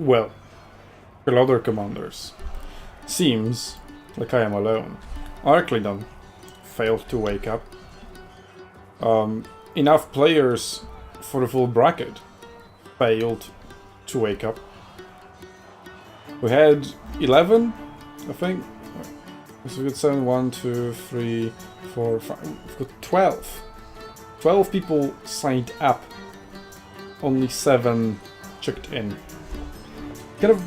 Well, hello there, commanders. Seems like I am alone. Arclidon failed to wake up. Enough players for the full bracket failed to wake up. We had 11, I think. So we got 7, 1, 2, 3, 4, 5. We've got 12. 12 people signed up. Only 7 checked in. Kind of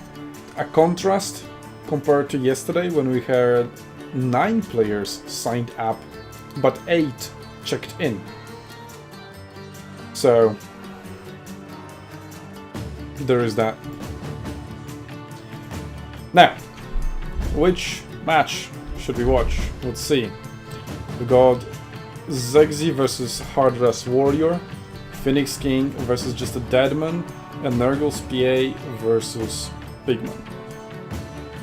a contrast compared to yesterday when we had 9 players signed up, but 8 checked in. So there is that. Now, which match should we watch? Let's see. We got SUNTZU versus Hardras Warrior, Phoenix King versus just a Deadman, and Nurgle's PA versus Pigman.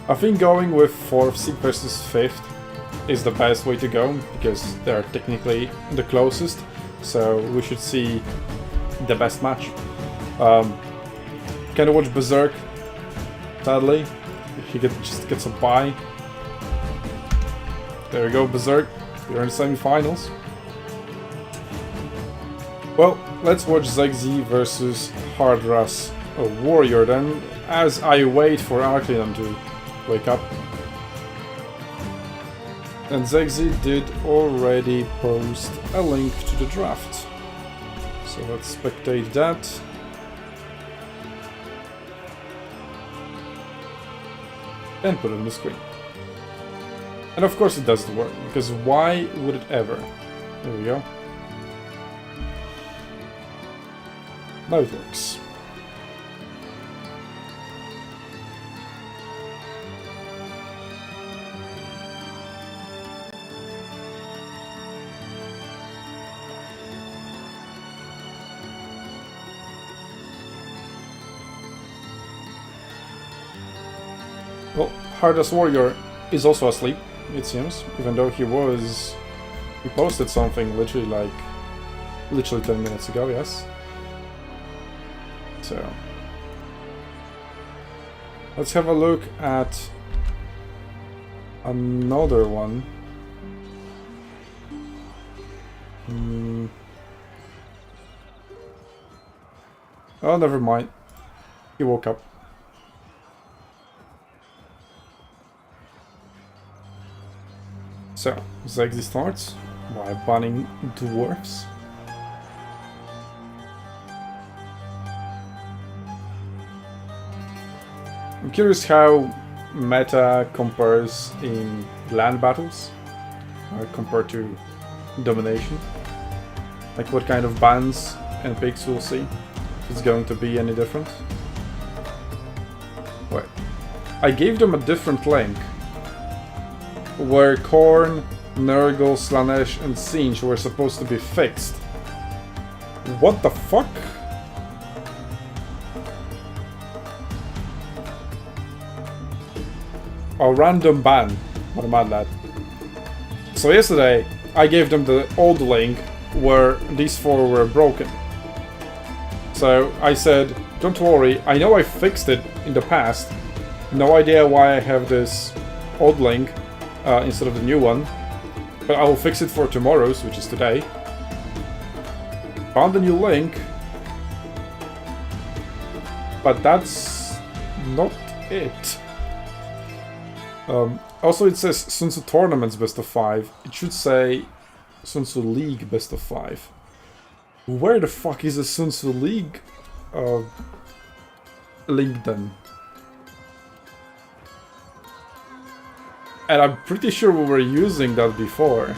I think going with 4th seed versus 5th is the best way to go, because they're technically the closest, so we should see the best match. Can't watch Berserk, sadly. He just gets a bye. There we go, Berserk. You're in the semi-finals. Well, let's watch SUNTZU versus Hardras Warrior then, as I wait for Arclidon to wake up. And SUNTZU did already post a link to the draft. So let's spectate that. And put it on the screen. And of course it doesn't work, because why would it ever? There we go. Now it works. Well, Hardras Warrior is also asleep, it seems, even though he posted something literally 10 minutes ago, yes. So let's have a look at another one. Oh, never mind. He woke up. So, SUNTZU starts by banning dwarves. I'm curious how meta compares in land battles compared to domination. Like what kind of bans and picks we'll see. If it's going to be any different. Wait. I gave them a different link. Where Khorne, Nurgle, Slanesh and Tzeentch were supposed to be fixed. What the fuck? A random ban. What a mad lad. So yesterday, I gave them the old link where these 4 were broken. So I said, don't worry, I know I fixed it in the past. No idea why I have this old link instead of the new one. But I will fix it for tomorrow's, which is today. Found the new link. But that's not it. Also, it says SUNTZU Tournaments Best of 5. It should say SUNTZU League Best of 5. Where the fuck is the SUNTZU League link then? And I'm pretty sure we were using that before.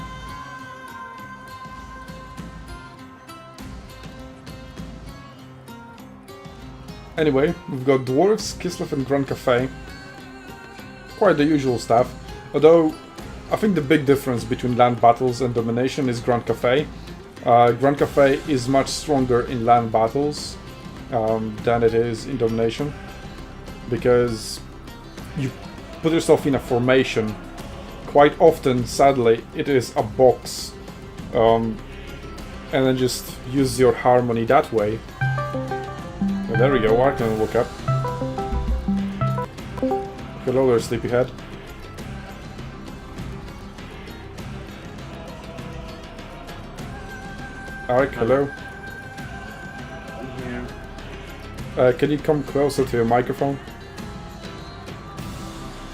Anyway, we've got Dwarves, Kislev and Grand Cafe. Quite the usual stuff, although I think the big difference between land battles and domination is Grand Cafe. Grand Cafe is much stronger in land battles than it is in domination, because you put yourself in a formation. Quite often, sadly, it is a box, and then just use your harmony that way. Oh, there we go, Arcane woke up. Hello there, sleepyhead. Alric, hello. I'm here. Can you come closer to your microphone?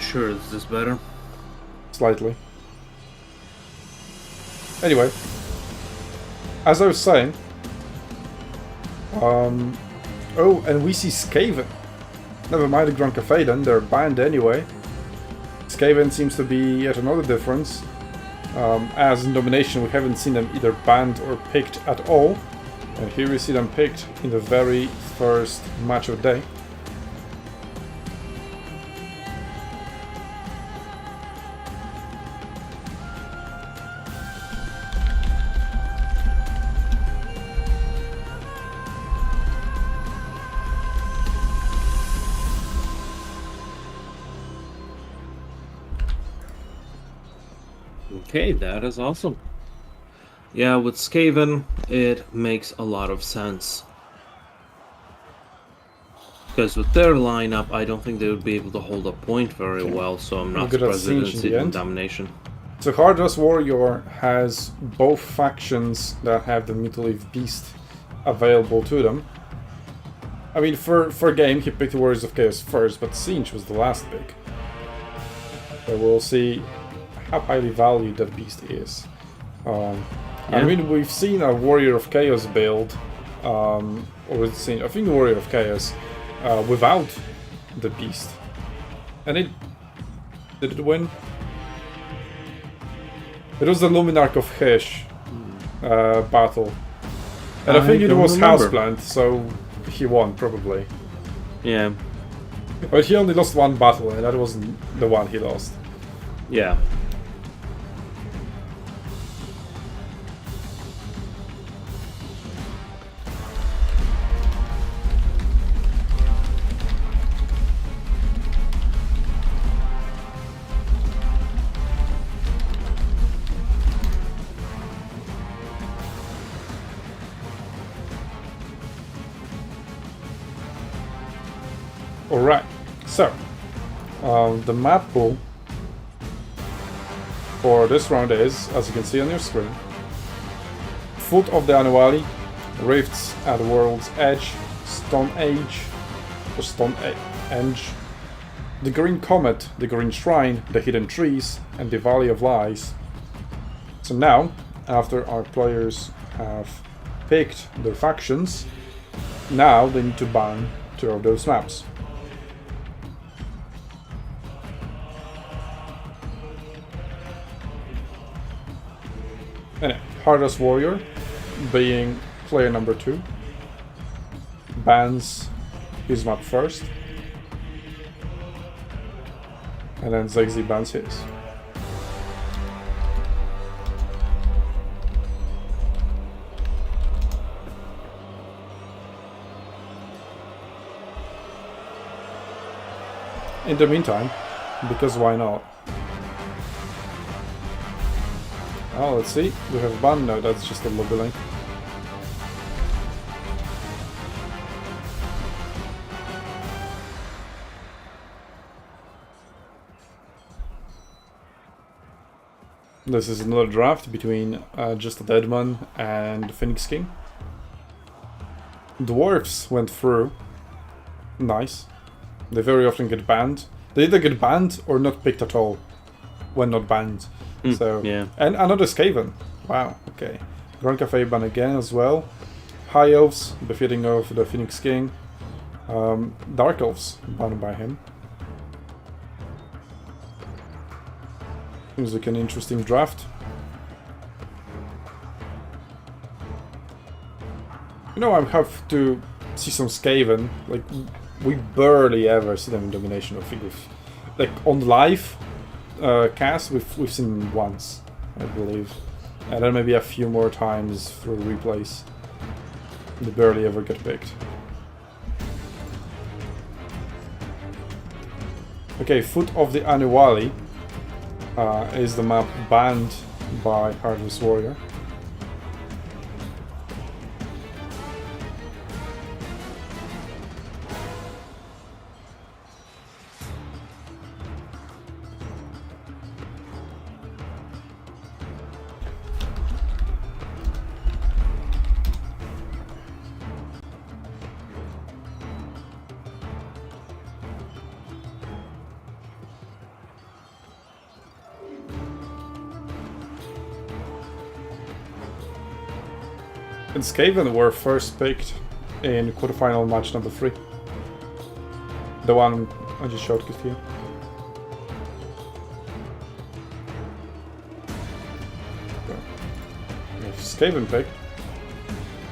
Sure, is this better? Slightly. Anyway, as I was saying, oh, and we see Skaven. Never mind the Grand Cafe then, they're banned anyway. Skaven seems to be yet another difference. As in Domination, we haven't seen them either banned or picked at all. And here we see them picked in the very first match of the day. Okay, that is awesome. Yeah, with Skaven, it makes a lot of sense. Because with their lineup, I don't think they would be able to hold a point very well, so I'm not surprised they didn't see it in Domination. So Hardress Warrior has both factions that have the Mutilative Beast available to them. I mean, for game, he picked the Warriors of Chaos first, but Siege was the last pick. So we'll see how highly valued that beast is. I mean, we've seen a Warrior of Chaos build, or we've seen, I think, the Warrior of Chaos without the beast. And did it win? It was the Luminarch of Hesh battle. And I think it was Houseplant, so he won, probably. Yeah. But he only lost one battle, and that wasn't the one he lost. Yeah. Alright, so the map pool for this round is, as you can see on your screen, Foot of the Anomaly, Rifts at the World's Edge, Stone Age, or Stone Enge, the Green Comet, the Green Shrine, the Hidden Trees, and the Valley of Lies. So now, after our players have picked their factions, now they need to ban 2 of those maps. Anyway, Hardress Warrior, being player number 2, bans his map first, and then Zexy bans his. In the meantime, because why not? Oh, let's see. Do we have a ban? No, that's just a lobby link. This is another draft between Just a Deadman and Phoenix King. Dwarves went through. Nice. They very often get banned. They either get banned or not picked at all when not banned. So yeah. And another Skaven. Wow, okay. Grand Cafe ban again as well. High Elves, befitting of the Phoenix King. Dark Elves banned by him. Seems like an interesting draft. You know, I have to see some Skaven. Like, we barely ever see them in Domination. I think like on live cast, we've seen them once, I believe, and then maybe a few more times through replays. They barely ever get picked. Okay, Foot of the Anomaly is the map banned by Hardress Warrior. And Skaven were first picked in quarterfinal match number 3. The one I just showed to you. Skaven picked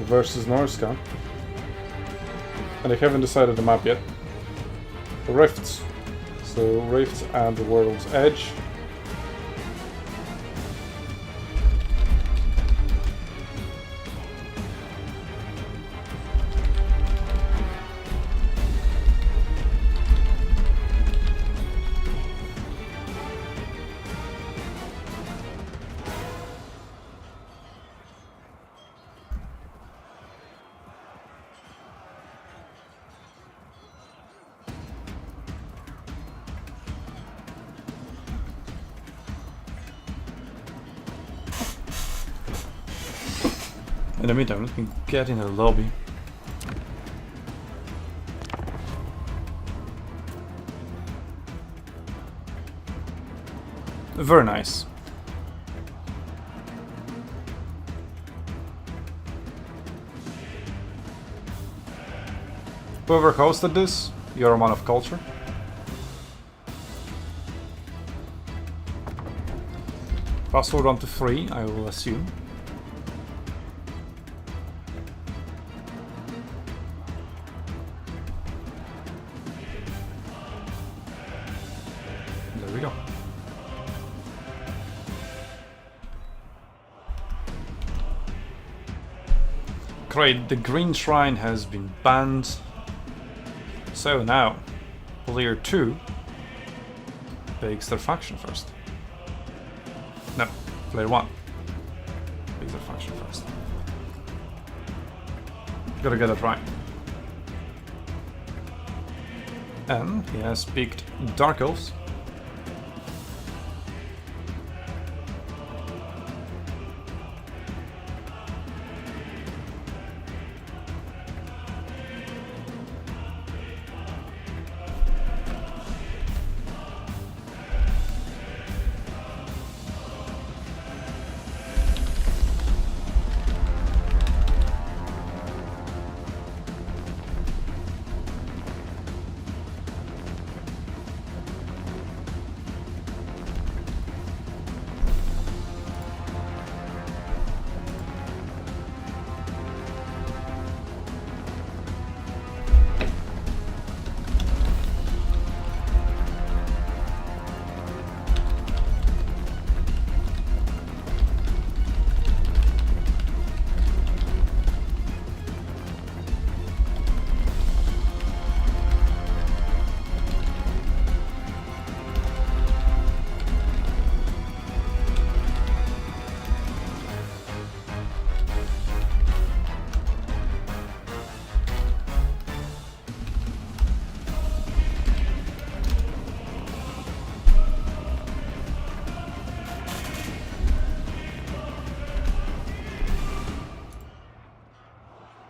versus Norska, and they haven't decided the map yet. The Rifts, so Rifts and the World's Edge. In the meantime, let me get in the lobby. Very nice. Whoever hosted this, you're a man of culture. Fast forward on to 3, I will assume. There we go. Great, the green shrine has been banned. So now, player 2 picks their faction first. No, player 1 picks their faction first. Gotta get it right. And he has picked Dark Elves.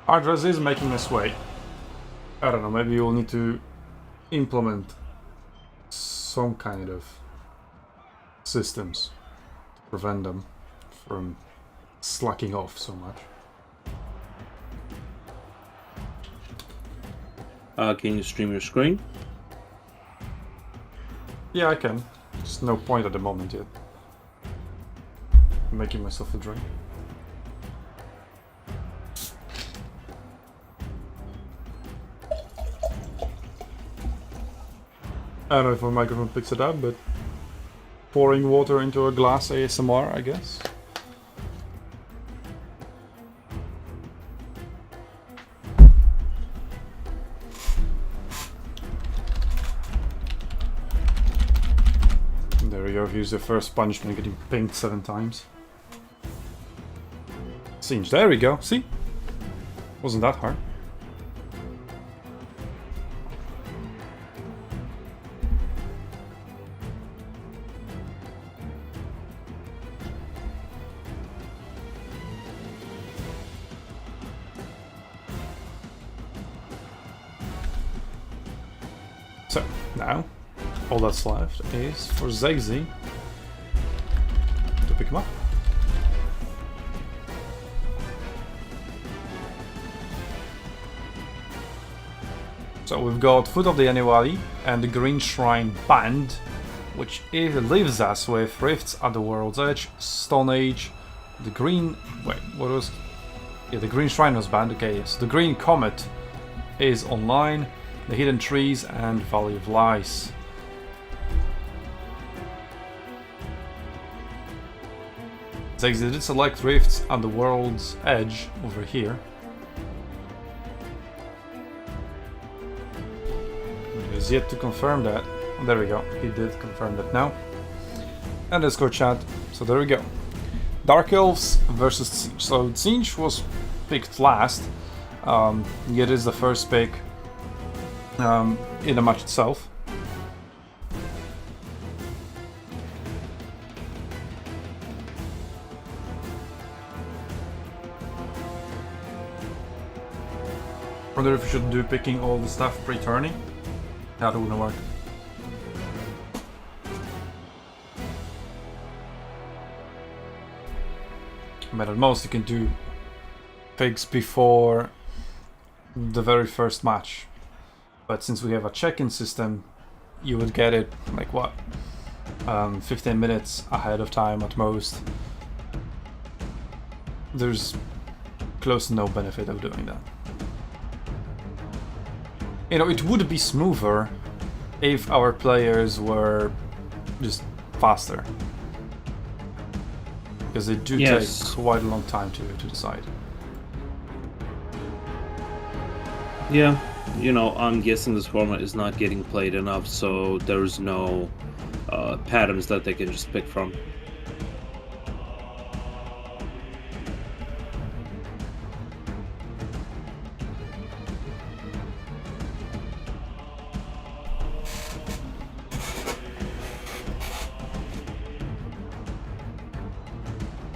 Hardress is making its way. I don't know, maybe you'll need to implement some kind of systems to prevent them from slacking off so much. Can you stream your screen? Yeah, I can. Just no point at the moment yet. I'm making myself a drink. I don't know if my microphone picks it up, but pouring water into a glass ASMR, I guess. There we go, here's the first punishment, getting pinged 7 times. Singe, there we go, see? Wasn't that hard. So, now, all that's left is for Zegzi to pick him up. So we've got Foot of the Annually and the Green Shrine banned, which leaves us with Rifts at the World's Edge, Stone Age, the Green... Wait, what was... Yeah, the Green Shrine was banned. Okay, yes. The Green Comet is online, the Hidden Trees and Valley of Lies. So they did select Rifts at the World's Edge over here. He has yet to confirm that. There we go, he did confirm that now. And Discord chat, so there we go. Dark Elves versus Siege. So Siege was picked last, yet is the first pick in the match itself. Wonder if we should do picking all the stuff pre-turning. That wouldn't work. But at most you can do picks before the very first match. But since we have a check-in system, you would get it like what? 15 minutes ahead of time at most. There's close to no benefit of doing that. You know, it would be smoother if our players were just faster. Because they do take quite a long time to decide. Yeah, you know, I'm guessing this format is not getting played enough, so there's no patterns that they can just pick from.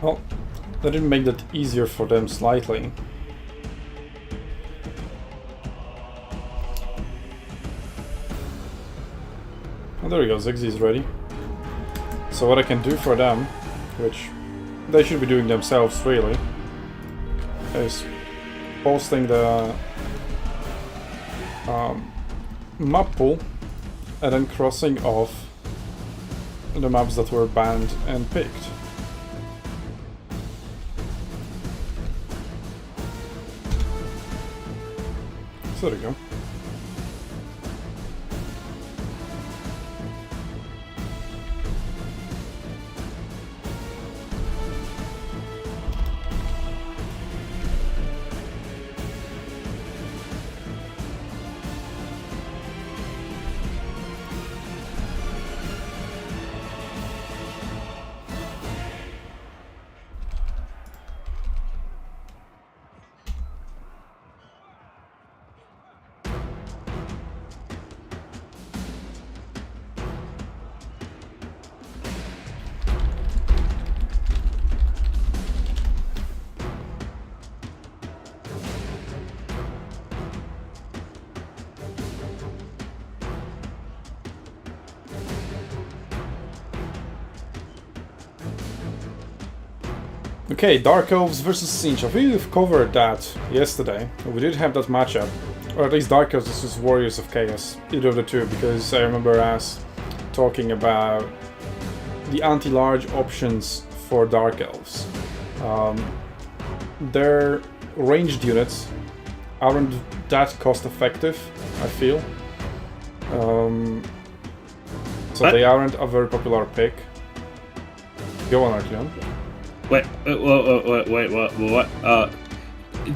Well, that didn't make that easier for them slightly. Oh, there we go, Ziggy is ready. So what I can do for them, which they should be doing themselves really, is posting the map pool and then crossing off the maps that were banned and picked. So there we go. Okay, Dark Elves versus Siege. I think we've covered that yesterday. We did have that matchup. Or at least Dark Elves versus Warriors of Chaos. Either of the two, because I remember us talking about the anti-large options for Dark Elves. Their ranged units aren't that cost effective, I feel. So they aren't a very popular pick. Go on, Artyom. Wait, what?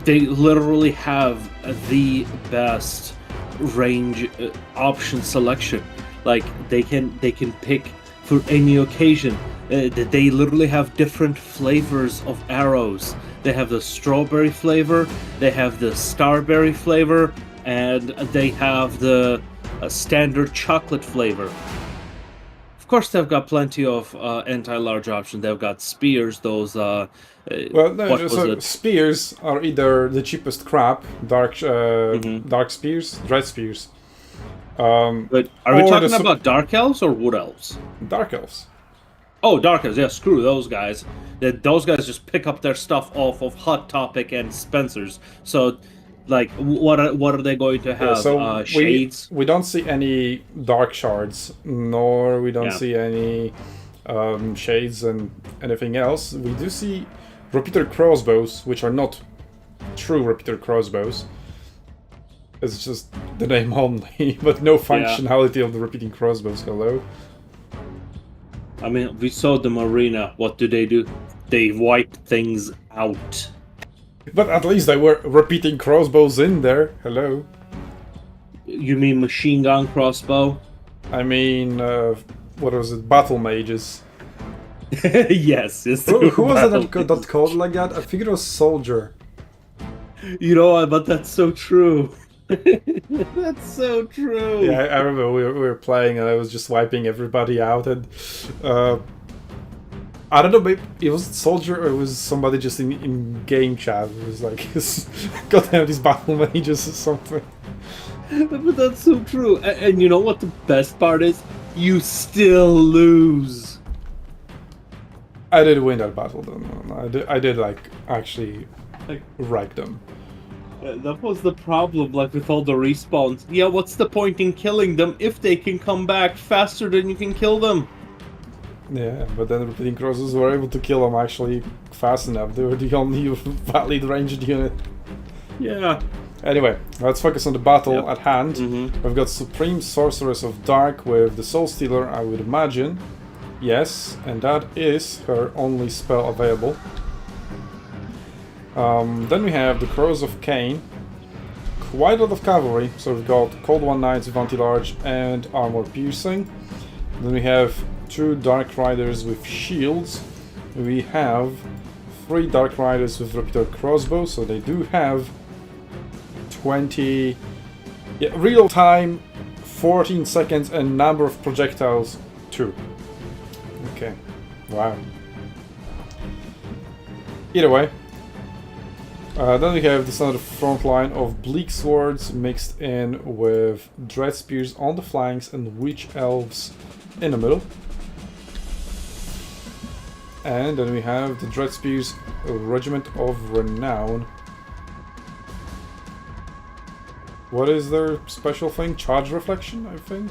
They literally have the best range option selection. Like they can pick for any occasion. They literally have different flavors of arrows. They have the strawberry flavor, they have the starberry flavor, and they have the standard chocolate flavor. Of course, they've got plenty of anti-large options. They've got spears, those... well, no, so spears are either the cheapest crap, dark spears, dread spears. But are we talking about Dark Elves or Wood Elves? Dark Elves. Oh, Dark Elves, yeah, screw those guys. Those guys just pick up their stuff off of Hot Topic and Spencer's. So Like, what are they going to have? Shades? we don't see any dark shards, nor we don't see any shades and anything else. We do see repeater crossbows, which are not true repeater crossbows. It's just the name only, but no functionality of the repeating crossbows. Hello. I mean, we saw the arena. What do? They wipe things out. But at least they were repeating crossbows in there. Hello. You mean machine gun crossbow? I mean, what was it? Battle mages. Yes. Who was it that called like that? I think it was soldier. You know, but that's so true. That's so true. Yeah, I remember we were playing and I was just wiping everybody out, and I don't know, maybe it was soldier or it was somebody just in game chat. It was like, goddamn these battle mages or something. But that's so true. And you know what the best part is? You still lose. I did win that battle though. I did like actually like wreck them. That was the problem, like with all the respawns. Yeah, what's the point in killing them if they can come back faster than you can kill them? Yeah, but then the repeating crosses were able to kill them actually fast enough. They were the only valid ranged unit. Yeah. Anyway, let's focus on the battle at hand. We've got Supreme Sorceress of Dark with the Soul Stealer, I would imagine. Yes, and that is her only spell available. Then we have the Crows of Cain. Quite a lot of cavalry. So we've got Cold One Knights with anti-large and armor piercing. Then we have 2 Dark Riders with shields. We have 3 Dark Riders with repeater crossbows. So they do have 20... Yeah, real time, 14 seconds, and number of projectiles 2. Okay. Wow. Either way. Then we have this other front line of Bleak Swords mixed in with Dread Spears on the flanks and Witch Elves in the middle. And then we have the Dread Spears Regiment of Renown. What is their special thing? Charge Reflection, I think?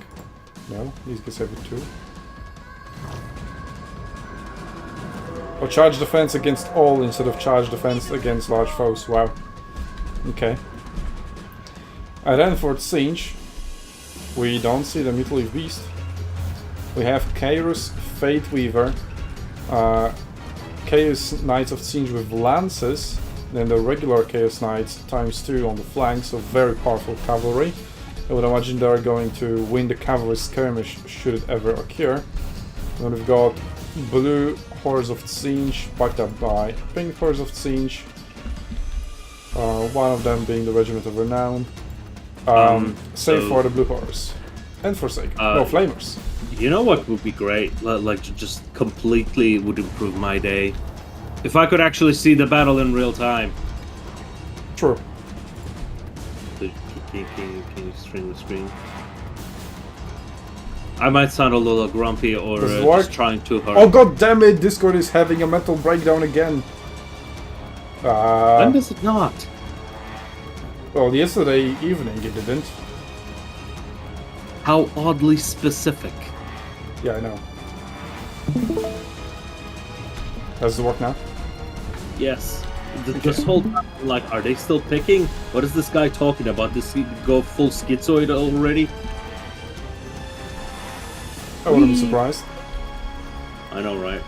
No, these guys have it too. Or charge defense against all instead of charge defense against large foes. Wow. Okay. And then for Siege, we don't see the Mutilated Beast. We have Chaos Fate Weaver, Chaos Knights of Siege with lances, then the regular Chaos Knights ×2 on the flanks, so very powerful cavalry. I would imagine they're going to win the cavalry skirmish should it ever occur. Then we've got Blue Horse of Siege, backed up by Pink Horse of Siege. One of them being the Regiment of Renown. Save for the Blue Horse. And Forsake. No, Flamers. You know what would be great? Like, just completely would improve my day. If I could actually see the battle in real time. True. Can you stream the screen? I might sound a little grumpy or just trying too hard. Oh god damn it! Discord is having a mental breakdown again. When does it not? Well, yesterday evening it didn't. How oddly specific. Yeah, I know. Does it work now? Yes. This whole time, like, are they still picking? What is this guy talking about? Does he go full schizoid already? I wouldn't be surprised. I know, right?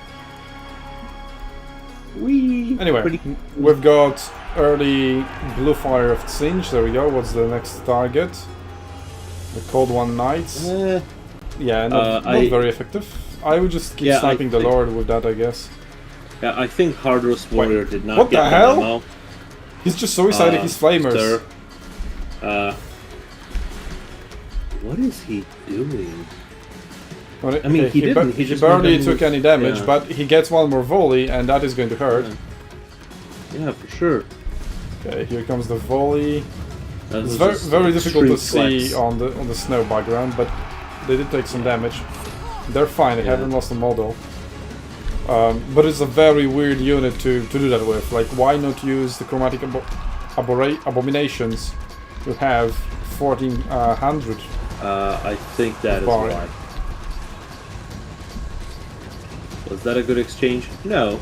Anyway, we've got early Blue Fire of Siege. There we go. What's the next target? The Cold One Knights. Yeah, not very effective. I would just keep sniping the Lord with that, I guess. Yeah, I think Hardrose Warrior did not what get the hell? memo. He's just suicided his Flamers. What is he doing? Well, I mean, he barely took any damage, but he gets one more volley, and that is going to hurt. Yeah, for sure. Okay, here comes the volley. It's very difficult to see on the snow background, but they did take some damage. They're fine. They haven't lost a model. But it's a very weird unit to do that with. Like, why not use the chromatic abominations who have 1400. I think that is Fine. why. Was that a good exchange? No.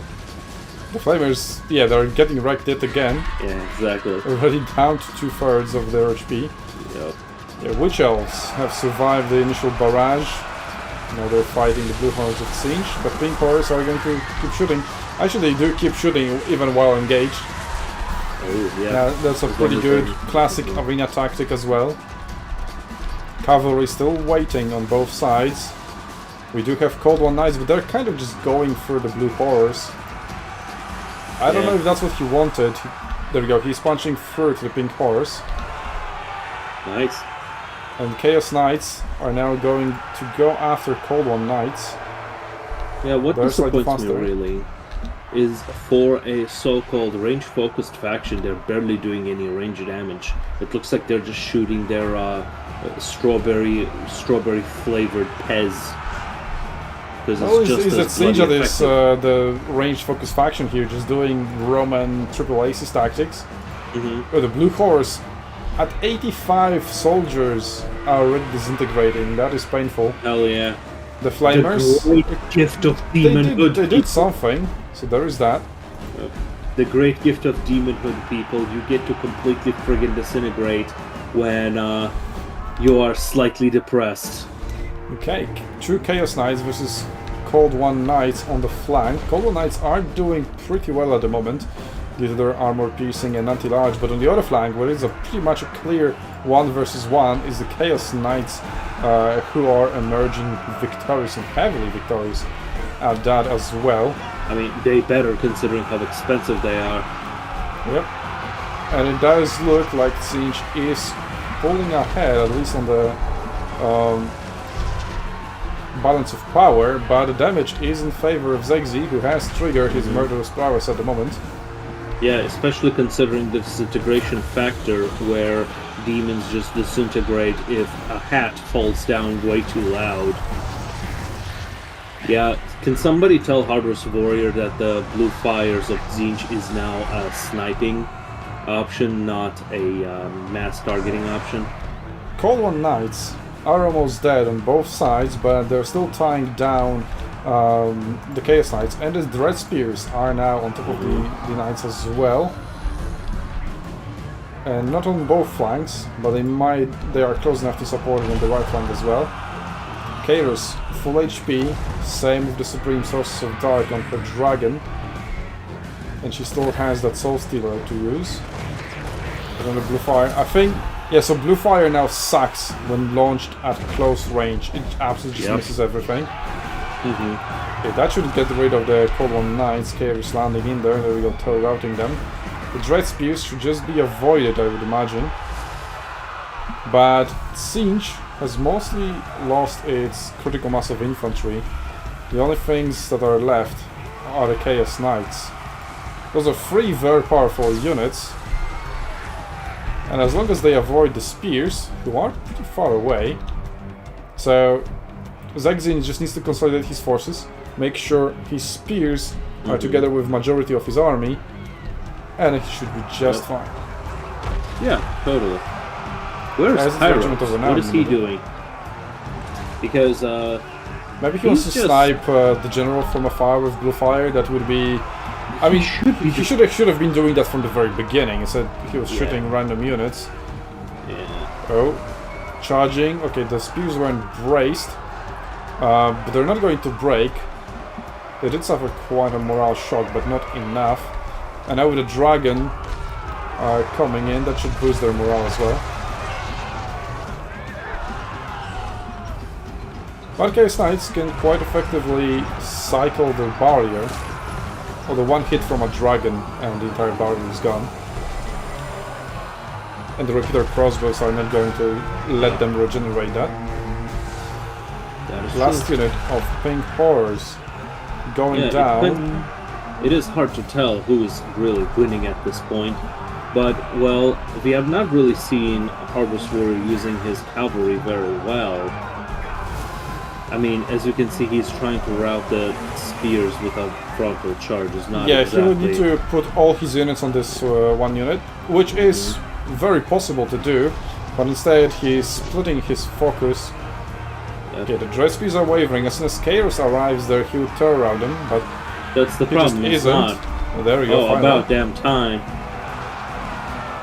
The Flamers, yeah, they're getting wrecked yet again. Yeah, exactly. Already down to 2/3 of their HP. Yep. Yeah, Witch Elves have survived the initial barrage. Now they're fighting the Blue Horns of Siege, but Pink Horrors are going to keep shooting. Actually, they do keep shooting even while engaged. Oh, yeah. Yeah, that's a pretty good classic arena tactic as well. Cavalry still waiting on both sides. We do have Cold One Knights, but they're kind of just going for the Blue Horrors. I don't know if that's what he wanted. There we go, he's punching through to the Pink Horse. Nice. And Chaos Knights are now going to go after Cold One Knights. Yeah, what They're slightly disappoints me faster. really is for a so-called range-focused faction, they're barely doing any range damage. It looks like they're just shooting their strawberry-flavored Pez. Well, is it Siege that is the range-focused faction here, just doing Roman triple aces tactics? Mm-hmm. The Blue Horse, at 85 soldiers, are already disintegrating. That is painful. Hell yeah. The Flamers, The great gift of they demonhood. did something, so there is that. The great gift of demonhood, people. You get to completely friggin' disintegrate when you are slightly depressed. Okay, 2 Chaos Knights versus Cold One Knights on the flank. Cold One Knights are doing pretty well at the moment due to their armor piercing and anti-large, but on the other flank, where it's a pretty much a clear 1 versus 1, is the Chaos Knights who are emerging victorious and heavily victorious at that as well. I mean, they better considering how expensive they are. Yep. And it does look like Siege is pulling ahead, at least on the balance of power, but the damage is in favor of Zegzi, who has triggered his murderous prowess at the moment. Yeah, especially considering the disintegration factor where demons just disintegrate if a hat falls down way too loud. Yeah, can somebody tell Harbor's Warrior that the Blue Fires of Zinj is now a sniping option, not a mass targeting option? Cold One Knights are almost dead on both sides, but they're still tying down the Chaos Knights, and the Dread Spears are now on top of the Knights as well. And not on both flanks, but they are close enough to support it on the right flank as well. Kairos, full HP, same with the Supreme Sources of Dark on her Dragon. And she still has that Soul Stealer to use. But on the Blue Fire, I think, yeah, so Blue Fire now sucks when launched at close range. It absolutely just misses everything. Okay, that should get rid of the Cold One Knights. Kairos landing in there, we go tail routing them. The Dread Spears should just be avoided, I would imagine. But Siege has mostly lost its critical mass of infantry. The only things that are left are the Chaos Knights. Those are 3 very powerful units. And as long as they avoid the spears, who are pretty far away. So Zegzin just needs to consolidate his forces, make sure his spears are together with majority of his army, and he should be just fine. Yeah, totally. Where's Pyros? What is he doing? Because maybe he wants to snipe the general from afar with Blue Fire. That would be. I mean, he should have been doing that from the very beginning. Instead, he was shooting random units. Yeah. Oh, charging. Okay, the spears weren't braced, but they're not going to break. They did suffer quite a morale shock, but not enough. And now with the dragon coming in, that should boost their morale as well. Chaos Knights can quite effectively cycle the barrier. Although one hit from a dragon and the entire barrier is gone. And the repeater crossbows are not going to let them regenerate that. Last unit of Pink Horrors going down. It is hard to tell who is really winning at this point. But, well, we have not really seen Harbor's Warrior using his cavalry very well. I mean, as you can see, he's trying to route the spears without frontal charges. Not Yeah, exactly. he would need to put all his units on this one unit, which is very possible to do, but instead he's splitting his focus. Yep. Okay, the dread spears are wavering. As soon as chaos arrives there, he would tear around them, but That's the he just problem. It's isn't. not. Oh, there we go, Oh, finally. about damn time.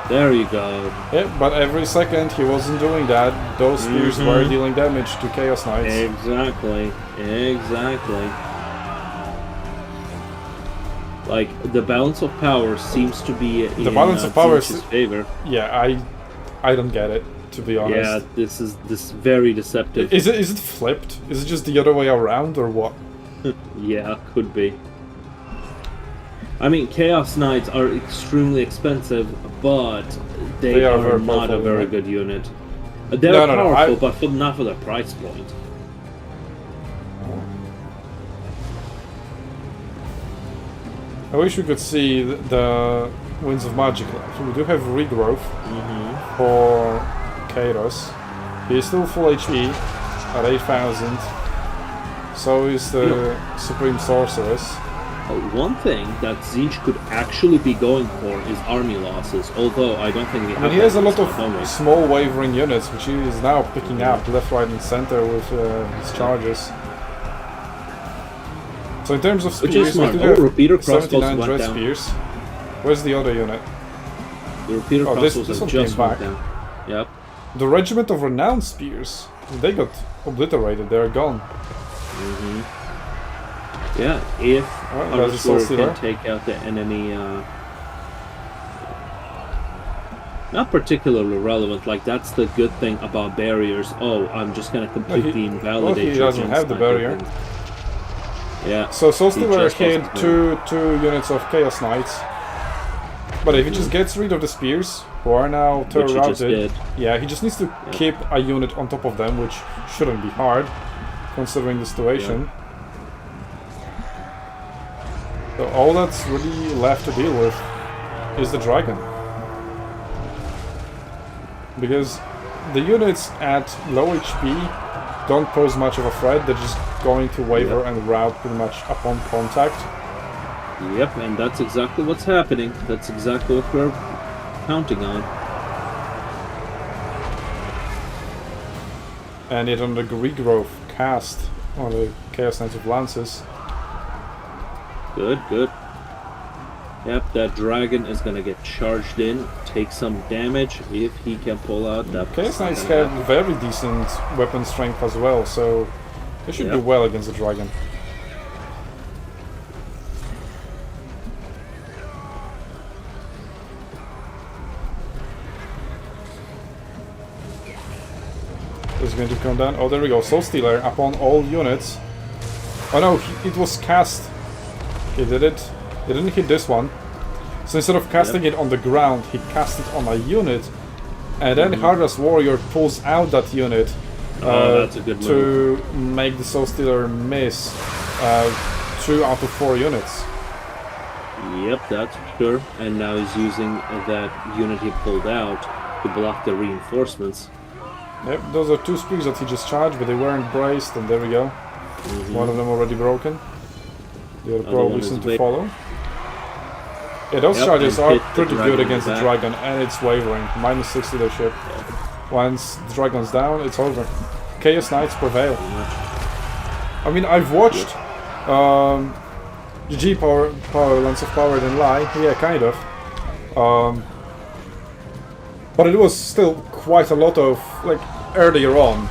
There you go. Yeah, but every second he wasn't doing that. Those spears were dealing damage to Chaos Knights. Exactly. Exactly. Like, the balance of power seems to be in The balance of power is- Zinch's favor. Yeah, I don't get it, to be honest. Yeah, this is very deceptive. Is it flipped? Is it just the other way around or what? Yeah, could be. I mean, Chaos Knights are extremely expensive, but they are are very not a powerful very unit. good unit. They're No, powerful, but not for the price point. I wish we could see the Winds of Magic left. We do have regrowth for Kairos. He is still full HP at 8,000. So is the Supreme Sorceress. One thing that Zinch could actually be going for is army losses, although I don't think we have And he that has a in lot this one, don't we? of small wavering units, which he is now picking up left, right, and center with his charges. So in terms of Which spears, is smart. we do Oh, have repeater crossbows 79 went dread down. spears. Where's the other unit? The repeater Oh, this crossbows one have just came went back. down. Yep. The Regiment of Renowned Spears. They got obliterated, they're gone. Yeah, if Oh, there's a Soul Underscore Stealer. can take out the enemy, not particularly relevant. Like, that's the good thing about barriers. Oh, I'm just gonna completely invalidate well, he your doesn't against have the my barrier. thing. Yeah. So Soul He Stealer just hit wasn't two units of Chaos Knights. But if he just gets rid of the spears, who are now Which he just terror-routed, did. yeah, he just needs to keep a unit on top of them, which shouldn't be hard, considering the situation. So all that's really left to deal with is the dragon. Because the units at low HP don't pose much of a threat, they're just going to waver and rout pretty much upon contact. Yep, and that's exactly what's happening. That's exactly what we're counting on. And yet on the regrowth cast on the Chaos Knights of Lances. Good, good. Yep, that dragon is gonna get charged in, take some damage if he can pull out that. Chaos Knights have very decent weapon strength as well, so they should do well against the dragon. Is going to come down. Oh, there we go. Soul Stealer upon all units. Oh no, it was cast. He did it. He didn't hit this one. So instead of casting it on the ground, he cast it on a unit. And then Hardas Warrior pulls out that unit that's a good to make the Soul Stealer miss 2 out of 4 units. Yep, that's sure. And now he's using that unit he pulled out to block the reinforcements. Yep, those are 2 spears that he just charged, but they weren't braced, and there we go. One of them already broken. The other probably one is soon to big. follow. Yeah, those Yep, charges and are hit the pretty dragon good in against the the back. dragon, and it's wavering. -6 leadership. Once the dragon's down, it's over. Chaos Knights prevail. I mean, I've watched GG Power Lance of Power Didn't Lie. Yeah, kind of. But it was still quite a lot of, like, earlier on,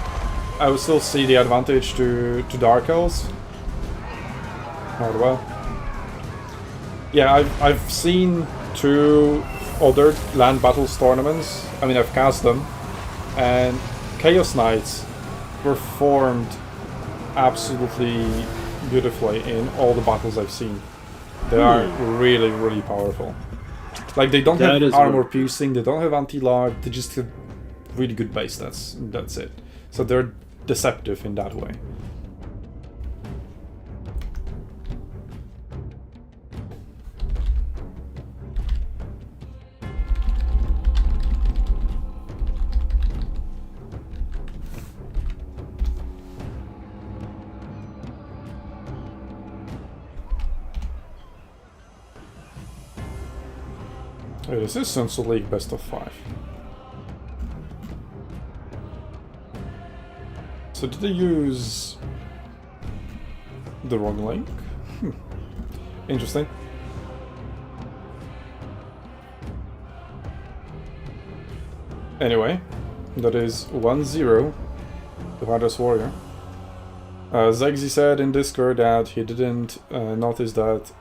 I would still see the advantage to Dark Elves. Oh well. Yeah, I've seen 2 other land battles tournaments. I mean, I've cast them, and Chaos Knights performed absolutely beautifully in all the battles I've seen. They are really, really powerful. Like, they don't That have is armor what- piercing, they don't have anti-large, they just have really good base stats. That's it. So they're deceptive in that way. Wait, this is SUNTZU League best of 5. So did they use the wrong link? Interesting. Anyway, that is 1-0 to Hardest Warrior. Zegzi said in Discord that he didn't notice that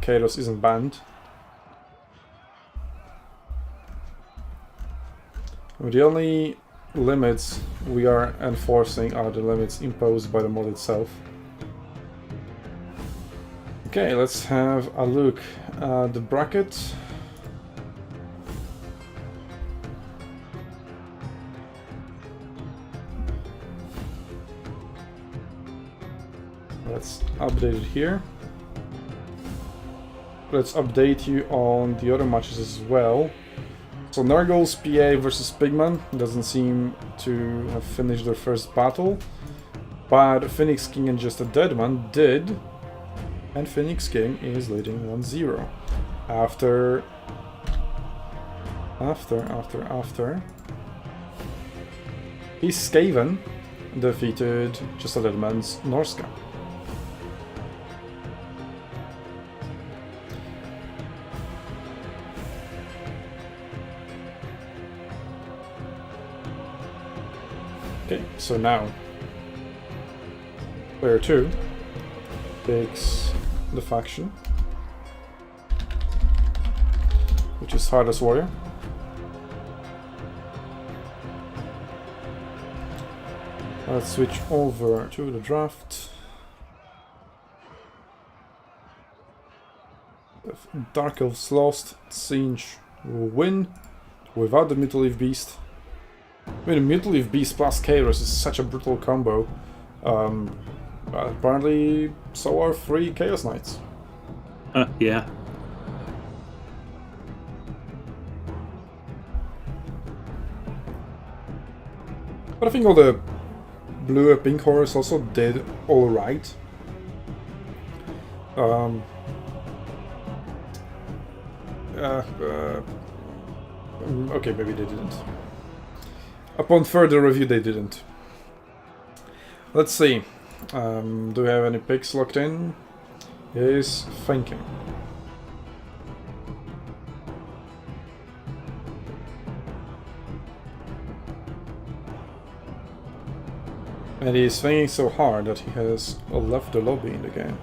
Chaos isn't banned. The only limits we are enforcing are the limits imposed by the mod itself. Okay, let's have a look at the bracket. Let's update it here. Let's update you on the other matches as well. So Nurgle's PA versus Pigman doesn't seem to have finished their first battle, but Phoenix King and Just a Deadman did, and Phoenix King is leading 1-0 after he's Skaven defeated Just a Deadman's Norska. Okay, so now player 2 takes the faction, which is Hardest Warrior. Let's switch over to the draft. If Dark Elves lost, Singe will win without the Mutaleaf Beast. I mean, Mutaleaf Beast plus Kairos is such a brutal combo. But apparently, so are 3 Chaos Knights. Yeah. But I think all the blue and pink horrors also did alright. Okay, maybe they didn't. Upon further review, they didn't. Let's see. Do we have any picks locked in? He's thinking. And he's thinking so hard that he has left the lobby in the game.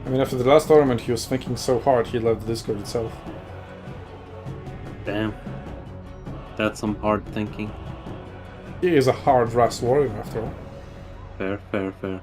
I mean, after the last tournament, he was thinking so hard he left the Discord itself. Damn. That's some hard thinking. He is a hard Ras warrior after all. Fair, fair, fair.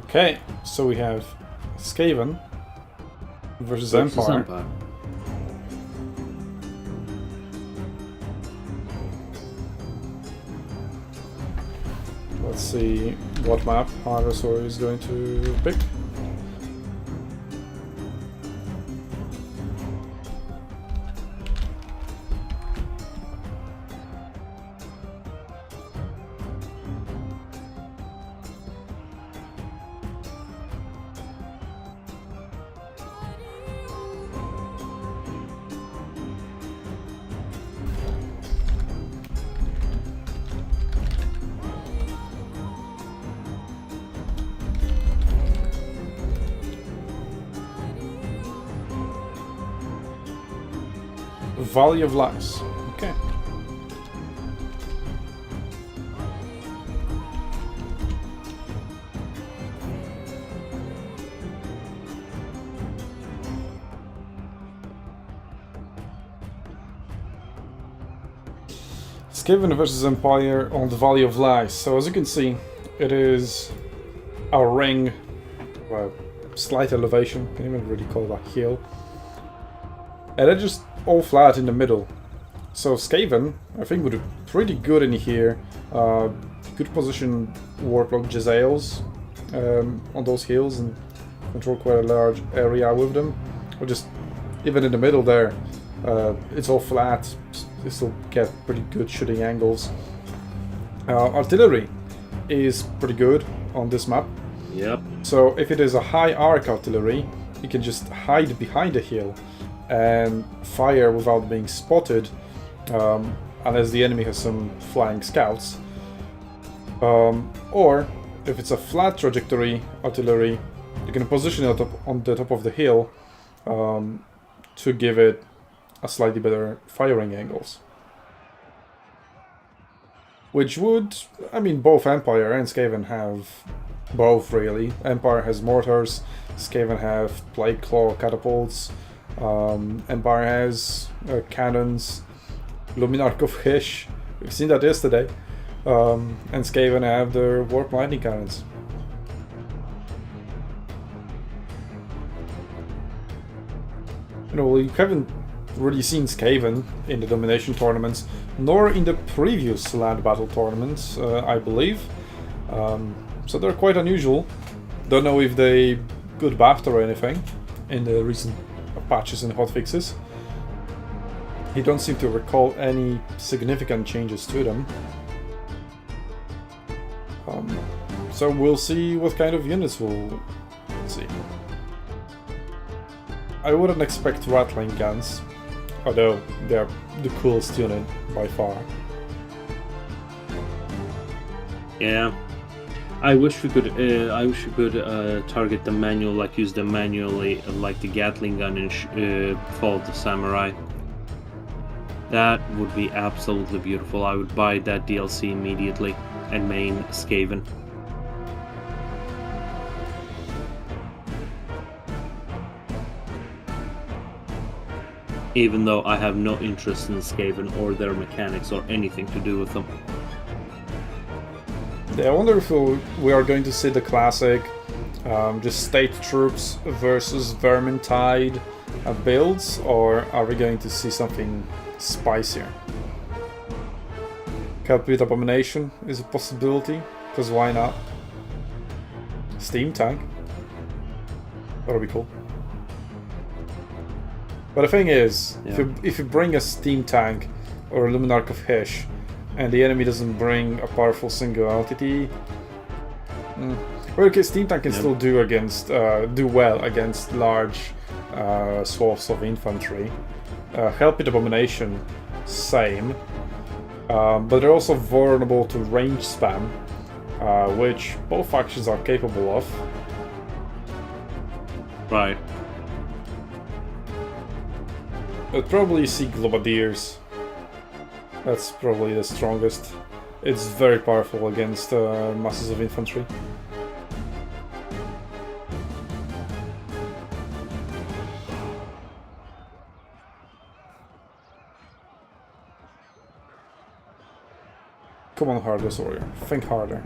Okay, so we have Skaven versus Empire. Let's see what map Hardesor is going to pick. Valley of Lies. Okay. Skaven versus Empire on the Valley of Lies. So as you can see, it is a ring, well, slight elevation, can't even really call it a hill. And they're just all flat in the middle. So Skaven, I think, would do pretty good in here. Good position Warlock Jezzails on those hills and control quite a large area with them. Or just even in the middle there, it's all flat. You still get pretty good shooting angles. Artillery is pretty good on this map. Yep. So if it is a high arc artillery, you can just hide behind a hill and fire without being spotted, unless the enemy has some flying scouts. Or if it's a flat trajectory artillery, you can position it on the top of the hill to give it a slightly better firing angles. Which would, I mean, both Empire and Skaven have both, really. Empire has mortars, Skaven have Plague Claw catapults, Empire has cannons, Luminarch of Hysh, we've seen that yesterday, and Skaven have their Warp Lightning cannons. You know, we haven't really seen Skaven in the domination tournaments, nor in the previous land battle tournaments, I believe. So they're quite unusual. Don't know if they got buffed or anything in the recent patches and hotfixes. I don't seem to recall any significant changes to them. So we'll see what kind of units we'll see. I wouldn't expect Rattling guns, although they're the coolest unit by far. Yeah, I wish we could. Target the manual, like use them manually, like the Gatling gun in Fall of the Samurai. That would be absolutely beautiful. I would buy that DLC immediately and main Skaven. Even though I have no interest in Skaven or their mechanics or anything to do with them. Yeah, I wonder if we are going to see the classic just state troops versus Vermintide builds, or are we going to see something spicier? Complete Abomination is a possibility, because why not? Steam Tank. That'll be cool. But the thing is, yeah. if you bring a Steam Tank or a Luminarch of Hysh, and the enemy doesn't bring a powerful single entity, well, okay, Steam Tank can still do well against large swaths of infantry. Help with Abomination, same, but they're also vulnerable to range spam, which both factions are capable of. Right. I'd probably see Globadiers. That's probably the strongest. It's very powerful against masses of infantry. Come on, Hardest Warrior. Think harder.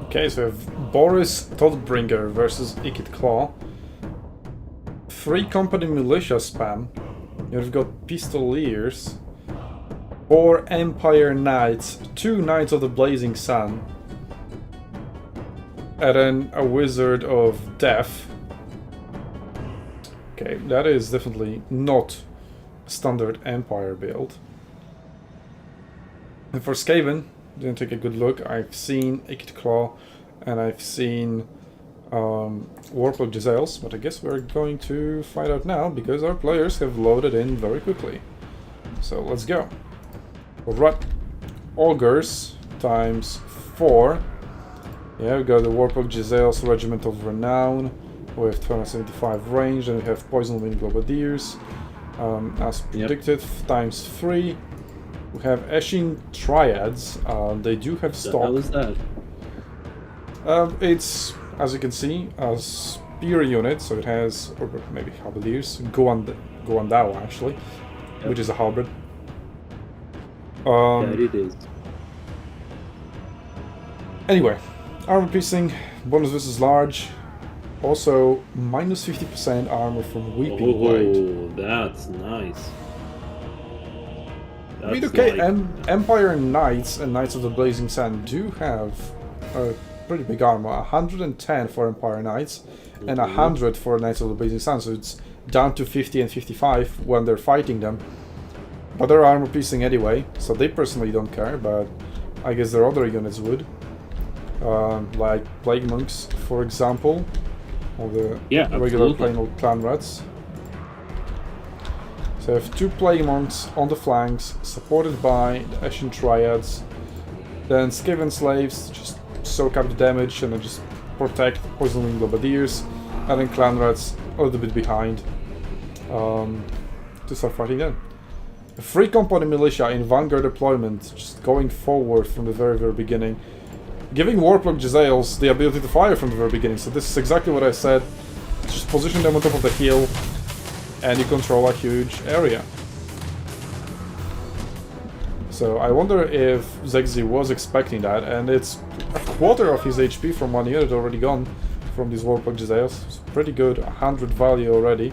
Okay, so we have Boris Todbringer versus Ikit Claw. 3 company militia spam. You've got Pistoliers. 4 Empire Knights. 2 Knights of the Blazing Sun. And then a Wizard of Death. Okay, that is definitely not a standard Empire build. And for Skaven, didn't take a good look. I've seen Ikit Claw, and I've seen Warplug Giselles, but I guess we're going to find out now because our players have loaded in very quickly. So let's go. Rut Augurs times 4. Yeah, we got the Warplug Giselles Regiment of Renown with 275 range, and we have Poison Wind Globadiers as predicted times 3. We have Eshin Triads. They do have stock. How is that? It's, as you can see, a spear unit, so it has, or maybe halberdiers, Goandao actually, which is a halberd. Yeah, it is. Anyway, armor piercing, bonus versus large, also minus 50% armor from Weeping Blade. Oh, that's nice. I mean, okay, Empire Knights and Knights of the Blazing Sun do have a pretty big armor, 110 for Empire Knights and 100 for Knights of the Blazing Sun, so it's down to 50 and 55 when they're fighting them. But they're armor piercing anyway, so they personally don't care, but I guess their other units would. Like Plague Monks, for example, or the regular plain old Clan Rats. So I have 2 Plague Monks on the flanks, supported by the Eshin Triads. Then Skaven Slaves just soak up the damage and then just protect Poison Wing Globadiers. And then Clan Rats a little bit behind to start fighting them. A 3 Company Militia in Vanguard deployment, just going forward from the very, very beginning. Giving Warplug Giselles the ability to fire from the very beginning. So this is exactly what I said. Just position them on top of the hill, and you control a huge area. So I wonder if Zegzi was expecting that, and it's a quarter of his HP from one unit already gone from these Warplug Giselles. It's pretty good, 100 value already.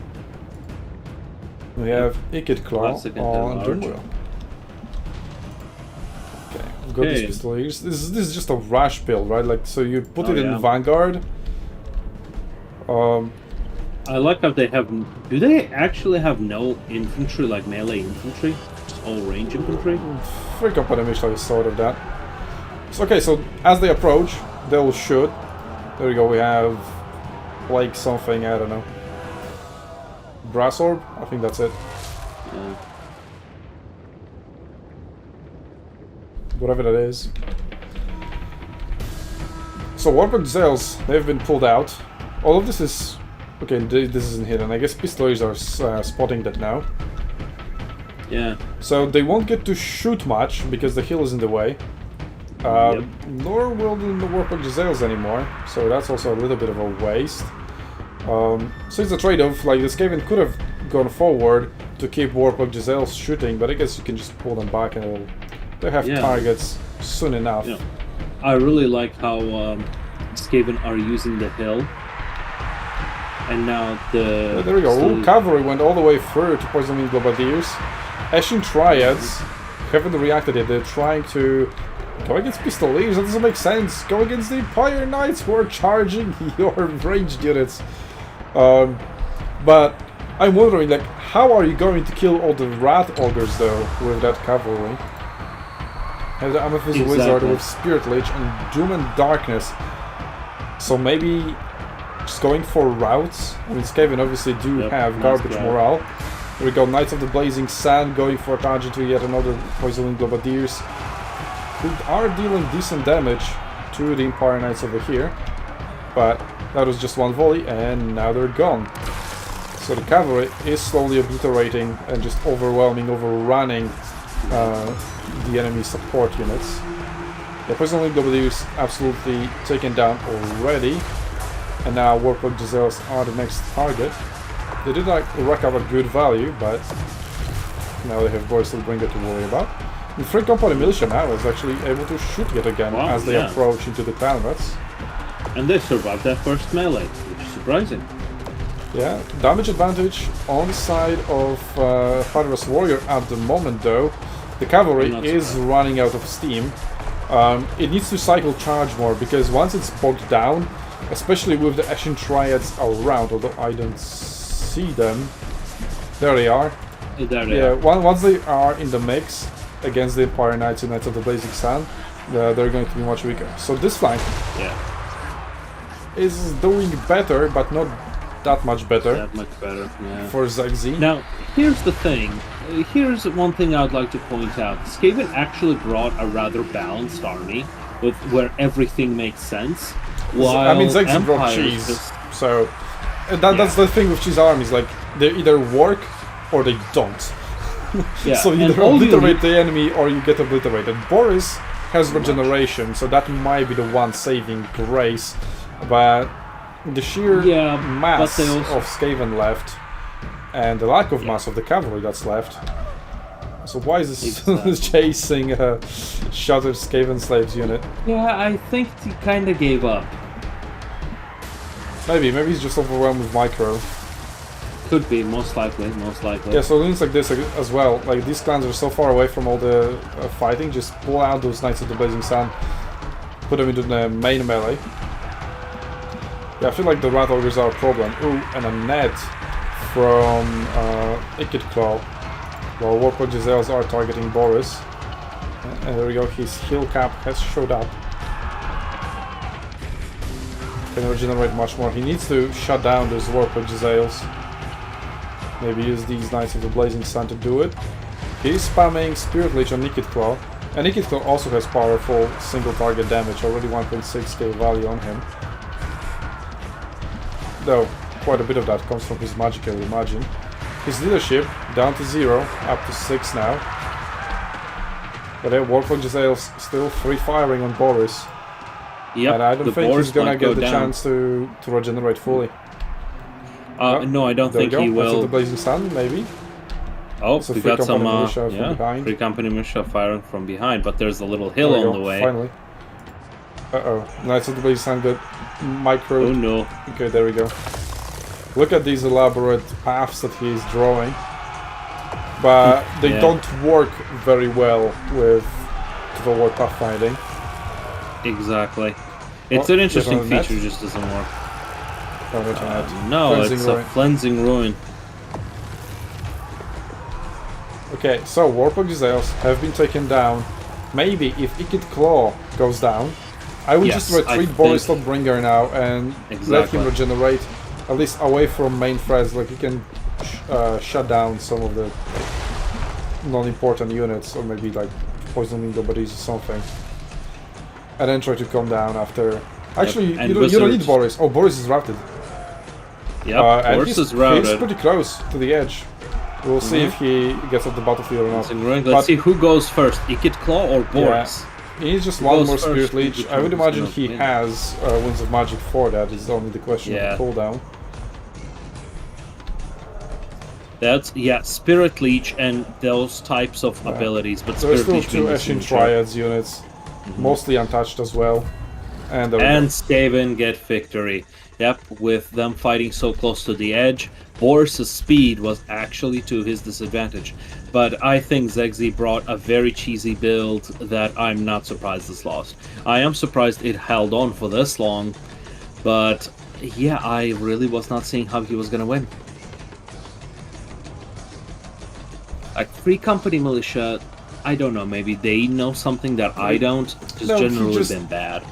We have Ikit Claw on Doomwheel. Okay, we've got these Pistoliers. This is just a rush build, right? Like, so you put it in Vanguard. I like how they have... Do they actually have no infantry, like melee infantry? Just all range infantry? 3 Company Militia is sort of that. So, okay, so as they approach, they will shoot. There we go, we have... like something, I don't know. Brass Orb? I think that's it. Yeah. Whatever that is. So Warplug Giselles, they've been pulled out. All of this is... okay, this isn't hidden. I guess Pistoliers are spotting that now. Yeah. So they won't get to shoot much because the hill is in the way. Nor will the Warplug Giselles anymore. So that's also a little bit of a waste. So it's a trade-off. Like, the Skaven could have gone forward to keep Warplug Giselles shooting, but I guess you can just pull them back and they'll have targets soon enough. Yeah. I really like how Skaven are using the hill. And now the... there we go. Ooh, Cavalry went all the way through to Poison Wing Globadiers. Eshin Triads haven't reacted yet. They're trying to go against Pistoliers. That doesn't make sense. Go against the Empire Knights who are charging your ranged units. But I'm wondering, like, how are you going to kill all the Rat Augurs, though, with that Cavalry? Have the Amethyst Wizard with Spirit Lich and Doom and Darkness. So maybe... just going for routes. I mean, Skaven obviously do have garbage morale. Here we go, Knights of the Blazing Sun going for a target to yet another Poison Wing Globadiers, who are dealing decent damage to the Empire Knights over here. But that was just one volley, and now they're gone. So the cavalry is slowly obliterating and just overrunning the enemy support units. The Poison Wing Globadiers absolutely taken down already. And now Warplug Giselles are the next target. They did like rack up a good value, but now they have Boristelbringer to worry about. And 3 Company Militia now is actually able to shoot yet again as they approach into the Clan Rats. And they survived that first melee, which is surprising. Yeah, damage advantage on the side of Thunderous Warrior at the moment, though. The cavalry is running out of steam. It needs to cycle charge more, because once it's bogged down, especially with the Eshin Triads around, although I don't see them. There they are. There they are. Once they are in the mix, against the Empire Knights and Knights of the Blazing Sun, they're going to be much weaker. So this flank is doing better, but not that much better. That much better, yeah. For ZXZ. Now, here's the thing. Here's one thing I'd like to point out. Skaven actually brought a rather balanced army, with where everything makes sense. While I mean, ZXZ brought Empire cheese, just... so that's the thing with cheese armies. Like, they either work or they don't. Yeah, So either obliterate the enemy or you get obliterated. Boris has regeneration, so that might be the one saving grace, but the sheer mass of Skaven left and the lack of mass of the cavalry that's left. So why is this chasing a shattered Skaven slaves unit? Yeah, I think he kind of gave up. Maybe he's just overwhelmed with micro. Could be, most likely. Yeah, so things like this as well. Like, these clans are so far away from all the fighting, just pull out those Knights of the Blazing Sun, put them into the main melee. Yeah, I feel like the Rat Ogres are a problem. Ooh, and a net from Ikit Claw. While Warped Giselles are targeting Boris. And there we go, his heal cap has showed up. Can regenerate much more. He needs to shut down those Warped Giselles. Maybe use these Knights of the Blazing Sun to do it. He's spamming Spirit Leech on Ikit Claw. And Ikit Claw also has powerful single target damage, already 1.6k value on him. Though, quite a bit of that comes from his magic, I would imagine. His leadership down to 0, up to 6 now. But Warped Giselles still free firing on Boris. Yep, and I don't think he's gonna get the chance to regenerate fully. No, I don't think he will. That's the Blazing Sun, maybe. Oh, so we got some free company militia firing from behind, but there's a little hill on the way. Finally. Uh-oh. Knights of the Blazing Sun got micro. Oh no. Okay, there we go. Look at these elaborate paths that he's drawing. But they don't work very well with Total War pathfinding. Exactly. It's an interesting feature, just doesn't work. No, it's a Cleansing Ruin. Okay, so Warped Giselles have been taken down. Maybe if Ikit Claw goes down, I would just retreat Boris Lordbringer now and let him regenerate, at least away from main threats. Like, he can shut down some of the non-important units, or maybe like poisoning the bodies or something, and then try to calm down after. Actually, you don't need Boris. Oh, Boris is routed. Yep, Boris is routed. He's pretty close to the edge. We'll see if he gets off the battlefield or not. Let's see who goes first, Ikit Claw or Boris? Yeah, he needs just one more Spirit Leech. I would imagine he has Winds of Magic for that. Is only the question of the cooldown. That's Spirit Leech and those types of abilities, but there are Spirit still Leech 2 Ashen Triads units, mostly untouched as well. And Skaven get victory. Yep, with them fighting so close to the edge, Boris' speed was actually to his disadvantage. But I think ZXZ brought a very cheesy build that I'm not surprised is lost. I am surprised it held on for this long, but yeah, I really was not seeing how he was gonna win. Like, Free Company Militia, I don't know, maybe they know something that I don't, just generally been bad.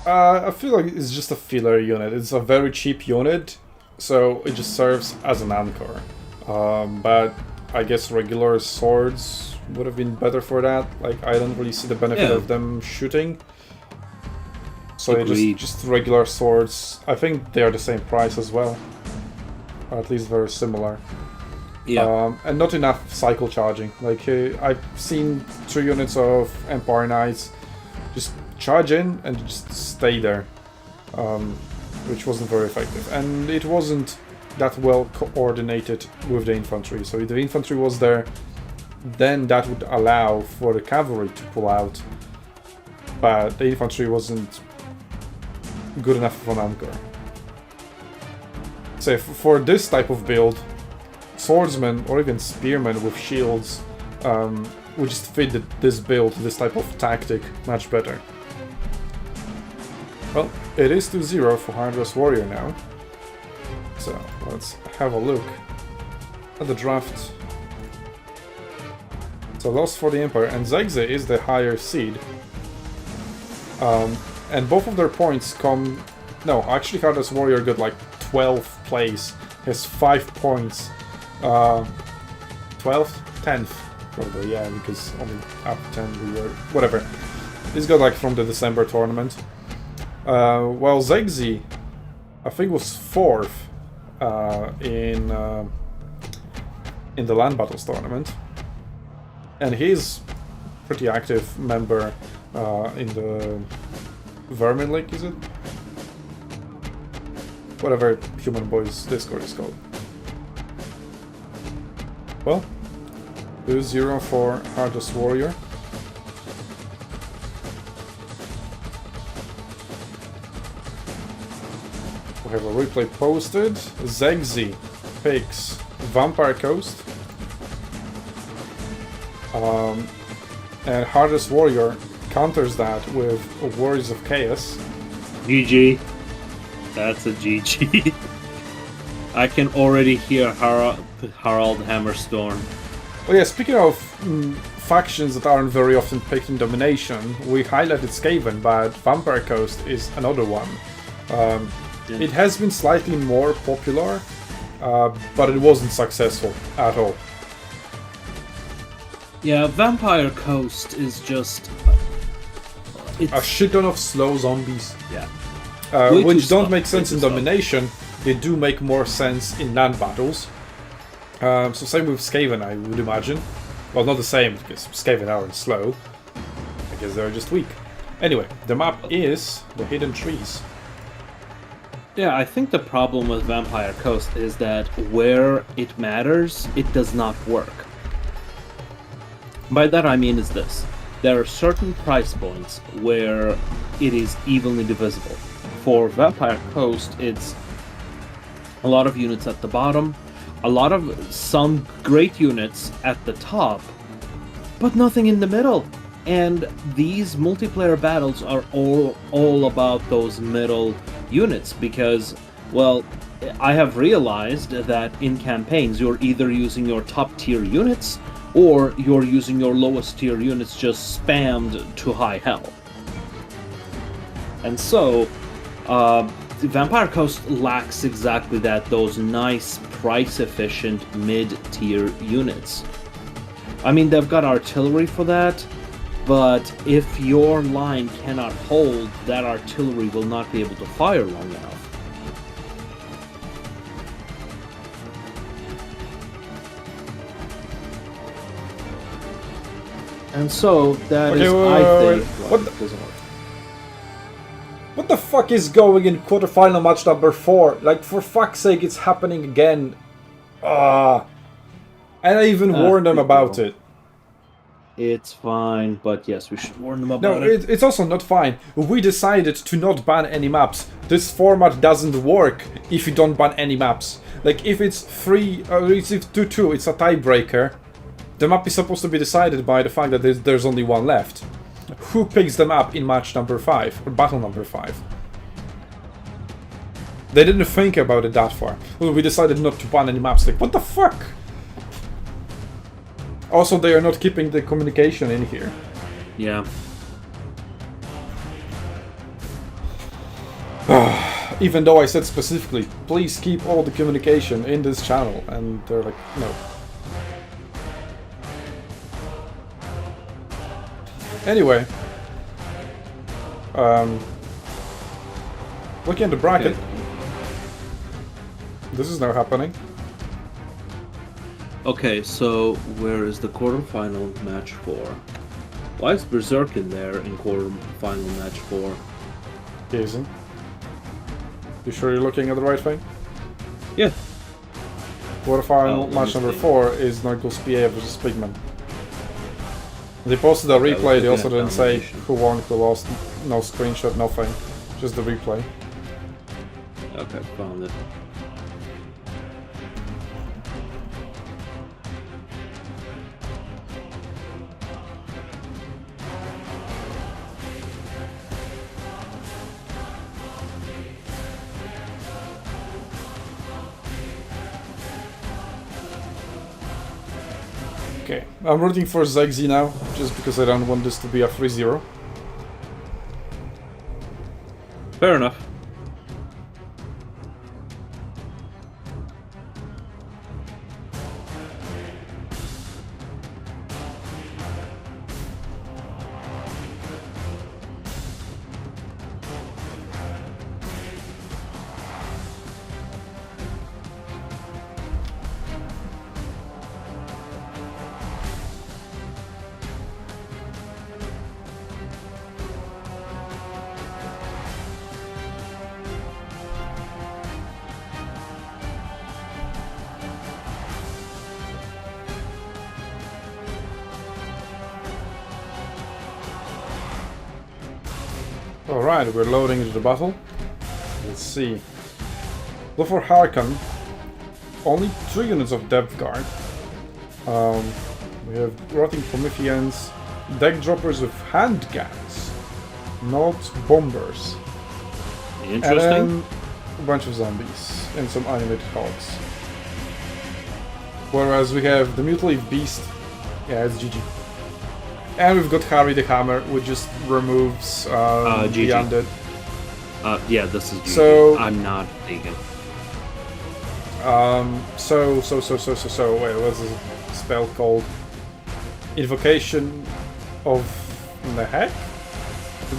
I feel like it's just a filler unit. It's a very cheap unit, so it just serves as an anchor. But I guess regular swords would have been better for that. Like, I don't really see the benefit of them shooting. So just regular swords. I think they are the same price as well, or at least very similar. Yeah. And not enough cycle charging. Like, I've seen 2 units of Empire Knights just charge in and just stay there, which wasn't very effective. And it wasn't that well coordinated with the infantry. So if the infantry was there, then that would allow for the cavalry to pull out. But the infantry wasn't good enough for an anchor. So for this type of build, swordsmen or even spearmen with shields would just fit this build, this type of tactic, much better. Well, it is 2-0 for Hydras Warrior now. So let's have a look at the draft. Let's So lost for the Empire, and SUNTZU is the higher seed. And both of their points come... No, actually Hardest Warrior got like 12th place. Has 5 points. 12th? 10th, probably, yeah, because only up 10 we were... Whatever. This got like from the December tournament. While SUNTZU, I think, was 4th in the Land Battles tournament. And he's pretty active member in the Vermin League, is it? Whatever Human Boys Discord is called. Well, 2-0 for Hardest Warrior. We have a replay posted. SUNTZU picks Vampire Coast. And Hardest Warrior counters that with Warriors of Chaos. GG. That's a GG. I can already hear Harald Hammerstorm. Oh yeah, speaking of factions that aren't very often picked in Domination, we highlighted Skaven, but Vampire Coast is another one. It has been slightly more popular, but it wasn't successful at all. Yeah, Vampire Coast is just... a shit ton of slow zombies. Yeah. Which don't make sense in Domination, they do make more sense in land battles. So same with Skaven, I would imagine. Well, not the same, because Skaven aren't slow. I guess they're just weak. Anyway, the map is the Hidden Trees. Yeah, I think the problem with Vampire Coast is that where it matters, it does not work. By that I mean is this. There are certain price points where it is evenly divisible. For Vampire Coast, it's a lot of units at the bottom, a lot of some great units at the top, but nothing in the middle. And these multiplayer battles are all about those middle units because, well, I have realized that in campaigns you're either using your top tier units or you're using your lowest tier units just spammed to high hell. And so, the Vampire Coast lacks exactly that, those nice price-efficient mid-tier units. I mean, they've got artillery for that, but if your line cannot hold, that artillery will not be able to fire long enough. And so, that is, I think, why it doesn't work. What the fuck is going in quarterfinal match number 4? Like, for fuck's sake, it's happening again. And I even warned them about it. It's fine, but yes, we should warn them about it. No, it's also not fine. We decided to not ban any maps. This format doesn't work if you don't ban any maps. Like, if it's 3, or if it's 2-2, it's a tiebreaker. The map is supposed to be decided by the fact that there's only one left. Who picks them up in match number 5, or battle number 5? They didn't think about it that far. Well, we decided not to ban any maps. Like, what the fuck? Also, they are not keeping the communication in here. Yeah. Even though I said specifically, please keep all the communication in this channel, and they're like, no. Anyway, looking at the bracket, okay. This is now happening. Okay, so where is the quarterfinal match for? Why is Berserk in there in quarterfinal match 4? He isn't. You sure you're looking at the right thing? Yeah. Quarterfinal match number 4 is Narcos PA versus Pigman. They posted a replay, they also didn't say who won, who lost, no screenshot, nothing. Just the replay. Okay, found it. Okay, I'm rooting for Zegzi now, just because I don't want this to be a 3-0. Fair enough. Alright, we're loading into the battle. Let's see. Go for Harkan. Only 3 units of depth guard. We have rotting Prometheans, deck droppers with handguns, not bombers. Interesting. And then a bunch of zombies and some animated hogs. Whereas we have the Mutilated Beast. Yeah, it's GG. And we've got Harry the Hammer, which just removes the undead. Yeah, this is GG. So I'm not thinking. Wait, what's this spell called? Invocation of the heck?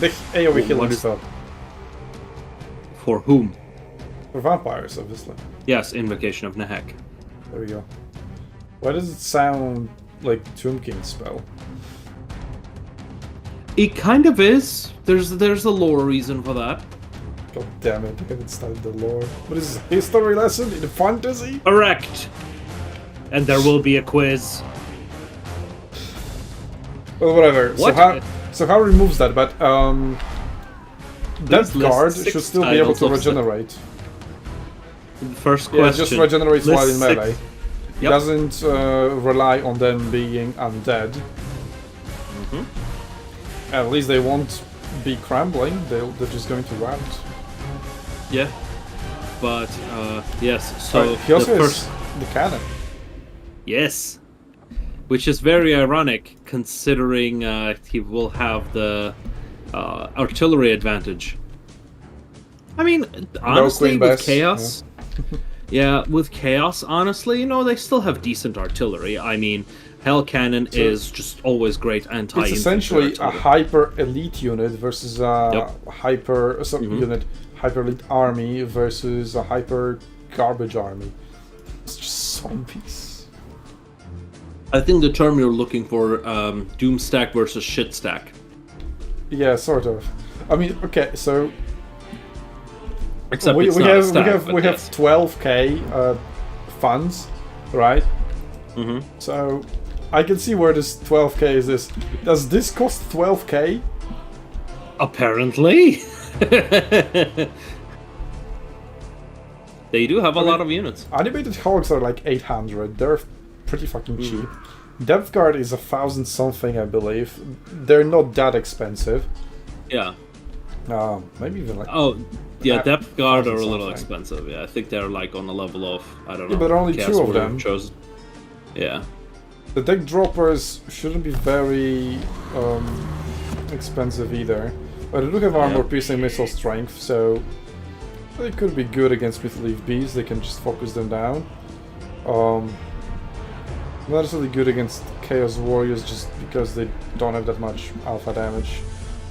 The AoE healing spell. For whom? For vampires, obviously. Yes, Invocation of Nehek. There we go. Why does it sound like Tomb King's spell? It kind of is. There's a lore reason for that. God damn it, I haven't studied the lore. What is this, a history lesson in fantasy? Correct. And there will be a quiz. Well, whatever. What? So how removes that? But This Death Guard lists 6 should still be able to titles of regenerate. First question. Yeah, it just regenerates while in Lists 6 melee. Yep. It doesn't rely on them being undead. At least they won't be crumbling. They're just going to rout. Yeah. But yes. So he also the has the cannon. Yes. Which is very ironic, considering he will have the artillery advantage. I mean, honestly, with Chaos... Yeah. With Chaos, honestly, you know, they still have decent artillery. I mean, Hell Cannon is just always great anti-infantry. It's essentially a hyper-elite unit versus a unit, hyper-elite army versus a hyper-garbage army. It's just zombies. I think the term you're looking for, Doom Stack versus Shit Stack. Yeah, sort of. I mean, okay, so Except we it's have not a stack, we have 12k funds, right? So I can see where this 12k is. This does this cost 12k? Apparently. They do have a lot of units. Animated hogs are like 800. They're pretty fucking cheap. Depth Guard is 1,000 something, I believe. They're not that expensive. Yeah. Maybe even like. Oh, yeah. Depth Guard are a 1,000 little something. expensive. Yeah, I think they're like on the level of I don't know. Yeah, but only Chaos 2 of Warrior them. Chosen. Yeah. The deck droppers shouldn't be very expensive either. But they do have armor piercing missile strength, so they could be good against Mutilated Beasts. They can just focus them down. Not necessarily good against Chaos Warriors just because they don't have that much alpha damage.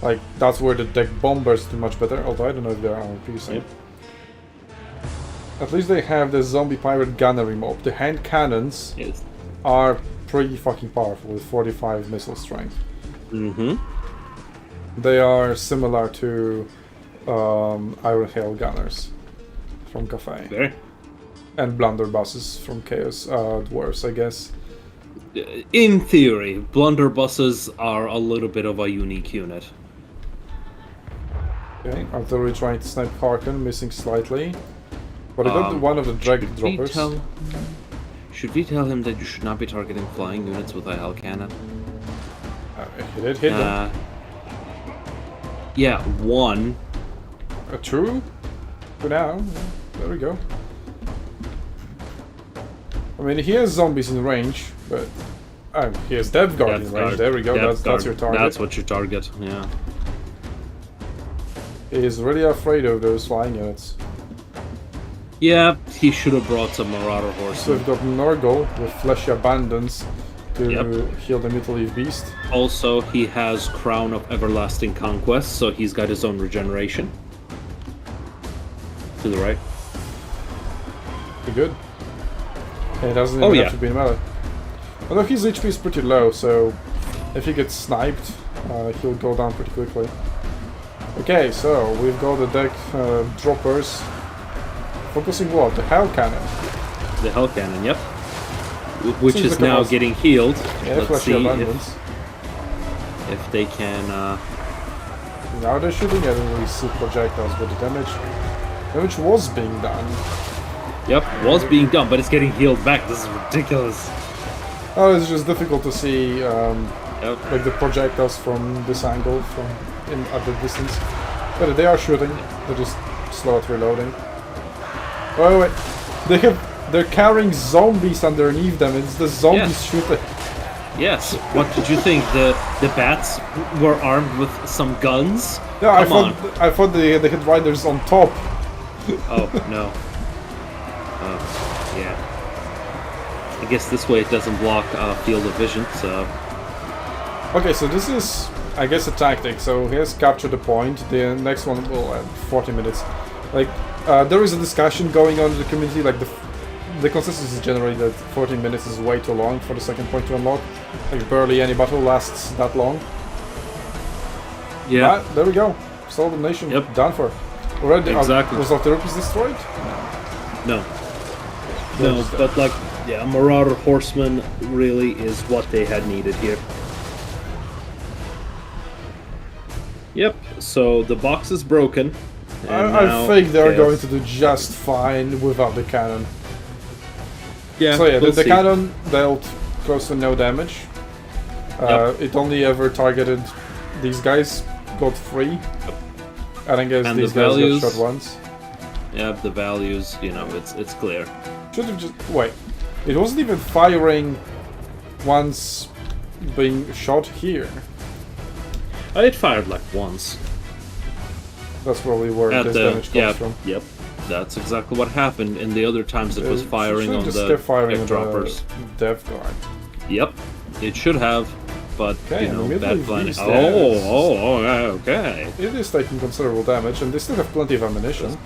Like, that's where the deck bombers do much better, although I don't know if they're armor piercing. Yep. At least they have the zombie pirate gunnery mob. The hand cannons are pretty fucking powerful with 45 missile strength. They are similar to Iron Hail gunners from Cafe. Very. And blunderbusses from Chaos Dwarves, I guess. In theory, blunderbusses are a little bit of a unique unit. Okay, artillery trying to snipe Harkin, missing slightly. But I got one of the drag droppers. Should we tell him that you should not be targeting flying units with a Hell Cannon? He did hit them. Yeah, one. True. For now. There we go. I mean, he has zombies in range, but He has Depth Guard in range. There we go. That's your target. That's what your target. Yeah. He's really afraid of those flying units. Yeah, he should have brought some Marauder horse. So we've got Nurgle with Fleshy Abundance to heal the Mutal Leaf Beast. Also, he has Crown of Everlasting Conquest, so he's got his own regeneration. To the right. Pretty good. And it doesn't even have to be in melee. Although his HP is pretty low, so if he gets sniped, he'll go down pretty quickly. Okay, so we've got the deck droppers. Focusing what? The Hell Cannon. The Hell Cannon, yep. Which is now getting healed. Yeah, Let's see if they can... Now they're shooting at really see projectiles, but the damage was being done. Yep, was being done, but it's getting healed back. This is ridiculous. Oh, it's just difficult to see like the projectiles from this angle, at the distance. But they are shooting. They're just slow at reloading. Oh wait, they're carrying zombies underneath them. It's the zombies shooting. Yes. What did you think? The bats were armed with some guns? No, I thought they had riders on top. Oh no. Yeah. I guess this way it doesn't block field of vision. So. Okay, so this is, I guess, a tactic. So he has captured the point. The next one will have 40 minutes. Like, there is a discussion going on in the community. Like the consensus is generally that 14 minutes is way too long for the second point to unlock. Like barely any battle lasts that long. Yeah. But there we go. Solid Nation done for. Already. Exactly. Was Alteropus destroyed? No. No, but like, yeah, Marauder Horseman really is what they had needed here. Yep. So the box is broken. I think they're going to do just fine without the cannon. Yeah. So yeah, the cannon dealt close to no damage. It only ever targeted these guys. Got 3. I think these guys got shot once. Yeah, the values, you know, it's clear. Should have just wait. It wasn't even firing once being shot here. It fired like once. That's probably where this damage comes from. Yep, that's exactly what happened. In the other times, it was firing on the droppers. Depth Guard. Yep, it should have, but you know, bad planning. Okay. It is taking considerable damage, and they still have plenty of ammunition.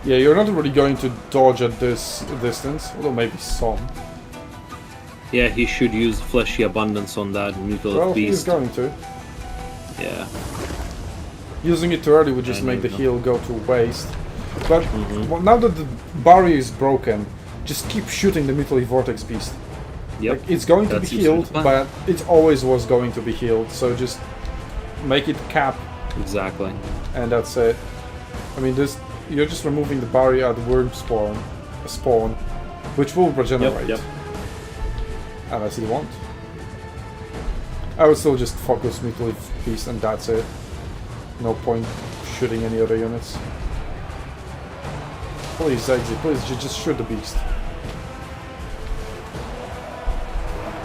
Yeah, you're not really going to dodge at this distance, although maybe some. Yeah, he should use Fleshy Abundance on that Mutal Beast. He's going to. Yeah. Using it too early would just make the heal go to waste. But now that the barrier is broken, just keep shooting the Mutal Vortex Beast. Yep. Like, it's going to be healed, but it always was going to be healed, so just make it cap. Exactly. And that's it. I mean, you're just removing the barrier at worm spawn, which will regenerate. Yep. Unless you want. I would still just focus Mutal Beast and that's it. No point shooting any other units. Please, exit, please, just shoot the beast.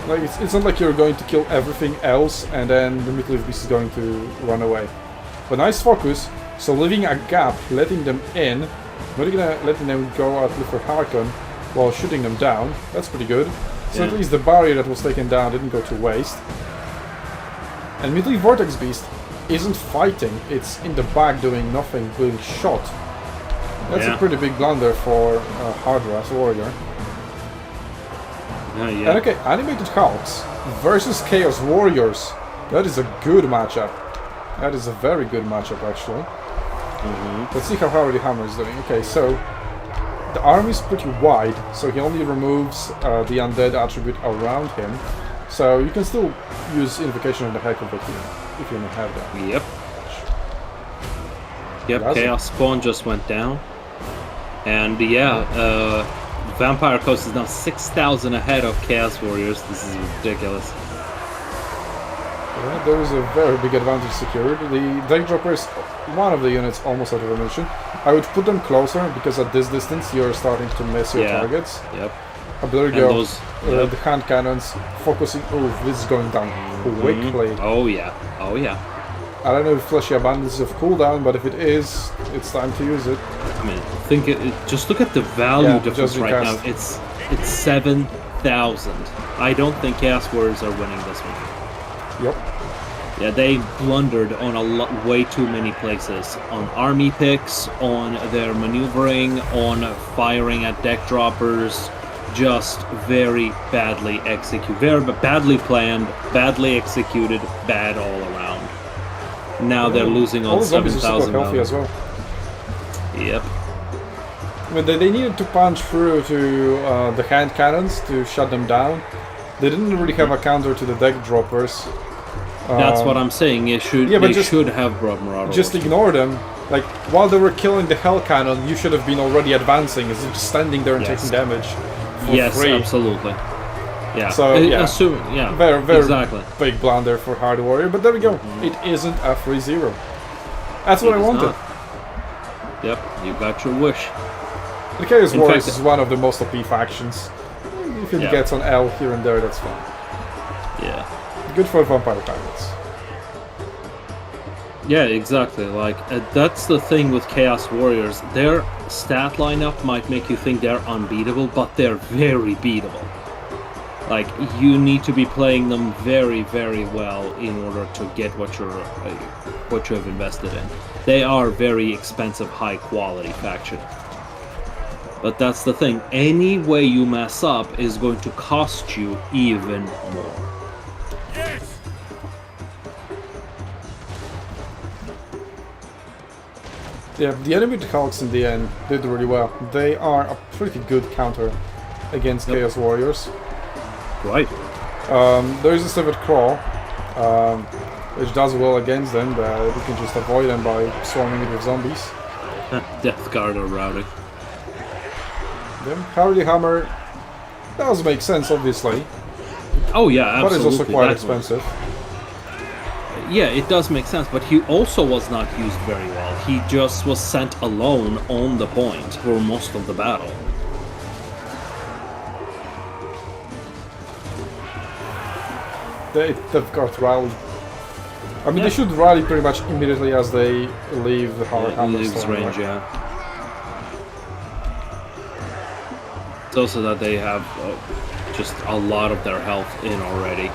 Like, it's not like you're going to kill everything else and then the Mutal Beast is going to run away. But nice focus, so leaving a gap, letting them in, not letting them go out for Harkon while shooting them down. That's pretty good. So at least the barrier that was taken down didn't go to waste. And Mutal Vortex Beast isn't fighting, it's in the back doing nothing, being shot. That's a pretty big blunder for a Hard-Ras warrior. And okay, Animated Hulks versus Chaos Warriors. That is a good matchup. That is a very good matchup, actually. Let's see how Harry the Hammer is doing. Okay, so the army is pretty wide, so he only removes the undead attribute around him. So you can still use Invocation on the heck of it if you don't have that. Yep, Chaos Spawn just went down. And yeah, Vampire Coast is now 6,000 ahead of Chaos Warriors. This is ridiculous. Yeah, there is a very big advantage secured. The deck dropper is one of the units almost out of ammunition. I would put them closer because at this distance you're starting to miss your targets. Yep. Oh, there we And go. those, The hand cannons focusing. Oh, this is going down quickly. oh yeah, oh yeah. I don't know if Fleshy Abundance is of cooldown, but if it is, it's time to use it. I mean, just look at the value Yeah, difference just right now. recast. It's 7,000. I don't think Chaos Warriors are winning this one. Yep. Yeah, they blundered on way too many places. On army picks, on their maneuvering, on firing at deck droppers. Just very badly executed. Very badly planned, badly executed, bad all around. Now they're losing All on the zombies are super 7,000 healthy value. as well. Yep. I mean, they needed to punch through to the hand cannons to shut them down. They didn't really have a counter to the deck droppers. That's what I'm saying. They should have brought Marauders. Just ignore them. Like, while they were killing the hell cannon, you should have been already advancing. Instead of just standing there and taking damage for free. Absolutely. Yeah. So, very, very exactly. big blunder for Hard Warrior. But there we go. It isn't a 3-0. That's what I wanted. Not. Yep, you got your wish. The Chaos Warriors is one of the most OP factions. If it Yeah. gets on L here and there, that's fine. Yeah. Good for Vampire Pirates. Yeah, exactly. Like, that's the thing with Chaos Warriors. Their stat lineup might make you think they're unbeatable, but they're very beatable. Like, you need to be playing them very, very well in order to get what you have invested in. They are very expensive, high-quality faction. But that's the thing. Any way you mess up is going to cost you even more. Yeah, the enemy Hulks in the end did really well. They are a pretty good counter against Chaos Warriors. Right. There is a Severed Claw, which does well against them, but you can just avoid them by swarming it with zombies. Death Guard or routing. Then Hardy Hammer does make sense, obviously, Oh yeah, absolutely. but it's also quite That expensive. Yeah, it does make sense, but he also was not used very well. He just was sent alone on the point for most of the battle. They've got rally. I mean, they should rally pretty much immediately as they leave the Hard Hammer Leaves storm, range, right? yeah. It's also that they have just a lot of their health in already.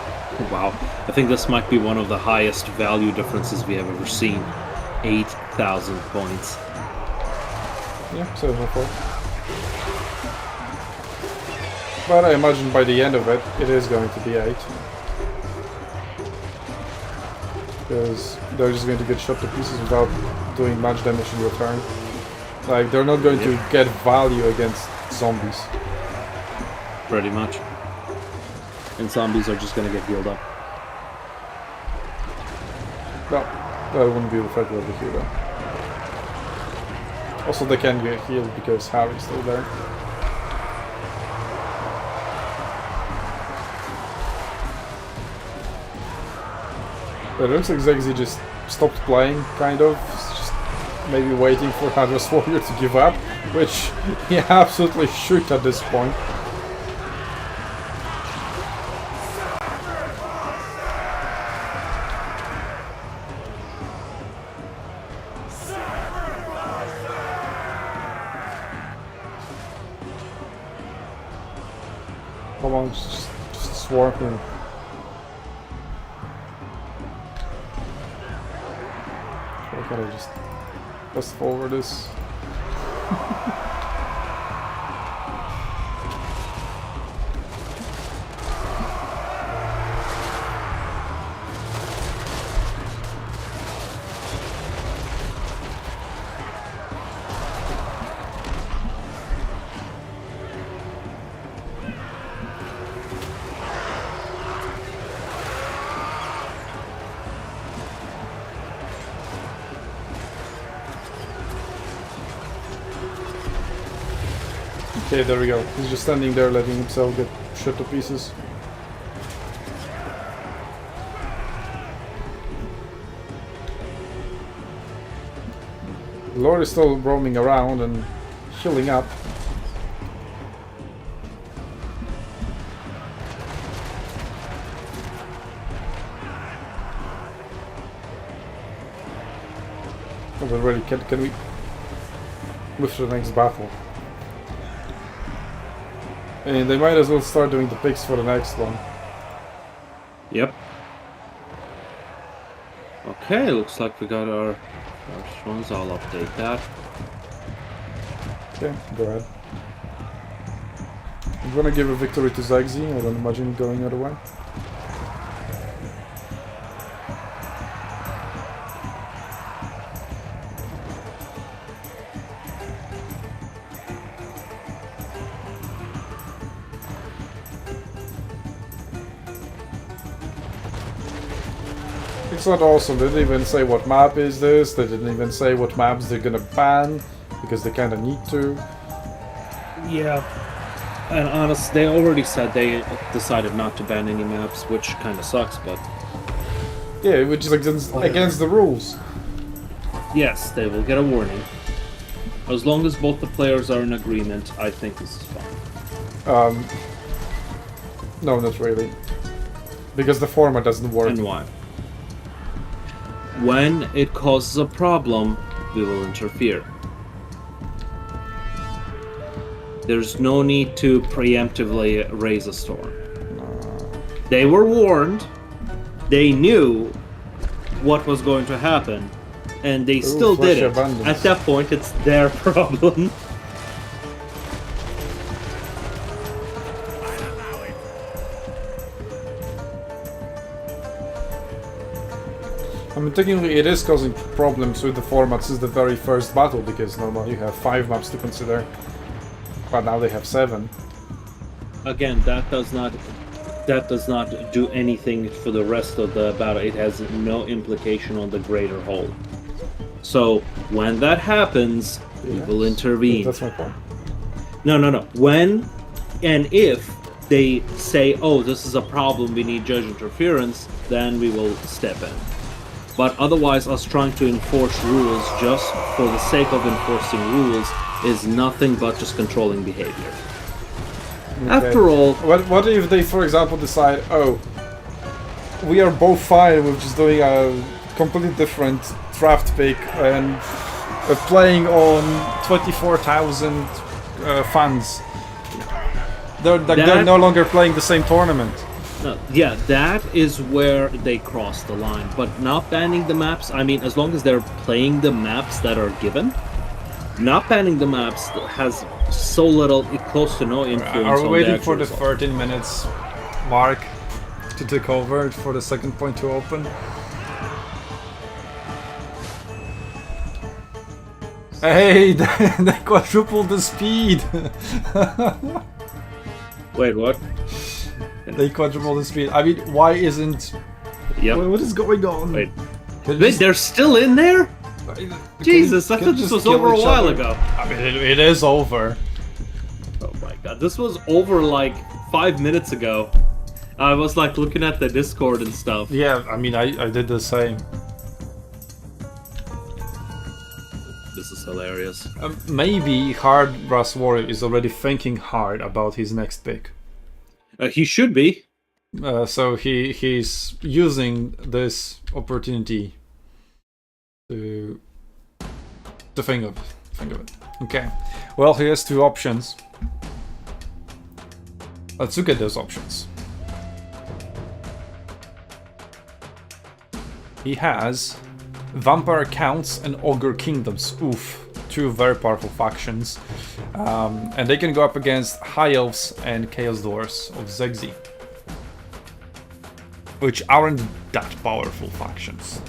Wow. I think this might be one of the highest value differences we have ever seen. 8,000 points. Yeah, 704. But I imagine by the end of it, it is going to be 8. Because they're just going to get shot to pieces without doing much damage in return. Like, they're not going to get value against zombies. Pretty much. And zombies are just gonna get healed up. No, that wouldn't be the threat over here though. Also, they can get healed because Harry's still there. But it looks like Zegzi just stopped playing, kind of. Just maybe waiting for Hadras Warrior to give up, which he absolutely should at this point. Come on, just swarm him. Or can I just fast forward this? Okay, there we go. He's just standing there letting himself get shot to pieces. Lord is still roaming around and healing up. But really, can we move to the next battle? And they might as well start doing the picks for the next one. Yep. Okay, looks like we got our first ones. I'll update that. Okay, go ahead. I'm gonna give a victory to SUNTZU. I don't imagine it going other way. It's not awesome. They didn't even say what map is this. They didn't even say what maps they're gonna ban, because they kinda need to. Yeah. And honest, they already said they decided not to ban any maps, which kind of sucks, but... Yeah, which is against the rules. Yes, they will get a warning. As long as both the players are in agreement, I think this is fine. No, not really. Because the format doesn't work. And why? When it causes a problem, we will interfere. There's no need to preemptively raise a storm. They were warned, they knew what was going to happen, and they still did it. Abundance. At that point, it's their problem. I mean, technically it is causing problems with the format since the very first battle, because normally you have 5 maps to consider, but now they have 7. Again, that does not do anything for the rest of the battle. It has no implication on the greater whole. So when that happens, we will intervene. That's my point. No. When and if they say, "Oh, this is a problem, we need judge interference," then we will step in. But otherwise, us trying to enforce rules just for the sake of enforcing rules is nothing but just controlling behavior. Okay. After all... What if they, for example, decide, oh, we are both fine with just doing a completely different draft pick and playing on 24,000 fans. They're no longer playing the same tournament. No, yeah, that is where they cross the line. But not banning the maps, I mean, as long as they're playing the maps that are given, not banning the maps has so little, close to no influence. Are we on waiting the for the result. 13 minutes mark to take over for the second point to open? Hey, they quadrupled the speed! Wait, what? They quadrupled the speed. I mean, why isn't... Yep. What is going on? Wait, they're still in there? Jesus, I thought this was over a while ago. I mean, it is over. Oh my god, this was over like 5 minutes ago. I was like looking at the Discord and stuff. Yeah, I mean, I did the same. This is hilarious. Maybe Hard Brass Warrior is already thinking hard about his next pick. He should be. So he's using this opportunity to think of it. Okay. Well, he has 2 options. Let's look at those options. He has Vampire Counts and Ogre Kingdoms. Oof. 2 very powerful factions. And they can go up against High Elves and Chaos Dwarfs of SUNTZU, which aren't that powerful factions.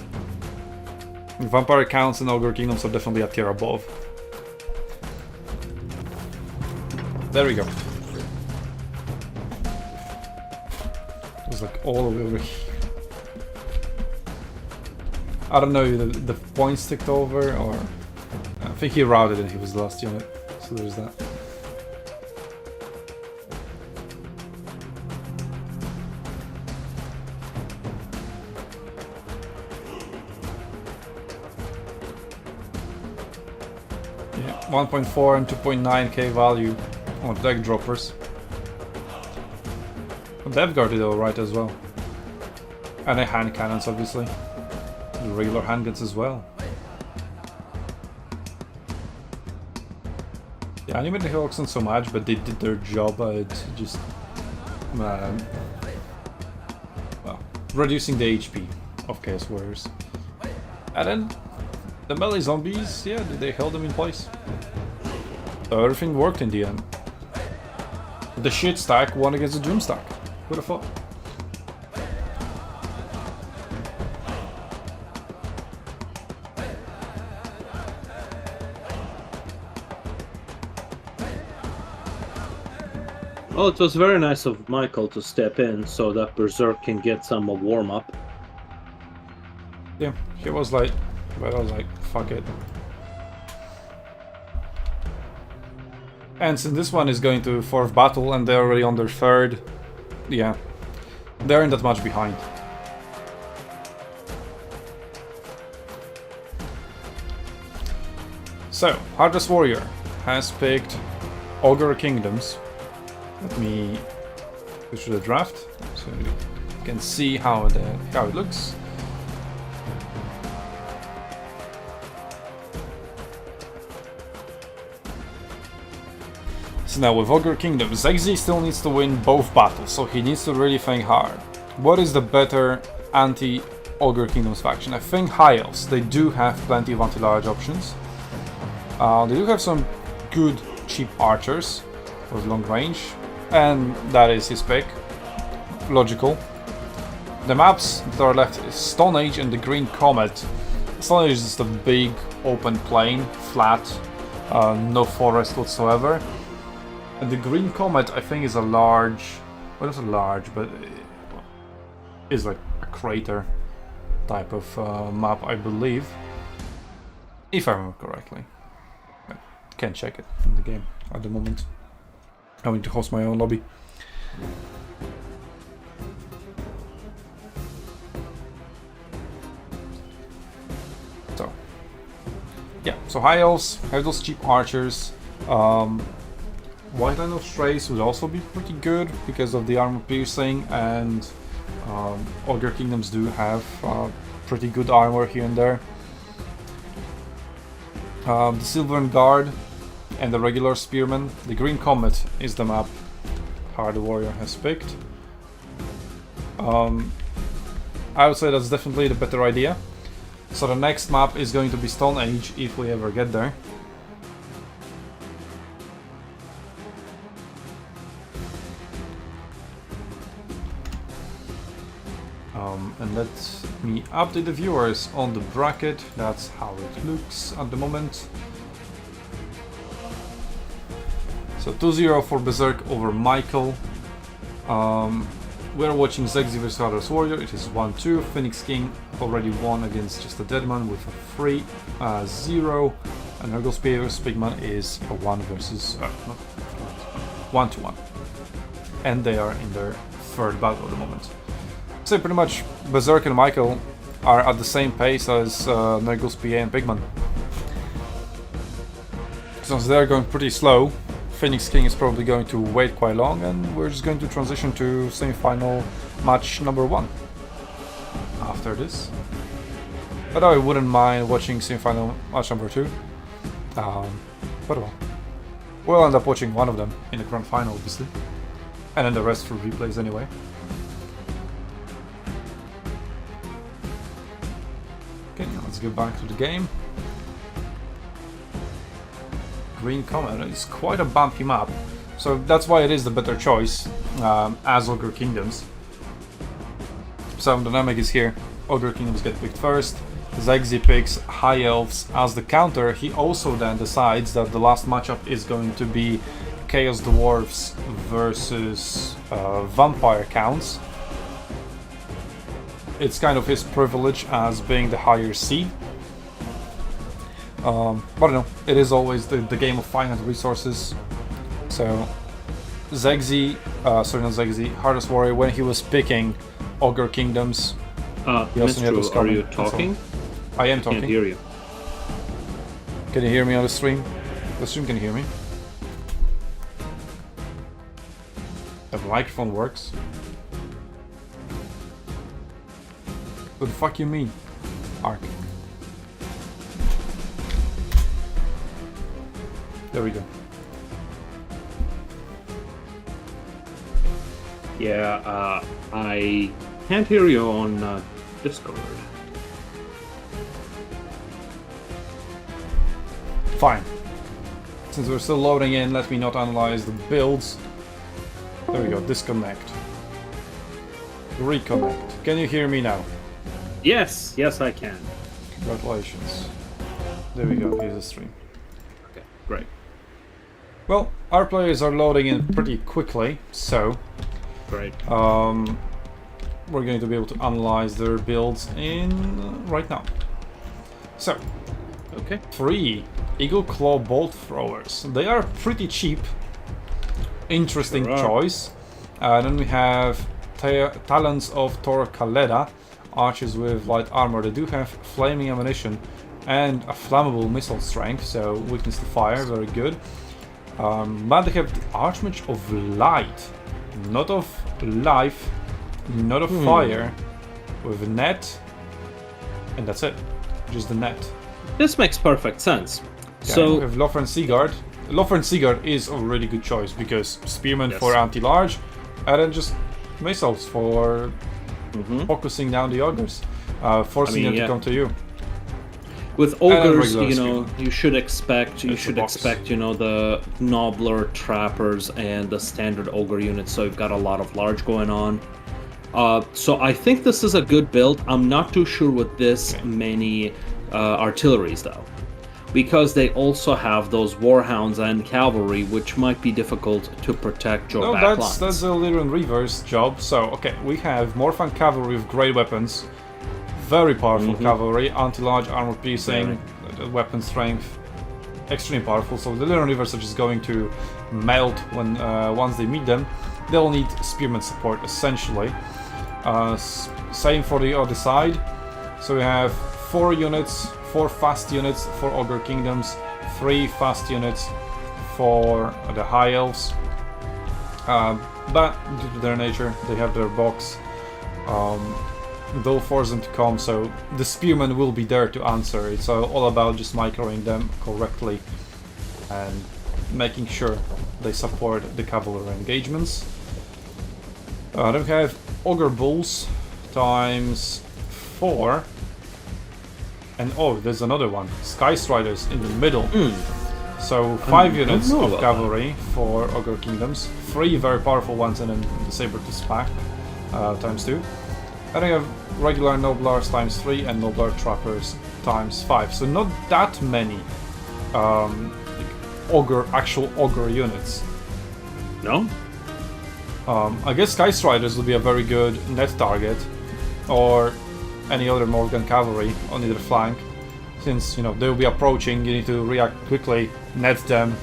Vampire Counts and Ogre Kingdoms are definitely a tier above. There we go. It was like all over here. I don't know if the points ticked over, or... I think he routed and he was the last unit, so there's that. Yeah, 1.4 and 2.9k value on deck droppers. Death Guard did alright as well. And a hand cannons, obviously. The regular handguns as well. The animated hooks not so much, but they did their job at just well, reducing the HP of Chaos Warriors. And then the melee zombies, yeah, they held them in place. So everything worked in the end. The shit stack won against the doom stack. Who'd have thought? Well, it was very nice of Michael to step in so that Berserk can get some warm-up. Yeah, he was like, but I was like, fuck it. And since this one is going to 4th battle and they're already on their 3rd, yeah, they aren't that much behind. So, Hardest Warrior has picked Ogre Kingdoms. Let me switch to the draft so you can see how it looks. So now with Ogre Kingdom, Zegzi still needs to win both battles, so he needs to really think hard. What is the better anti-Ogre Kingdoms faction? I think High Elves. They do have plenty of anti-large options. They do have some good cheap archers with long range, and that is his pick. Logical. The maps that are left is Stone Age and the Green Comet. Stone Age is just a big open plain, flat, no forest whatsoever. And the Green Comet, I think, is a large, well, not a large, but is like a crater type of map, I believe, if I remember correctly. I can't check it in the game at the moment. I need to host my own lobby. So, yeah, so High Elves have those cheap archers. White Line of Strays would also be pretty good because of the armor piercing, and Ogre Kingdoms do have pretty good armor here and there. The Silvern Guard and the regular Spearman. The Green Comet is the map Hard Warrior has picked. I would say that's definitely the better idea. So the next map is going to be Stone Age, if we ever get there. And let me update the viewers on the bracket. That's how it looks at the moment. So 2-0 for Berserk over Michael. We're watching Zegzi vs Hardest Warrior. It is 1-2. Phoenix King already won against Just a Deadman with a 3-0. And Nurgle vs Pigman is a 1-1. And they are in their 3rd battle at the moment. So pretty much Berserk and Michael are at the same pace as Nurgle's PA and Pigman. Since they're going pretty slow, Phoenix King is probably going to wait quite long, and we're just going to transition to semi-final match number 1 after this. But I wouldn't mind watching semi-final match number 2. But well, we'll end up watching one of them in the grand final, obviously, and then the rest for replays anyway. Okay, now let's go back to the game. Green Comet is quite a bumpy map, so that's why it is the better choice as Ogre Kingdoms. Some dynamic is here. Ogre Kingdoms get picked first. Zegzi picks High Elves as the counter. He also then decides that the last matchup is going to be Chaos Dwarves versus Vampire Counts. It's kind of his privilege as being the higher seed. But no, it is always the game of finite resources. So Zegzi, sorry not Zegzi, Hardest Warrior, when he was picking Ogre Kingdoms, he also knew those are you talking? I am talking. I can't hear you. Can you hear me on the stream? The stream can hear me. The microphone works. What the fuck you mean, Ark? There we go. Yeah, I can't hear you on Discord. Fine. Since we're still loading in, let me not analyze the builds. There we go, disconnect. Reconnect. Can you hear me now? Yes, yes, I can. Congratulations. There we go, here's the stream. Okay, great. Well, our players are loading in pretty quickly, so Great. we're going to be able to analyze their builds in right now. So, Okay. 3 Eagle Claw Bolt Throwers. They are pretty cheap. Interesting Sure are. choice. Then we have Talons of Tor Kaleda, archers with light armor. They do have flaming ammunition and a flammable missile strength, so weakness to fire, very good. But they have the Archmage of Light, not of life, not of fire, with a net, and that's it. Just the net. This makes perfect sense. Yeah, So, we have Lothar and Sigurd. Lothar and Sigurd is a really good choice because Spearman Yes. for anti-large, and then just missiles for focusing down the ogres, forcing them to come to you. with then ogres, regular you know, spearmen. you should expect It's a box. the nobler trappers and the standard ogre units. So you've got a lot of large going on. So I think this is a good build. I'm not too sure with this many artilleries though, because they also have those warhounds and cavalry, which might be difficult to protect your No, back that's lines. a little in reverse job. So, okay, we have Morphan cavalry with great weapons, very powerful cavalry, anti-large armor piercing, weapon strength, extremely powerful. So the little rivers are just going to melt when once they meet them. They'll need spearman support essentially. Same for the other side. So we have 4 units, 4 fast units for Ogre Kingdoms, 3 fast units for the High Elves. But due to their nature, they have their box. They'll force them to come, so the spearmen will be there to answer. It's all about just microing them correctly and making sure they support the cavalry engagements. Then we have Ogre Bulls times 4. And oh, there's another one. Sky Striders in the middle. So 5 units know of about cavalry for Ogre Kingdoms. 3 very powerful ones and then the Saber-Tooth Pack times 2. And I have regular Noblars times 3 and Noblar Trappers times 5. So not that many actual Ogre units. No? I guess Sky Striders would be a very good net target, or any other Morgan cavalry on either flank. Since, you know, they'll be approaching, you need to react quickly, net them,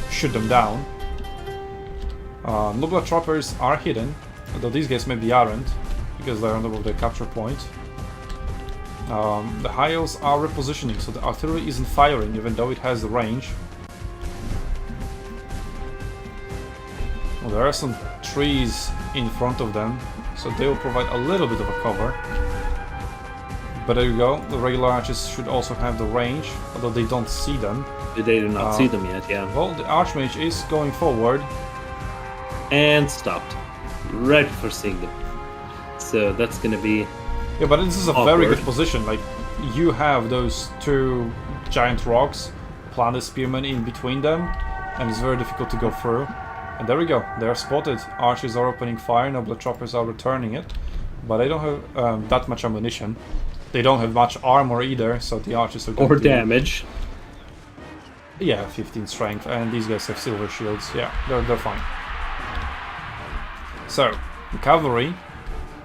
shoot them down. Noblar Trappers are hidden, although these guys maybe aren't, because they're on top of the capture point. The High Elves are repositioning, so the artillery isn't firing, even though it has the range. Well, there are some trees in front of them, so they will provide a little bit of a cover. But there you go, the regular archers should also have the range, although they don't see them. They do not see them yet, yeah. Well, the Archmage is going forward. And stopped. Right for seeing them. So that's gonna be... Yeah, but this is a awkward. very good position. Like, you have those 2 giant rocks, planted spearmen in between them, and it's very difficult to go through. And there we go, they're spotted. Archers are opening fire, Nobler Choppers are returning it. But they don't have that much ammunition. They don't have much armor either, so the archers are going Or to... damage. Yeah, 15 strength, and these guys have silver shields. Yeah, they're fine. So, the cavalry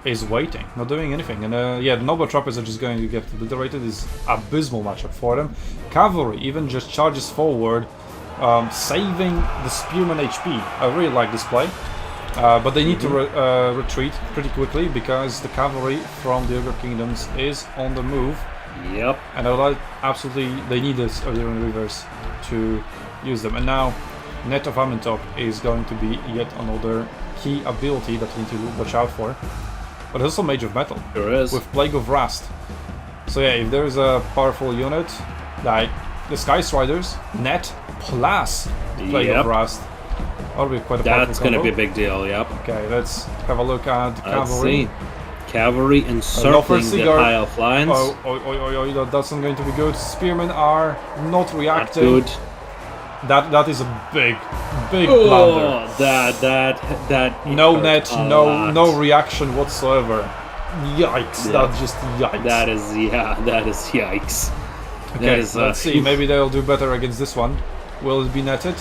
is waiting, not doing anything. And yeah, the Noble Trappers are just going to get obliterated. It's abysmal matchup for them. Cavalry even just charges forward, saving the Spearman HP. I really like this play. But they need to retreat pretty quickly because the cavalry from the Ogre Kingdoms is on the move. Yep. And absolutely, they need this earlier in reverse to use them. And now, Net of Amintop is going to be yet another key ability that we need to watch out for. But there's also Mage of Metal. There is. With Plague of Rust. So yeah, if there's a powerful unit, like the Sky Striders, Net plus Plague of Rust, That'll be quite a That's going to be a big deal, yep. Okay, let's have a look at the Let's cavalry. see. Cavalry encircling the high elf lines. Oh, that's not going to be good. Spearmen are not reacting. Not good. That is a big blunder. That No hurt net, a no lot. reaction whatsoever. Yikes! Yeah. That's just yikes. That is yikes. Okay, let's see. Maybe they'll do better against this one. Will it be netted?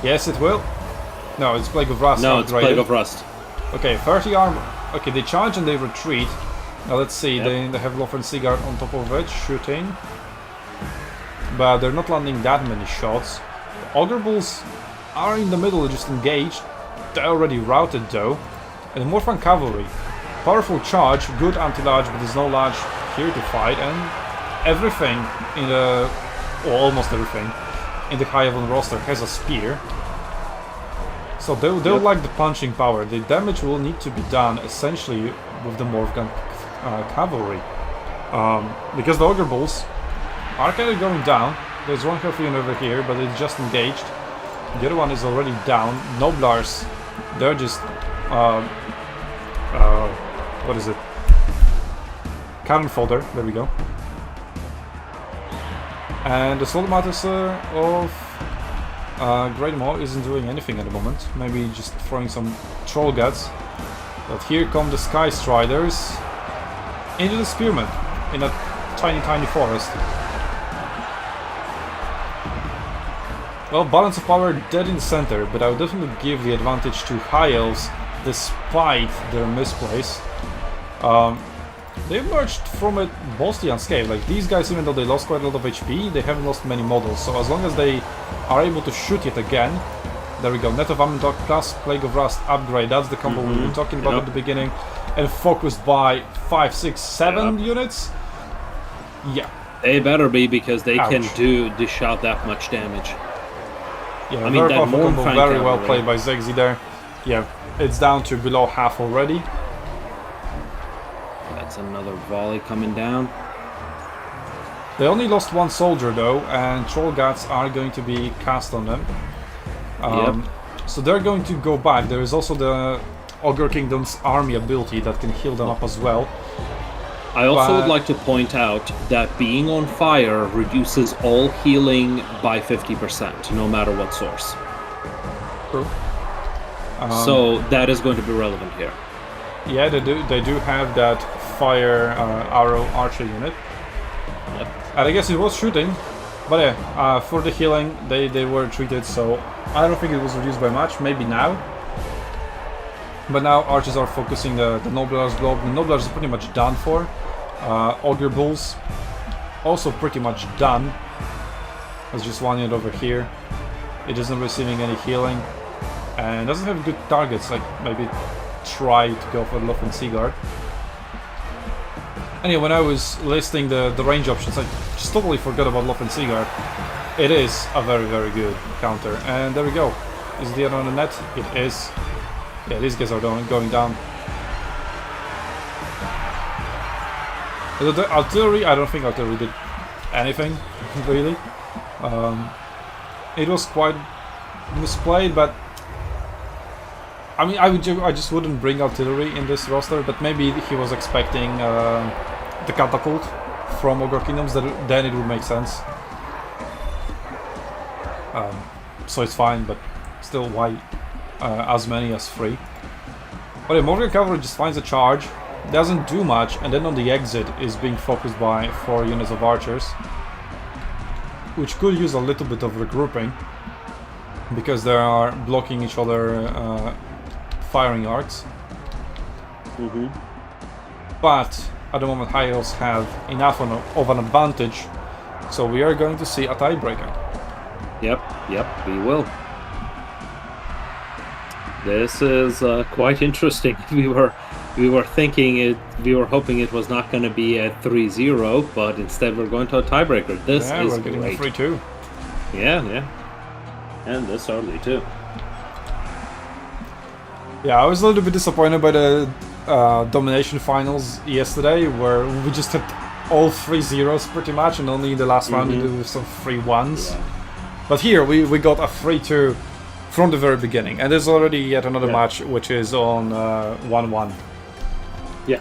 Yes, it will. No, it's Plague of Rust. No, it's Plague of Rust. Okay, 30 armor. Okay, they charge and they retreat. Now let's see. Yep. They have Lofen Sigurd on top of it, shooting. But they're not landing that many shots. The Augur Bulls are in the middle, just engaged. They're already routed though. And the Morphan Cavalry. Powerful charge, good anti-large, but there's no large here to fight. And everything in the... or almost everything in the High Elven roster has a spear. So they'll like the punching power. The damage will need to be done essentially with the Morphan Cavalry. Because the Augur Bulls are kind of going down. There's one healthy one over here, but it's just engaged. The other one is already down. Noblars, they're just... what is it? Cannon fodder, there we go. And the Soul Master of Great Maw isn't doing anything at the moment. Maybe just throwing some troll guts. But here come the Sky Striders into the Spearmen in a tiny forest. Well, balance of power dead in the center, but I would definitely give the advantage to High Elves despite their misplace. They emerged from it mostly unscathed. Like, these guys, even though they lost quite a lot of HP, they haven't lost many models. So as long as they are able to shoot it again, there we go. Net of Amendok plus Plague of Rust upgrade. That's the combo we were talking about at the beginning. And focused by 5, 6, 7 units. Yeah. They better be, because they Ouch. can dish out that much damage. Yeah, I mean, very that powerful combo, Morphan very well Cavalry. played by Zegzi there. Yeah, it's down to below half already. That's another volley coming down. They only lost one soldier though, and Troll Guts are going to be cast on them. So they're going to go back. There is also the Ogre Kingdom's army ability that can heal them up as well. I also would like to point out that being on fire reduces all healing by 50%, no matter what source. True. So that is going to be relevant here. Yeah, they do have that fire arrow archer unit. Yep. And I guess it was shooting, but yeah, for the healing they were treated, so I don't think it was reduced by much, maybe now. But now archers are focusing the Noblars globe. The Noblars are pretty much done for. Augur Bulls also pretty much done. There's just one unit over here. It isn't receiving any healing and doesn't have good targets, like maybe try to go for the Lofen Seaguard. Anyway, when I was listing the range options, I just totally forgot about Lofen Seaguard. It is a very, very good counter. And there we go. Is the other on the net? It is. Yeah, these guys are going down. The artillery, I don't think artillery did anything, really. It was quite misplayed, but I mean, I just wouldn't bring artillery in this roster, but maybe he was expecting the catapult from Ogre Kingdoms, then it would make sense. So it's fine, but still, why as many as 3? But yeah, Morgan Cavalry just finds a charge, doesn't do much, and then on the exit is being focused by 4 units of archers, which could use a little bit of regrouping, because they are blocking each other firing arcs. But at the moment High Elves have enough of an advantage, so we are going to see a tiebreaker. Yep, we will. This is quite interesting. We were thinking it. We were hoping it was not going to be a 3-0, but instead we're going to a tiebreaker. This is we're getting great. a 3-2. Yeah, and this early too. Yeah, I was a little bit disappointed by the domination finals yesterday, where we just had all 3 zeros pretty much, and only in the last round we did with some 3 1s. Yeah. But here we got a 3-2 from the very beginning. And there's already yet another Yeah. match which is on 1-1. Yeah.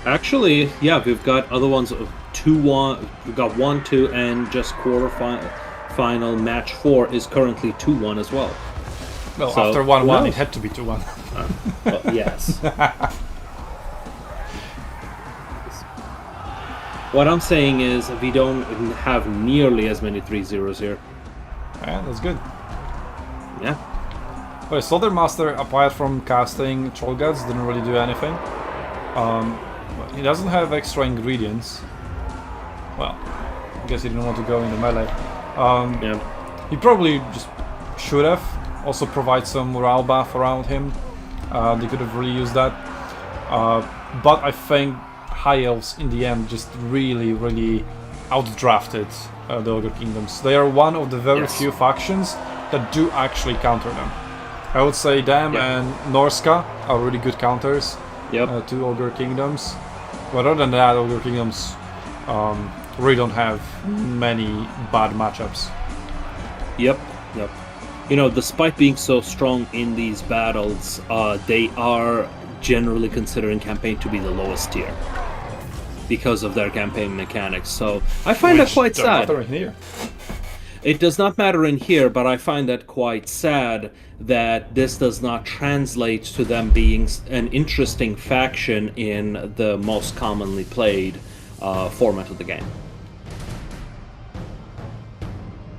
Actually, yeah, we've got other ones of 2-1. We've got 1-2, and just final match 4 is currently 2-1 as well. Well, So, after who 1-1 it knows? had to be 2-1. Well, yes. What I'm saying is we don't have nearly as many 3-0s here. Yeah, that's good. Yeah. Well, Soldier Master, apart from casting Troll Guts, didn't really do anything. But he doesn't have extra ingredients. Well, I guess he didn't want to go in the melee. Yeah. He probably just should have also provide some morale buff around him. They could have really used that. But I think High Elves in the end just really outdrafted the Ogre Kingdoms. They are one of the very Yes. few factions that do actually counter them. I would say them Yep. and Norska are really good counters Yep. to Ogre Kingdoms. But other than that, Ogre Kingdoms really don't have many bad matchups. Yep. Yep. You know, despite being so strong in these battles, they are generally considering campaign to be the lowest tier because of their campaign mechanics. So I find that quite don't sad. matter in here. It does not matter in here, but I find that quite sad that this does not translate to them being an interesting faction in the most commonly played format of the game.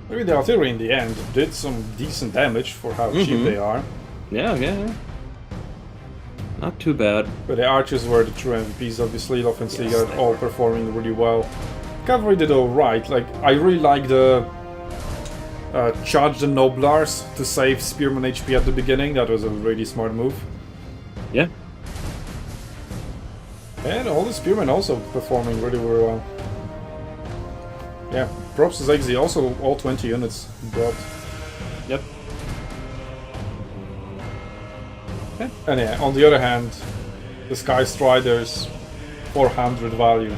Maybe the artillery in the end did some decent damage for how cheap they are. Yeah, yeah. Not too bad. But the archers were the true MVPs, obviously. Offensively, Yes, are they all performing really well. Cavalry did alright. Like, I really like the charge the Noblars to save Spearman HP at the beginning. That was a really smart move. Yeah. And all the Spearmen also performing really well. Yeah, props to Zegzi. Also, all 20 units brought. Yep. And yeah, on the other hand, the Sky Striders 400 value.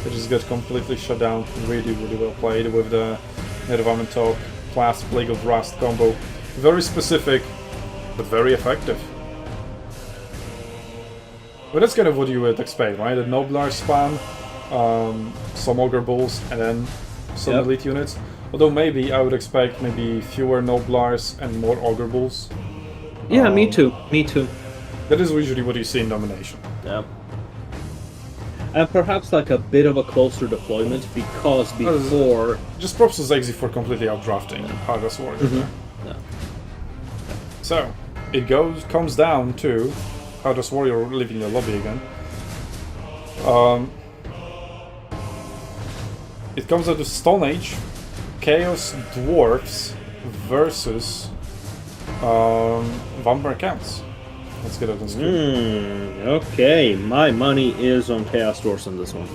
They just got completely shut down. Really well played with the Nirvaman Talk class Plague of Rust combo. Very specific, but very effective. But that's kind of what you would expect, right? The Noblar spam, some Ogre Bulls, and then some Yep. elite units. Although maybe I would expect maybe fewer Noblars and more Ogre Bulls. Yeah, me too. Me too. That is usually what you see in Domination. Yeah. And perhaps like a bit of a closer deployment because before. Just props to Zegzi for completely outdrafting Hardas Warrior there. Yeah. So, it comes down to Hardas Warrior leaving the lobby again. It comes out to Stone Age, Chaos Dwarfs versus Vampire Counts. Let's get it on screen. Okay, my money is on Chaos Dwarfs on this one.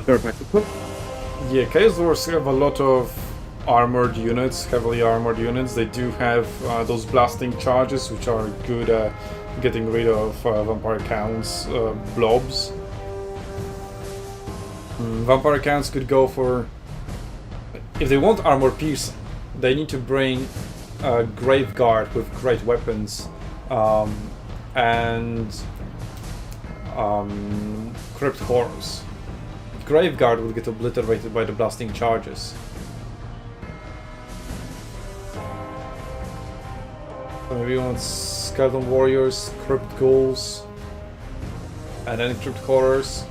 Bareback equip. Yeah, Chaos Dwarfs have a lot of armored units, heavily armored units. They do have those blasting charges, which are good at getting rid of Vampire Counts blobs. Vampire Counts could go for... If they want armor pierce, they need to bring a Grave Guard with great weapons and Crypt Horrors. Grave Guard will get obliterated by the blasting charges. So maybe you want Skeleton Warriors, Crypt Ghouls, and then Crypt Horrors.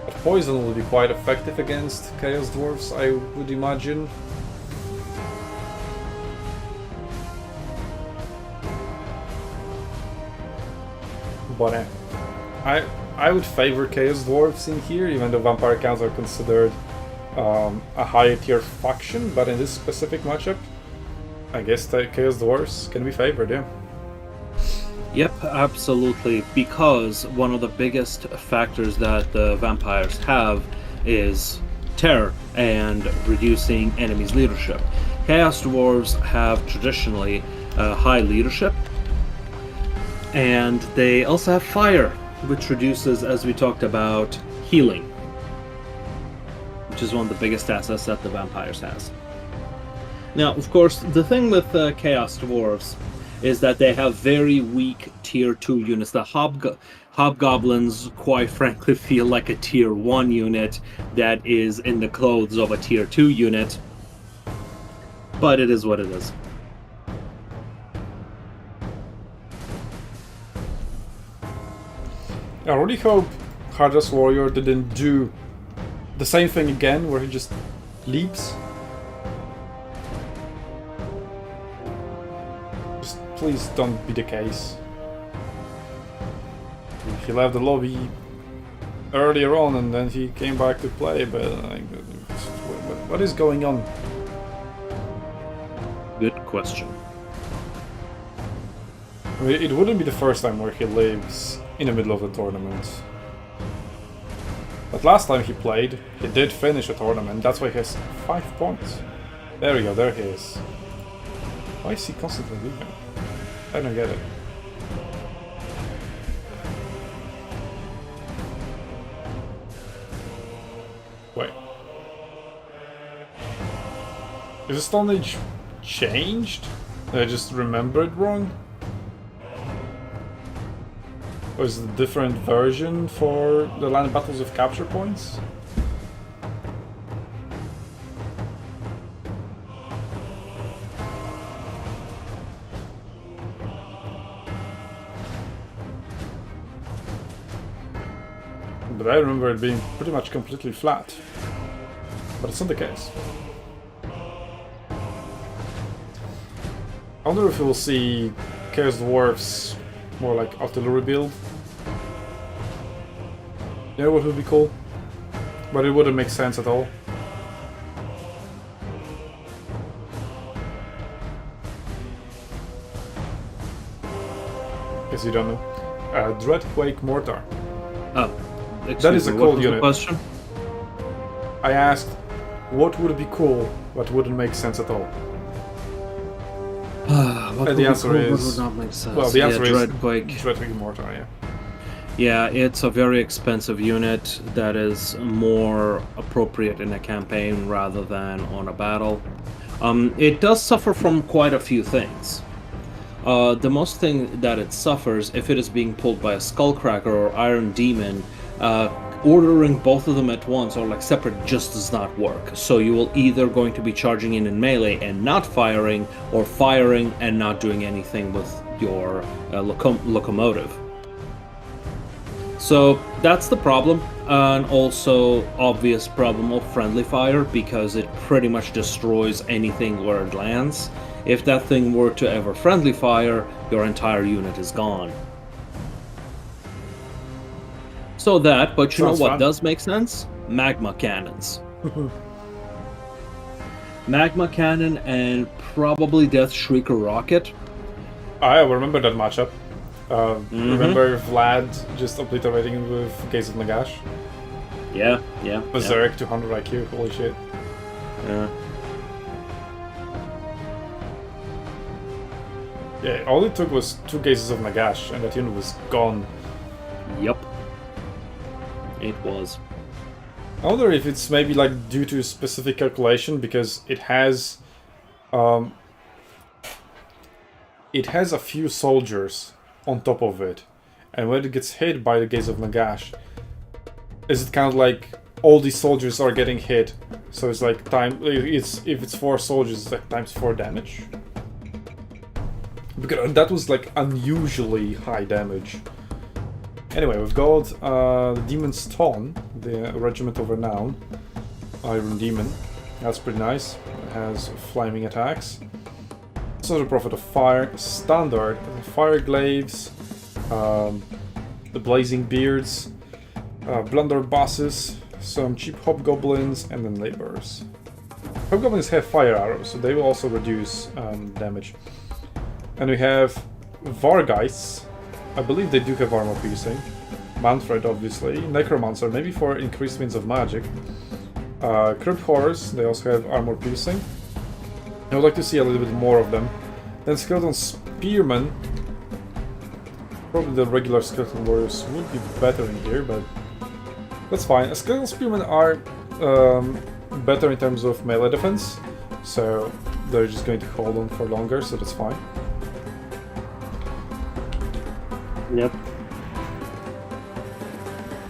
But Poison will be quite effective against Chaos Dwarfs, I would imagine. But I would favor Chaos Dwarfs in here, even though Vampire Counts are considered a higher tier faction, but in this specific matchup, I guess the Chaos Dwarfs can be favored, yeah. Yep, absolutely. Because one of the biggest factors that the vampires have is terror and reducing enemies' leadership. Chaos Dwarves have traditionally high leadership, and they also have fire, which reduces, as we talked about, healing. which is one of the biggest assets that the Vampires has. Now, of course, the thing with Chaos Dwarves is that they have very weak Tier 2 units. The Hobgoblins, quite frankly, feel like a Tier 1 unit that is in the clothes of a Tier 2 unit. But it is what it is. I really hope Hardest Warrior didn't do the same thing again, where he just leaps. Just please don't be the case. He left the lobby earlier on and then he came back to play, but what is going on? Good question. I mean, it wouldn't be the first time where he lives in the middle of the tournament. But last time he played, he did finish a tournament, that's why he has 5 points. There we go, there he is. Why is he constantly leaving? I don't get it. Wait. Is the Stone Age changed? Did I just remember it wrong? Or is it a different version for the land battles with capture points? But I remember it being pretty much completely flat. But it's not the case. I wonder if we'll see Chaos Dwarves more like artillery build. You know what would be cool? But it wouldn't make sense at all. Guess you don't know. Dreadquake Mortar. Oh, that is a cool unit. Question? I asked what would be cool, but wouldn't make sense at all. The answer is... would not make sense? Well, the answer is Dreadquake. Dreadquake Mortar, yeah. Yeah, it's a very expensive unit that is more appropriate in a campaign rather than on a battle. It does suffer from quite a few things. The most thing that it suffers, if it is being pulled by a Skullcracker or Iron Demon, ordering both of them at once or like separate just does not work. So you will either going to be charging in melee and not firing, or firing and not doing anything with your locomotive. So that's the problem, and also obvious problem of friendly fire, because it pretty much destroys anything where it lands. If that thing were to ever friendly fire, your entire unit is gone. So that, but you know what does make sense? Magma cannons. Magma cannon and probably Death Shrieker rocket. I remember that matchup. Remember Vlad just obliterating it with Gaze of Nagash? Yeah. Berserk, 200 IQ, holy shit. Yeah. Yeah, all it took was 2 Gazes of Nagash and that unit was gone. Yep. It was. I wonder if it's maybe like due to a specific calculation, because it has a few soldiers on top of it, and when it gets hit by the Gaze of Nagash, is it kind of like all these soldiers are getting hit, so it's like if it's 4 soldiers, it's like times 4 damage, because that was like unusually high damage. Anyway, we've got the Demon's Ton, the Regiment of Renown, Iron Demon. That's pretty nice. It has flaming attacks. Also the Prophet of Fire, Standard, Fire Glaives, the Blazing Beards, Blunderbosses, some cheap Hobgoblins, and then Laborers. Hobgoblins have fire arrows, so they will also reduce damage. And we have Vargeists. I believe they do have armor piercing. Manfred, obviously. Necromancer, maybe for increased means of magic. Crypt Horrors, they also have armor piercing. I would like to see a little bit more of them. Then Skeleton Spearmen. Probably the regular Skeleton Warriors would be better in here, but that's fine. Skeleton Spearmen are better in terms of melee defense, so they're just going to hold on for longer, so that's fine. Yep.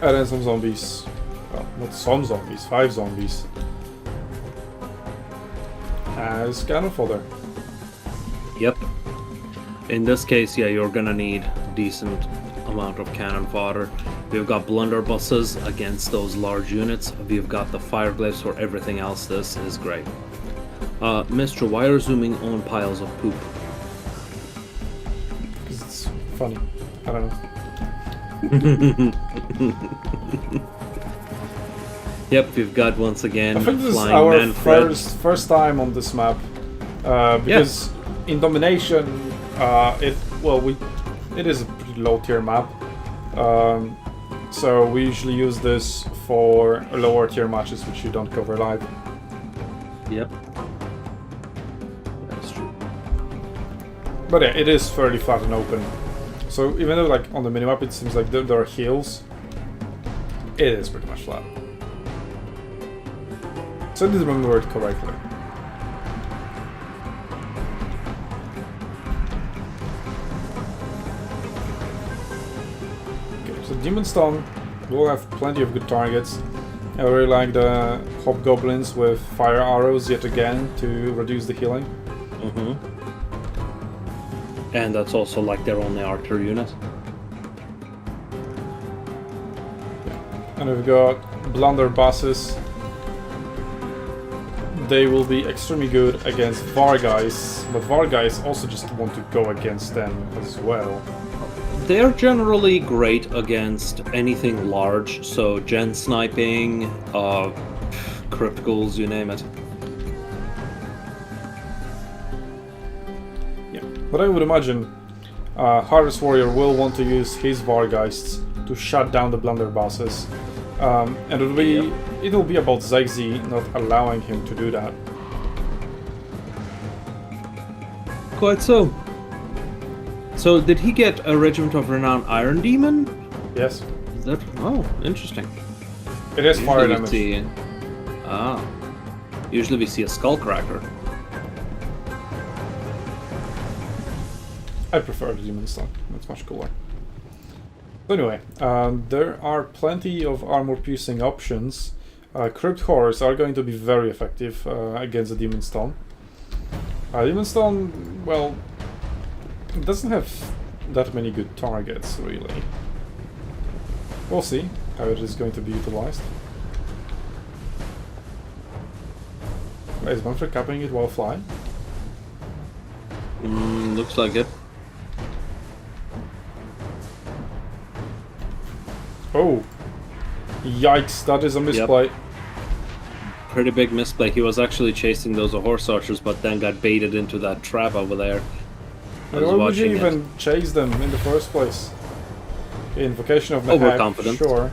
And then some zombies. Well, not some zombies, 5 zombies. As cannon fodder. Yep. In this case, yeah, you're gonna need decent amount of cannon fodder. We've got blunderbusses against those large units. We've got the fireglaves for everything else. This is great. Mr. Why are zooming on piles of poop? Because it's funny. I don't know. Yep, we've got once again I think this is flying our Manfred. first time on this map, because in domination, it is a pretty low tier map, so we usually use this for lower tier matches which you don't cover live. Yep. That's true. But yeah, it is fairly flat and open. So even though like on the minimap it seems like there are hills, it is pretty much flat. So I did remember it correctly. Okay, so Demon Stone will have plenty of good targets. I really like the hobgoblins with fire arrows yet again to reduce the healing. Mm-hmm. And that's also like their only archer unit. And we've got blunderbusses. They will be extremely good against Varguys, but Varguys also just want to go against them as well. They're generally great against anything large, so gen sniping, criticals, you name it. Yeah, but I would imagine Harvest Warrior will want to use his Vargeists to shut down the blunderbusses, and it'll be about Zegzi not allowing him to do that. Quite so. So, did he get a Regiment of Renown Iron Demon? Yes, Is that... Oh, interesting. it is fire Usually damage. we see... Ah. Usually we see a Skullcracker. I prefer the Demon Stone, it's much cooler. So anyway, there are plenty of armor-piercing options. Crypt Horrors are going to be very effective against the Demon Stone. Demon Stone, well, it doesn't have that many good targets, really. We'll see how it is going to be utilized. Is Manfred capping it while flying? Looks like it. Oh! Yikes, that is a misplay. Pretty big misplay. He was actually chasing those horse archers, but then got baited into that trap over there. I was Why would you watching even it. chase them in the first place? Invocation of the Hack, Overconfident. sure.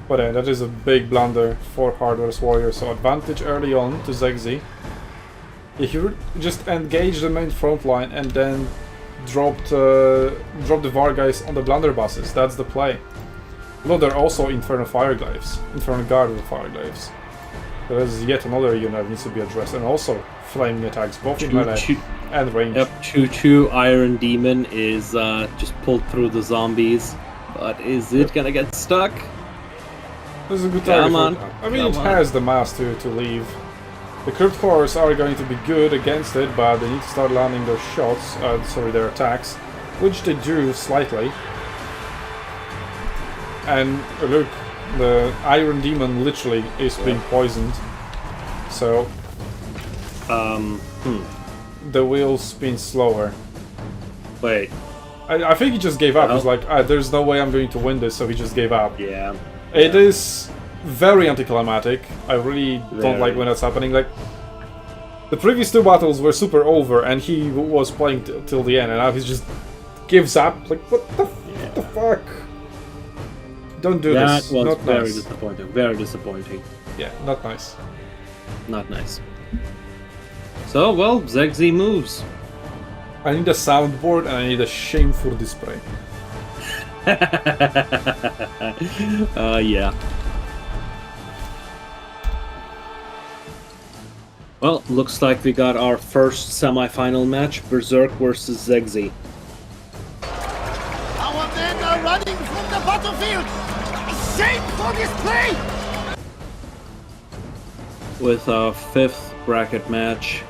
But that is a big blunder for Hardware's Warrior, so advantage early on to Zegzi. If you just engage the main front line and then drop the Varguys on the blunderbusses, that's the play. Although there are also Infernal Fireglaves, Infernal Guard with Fireglaves. There is yet another unit that needs to be addressed, and also flaming attacks, both in melee and range. Yep, Choo Iron Demon is just pulled through the zombies, but is it gonna get stuck? This is a good Come target. on. I mean, it Come has the mass to leave. The Crypt Horrors are going to be good against it, but they need to start landing their shots, their attacks, which they do slightly. And look, the Iron Demon literally is being poisoned. So the wheels spin slower. Wait. I think he just gave up. He's like, there's no way I'm going to win this, so he just gave up. Yeah. It is very anticlimactic. I really don't like when that's happening. Like, the previous 2 battles were super over, and he was playing till the end, and now he just gives up. Like, what the fuck? Don't do this. That was Not very nice. disappointing. Very disappointing. Yeah, not nice. Not nice. So, well, Zegzi moves. I need a soundboard and I need a shameful display. Yeah. Well, looks like we got our first semi-final match: Berserk versus Zegzi. Our men are running from the battlefield! Shame for this play! With a 5th bracket match.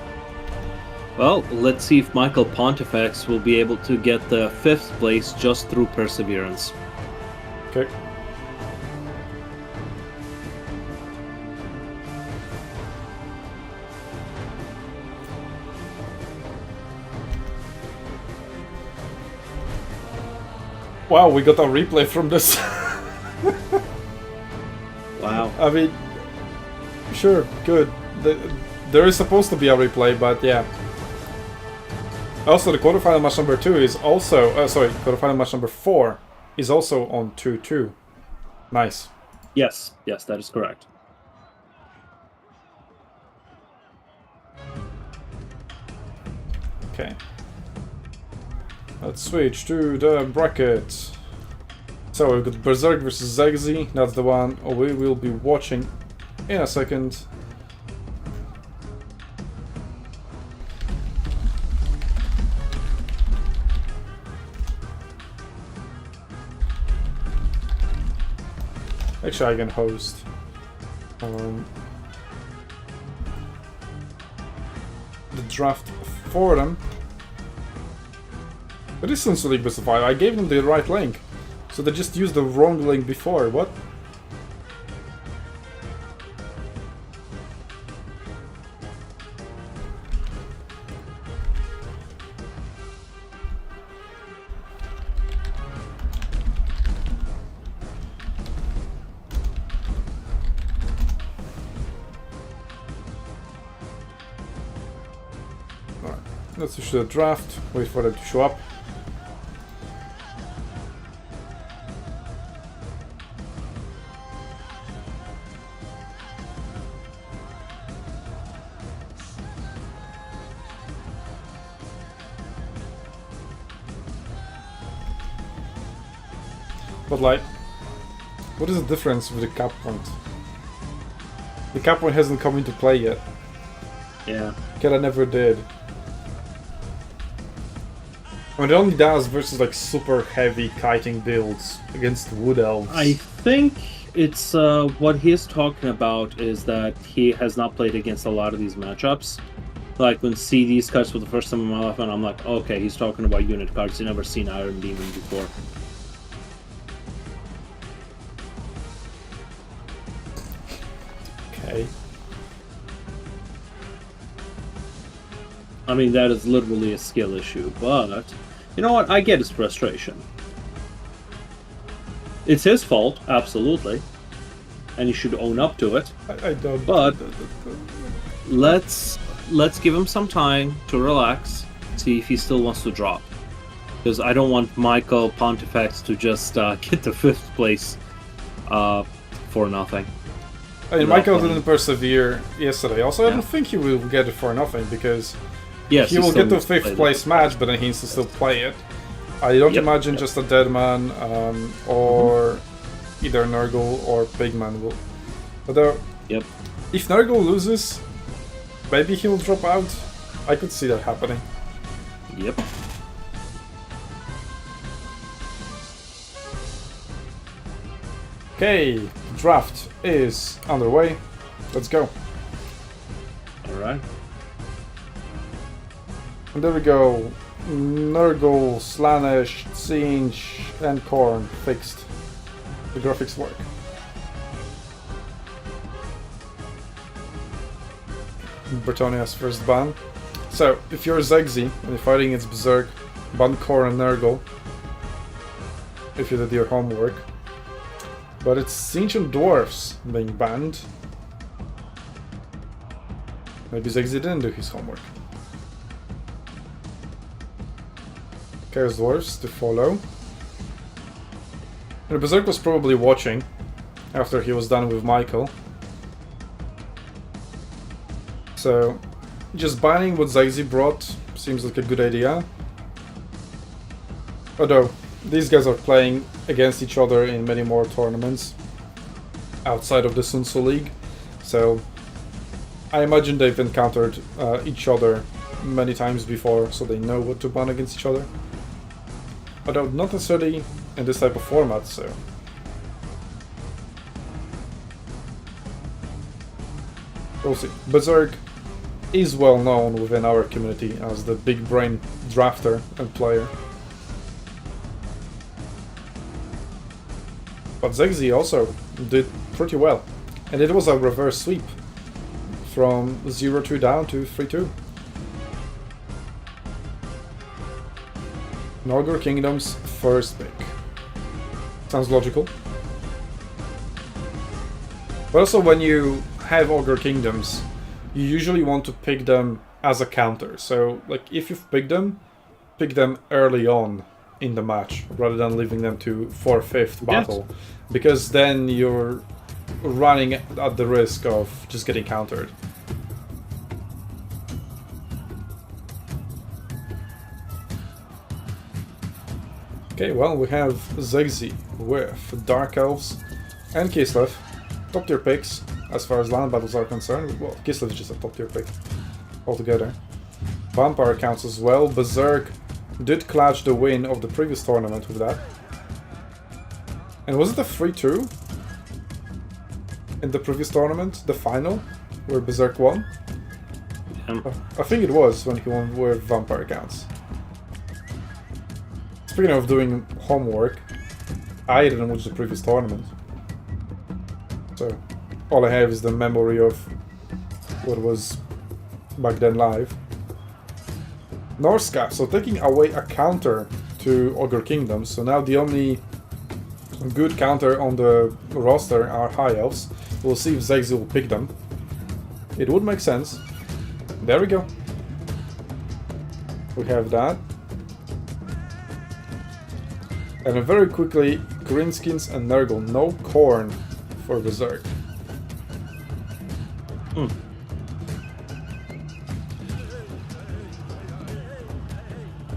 Well, let's see if Michael Pontifex will be able to get the 5th place just through perseverance. Okay. Wow, we got a replay from this. Wow. I mean, sure, good. There is supposed to be a replay, but yeah. Also, the quarterfinal match number 2 is also... quarterfinal match number 4 is also on 2-2. Nice. Yes, that is correct. Okay. Let's switch to the bracket. So we've got Berserk versus Zegzi. That's the one we will be watching in a second. Actually, I can host. The draft for them. But this SUNTZU League best of 5. I gave them the right link. So they just used the wrong link before. What? Alright. Let's issue the draft. Wait for them to show up. But like, what is the difference with the cap point? The cap point hasn't come into play yet. Yeah. Kella never did. I mean, it only does versus like super heavy kiting builds against wood elves. I think it's what he's talking about is that he has not played against a lot of these matchups. Like when see these cards for the first time in my life, and I'm like, okay, he's talking about unit cards. He's never seen Iron Demon before. Okay. I mean, that is literally a skill issue, but you know what? I get his frustration. It's his fault, absolutely, and he should own up to it. I don't. But let's give him some time to relax, see if he still wants to drop. Because I don't want Michael Pontifex to just get the 5th place for nothing. I mean, Michael didn't persevere yesterday. Also, I don't think he will get it for nothing because yes, he will get to 5th place match, but then he needs to still play it. I don't imagine just a dead man or either Nurgle or Pigman will. Although, if Nurgle loses, maybe he will drop out. I could see that happening. Yep. Okay, draft is underway. Let's go. Alright. And there we go. Nurgle, Slaanesh, Tzeentch, and Khorne fixed. The graphics work. Bretonia's first ban. So, if you're Zegzi and you're fighting against Berserk, ban Khorne and Nurgle. If you did your homework. But it's Ancient Dwarfs being banned. Maybe Zegzi didn't do his homework. Chaos Dwarfs to follow. And Berserk was probably watching after he was done with Michael. So, just banning what Zegzi brought seems like a good idea. Although, these guys are playing against each other in many more tournaments outside of the SUNTZU League. So, I imagine they've encountered each other many times before, so they know what to ban against each other. Although not necessarily in this type of format, so... we'll see. Berserk is well known within our community as the big brain drafter and player. But Zegzi also did pretty well. And it was a reverse sweep from 0-2 down to 3-2. Norgor Kingdom's first pick. Sounds logical. But also when you have Ogre Kingdoms, you usually want to pick them as a counter. So, like, if you've picked them, pick them early on in the match, rather than leaving them to 4th-5th battle. Yes. Because then you're running at the risk of just getting countered. Okay, well, we have Zegzi with Dark Elves and Kislev. Top tier picks as far as land battles are concerned. Well, Kislev is just a top tier pick altogether. Vampire counts as well. Berserk did clutch the win of the previous tournament with that. And was it a 3-2 in the previous tournament, the final, where Berserk won? I think it was when he won with Vampire counts. Speaking of doing homework, I didn't watch the previous tournament. So, all I have is the memory of what was back then live. Norska, so taking away a counter to Ogre Kingdoms, so now the only good counter on the roster are High Elves. We'll see if Zegzi will pick them. It would make sense. There we go. We have that. And then very quickly, Greenskins and Nurgle. No Khorne for Berserk.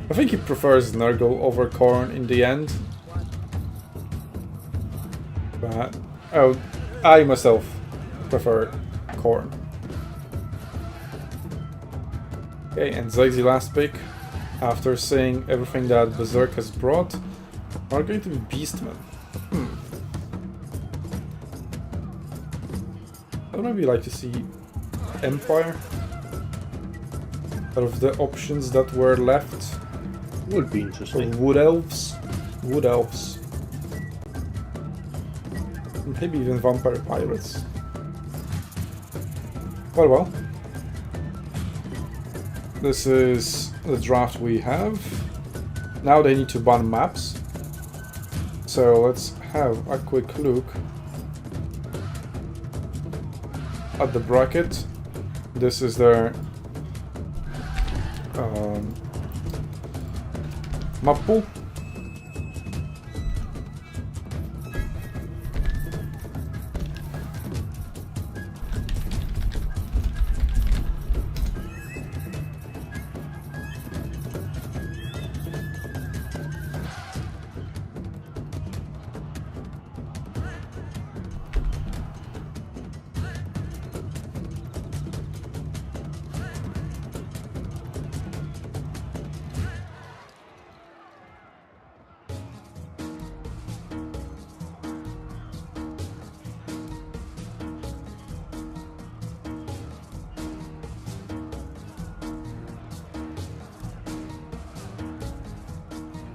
I think he prefers Nurgle over Khorne in the end. But I myself prefer Khorne. Okay, and Zegzi last pick. After seeing everything that Berserk has brought, are going to be Beastmen. I would maybe like to see Empire out of the options that were left. Would be interesting. Wood Elves. Wood Elves. Maybe even Vampire Pirates. Well. This is the draft we have. Now they need to ban maps. So let's have a quick look at the bracket. This is their map pool.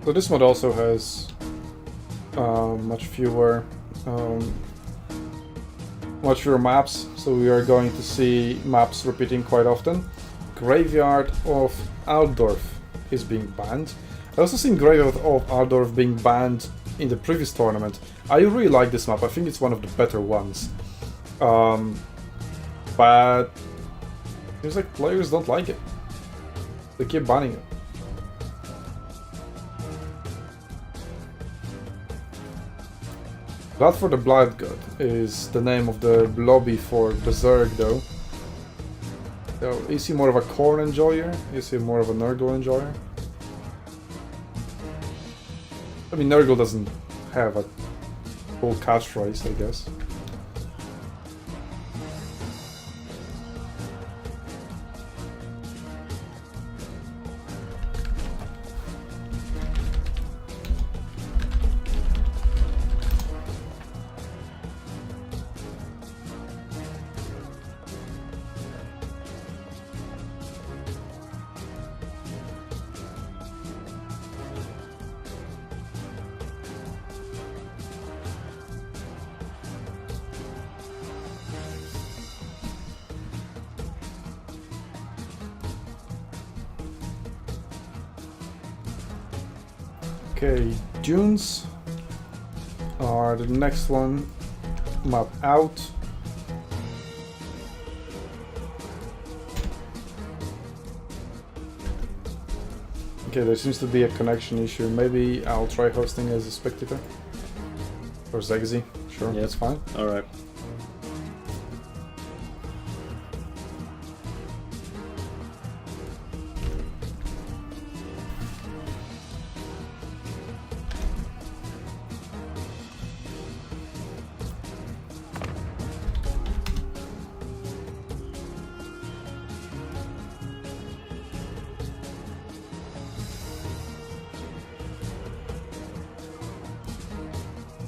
So this mod also has much fewer maps, so we are going to see maps repeating quite often. Graveyard of Altdorf is being banned. I also seen Graveyard of Altdorf being banned in the previous tournament. I really like this map. I think it's one of the better ones. But it seems like players don't like it. They keep banning it. Blood for the Blood God is the name of the lobby for Berserk, though. So, is he more of a Khorne enjoyer? Is he more of a Nurgle enjoyer? I mean, Nurgle doesn't have a full catchphrase, I guess. Okay, dunes are the next one. Map out. Okay, there seems to be a connection issue. Maybe I'll try hosting as a spectator. Or Zegzi. Sure, Yeah. that's fine. Alright.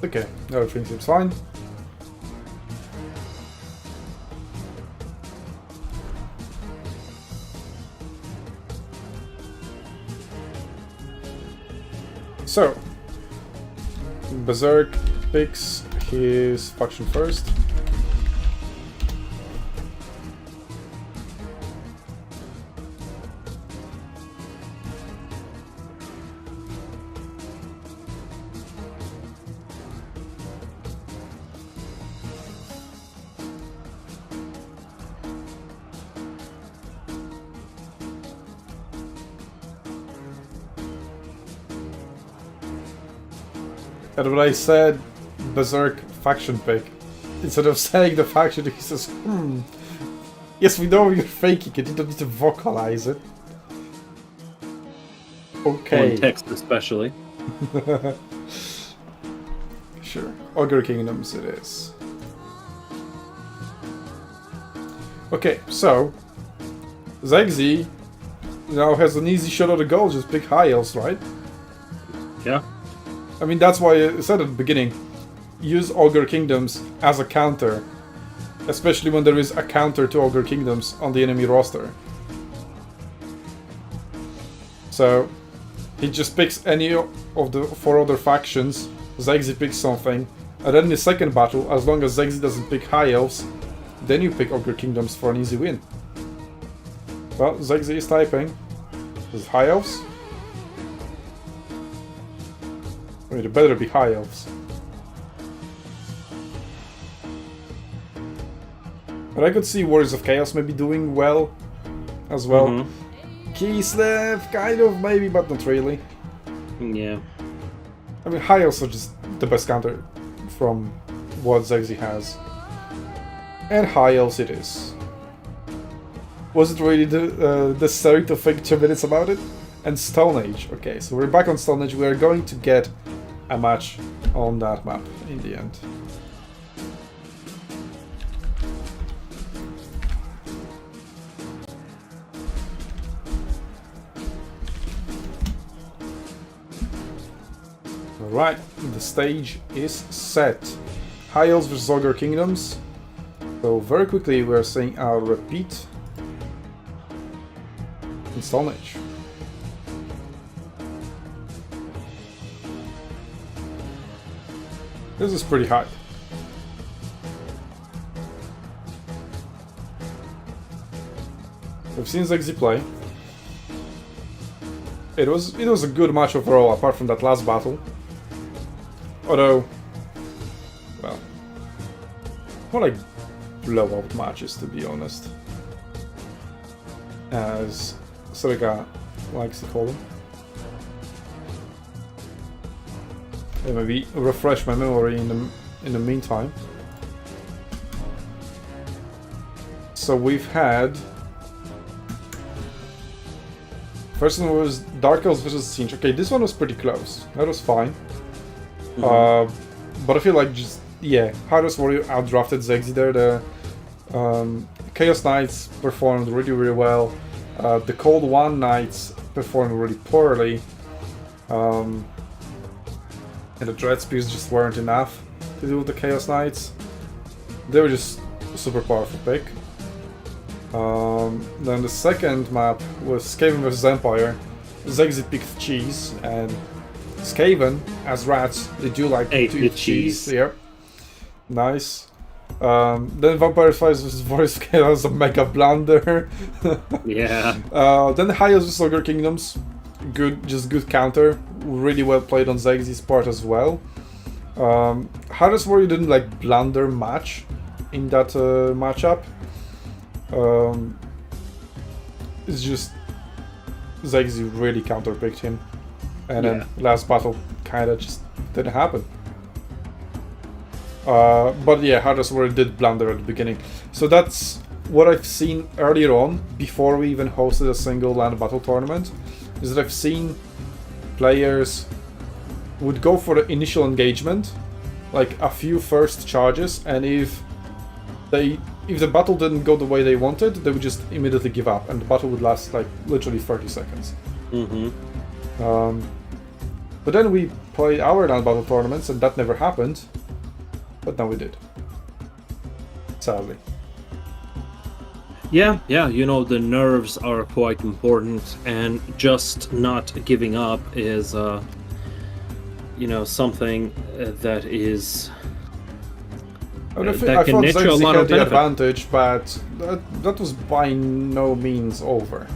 Okay, everything seems fine. So, Berserk picks his faction first. And when I said Berserk faction pick, instead of saying the faction, he says, yes, we know you're faking it, you don't need to vocalize it. Okay. On text especially. Sure. Ogre Kingdoms it is. Okay, so Zegzi now has an easy shot at the goal, just pick high elves, right? Yeah. I mean, that's why I said at the beginning, use Ogre Kingdoms as a counter. Especially when there is a counter to Ogre Kingdoms on the enemy roster. So, he just picks any of the 4 other factions, Zegzi picks something, and then in the second battle, as long as Zegzi doesn't pick High Elves, then you pick Ogre Kingdoms for an easy win. Well, Zegzi is typing. This is High Elves. I mean, it better be High Elves. But I could see Warriors of Chaos maybe doing well as well. Kislev, kind of, maybe, but not really. Yeah. I mean, High Elves are just the best counter from what Zegzi has. And High Elves it is. Was it really necessary to think 2 minutes about it? And Stone Age. Okay, so we're back on Stone Age. We are going to get a match on that map in the end. Alright, the stage is set. High Elves vs Ogre Kingdoms. So very quickly we're saying I'll repeat in Stone Age. This is pretty high. We've seen Zegzi play. It was a good match overall, apart from that last battle. Although, well, more like blowout matches, to be honest, as Serega likes to call them. And maybe refresh my memory in the meantime. So we've had. First one was Dark Elves vs Sinch. Okay, this one was pretty close. That was fine. But I feel like just, yeah, Hardest Warrior outdrafted Zegzi there. The Chaos Knights performed really, really well. The Cold One Knights performed really poorly. And the Dread Spears just weren't enough to deal with the Chaos Knights. They were just a super powerful pick. Then the second map was Skaven vs Empire. Zegzi picked cheese, and Skaven, as rats, they do like to eat cheese. Yep. Nice. Then Vampire Fights vs Warriors of Chaos, a mega blunder. Yeah. Then High Elves vs Ogre Kingdoms. Good, just good counter. really well played on Zexy's part as well. Hardest Warrior didn't like blunder much in that matchup. It's just Zexy really counterpicked him, and then last battle kind of just didn't happen. But yeah, Hardest Warrior did blunder at the beginning, so that's what I've seen earlier on before we even hosted a single land battle tournament. Is that I've seen players would go for the initial engagement, like a few first charges, and if the battle didn't go the way they wanted, they would just immediately give up, and the battle would last like literally 30 seconds. But then we played our land battle tournaments, and that never happened. But now we did. Sadly. Yeah, you know, the nerves are quite important, and just not giving up is, you know, something that is... I that can thought net you a Zexy lot had of the benefit. advantage, but that was by no means over.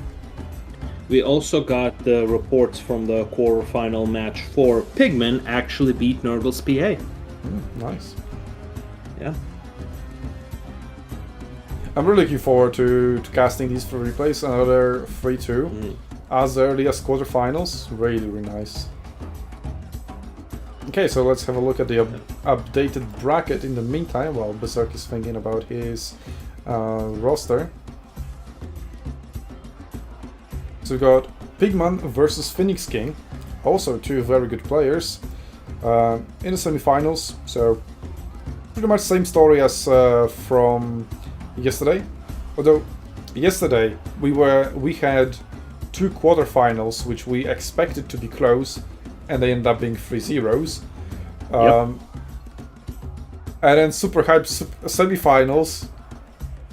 We also got the reports from the quarterfinal match for Pigman actually beat Nurgle's PA. Nice. Yeah. I'm really looking forward to casting these for replays, another 3-2, as early as quarterfinals. Really, really nice. Okay, so let's have a look at the updated bracket in the meantime, while Berserk is thinking about his roster. So we got Pigman versus Phoenix King, also two very good players, in the semifinals. So pretty much same story as from yesterday, although yesterday we had two quarterfinals which we expected to be close, and they ended up being 3-0s. And then super hype semifinals,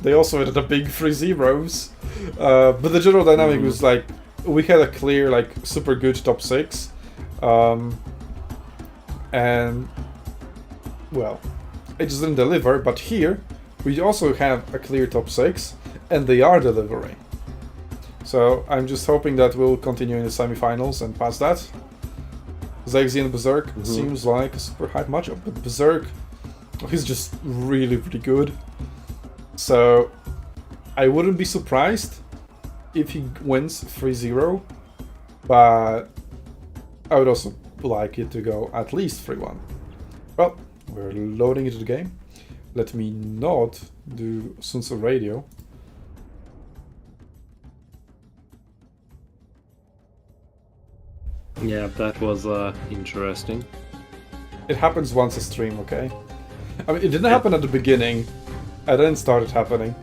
they also ended up being 3-0s. But the general dynamic was like we had a clear like super good top 6, and well, it just didn't deliver. But here we also have a clear top 6, and they are delivering. So I'm just hoping that we'll continue in the semifinals and pass that. Zexy and Berserk seems like a super hype matchup, but Berserk, he's just really, really good. So I wouldn't be surprised if he wins 3-0, but I would also like it to go at least 3-1. Well, we're loading into the game. Let me not do SUNTZU Radio. Yeah, that was interesting. It happens once a stream, okay? I mean, it didn't happen at the beginning, and then it started happening.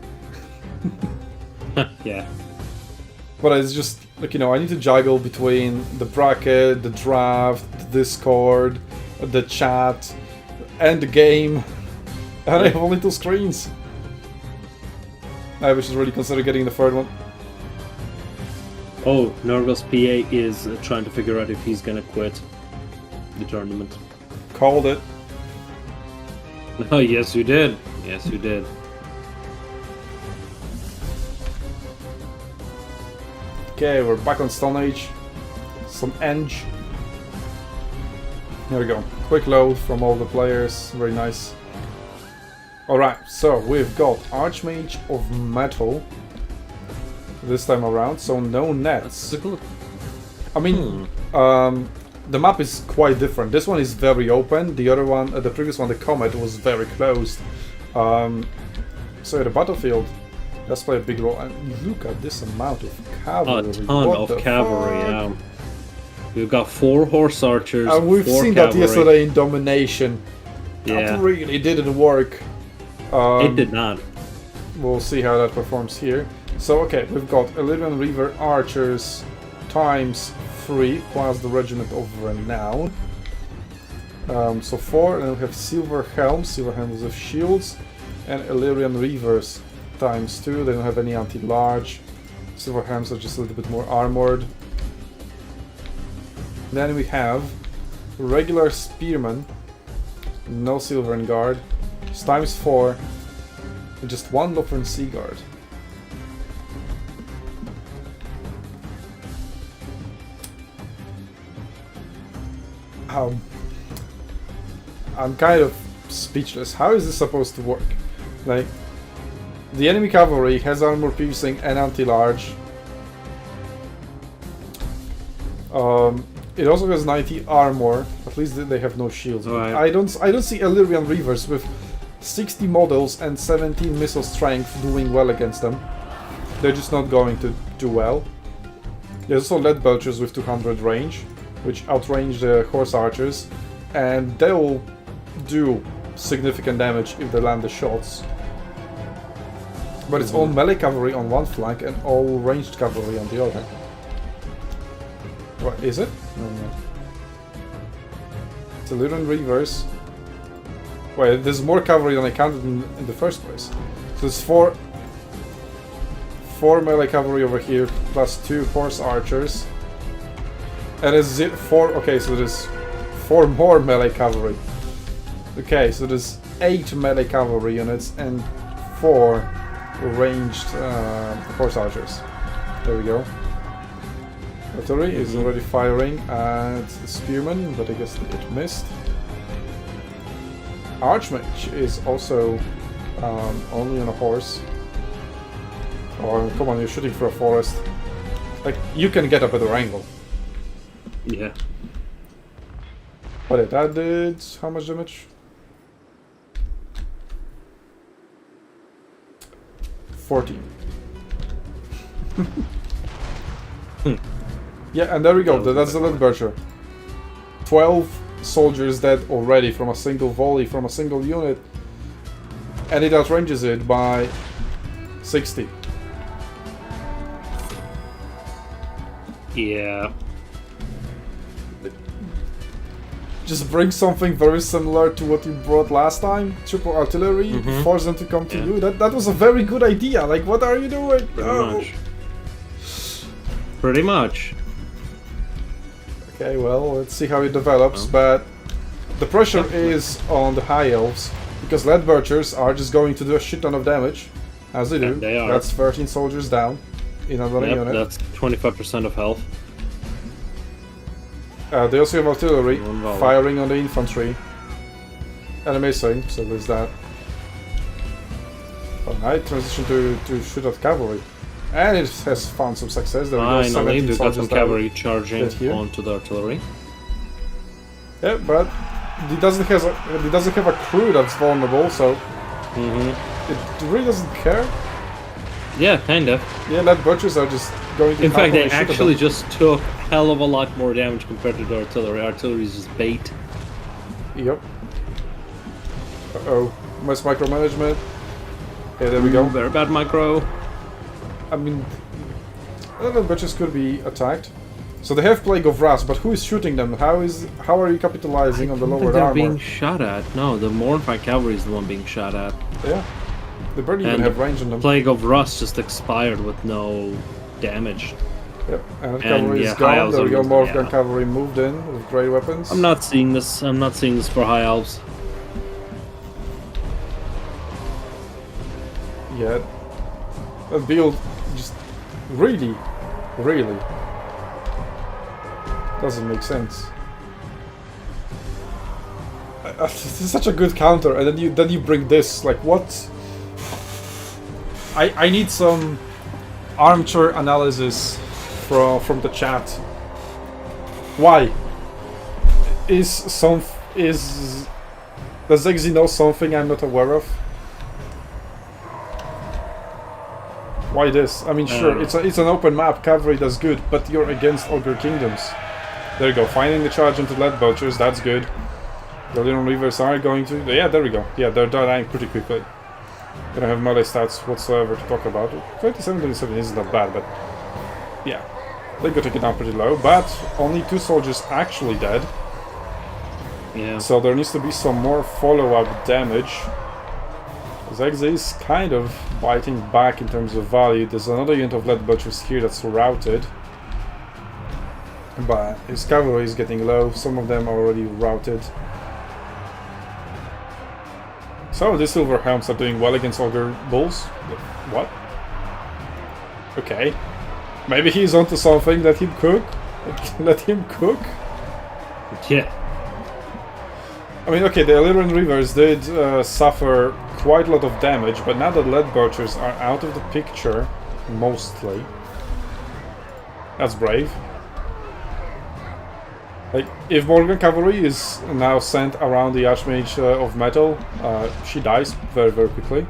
Yeah. But it's just, like, you know, I need to juggle between the bracket, the draft, the Discord, the chat, and the game. And I have only 2 screens. I should really consider getting the third one. Oh, Nurgle's PA is trying to figure out if he's gonna quit the tournament. Called it. Oh, yes, you did. Yes, you did. Okay, we're back on Stone Age. Some Eng. Here we go. Quick load from all the players. Very nice. Alright, so we've got Archmage of Metal this time around, so no nets. I mean, the map is quite different. This one is very open. The other one, the previous one, the Comet, was very closed. So the battlefield does play a big role. And look at this amount of cavalry. A ton of cavalry, yeah. We've got 4 horse archers. And we've 4 seen cavalry. that yesterday in Domination. Yeah. That really didn't work. It did not. We'll see how that performs here. So, okay, we've got Illyrian Reaver Archers times 3 plus the Regiment of Renown. So 4, and we have Silver Helms with shields, and Illyrian Reavers times 2. They don't have any anti-large. Silver Helms are just a little bit more armored. Then we have regular Spearmen, no Silver and Guard, just times 4, and just 1 Lothran Sea Guard. I'm kind of speechless. How is this supposed to work? Like, the enemy cavalry has armor piercing and anti-large. It also has 90 armor. At least they have no shields. Right. I don't see Illyrian Reavers with 60 models and 17 missile strength doing well against them. They're just not going to do well. There's also lead belchers with 200 range, which outrange the horse archers, and they will do significant damage if they land the shots. But it's all melee cavalry on one flank and all ranged cavalry on the other. What is it? No. It's Illyrian Reavers. Wait, there's more cavalry than I counted in the first place. So there's four melee cavalry over here, plus 2 horse archers. And it's 4. Okay, so there's 4 more melee cavalry. Okay, so there's 8 melee cavalry units and 4 ranged horse archers. There we go. Artillery is already firing at the spearman, but I guess it missed. Archmage is also only on a horse. Oh, come on, you're shooting for a forest. Like, you can get a better angle. Yeah. But that did how much damage? 14. Yeah, and there we go. That's the lead belcher. 12 soldiers dead already from a single volley, from a single unit. And it outranges it by 60. Yeah. Just bring something very similar to what you brought last time. Triple artillery, force them to come to you. That was a very good idea. Like, what are you doing? Pretty much. Okay, well, let's see how it develops, but the pressure is on the high elves, because lead belchers are just going to do a shit ton of damage, as they do. And they are. That's 13 soldiers down in another unit. That's 25% of health. They also have artillery firing on the infantry and missing, so there's that. Alright, transition to shoot at cavalry. And it has found some success. There we go. Finally, we got some soldiers cavalry charging here. onto the artillery. Yeah, but it doesn't have a crew that's vulnerable, so it really doesn't care. Yeah, kind of. Yeah, lead belchers are just going to. In fact, they actually just took hell of a lot more damage compared to the artillery. Artillery is just bait. Yep. Uh-oh. Nice micromanagement. Yeah, there we go. Very bad micro. I mean, lead belchers could be attacked. So they have Plague of Rust, but who is shooting them? How are you capitalizing on the lowered they're armor? being shot at. No, the Mornfire cavalry is the one being shot at. Yeah. They barely even have range on them. Plague of Rust just expired with no damage. Yep, and cavalry is gone. There we go, more gun cavalry moved in with great weapons. I'm not seeing this. I'm not seeing this for high elves. Yeah. That build just really doesn't make sense. This is such a good counter, and then you bring this. Like, what? I need some armchair analysis from the chat. Why? Does Exi know something I'm not aware of? Why this? I mean, sure, it's an open map, cavalry does good, but you're against Ogre Kingdoms. There you go, finding the charge into lead belchers, that's good. The Illyrian Reavers are going to... Yeah, there we go. Yeah, they're dying pretty quickly. They don't have melee stats whatsoever to talk about. 27-27 isn't that bad, but... Yeah, they got taken down pretty low, but only 2 soldiers actually dead. Yeah. So there needs to be some more follow-up damage. Zegze is kind of biting back in terms of value. There's another unit of lead belchers here that's routed. But his cavalry is getting low. Some of them are already routed. So the Silver Helms are doing well against Ogre Bulls. What? Okay. Maybe he's onto something. Let him cook. Let him cook. Yeah. I mean, okay, the Illyrian Reavers did suffer quite a lot of damage, but now that Leadbelchers are out of the picture, mostly. That's brave. Like, if Morgan Cavalry is now sent around the Archmage of Metal, she dies very, very quickly.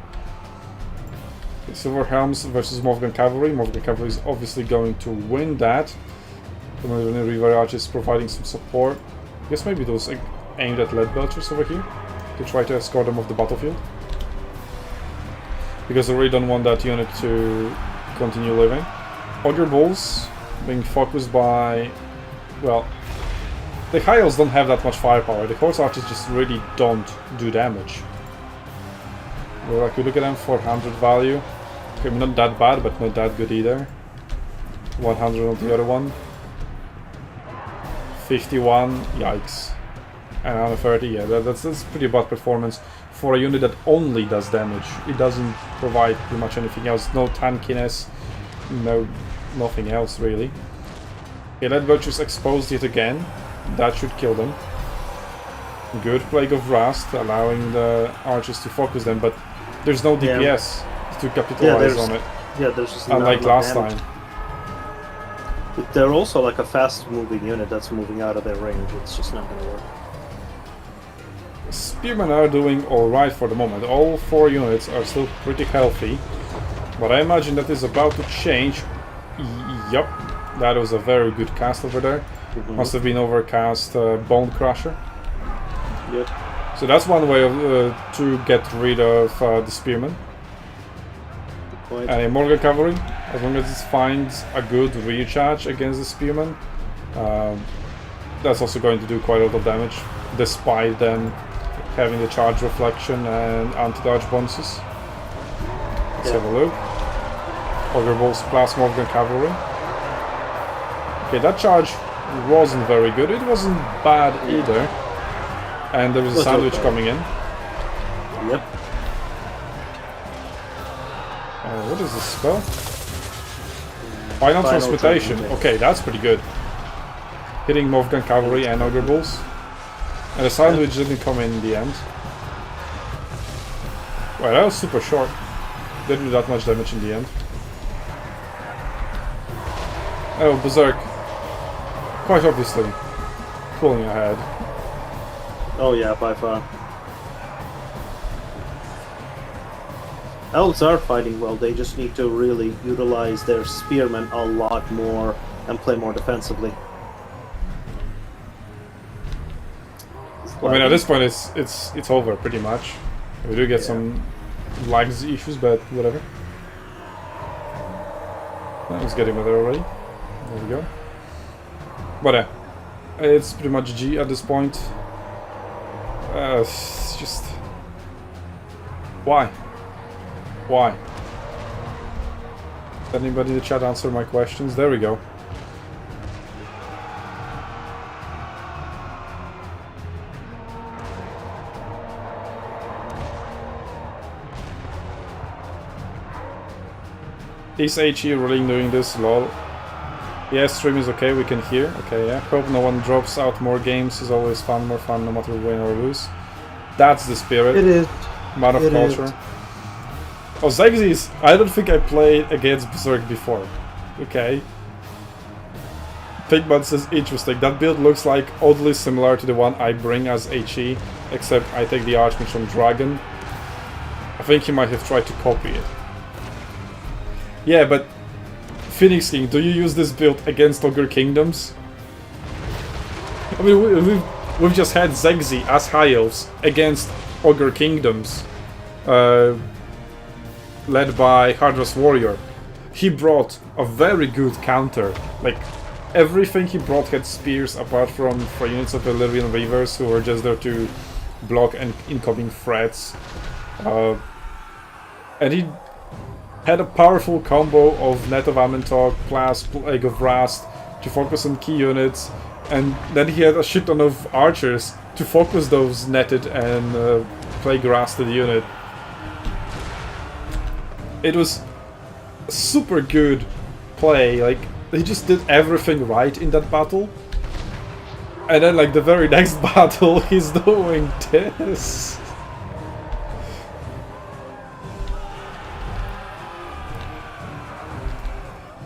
Silver Helms versus Morgan Cavalry. Morgan Cavalry is obviously going to win that. The Reaver Archers providing some support. I guess maybe those aimed at Leadbelchers over here to try to escort them off the battlefield. Because I really don't want that unit to continue living. Augur Bulls being focused by, well, the High Elves don't have that much firepower. The Horse Archers just really don't do damage. Well, like, you look at them, 400 value. Okay, not that bad, but not that good either. 100 on the other one. 51, yikes. And another 30, yeah, that's pretty bad performance for a unit that only does damage. It doesn't provide pretty much anything else. No tankiness, nothing else really. Okay, Leadbelchers exposed yet again. That should kill them. Good Plague of Rust, allowing the archers to focus them, but there's no DPS to capitalize on it. Yeah, there's just unlike last time. They're also like a fast-moving unit that's moving out of their range. It's just not going to work. Spearmen are doing alright for the moment. All 4 units are still pretty healthy, but I imagine that is about to change. Yup, that was a very good cast over there. Must have been overcast Bone Crusher. Yep. So that's one way of, to get rid of the Spearmen. And a Morgan Cavalry, as long as it finds a good recharge against the Spearmen, that's also going to do quite a lot of damage, despite them having the charge reflection and anti-dodge bonuses. Let's have a look. Augur Bulls plus Morgan Cavalry. Okay, that charge wasn't very good. It wasn't bad either. And there was a sandwich coming in. Yep. What is this spell? Final Transmutation. Okay, that's pretty good. Hitting Morgan Cavalry and Augur Bulls. And the sandwich didn't come in the end. Well, that was super short. Didn't do that much damage in the end. Oh, Berserk. Quite obviously pulling ahead. Oh yeah, by far. Elves are fighting well, they just need to really utilize their spearmen a lot more and play more defensively. I mean, at this point it's over pretty much. We do get some lags issues, but whatever. Let's get him there already. There we go. But it's pretty much G at this point. It's just... Why? Why? Did anybody in the chat answer my questions? There we go. Is HE really doing this? Lol. Yeah, stream is okay, we can hear. Okay, yeah. Hope no one drops out more games. Is always fun, more fun, no matter win or lose. That's the spirit. It is. Man of culture. Oh, Zexys! I don't think I played against Berserk before. Okay. Pigman says, interesting. That build looks like oddly similar to the one I bring as HE, except I take the Archmage from Dragon. I think he might have tried to copy it. Yeah, but Phoenix King, do you use this build against Ogre Kingdoms? I mean, we've just had Zegzi as High Elves against Ogre Kingdoms, led by Hardras Warrior. He brought a very good counter. Like, everything he brought had spears apart from 4 units of Illyrian Reavers who were just there to block incoming threats. And he had a powerful combo of Net of Amentok plus Plague of Rust to focus on key units, and then he had a shit ton of archers to focus those netted and Plague Rusted unit. It was a super good play, like, he just did everything right in that battle. And then, like, the very next battle, he's doing this.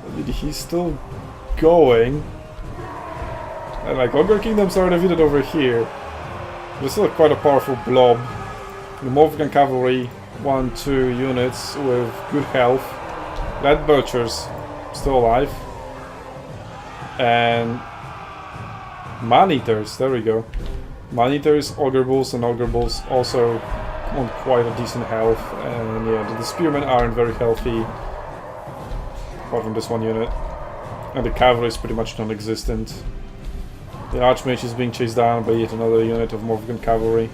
I mean, he's still going. And, like, Ogre Kingdoms are defeated over here. There's still quite a powerful blob. The Morvigan Cavalry, 1-2 units with good health. Lead Butchers, still alive. And Man-Eaters, there we go. Man-Eaters, Ogre Bulls, and Ogre Bulls also on quite a decent health. And yeah, the Spearmen aren't very healthy, apart from this one unit. And the Cavalry is pretty much non-existent. The Archmage is being chased down by yet another unit of Morvigan Cavalry.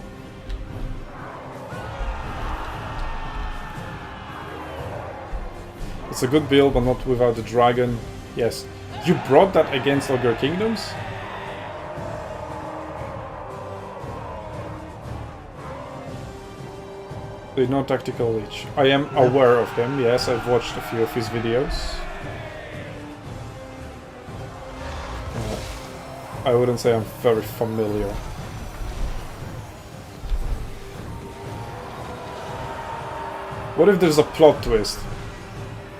It's a good build, but not without the dragon. Yes. You brought that against Ogre Kingdoms? The non-tactical Lich. I am aware of him, yes, I've watched a few of his videos. I wouldn't say I'm very familiar. What if there's a plot twist?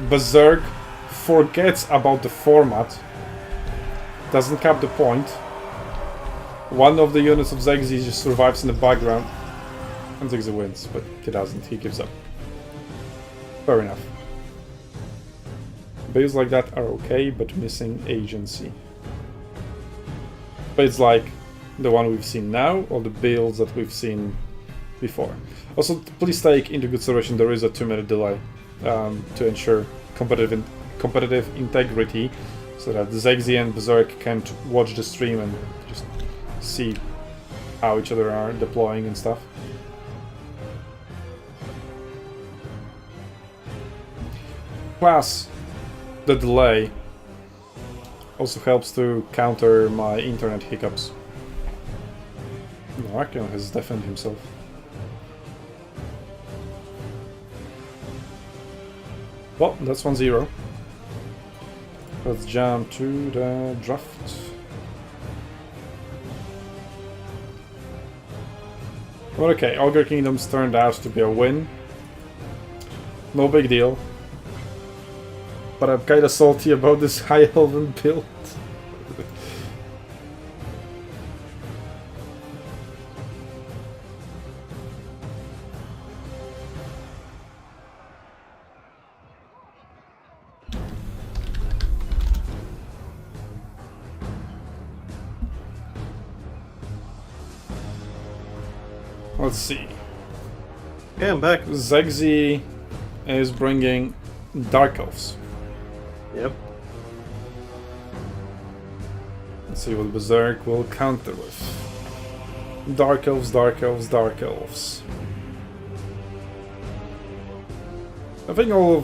Berserk forgets about the format, doesn't cap the point. One of the units of Zegzi just survives in the background, and Zegzi wins, but he doesn't, he gives up. Fair enough. Builds like that are okay, but missing agency. But it's like the one we've seen now, or the builds that we've seen before. Also, please take into consideration there is a 2-minute delay to ensure competitive integrity, so that Zegzi and Berserk can't watch the stream and just see how each other are deploying and stuff. Plus, the delay also helps to counter my internet hiccups. No, Archeon has defended himself. Well, that's 1-0. Let's jump to the draft. Well, okay, Ogre Kingdoms turned out to be a win. No big deal. But I'm kinda salty about this High Elven build. Let's see. Yeah, I'm back. Zegzi is bringing Dark Elves. Yep. Let's see what Berserk will counter with. Dark Elves, Dark Elves, Dark Elves. I think none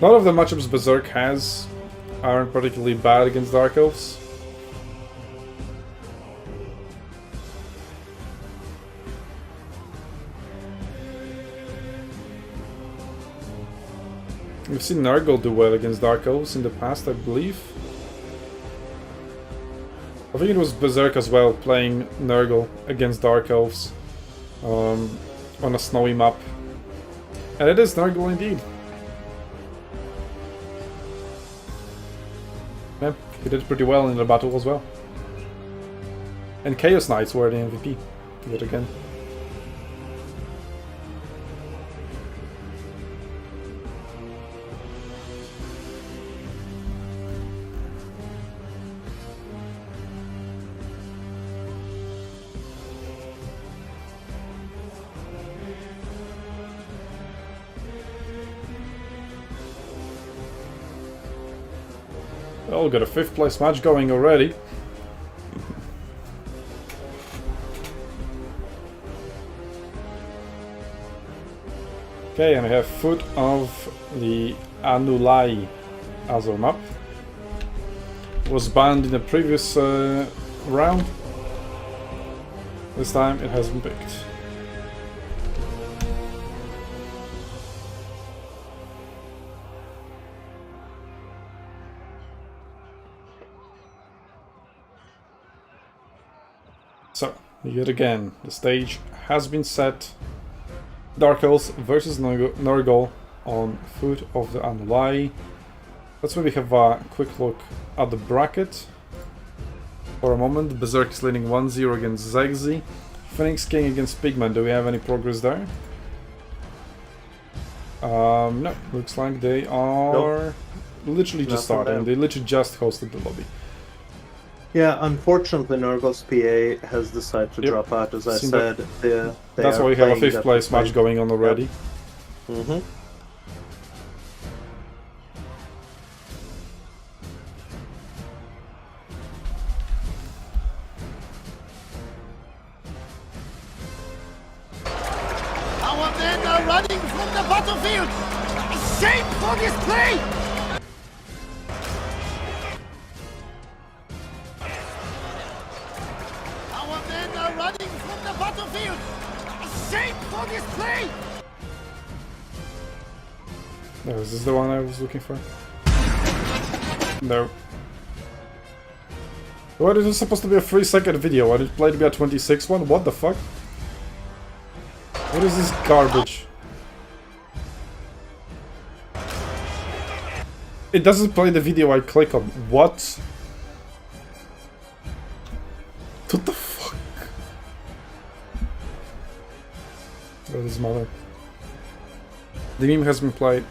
of the matchups Berserk has aren't particularly bad against Dark Elves. We've seen Nurgle do well against Dark Elves in the past, I believe. I think it was Berserk as well, playing Nurgle against Dark Elves on a snowy map. And it is Nurgle indeed. Yeah, he did pretty well in the battle as well. And Chaos Knights were the MVP, yet again. Well, got a 5th place match going already. Okay, and I have foot of the Anulai Azor map. Was banned in the previous round. This time it has been picked. Yet again, the stage has been set. Dark Elves versus Nurgle on Foot of the Anulai. Let's maybe have a quick look at the bracket. For a moment, Berserk is leading 1-0 against Zegzi. Phoenix King against Pigman. Do we have any progress there? No. Looks like they are literally just starting. They literally just hosted the lobby. Yeah, unfortunately, Nurgle's PA has decided to drop out, as I said. That's why we have a 5th place match going on already. Yep. Our men are running from the battlefield! Shame for display! Our men are running from the battlefield! Shame for display! No, is this the one I was looking for? No. What, is this supposed to be a 3-second video and it played to be a 26 one? What the fuck? What is this garbage? It doesn't play the video I click on. What? What the fuck? What is mother? The meme has been played.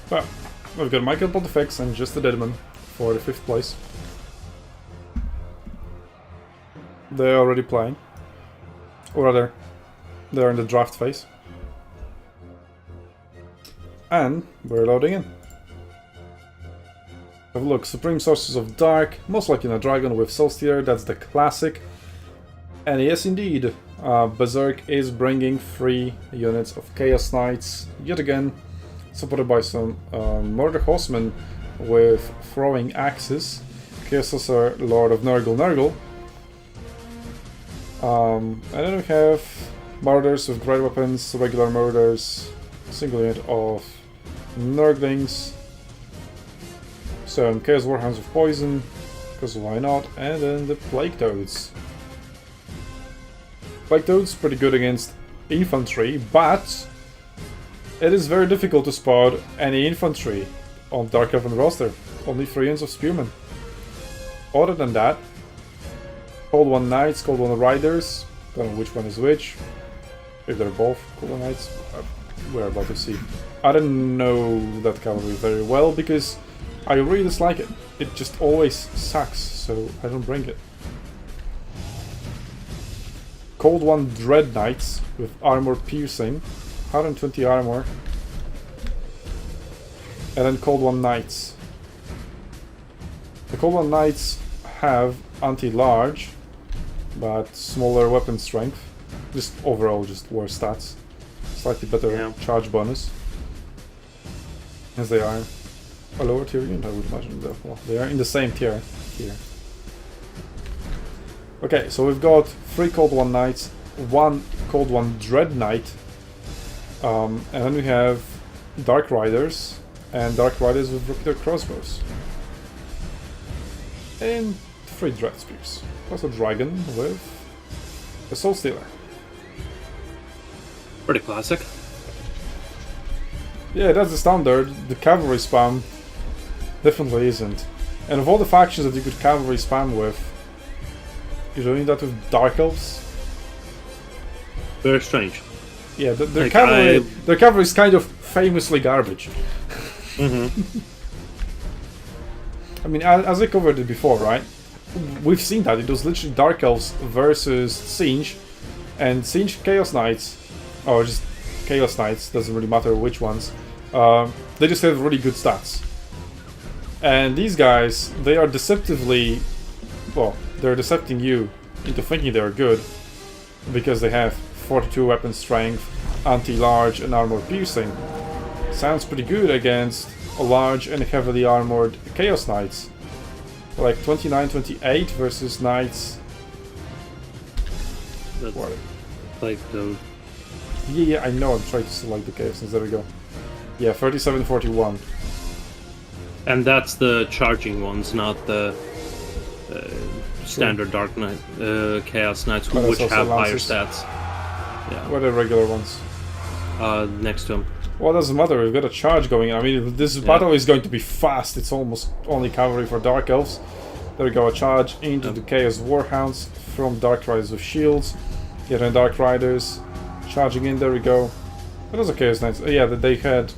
Well, we've got Michael Pontifex and just the Deadman for the 5th place. They're already playing. Or rather, they're in the draft phase. And we're loading in. Have a look, Supreme Sources of Dark, most likely in a Dragon with Solstier, that's the classic. And yes indeed, Berserk is bringing 3 units of Chaos Knights, yet again, supported by some Murder Horsemen with throwing axes. Chaos Sorcerer, Lord of Nurgle. And then we have Murders with great weapons, regular murders, single unit of Nurglings, some Chaos Warhounds with poison, because why not, and then the Plague Toads. Plague Toads pretty good against infantry, but it is very difficult to spot any infantry on Dark Elven roster. Only 3 units of Spearmen. Other than that, Cold One Knights, Cold One Riders, don't know which one is which. If they're both Cold One Knights, we're about to see. I don't know that cavalry very well because I really dislike it. It just always sucks, so I don't bring it. Cold One Dread Knights with armor piercing. 120 armor, and then Cold One Knights. The Cold One Knights have anti-large, but smaller weapon strength. Just overall, just worse stats. Slightly better charge bonus, as they are a lower tier unit, I would imagine. Well, they are in the same tier here. Okay, so we've got 3 Cold One Knights, 1 Cold One Dread Knight. And then we have Dark Riders, and Dark Riders with repeater crossbows. And 3 Dread Spears, plus a Dragon with a Soul Stealer. Pretty classic. Yeah, that's the standard. The cavalry spam definitely isn't. And of all the factions that you could cavalry spam with, you're doing that with Dark Elves? Very strange. Yeah, their cavalry is kind of famously garbage. I mean, as I covered it before, right? We've seen that. It was literally Dark Elves versus Siege, and Siege Chaos Knights, or just Chaos Knights, doesn't really matter which ones, they just have really good stats. And these guys, they are deceptively, well, they're decepting you into thinking they're good, because they have 42 weapon strength, anti-large and armor piercing. Sounds pretty good against a large and heavily armored Chaos Knights. Like 29-28 versus Knights. That's What? like the Yeah, I know. I'm trying to select the Chaos Knights. There we go. Yeah, 37-41. and that's the charging ones, not the standard Dark Knight Chaos Knights, But which that's also have higher Lancers. stats. Yeah, What are the regular ones? next to him. Well, it doesn't matter. We've got a charge going in. I mean, this battle is going to be fast. It's almost only cavalry for Dark Elves. There we go. A charge into the Chaos Warhounds from Dark Riders with shields. Yet then Dark Riders charging in. There we go. What was a Chaos Knights? Yeah, that they had.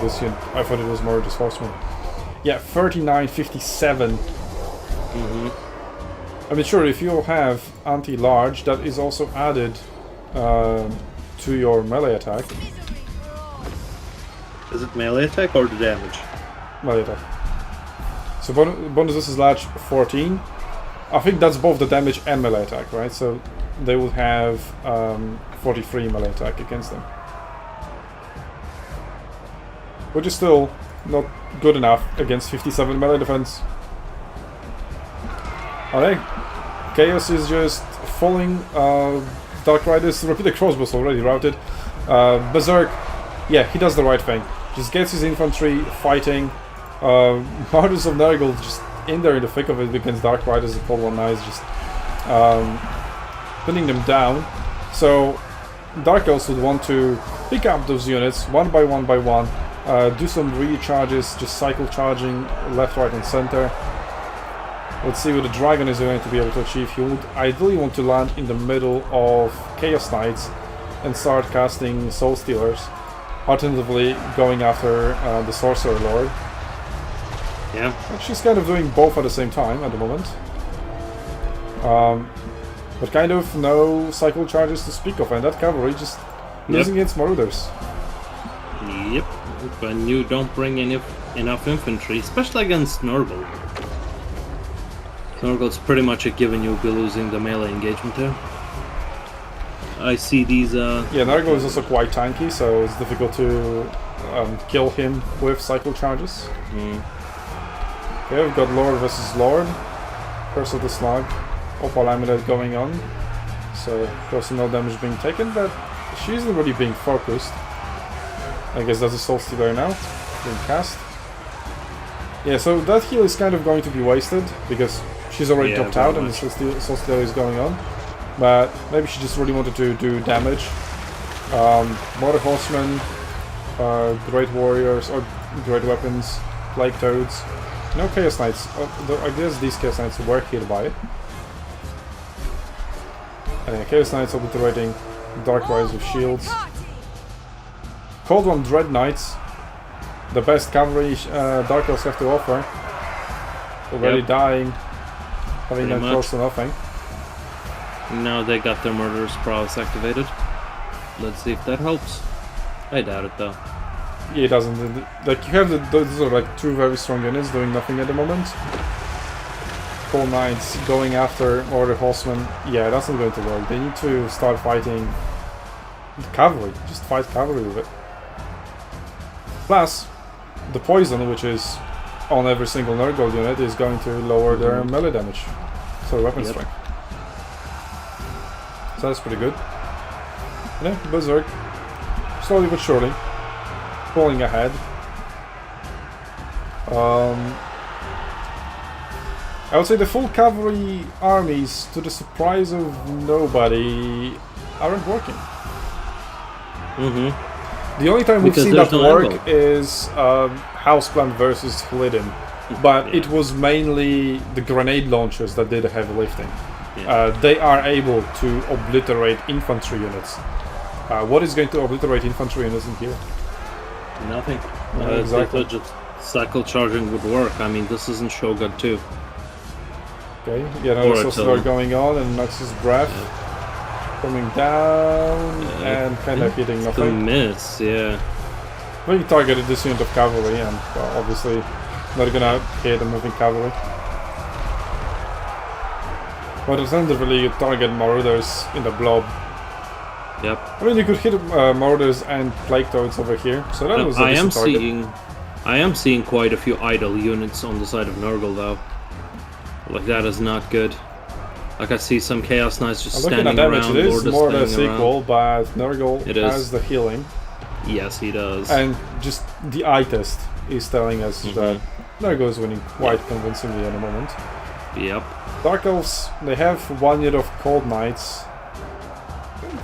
This unit. I thought it was more just horsemen. Yeah, 39-57. I mean, sure, if you have anti-large, that is also added to your melee attack. Is it melee attack or the damage? Melee attack. So bonus this is large 14. I think that's both the damage and melee attack, right? So they will have 43 melee attack against them. Which is still not good enough against 57 melee defense. Alright. Chaos is just falling. Dark Riders, repeated crossbows already routed. Berserk, yeah, he does the right thing. Just gets his infantry fighting. Martyrs of Nurgle just in there in the thick of it against Dark Riders. The Cold One Knights just pinning them down. So Dark Elves would want to pick up those units one by one by one. Do some recharges, just cycle charging left, right and center. Let's see what the Dragon is going to be able to achieve. He would ideally want to land in the middle of Chaos Knights and start casting Soul Stealers. Alternatively, going after the Sorcerer Lord. Yeah. But she's kind of doing both at the same time at the moment. But kind of no cycle charges to speak of, and that cavalry just losing its Marauders. Yep. When you don't bring enough infantry, especially against Nurgle. Nurgle's pretty much a given you'll be losing the melee engagement there. I see these Yeah, Nurgle is also quite tanky, so it's difficult to kill him with cycle charges. Okay, we've got Lord versus Lord. Curse of the Slug. Opal Amulet going on. So, personal damage being taken, but she isn't really being focused. I guess that's a Soul Stealer now, being cast. Yeah, so that heal is kind of going to be wasted, because she's already topped out and the Soul Stealer is going on. But maybe she just really wanted to do damage. Mortar Horsemen, Great Warriors, or Great Weapons, Plague Toads. No Chaos Knights. I guess these Chaos Knights were hit by it. And then Chaos Knights obliterating Dark Riders with shields. Cold One Dread Knights. The best cavalry Dark Elves have to offer. Already dying. Having them close to nothing. Now they got their Murderous Prowess activated. Let's see if that helps. I doubt it though. Yeah, it doesn't. Like, you have those are like two very strong units doing nothing at the moment. Cold Knights going after Order Horsemen. Yeah, that's not going to work. They need to start fighting cavalry. Just fight cavalry with it. Plus, the poison, which is on every single Nurgle unit, is going to lower their melee damage. So weapon strength. So that's pretty good. Yeah, Berserk. Slowly but surely. Pulling ahead. I would say the full cavalry armies, to the surprise of nobody, aren't working. The only time we've seen that work is Houseplant versus Flidden. But it was mainly the grenade launchers that did the heavy lifting. They are able to obliterate infantry units. What is going to obliterate infantry units in here? Nothing. Exactly. Just cycle charging would work. I mean, this isn't Shogun 2. Okay, yeah, now the Sorcerer going on, and Nox's Breath coming down and kind of hitting nothing. The miss, yeah. Well, you targeted this unit of cavalry, and well, obviously not gonna hit the moving cavalry. But alternatively, you target Marauders in the blob Yep. I mean, you could hit Mordors and Plague Toads over here, so that was a decent target. I am seeing quite a few idle units on the side of Nurgle, though. Like, that is not good. Like, I see some Chaos Knights just Looking standing at damage, around. it is Lord more the standing sequel, around. but Nurgle has the healing. Yes, he does. And just the eye test is telling us that Nurgle is winning quite convincingly at the moment. Yep. Dark Elves, they have 1 unit of Cold Knights.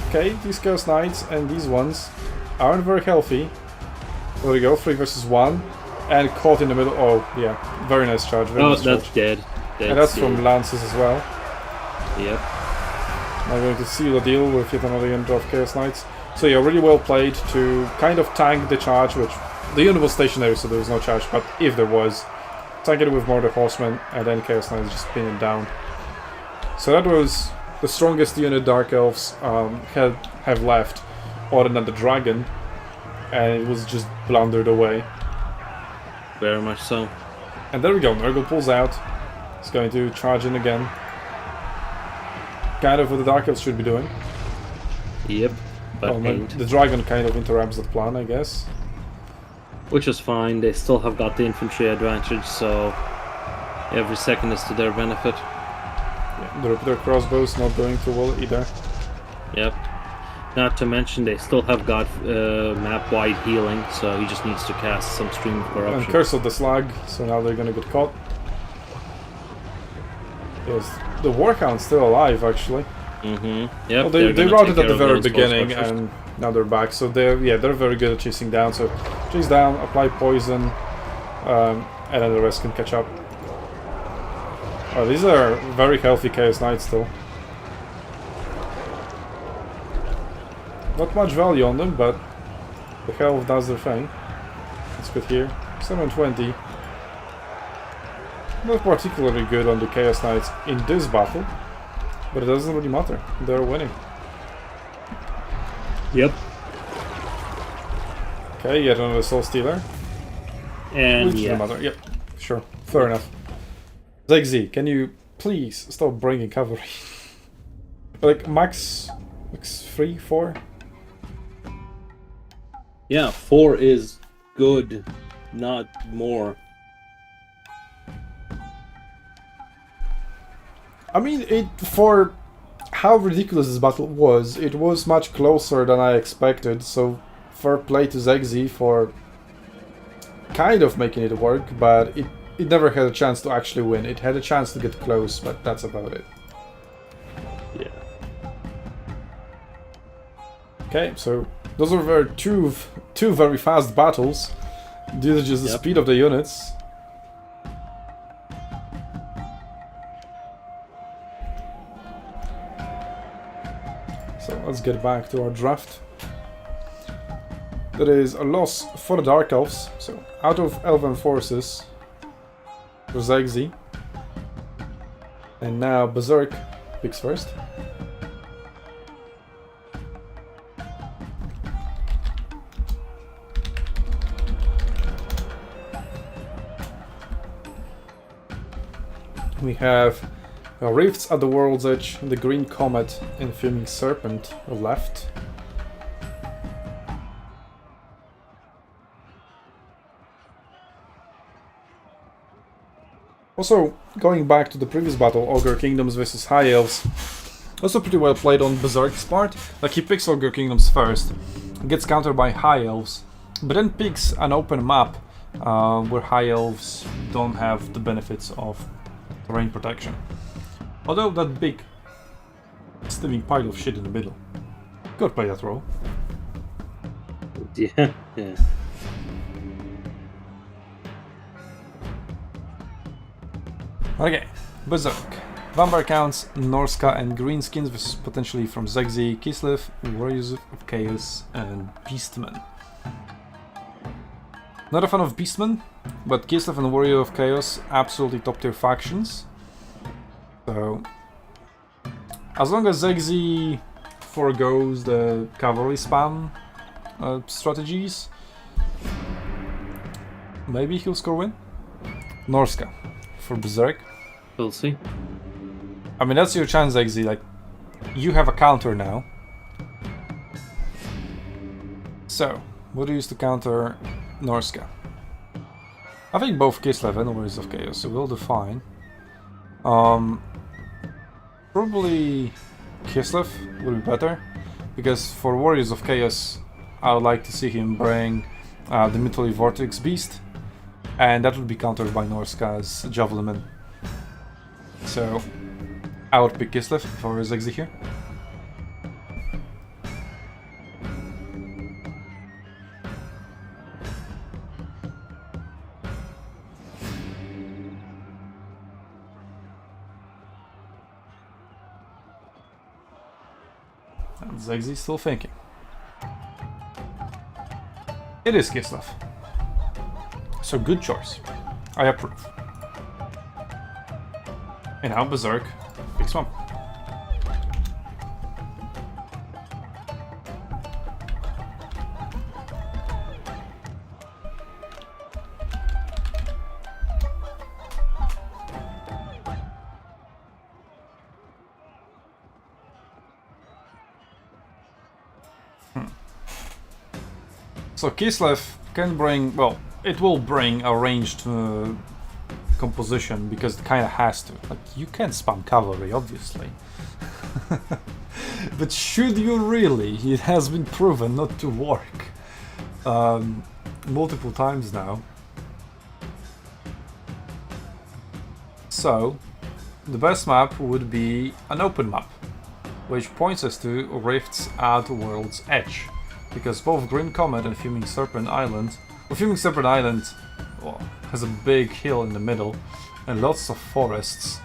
Okay, these Chaos Knights and these ones aren't very healthy. There we go, 3 versus 1. And caught in the middle. Oh, yeah. Very nice charge. Very nice that's charge. dead. And that's from Lances as well. Yep. I'm going to seal the deal with yet another unit of Chaos Knights. So yeah, really well played to kind of tank the charge, which the unit was stationary, so there was no charge, but if there was, tank it with more the Horsemen, and then Chaos Knights just pin it down. So that was the strongest unit Dark Elves have left, other than the Dragon, and it was just blundered away. Very much so. And there we go, Nurgle pulls out. He's going to charge in again. Kind of what the Dark Elves should be doing. Yep. But the Dragon kind of interrupts that plan, I guess. Which is fine, they still have got the infantry advantage, so every second is to their benefit. Yeah, the Repeater Crossbows not doing too well either. Yep. Not to mention they still have got map-wide healing, so he just needs to cast some Stream of Corruption. And Curse of the Slag, so now they're gonna get caught. Yes, the Warhound's still alive, actually. Yep. Well, they routed at the very beginning, and now they're back. So they're very good at chasing down. So chase down, apply poison, and then the rest can catch up. Oh, these are very healthy Chaos Knights still. Not much value on them, but the health does their thing. Let's get here. 720. Not particularly good on the Chaos Knights in this battle, but it doesn't really matter. They're winning. Yep. Okay, yet another Soul Stealer. And Which yeah. matter. Yep, sure. Fair enough. ZegZ, can you please stop bringing cavalry? Like, max 3, 4? Yeah, 4 is good, not more. I mean, for how ridiculous this battle was, it was much closer than I expected, so fair play to ZegZ for kind of making it work, but it never had a chance to actually win. It had a chance to get close, but that's about it. Yeah. Okay, so those were two very fast battles due to just the speed of the units. So let's get back to our draft. That is a loss for the Dark Elves, so out of Elven forces for ZegZ. And now Berserk picks first. We have Rifts at the World's Edge, the Green Comet, and Fuming Serpent left. Also, going back to the previous battle, Ogre Kingdoms versus High Elves, also pretty well played on Berserk's part. Like, he picks Ogre Kingdoms first, gets countered by High Elves, but then picks an open map where High Elves don't have the benefits of terrain protection. Although that big steaming pile of shit in the middle. Could play that role. Yeah, yeah. Okay, Berserk. Vampire Counts, Norska and Greenskins versus potentially from ZegZ, Kislev, Warriors of Chaos, and Beastmen. Not a fan of Beastmen, but Kislev and Warrior of Chaos, absolutely top tier factions. So, as long as ZegZ forgoes the cavalry spam strategies, maybe he'll score win. Norska for Berserk. We'll see. I mean, that's your chance, ZegZ. Like, you have a counter now. So, what do you use to counter Norska? I think both Kislev and Warriors of Chaos will do fine. Probably Kislev will be better, because for Warriors of Chaos I would like to see him bring the Mythology Vortex Beast, and that would be countered by Norska's Javelin. So I would pick Kislev if I was Exi here. And Zegzi's still thinking. It is Kislev. So good choice. I approve. And now Berserk picks one. So Kislev can bring, well, it will bring a ranged composition because it kind of has to. Like, you can spam cavalry, obviously. But should you really? It has been proven not to work multiple times now. So, the best map would be an open map, which points us to rifts at World's Edge. Because both Green Comet and Fuming Serpent Island, well, Fuming Serpent Island has a big hill in the middle and lots of forests.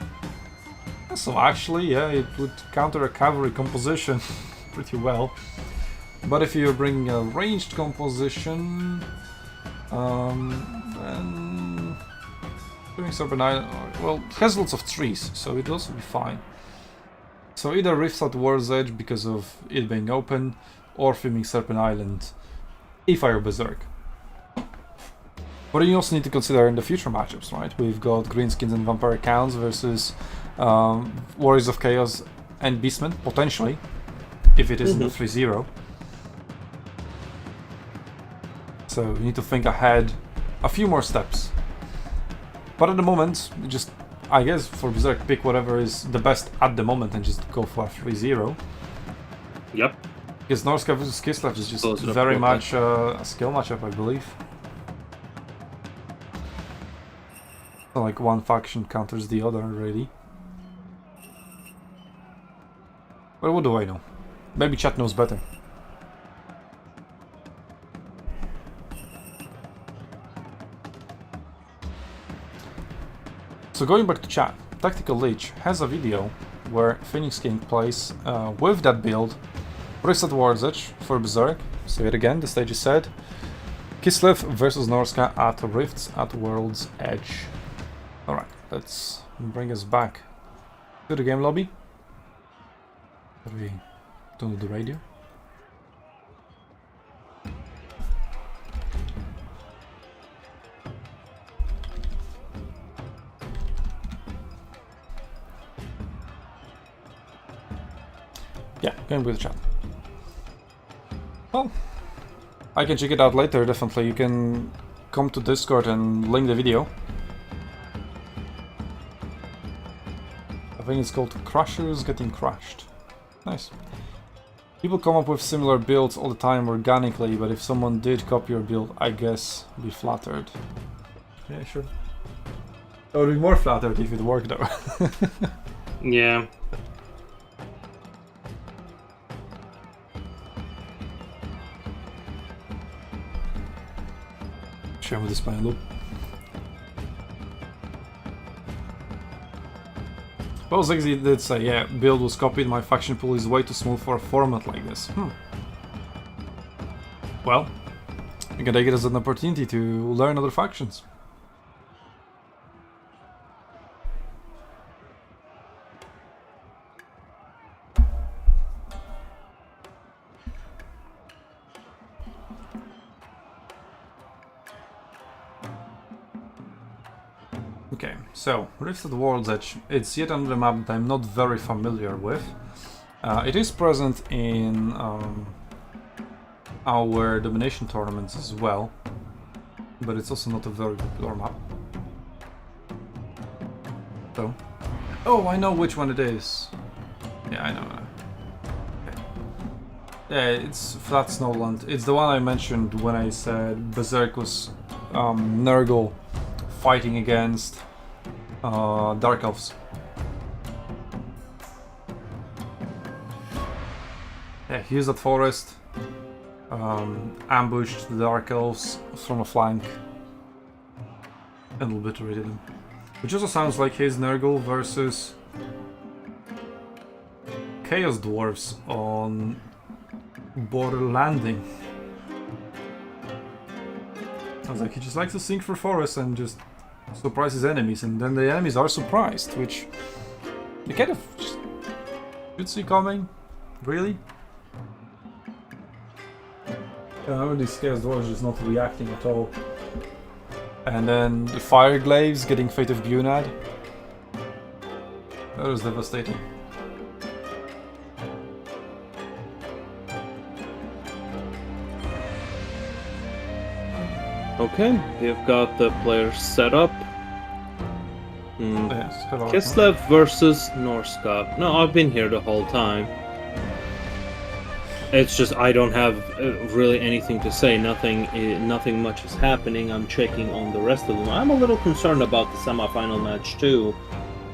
So actually, yeah, it would counter a cavalry composition pretty well. But if you're bringing a ranged composition, then Fuming Serpent Island, well, it has lots of trees, so it'll also be fine. So either rifts at World's Edge because of it being open, or Fuming Serpent Island if I were Berserk. But you also need to consider in the future matchups, right? We've got Greenskins and Vampire Counts versus Warriors of Chaos and Beastmen, potentially, if it isn't a 3-0. So you need to think ahead a few more steps. But at the moment, just, I guess, for Berserk, pick whatever is the best at the moment and just go for a 3-0. Yep. Because Norska vs Kislev is just very much a skill matchup, I believe. So like one faction counters the other already. But what do I know? Maybe chat knows better. So going back to chat, Tactical Leech has a video where Phoenix King plays with that build. Rifts at World's Edge for Berserk. Say it again, the stage is set. Kislev versus Norska at Rifts at World's Edge. Alright, let's bring us back to the game lobby. Should we turn the radio? Yeah, going with the chat. Well, I can check it out later, definitely. You can come to Discord and link the video. I think it's called Crushers Getting Crushed. Nice. People come up with similar builds all the time organically, but if someone did copy your build, I guess be flattered. Yeah, sure. I would be more flattered if it worked though. Yeah. Share with display loop. Well, Ziggy did say, yeah, build was copied, my faction pool is way too small for a format like this. Well, you can take it as an opportunity to learn other factions. Okay, so Rift at the World's Edge, it's yet another map that I'm not very familiar with. It is present in our domination tournaments as well, but it's also not a very popular map. So, oh, I know which one it is. Yeah, I know. Okay. Yeah, it's Flat Snowland. It's the one I mentioned when I said Berserk was Nurgle fighting against Dark Elves. Yeah, here's that forest. Ambushed the Dark Elves from a flank and obliterated them. Which also sounds like his Nurgle versus Chaos Dwarves on Border Landing. Sounds like he just likes to sink for forests and just surprise his enemies, and then the enemies are surprised, which you kind of just should see coming. Really? These Chaos Dwarves just not reacting at all. And then the Fire Glaives getting Fate of Gunad. That was devastating. Okay, we've got the players set up. Yes, hello. Kislev versus Norska. No, I've been here the whole time. It's just I don't have really anything to say. Nothing much is happening. I'm checking on the rest of them. I'm a little concerned about the semi-final match too.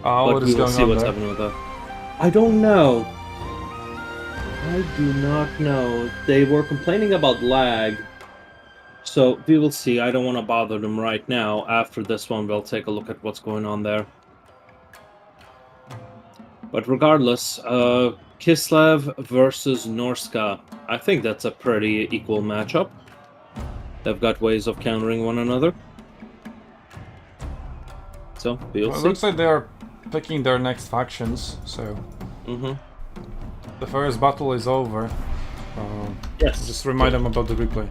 But what is we will going see on what's there? happening with that. I don't know. I do not know. They were complaining about lag. So we will see. I don't want to bother them right now. After this one, we'll take a look at what's going on there. But regardless, Kislev versus Norska. I think that's a pretty equal matchup. They've got ways of countering one another. So we'll Well, it see. looks like they are picking their next factions, so the first battle is over. Yes. Just remind them about the replay.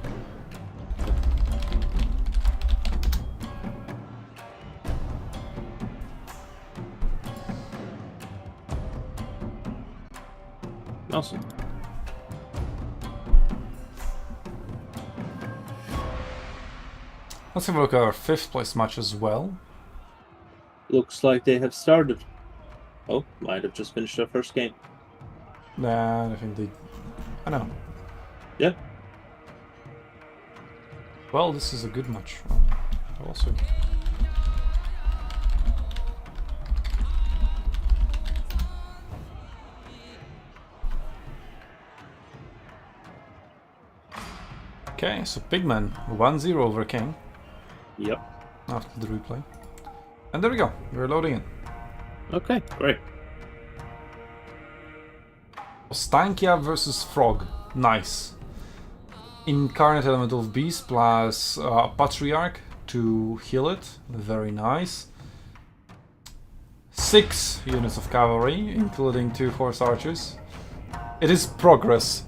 Awesome. Let's have a look at our 5th place match as well. Looks like they have started. Oh, might have just finished their first game. Nah, I think they... I know. Yeah. Well, this is a good match. Also. Okay, so Pigman 1-0 over King Yep. after the replay. And there we go, we're loading in. Okay, great. Stankia versus Frog. Nice. Incarnate Elemental of Beast plus Patriarch to heal it. Very nice. 6 units of cavalry, including 2 horse archers. It is progress.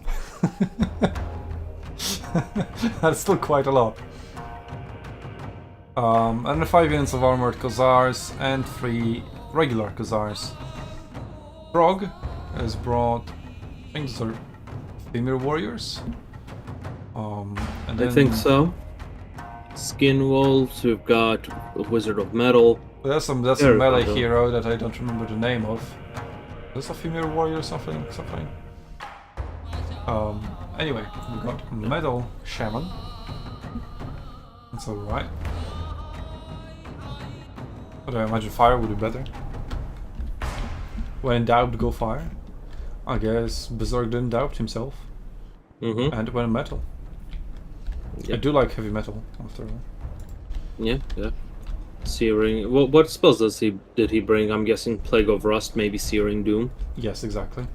That's still quite a lot. And 5 units of armored Khazars and 3 regular Khazars. Frog has brought, I think these are female warriors. And I think so. Skin Wolves, we've got a Wizard of Metal. That's a Very melee cool. hero that I don't remember the name of. Is a female warrior or something? Anyway, we got Metal Shaman. That's alright. But I imagine fire would be better. When in doubt, go fire. I guess Berserk didn't doubt himself. And went metal. I Yep. do like heavy metal, after all. Yeah, yeah. Searing. What spells did he bring? I'm guessing Plague of Rust, maybe Searing Doom. Yes, exactly.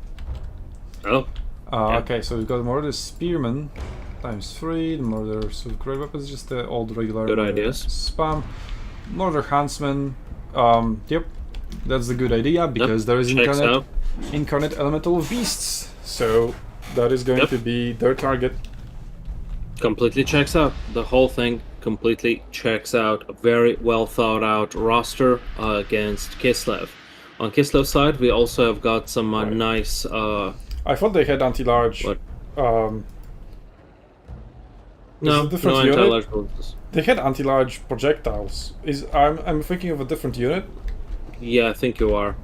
Oh, yeah. Okay, so we've got Murder Spearman times 3, the Murders with great weapons, just the old regular Good ideas. spam. Murder Huntsman, yep, that's a good idea because there is Checks out. incarnate elemental of beasts, so that is going Yep. to be their target. Completely checks out. The whole thing completely checks out. A very well thought out roster against Kislev. On Kislev's side, we also have got some Right. nice. I thought they had anti-large What? No, a different no unit? anti-large ballistas. They had anti-large projectiles. I'm thinking of a different unit? Yeah, I think you are.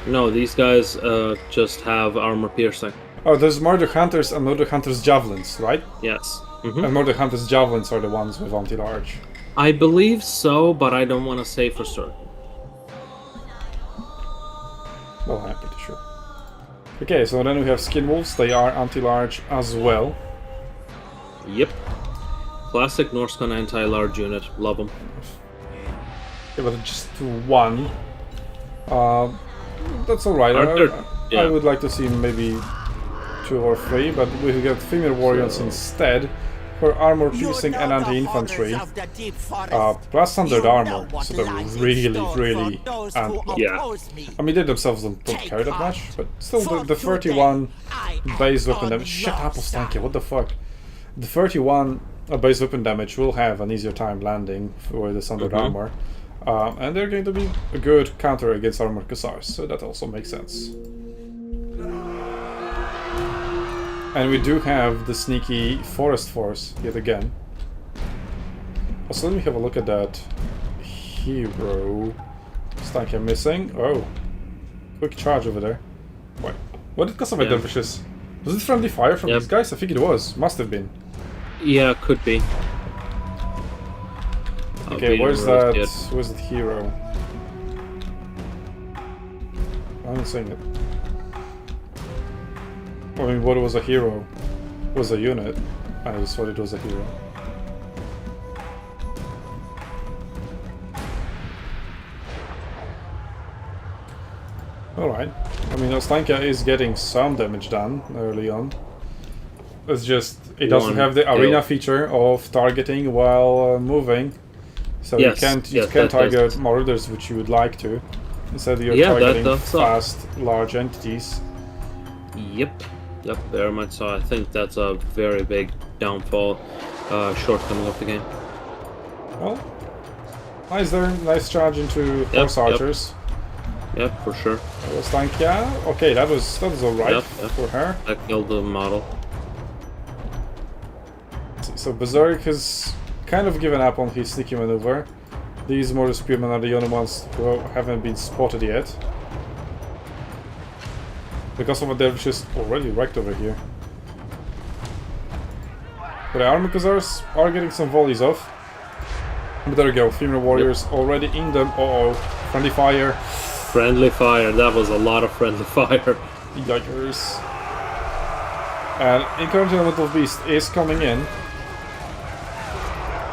No, these guys just have armor piercing. Oh, there's Murder Hunters and Murder Hunters Javelins, right? Yes. And Murder Hunters Javelins are the ones with anti-large. I believe so, but I don't want to say for certain. Well, I'm pretty sure. Okay, so then we have Skin Wolves. They are anti-large as well. Yep. Classic Norscan anti-large unit. Love them. Yeah, but just one. That's alright. I would like to see maybe 2 or 3, but we get female warriors instead for armor piercing and anti-infantry. Plus standard armor, so they're really Yeah. I mean, they themselves don't care that much, but still the 31 base weapon damage. Shut up, Ostankia, what the fuck? The 31 base weapon damage will have an easier time landing for the standard armor. And they're going to be a good counter against armored Hussars, so that also makes sense. And we do have the sneaky Forest Force yet again. Also, let me have a look at that hero. Stankia missing. Oh, quick charge over there. Wait, what did cost of my dervishes? Was it friendly fire from these guys? I think it was. Must have been. Yeah, could be. Okay, where's that? Where's the hero? I'm not seeing it. I mean, what was a hero? Was a unit. I just thought it was a hero. Alright. I mean, Ostankia is getting some damage done early on. It's just, it doesn't have the arena feature of targeting while moving. So you can't target marauders, which you would like to. Instead, you're targeting fast, large entities. Yep, very much so. I think that's a very big downfall, shortcoming of the game. Well, nice charge into horse archers. Yep, for sure. That was Stankia. Okay, that was alright for her. That killed the model. So Berserk has kind of given up on his sneaky maneuver. These mortar spearmen are the only ones who haven't been spotted yet. Because of a dervishes already wrecked over here. But the army Khazars are getting some volleys off. But there we go, female warriors already in them. Uh-oh, friendly fire. Friendly fire, that was a lot of friendly fire. Yikers. And Incarnate Elemental Beast is coming in.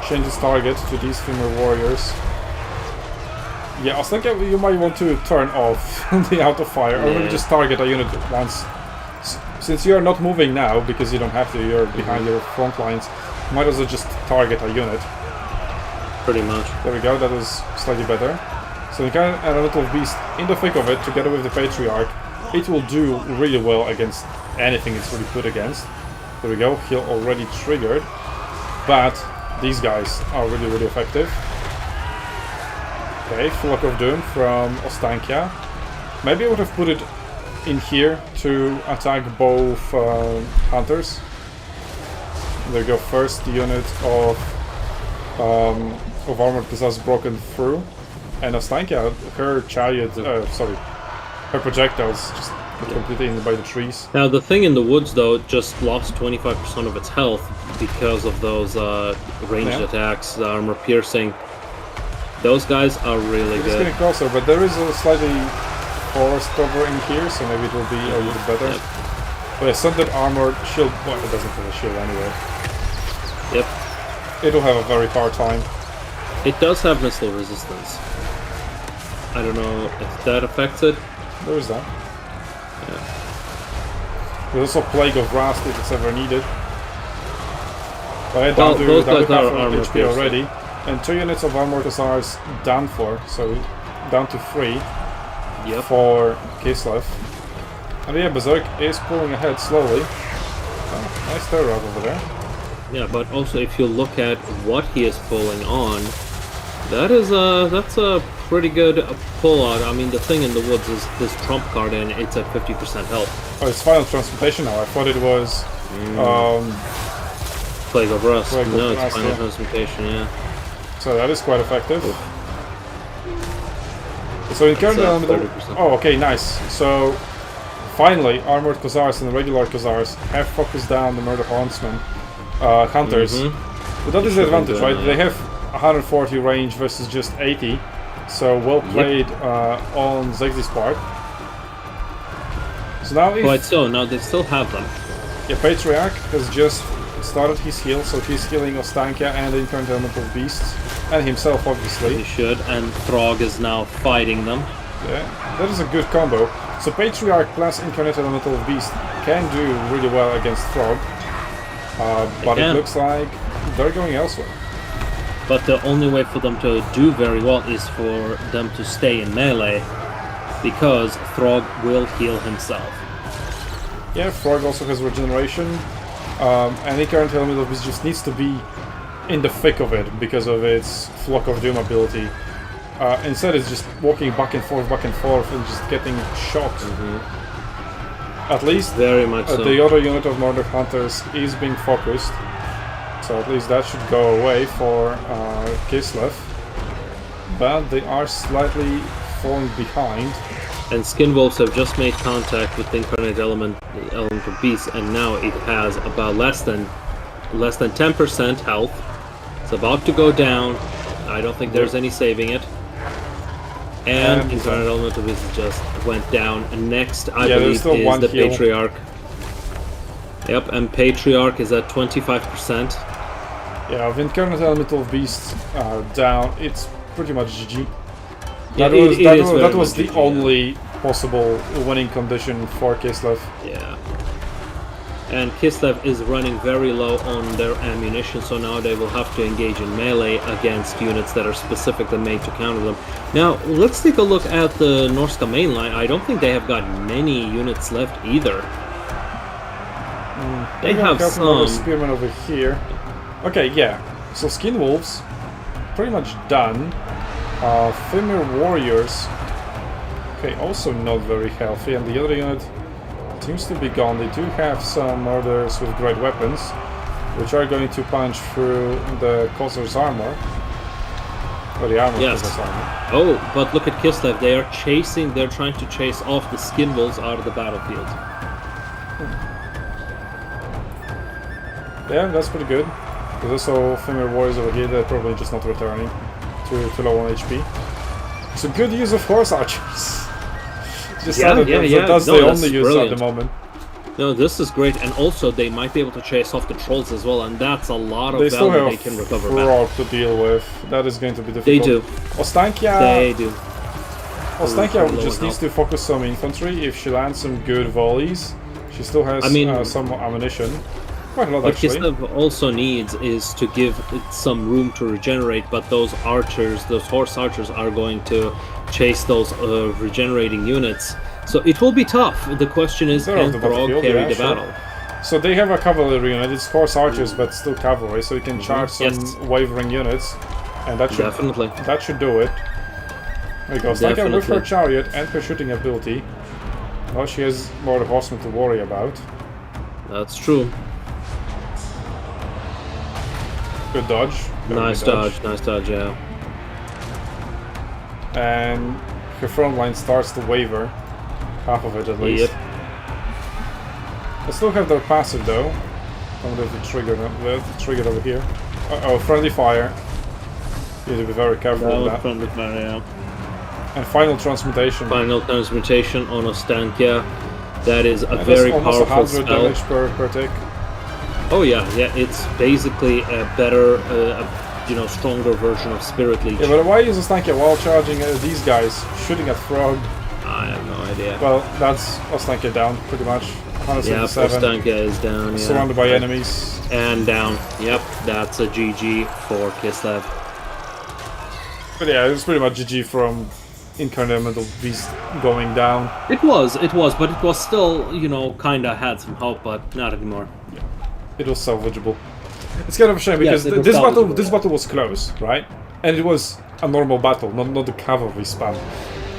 Changes target to these female warriors. Yeah, I was thinking you might want to turn off the auto fire, or maybe just target a unit once. Since you're not moving now, because you don't have to, you're behind your front lines, you might as well just target a unit. Pretty much. There we go, that was slightly better. So we got an Elemental Beast in the thick of it, together with the Patriarch. It will do really well against anything it's really put against. There we go, heal already triggered. But these guys are really effective. Okay, Flock of Doom from Ostankia. Maybe I would have put it in here to attack both hunters. There we go, first unit of armored Hussars broken through. And Ostankia, her chariot, her projectiles just got completely in by the trees. Now the thing in the woods though just lost 25% of its health because of those ranged attacks, the armor piercing. Those guys are really good. It's getting closer, but there is a slightly forest cover in here, so maybe it will be a little better. Yep. But a standard armored shield, well, it doesn't have a shield anyway. Yep. It'll have a very hard time. It does have missile resistance. I don't know if that affects it. There is that. Yeah. There's also Plague of Rust if it's ever needed. But I down to half of HP already. And 2 units of armored Hussars down for, so down to 3 for Kislev. And yeah, Berserk is pulling ahead slowly. Oh, nice terror out over there. Yeah, but also if you look at what he is pulling on, that's a pretty good pull-out. I mean, the thing in the woods is this trump card, and it's at 50% health. Oh, it's Final Transmutation now. I thought it was Plague of Rust. Plague of No, it's Rust, Final yeah. Transmutation, yeah. So that is quite effective. So in current That's, element... 30%. Oh, okay, nice. So finally, Armored Khazars and regular Khazars have focused down the Murder Huntsmen, Hunters. But that is the advantage, right? They have 140 range versus just 80. So well played on Zexy's part. So now if... Quite so, now they still have them. Yeah, Patriarch has just started his heal, so he's healing Ostankia and the Incarnate Elemental Beasts, and himself obviously. He should, and Throg is now fighting them. Yeah, that is a good combo. So Patriarch plus Incarnate Elemental Beast can do really well against Throg, but it looks like they're going elsewhere. But the only way for them to do very well is for them to stay in melee, because Throg will heal himself. Yeah, Throg also has regeneration, and Incarnate Elemental Beast just needs to be in the thick of it because of its Flock of Doom ability. Instead it's just walking back and forth, and just getting shot. At least Very much so. the other unit of Murder Hunters is being focused, so at least that should go away for Kislev. But they are slightly falling behind. And Skinwolves have just made contact with the Incarnate Elemental Beast, and now it has about less than 10% health. It's about to go down. I don't think there's any saving it. And Incarnate Elemental Beast just went down. And next, I believe, is the heal. Patriarch. Yep, and Patriarch is at 25%. Yeah, with Incarnate Elemental Beast down, it's pretty much GG. Yeah, that was the GG, only possible winning condition for Kislev. Yeah. And Kislev is running very low on their ammunition, so now they will have to engage in melee against units that are specifically made to counter them. Now, let's take a look at the Norska mainline. I don't think they have got many units left either. They have some... Spearmen over here. Okay, yeah. So Skinwolves, pretty much done. Femir Warriors, okay, also not very healthy, and the other unit seems to be gone. They do have some murders with great weapons, which are going to punch through the Khazar's armor. Or the armor of Khazar's armor. Oh, but look at Kislev. They're trying to chase off the Skinwolves out of the battlefield. Yeah, that's pretty good. There's also Femir Warriors over here that are probably just not returning to low on HP. So good use of horse archers. That's the only use brilliant. at the moment. No, this is great, and also they might be able to chase off the trolls as well, and that's a lot of They still value have they can recover Frog back. to deal with. That is going to be difficult. They do. Ostankia, They do. Ostankia Low just on needs to focus some infantry. If she lands some good volleys, she still has some ammunition. Quite a lot, What actually. Kislev also needs is to give it some room to regenerate, but those archers, those horse archers, are going to chase those regenerating units. So it will be tough. The question is, They're can off the Throg battlefield, carry yeah, the sure. battle? So they have a cavalry unit. It's horse archers, but still cavalry, so you can charge some Yes. wavering units, and that should Definitely. that should do it. There you go. Ostankia with her Definitely. chariot and her shooting ability. Well, she has more the horsemen to worry about. That's true. Good dodge. Very Nice good dodge, yeah. And her front line starts to waver. Half of it at least. Yep. I still have their passive though. I wonder if it triggered over here. Uh-oh, friendly fire. You need to be very careful with that. And final transmutation. Final transmutation on Ostankia. That is a And very that's almost powerful 100 spell. damage per tick. Oh yeah, it's basically a better, stronger version of Spirit Leech. Yeah, but why is Ostankia while charging these guys, shooting at Frog? I have no idea. Well, that's Ostankia down, pretty much. Yeah, 177. Ostankia is down, yeah. Surrounded by enemies. And down. Yep, that's a GG for Kislev. But yeah, it was pretty much GG from Incarnate Elemental Beast going down. It was, but it was still, kinda had some hope, but not anymore. It was salvageable. It's kind of a shame because Yes, it was this battle was close, right? And it was a normal battle, not the cavalry spam.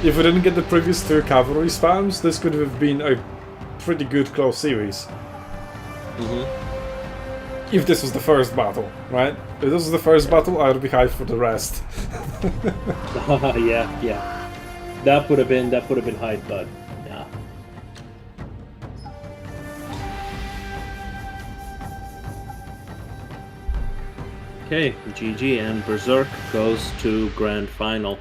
If we didn't get the previous 2 cavalry spams, this could have been a pretty good close series. If this was the first battle, right? If this was the first battle, I would be hyped for the rest. Yeah. That would have been hype, but yeah. Okay, GG, and Berserk goes to Grand Final.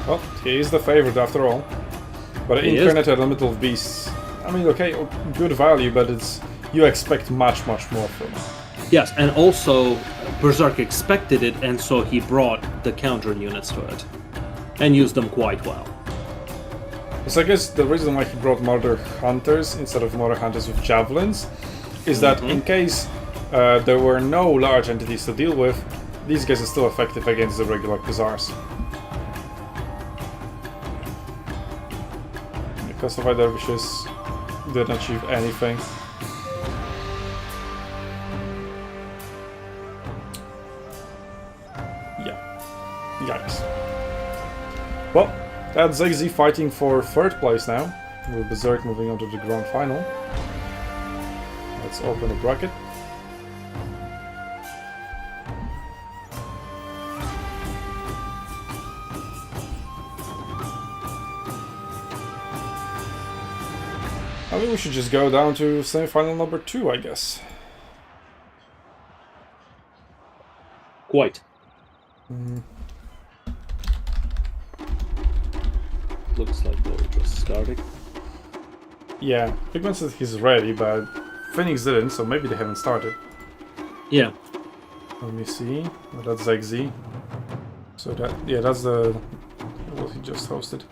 Well, he is the favorite after all. But He is. Incarnate Elemental Beasts, I mean, okay, good value, but it's you expect much more from it. Yes, and also Berserk expected it, and so he brought the counter units to it. And used them quite well. So I guess the reason why he brought Murder Hunters instead of Murder Hunters with Javelins is that in case there were no large entities to deal with, these guys are still effective against the regular Khazars. Because of Dervishes didn't achieve anything. Yeah. Yikes. Well, that's ZZ fighting for third place now, with Berserk moving on to the grand final. Let's open the bracket. I mean, we should just go down to semi-final number 2, I guess. Quite. Looks like they're just starting. Yeah, Pigman said he's ready, but Phoenix didn't, so maybe they haven't started. Yeah. Let me see. Oh, that's ZZ. So that, yeah, that's the what he just hosted.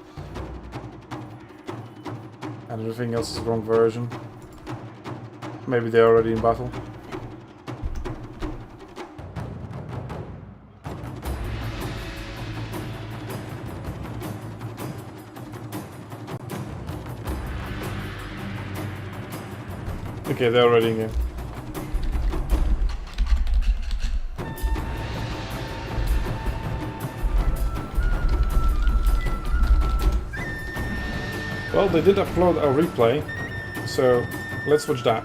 And everything else is the wrong version. Maybe they're already in battle. Okay, they're already in game. Well, they did upload a replay, so let's watch that.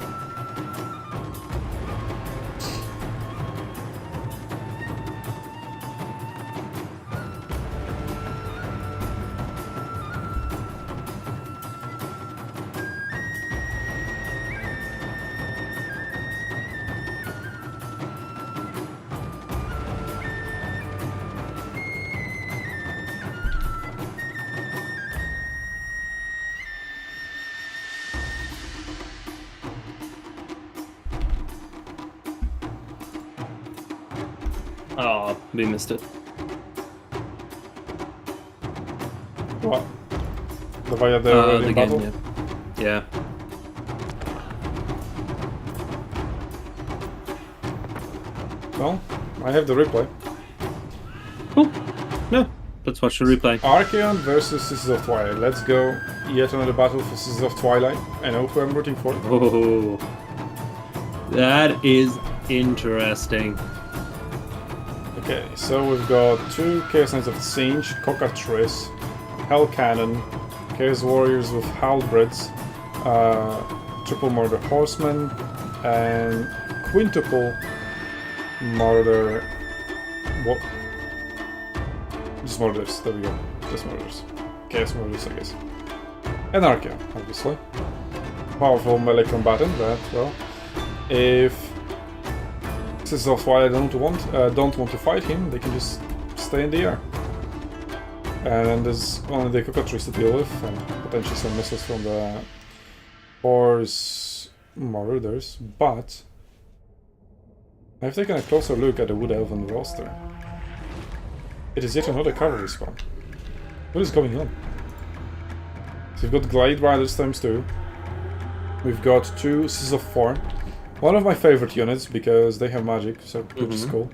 Oh, we missed it. What? The Vaya they're already in battle? Yeah. Well, I have the replay. Cool. Yeah, let's watch the replay. Archeon versus Sisters of Twilight. Let's go. Yet another battle for Sisters of Twilight. I know who I'm rooting for. Oh, that is interesting. Okay, so we've got two Chaos Knights of Singe, Cockatrice, Hell Cannon, Chaos Warriors with Halberds, Triple Murder Horseman, and Quintuple Murder. What? Just Murders, there we go. Just Murders. Chaos Murders, I guess. And Archeon, obviously. Powerful melee combatant, but, well, if Sisters of Twilight don't want to fight him, they can just stay in the air. And then there's only the Cockatrice to deal with, and potentially some missiles from the Horse Marauders, but I've taken a closer look at the Wood Elven roster. It is yet another cavalry spawn. What is going on? So we've got Glade Riders ×2. We've got two Sisters of Thorn. One of my favorite units, because they have magic, so which is cool.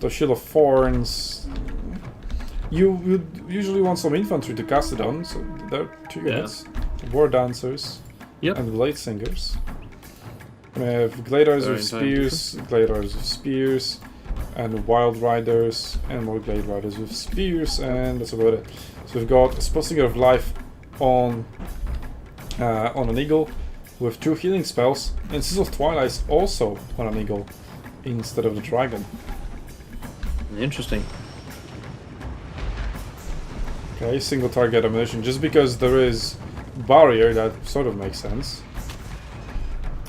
The Shield of Thorns. You would usually want some infantry to cast it on, so there are two units. War Dancers and Blade Singers. We have Glade Riders with Spears, Glade Riders with Spears, and Wild Riders, and more Glade Riders with Spears, and that's about it. So we've got a Spell Singer of Life on an Eagle, with 2 healing spells, and Seas of Twilight is also on an eagle instead of the dragon. Interesting. Okay, single target ammunition. Just because there is barrier, that sort of makes sense.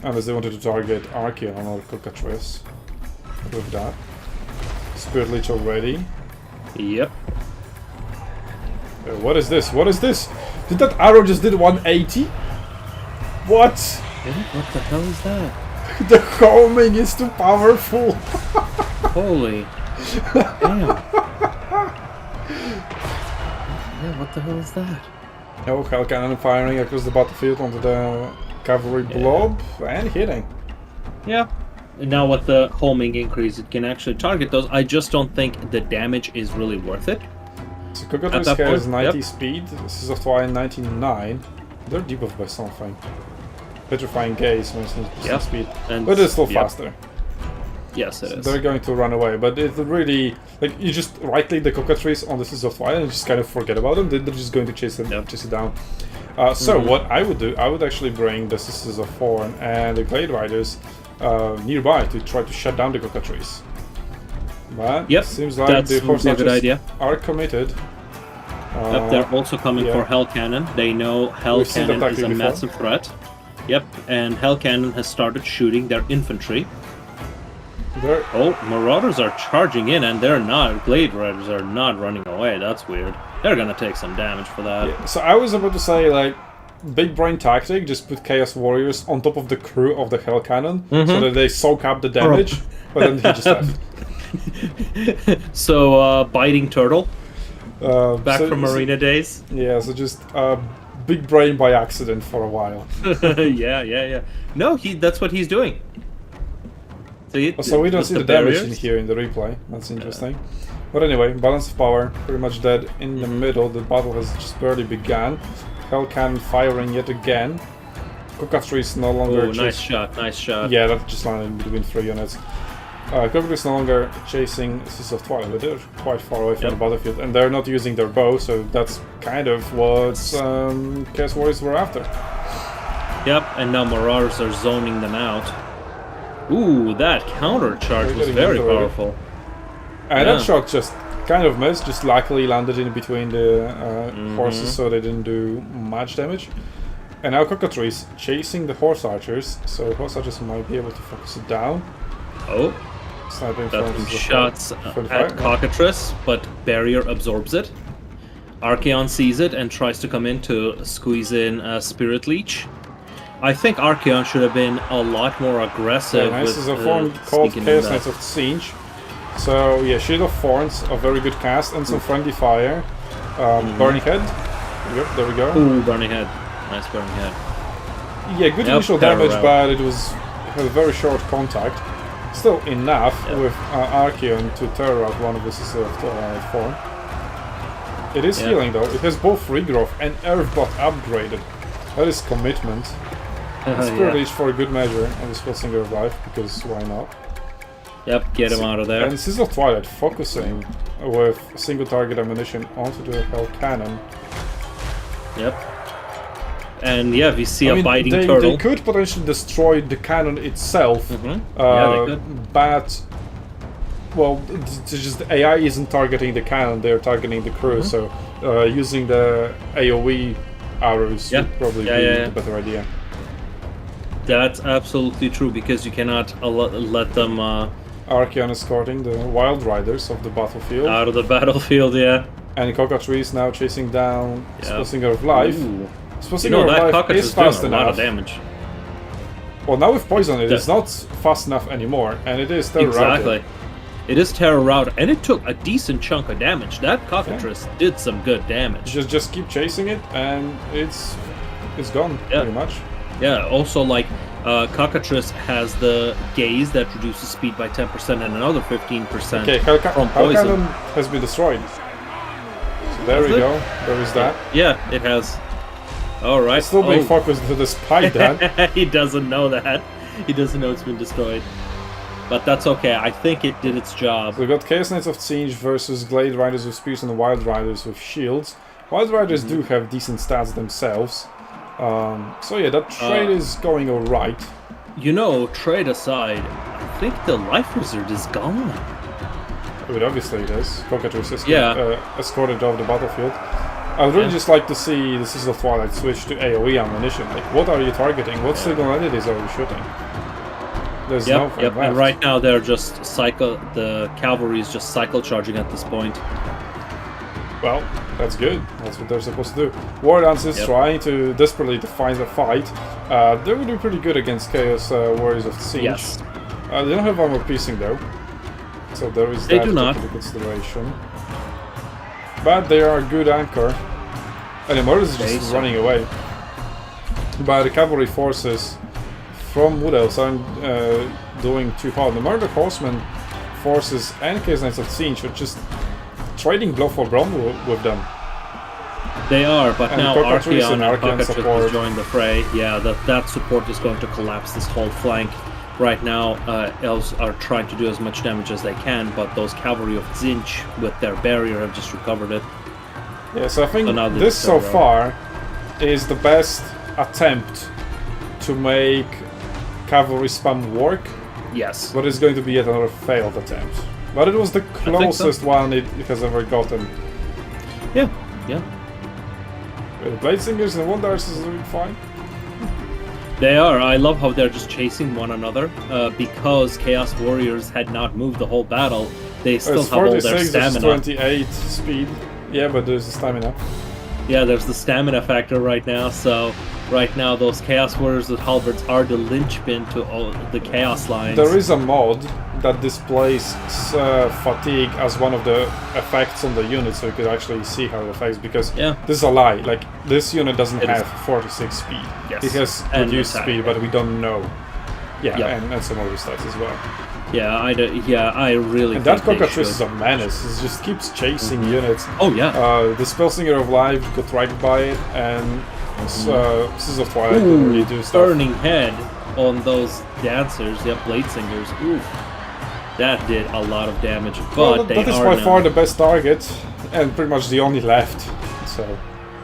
Unless they wanted to target Archeon or Cockatrice with that. Spirit Leech already. Yep. What is this? What is this? Did that arrow just did 180? What? What the hell is that? The homing is too powerful. Holy. Damn. Yeah, what the hell is that? Oh, Hell Cannon firing across the battlefield onto the cavalry blob and hitting. Yeah. And now with the homing increase, it can actually target those. I just don't think the damage is really worth it. So Cockatrice that has point, 90 yep. speed, Seas of Twilight 99. They're debuffed by something. Petrifying Gaze, 100% Yep. speed. And But it's still yep. faster. Yes, it So is. they're going to run away, but it's really like you just right click the Cockatrice on the Seas of Twilight and just kind of forget about them. They're just going to chase them, Yep. chase it down. So what I would do, I would actually bring the Sisters of Thorn and the Glade Riders nearby to try to shut down the Cockatrice. But Yep, seems like that's the Horse a good Archers idea. are committed. Yep, they're also coming yeah. for Hell Cannon. They know Hell We've seen that Cannon is a tactic before. massive threat. Yep, and Hell Cannon has started shooting their infantry. They're, Oh, Marauders are charging in, and they're not. Glade Riders are not running away. That's weird. They're gonna take some damage for that. yeah. So I was about to say, like, big brain tactic, just put Chaos Warriors on top of the crew of the Hell Cannon so that they soak up the damage, but then he just left. So, Biting Turtle, back So- from Marina days. Yeah, so just big brain by accident for a while. yeah. No, that's what he's doing. So we don't see the damage in barriers. here in the replay. That's interesting. But anyway, balance of power, pretty much dead in the middle. The battle has just barely begun. Hell Cannon firing yet again. Cockatrice no longer. Oh, nice shot, nice shot. Yeah, that just landed between 3 units. Cockatrice no longer chasing Seas of Twilight, but they're quite far away from the battlefield, and they're not using their bow, so that's kind of what Chaos Warriors were after. Yep, and now Marauders are zoning them out. Ooh, that counter charge They're was getting very into it. powerful. And Yeah. that shot just kind of missed, just luckily landed in between the horses, so they didn't do much damage. And now Cockatrice chasing the Horse Archers, so Horse Archers might be able to focus it down. Oh, Sniping got from some the shots from the at fire. Cockatrice, but Barrier absorbs it. Archeon sees it and tries to come in to squeeze in Spirit Leech. I think Archeon should have been a lot more aggressive. Yeah, nice. with, Is a form called sneaking in Chaos that. Knights of Siege. So yeah, Shield of Thorns, a very good cast, and some friendly fire. Burning Head. Yep, there we go. Ooh, Burning Head. Nice Burning Head. Yeah, good Yep, initial terror damage, route. but it had a very short contact. Still enough with Archeon to tear out one of the Sisters of Thorn. It is Yeah. healing though. It has both regrowth and Earthbot upgraded. That is commitment. Spirit Leech for a good measure, and this was Singer of Life, because why not? Yep, get him out of there. And Seas of Twilight focusing with single target ammunition onto the Hell Cannon. Yep. And yeah, we see I a mean, biting they turtle. could potentially destroy the cannon itself, Yeah, they could. but well, it's just the AI isn't targeting the cannon; they're targeting the crew. So using the AOE arrows Yeah. would probably be Yeah. the better idea. That's absolutely true, because you cannot let them Archeon escorting the Wild Riders of the battlefield, out of the battlefield. Yeah. and Cockatrice now chasing down Yeah. Singer of Life. Ooh. Singer You know, of that Life Cockatrice is is doing fast a lot enough. of damage. Well, now with poison, it Yeah. is not fast enough anymore, and it is still Exactly. routed. It is Terror Route, and it took a decent chunk of damage. That Cockatrice did some good damage. Just keep chasing it, and it's gone Yeah. pretty much. Yeah, also, like, Cockatrice has the Gaze that reduces speed by 10% and another 15% Okay, from Hell poison. Cannon has been destroyed. So there Has we it? go. There is that. Yeah, it has. Alright. It's still being focused despite that. He doesn't know that. He doesn't know it's been destroyed. But that's okay. I think it did its job. So we got Chaos Knights of Siege versus Glade Riders with Spears and Wild Riders with Shields. Wild Riders do have decent stats themselves. So yeah, that trade is going alright. You know, trade aside, I think the life wizard is gone. But obviously it is. Cockatrice is escorted off the battlefield. I would really just like to see the Sisters of Twilight switch to AoE ammunition. Like, what are you targeting? What signal entities are you shooting? There's nothing left. And right now they're just the cavalry is just cycle charging at this point. Well, that's good. That's what they're supposed to do. War Dance is trying to desperately to find a fight. They would do pretty good against Chaos Warriors of Siege. Yes. They don't have armor piercing though, so there is They that do not. into consideration. But they are a good anchor. And the Murders is just running away. But the cavalry forces from Wood Elves aren't doing too hard. The Murder Horsemen forces and Chaos Knights of Siege are just trading blow for blow with them. They are, but And now Cockatrice Archeon and Cockatrice support. has joined the fray. Yeah, that support is going to collapse this whole flank. Right now, Elves are trying to do as much damage as they can, but those cavalry of Zinch with their barrier have just recovered it. Yeah, so I think So this so far is the best attempt to make cavalry spam work, Yes. but it's going to be yet another failed attempt. But it was the closest one it has ever gotten. Yeah, yeah. The Blade Singers and Wonders is doing fine. They are. I love how they're just chasing one another because Chaos Warriors had not moved the whole battle. They still It's have all their 46, there's stamina. 28 speed. Yeah, but there's the stamina. Yeah, there's the stamina factor right now. So right now, those Chaos Warriors with halberds are the linchpin to all the Chaos lines. There is a mod that displays fatigue as one of the effects on the unit, so you could actually see how it affects. Because this is a lie. Like, this unit doesn't have 46 speed. Yes. It has And reduced attack, speed, but we don't know. Yeah, Yep. and some other stats as well. Yeah, I really. And that think they Cockatrice is should. a menace. It just keeps chasing units. Oh yeah. The Spellsinger of Life got right by it, and Sisters of Twilight can really do stuff. Burning head on those dancers. Yep, Blade Singers. Ooh, that did a lot of damage. But Well, they that is are by now. far the best target, and pretty much the only left. So.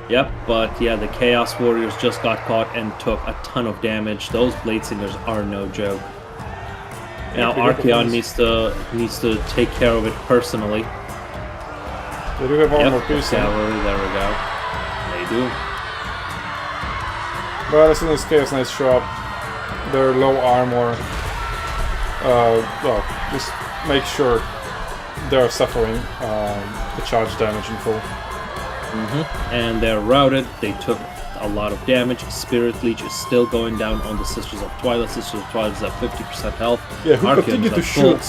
Yep, but yeah, the Chaos Warriors just got caught and took a ton of damage. Those Blade Singers are no joke. Now Archeon needs to take care of it personally. They do have armor piercing. Cavalry, there we go. They do. But as soon as Chaos Knights show up, they're low armor. Well, just make sure they're suffering the charge damage in full. And they're routed. They took a lot of damage. Spirit Leech is still going down on the Sisters of Twilight. Sisters of Twilight is at 50% health. Yeah, who Archeon continue is to at full. shoot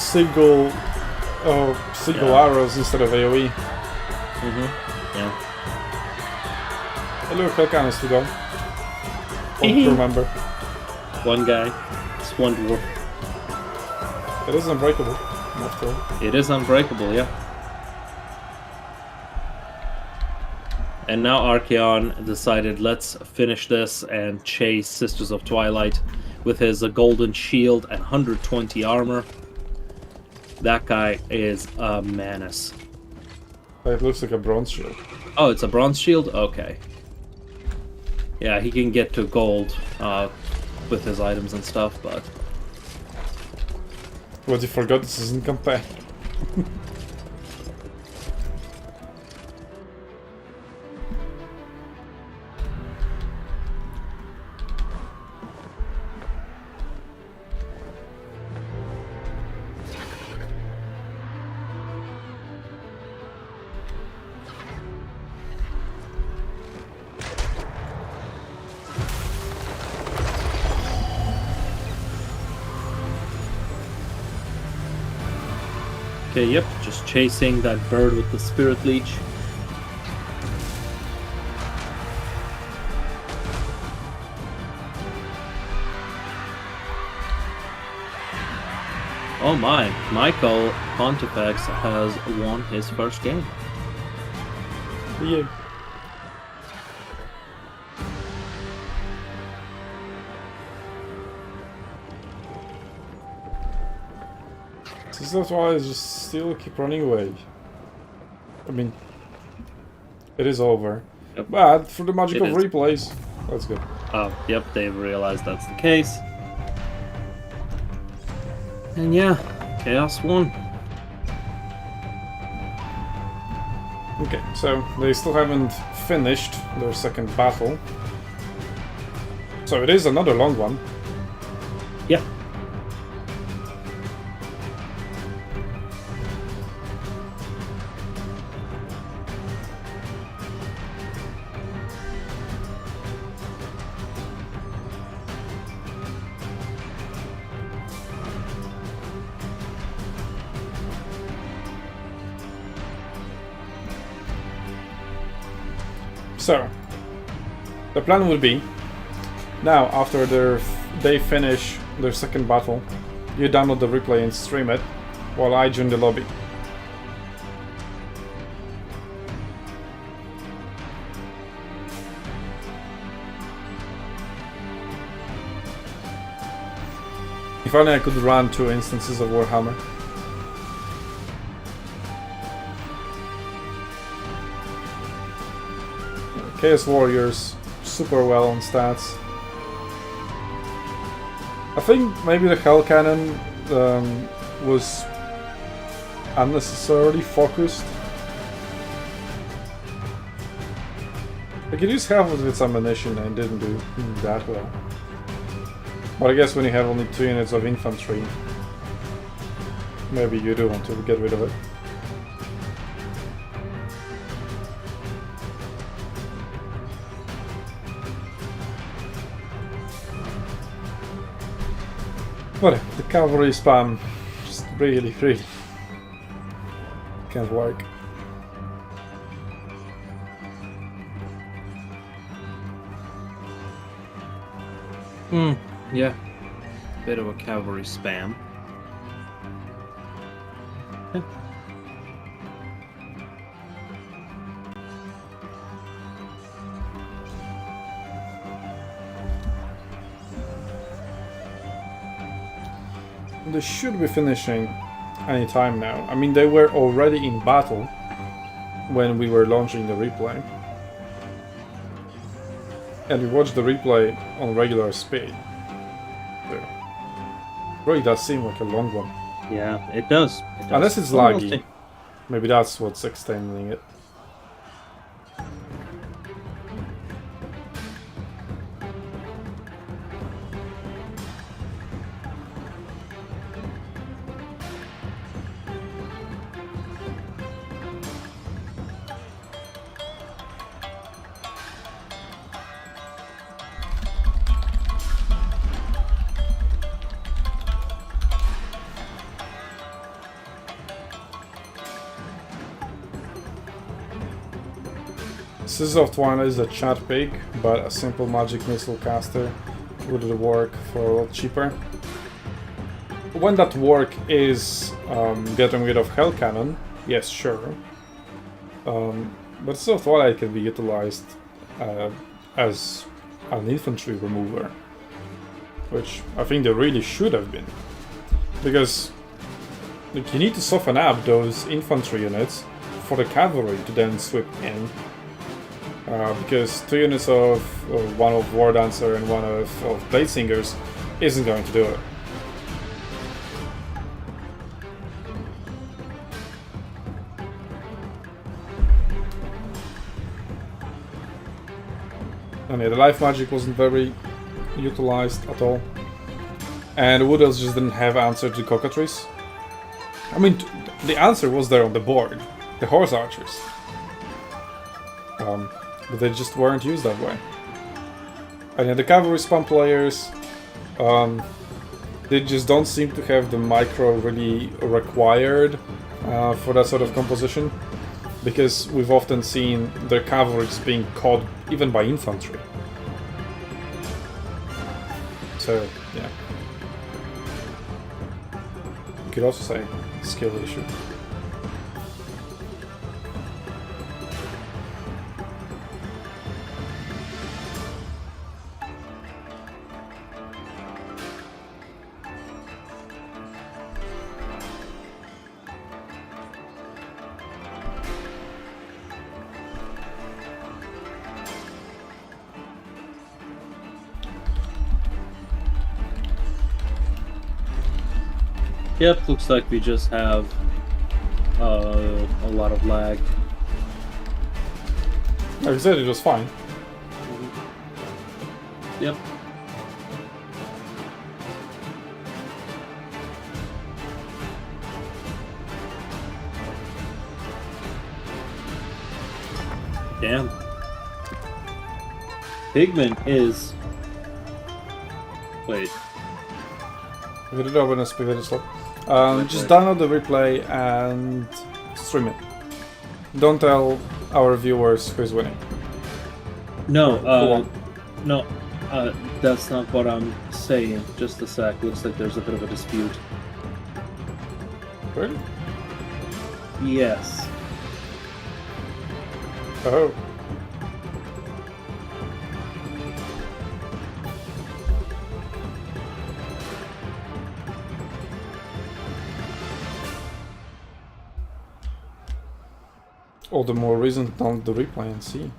single arrows instead of AoE. Yeah. Hello, Helkan is to go. Don't remember. One guy. It's one dwarf. It is unbreakable. After all. It is unbreakable, yeah. And now Archeon decided, let's finish this and chase Sisters of Twilight with his golden shield and 120 armor. That guy is a menace. It looks like a bronze shield. Oh, it's a bronze shield? Okay. Yeah, he can get to gold with his items and stuff, but... But you forgot this isn't campaign. Okay, yep, just chasing that bird with the Spirit Leech. Oh my, Michael Pontifex has won his first game. Yeah. That's why I just still keep running away. I mean, it is over. Yep. But for the magic It of is. replays, that's good. Yep, they've realized that's the case. And yeah, Chaos won. Okay, so they still haven't finished their second battle. So it is another long one. Yeah. So, the plan would be, now after they finish their second battle, you download the replay and stream it, while I join the lobby. If only I could run 2 instances of Warhammer. Chaos Warriors, super well on stats. I think maybe the Hell Cannon was unnecessarily focused. I could use half of its ammunition and didn't do that well. But I guess when you have only 2 units of infantry, maybe you do want to get rid of it. But the cavalry spam just really can't work. Yeah. Bit of a cavalry spam. Yeah. They should be finishing any time now. I mean, they were already in battle when we were launching the replay. And we watched the replay on regular speed. It really does seem like a long one. Yeah, it does. Unless it's laggy. Maybe that's what's extending it. Scissor of Twilight is a chat pig, but a simple magic missile caster would work for a lot cheaper. When that work is getting rid of Hell Cannon, yes, sure. But Scissor of Twilight can be utilized as an infantry remover, which I think they really should have been. Because like, you need to soften up those infantry units for the cavalry to then sweep in. Because 2 units of one of War Dancer and one of Blade Singers isn't going to do it. And yeah, the life magic wasn't very utilized at all. And Wood Elves just didn't have answer to Cockatrice. I mean, the answer was there on the board. The Horse Archers. But they just weren't used that way. And yeah, the cavalry spam players, they just don't seem to have the micro really required for that sort of composition, because we've often seen their cavalry being caught even by infantry. So, yeah. You could also say skill issue. Yep, looks like we just have a lot of lag. Like I said, it was fine. Yep. Damn. Pigman is... Wait. We did open a speed slot. Just Right. download the replay and stream it. Don't tell our viewers who's winning. No, on. no, that's not what I'm saying. Just a sec. Looks like there's a bit of a dispute. Really? Yes. Oh. All the more reason to download the replay and see.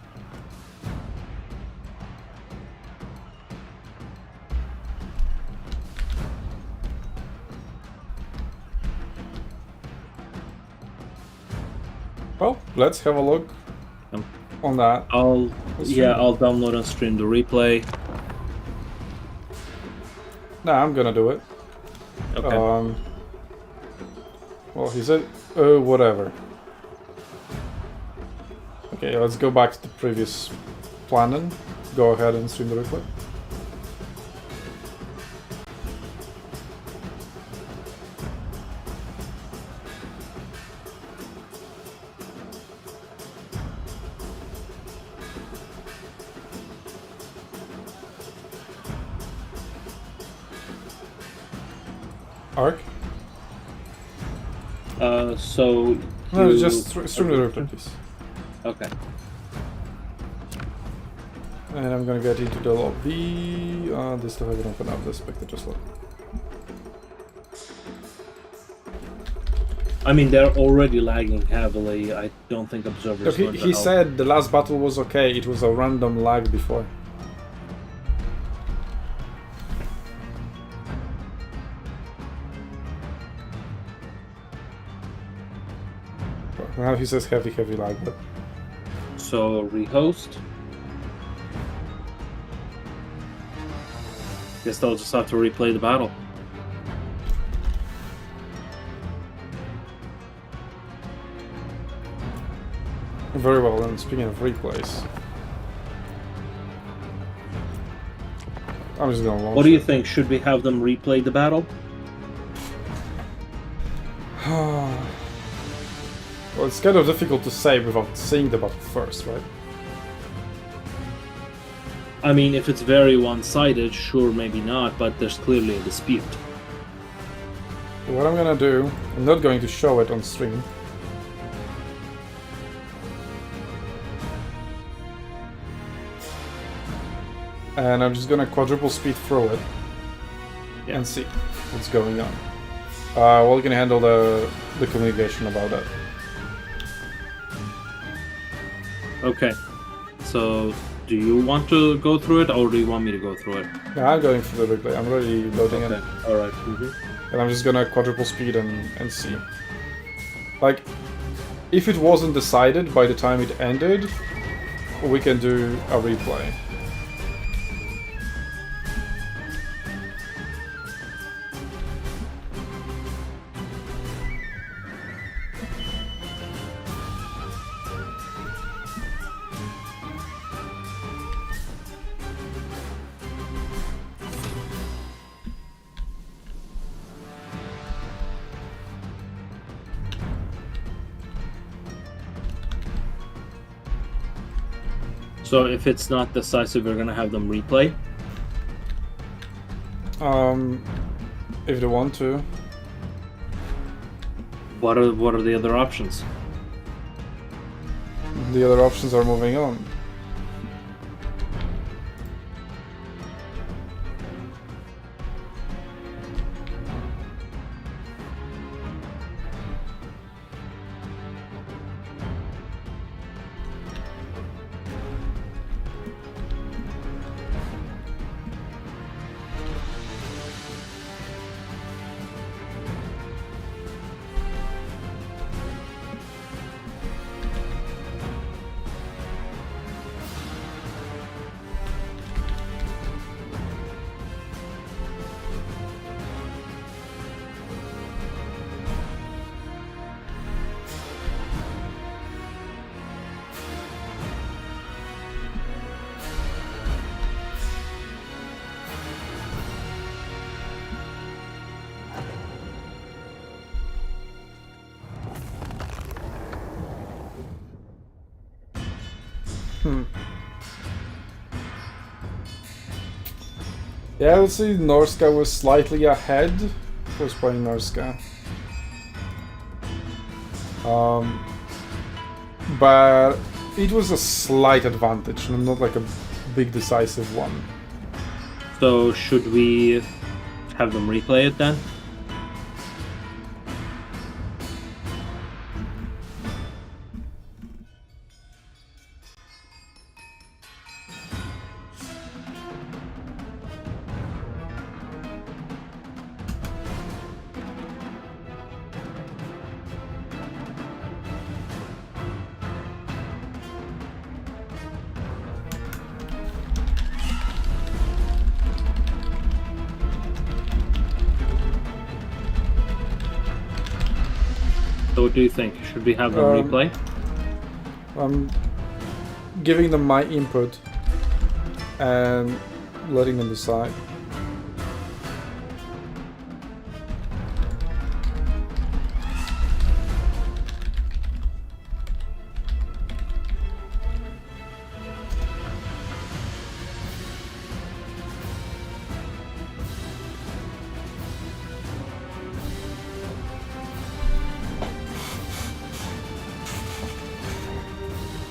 Well, let's have a look on that. I'll stream it. I'll download and stream the replay. Nah, I'm gonna do it. Okay. Well, he said, whatever. Okay, let's go back to the previous plan then. Go ahead and stream the replay. Arc? So No, you- just stream the replay, please. Okay. And I'm gonna get into the lobby. They still haven't opened up the spectator slot. I mean, they're already lagging heavily. I don't think observers. Look, learned he to help. said the last battle was okay, it was a random lag before. Now he says heavy lag, but So rehost. Guess they'll just have to replay the battle. very well. And speaking of replays, I'm just gonna launch What do you it. think? Should we have them replay the battle? Well, it's kind of difficult to say without seeing the battle first, right? I mean, if it's very one-sided, sure, maybe not, but there's clearly a dispute. What I'm gonna do, I'm not going to show it on stream. And I'm just gonna quadruple speed through it and see what's going on. Well, we can handle the communication about that. Okay. So, do you want to go through it, or do you want me to go through it? Yeah, I'm going through the replay. I'm already loading Okay. it. Alright. And I'm just gonna quadruple speed and see. Like, if it wasn't decided by the time it ended, we can do a replay. So, if it's not decisive, we're gonna have them replay? If they want to. What are the other options? The other options are moving on. Yeah, I would say Norska was slightly ahead. I was playing Norska. But it was a slight advantage, not like a big decisive one. So should we have them replay it then? So what do you think? Should we have them replay? I'm giving them my input and letting them decide.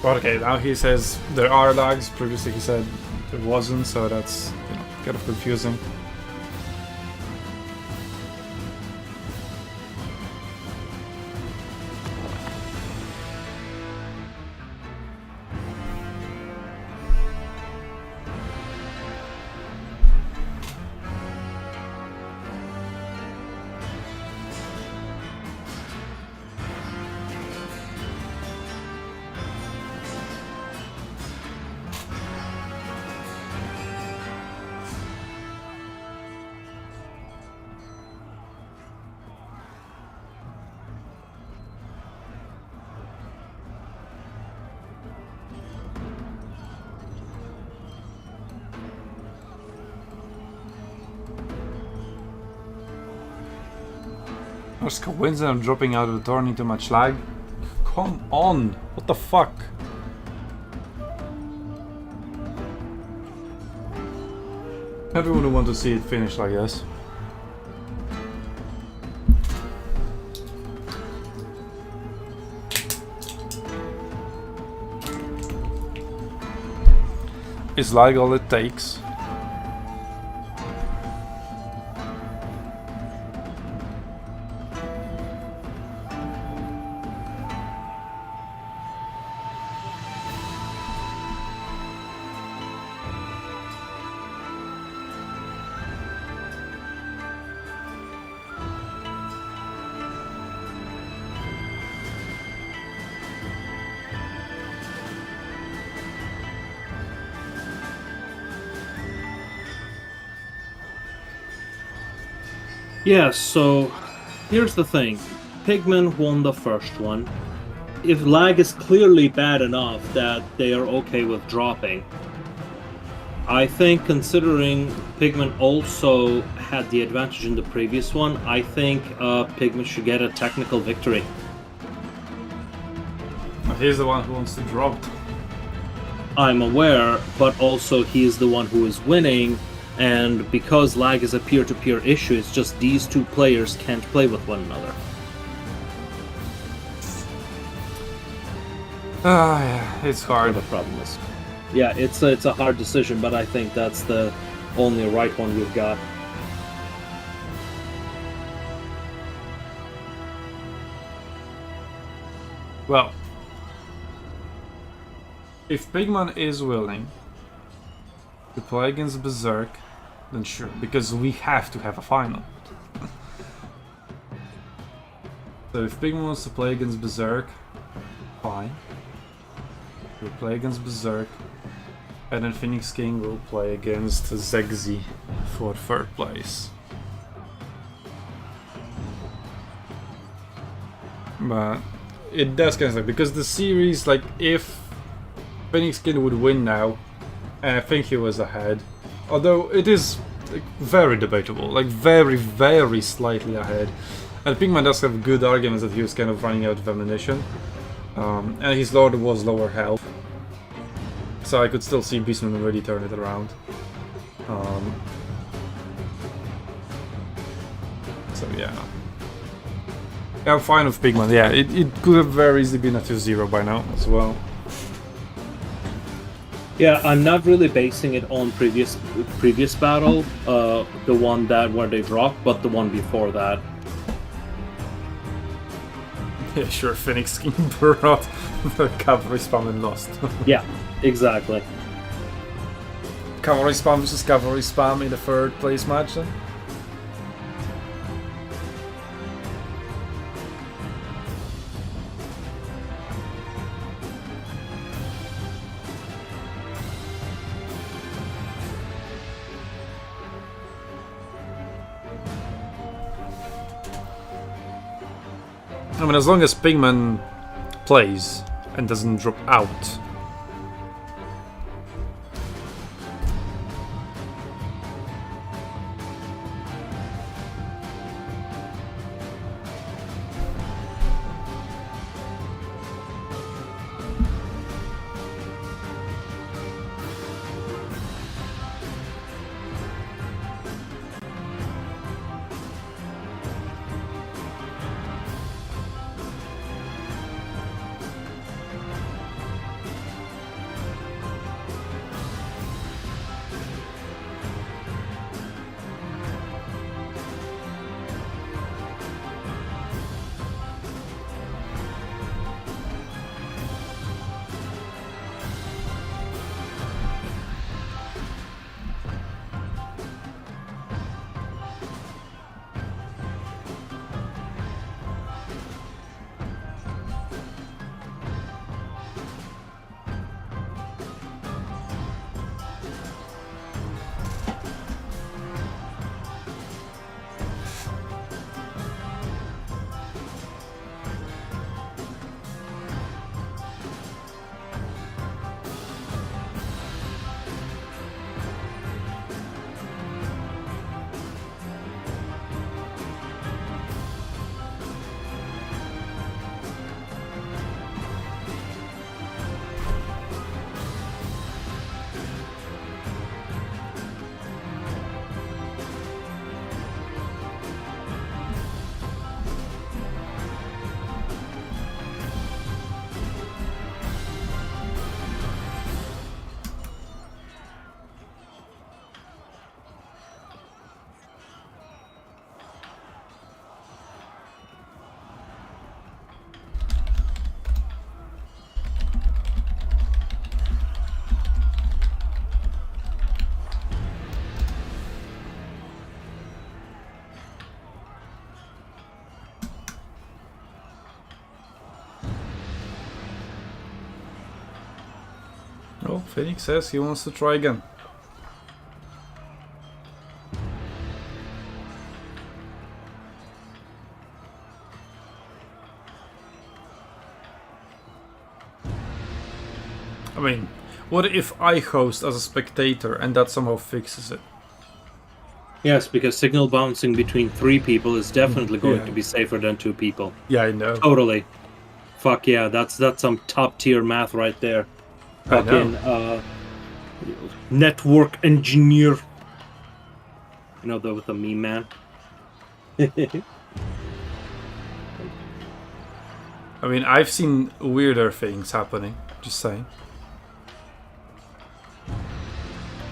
Okay, now he says there are lags. Previously he said there wasn't, so that's, you know, kind of confusing. Norska wins and I'm dropping out of the tourney, too much lag. Come on! What the fuck? Everyone would want to see it finish like this. Is lag all it takes? Yeah, so here's the thing. Pigmen won the first one. If lag is clearly bad enough that they are okay with dropping, I think considering Pigmen also had the advantage in the previous one, I think Pigmen should get a technical victory. He's the one who wants to drop. I'm aware, but also he is the one who is winning, and because lag is a peer-to-peer issue, it's just these two players can't play with one another. Yeah, it's hard. The problem is, yeah, it's a hard decision, but I think that's the only right one we've got. Well, if Pigman is willing to play against Berserk, then sure, because we have to have a final. So if Pigman wants to play against Berserk, fine. We'll play against Berserk, and then Phoenix King will play against Zegzi for third place. But it does kind of suck, because the series, like, if Phoenix King would win now, and I think he was ahead, although it is like, very debatable, like very, very slightly ahead. And Pigman does have good arguments that he was kind of running out of ammunition, and his lord was lower health. So I could still see Beastman already turn it around. So yeah. Yeah, I'm fine with Pigman. Yeah, it could have very easily been a 2-0 by now as well. Yeah, I'm not really basing it on previous battle, the one that where they dropped, but the one before that. Yeah, sure, Phoenix King brought out the cavalry spam and lost. Yeah, exactly. Cavalry spam versus cavalry spam in the third place match then? I mean, as long as Pigman plays and doesn't drop out. Oh, Phoenix says he wants to try again. I mean, what if I host as a spectator and that somehow fixes it? Yes, because signal bouncing between 3 people is definitely going to be safer than 2 people. Yeah, I know. Totally. Fuck yeah, that's some top tier math right there. Fucking network engineer. You know, with the meme man. I mean, I've seen weirder things happening, just saying.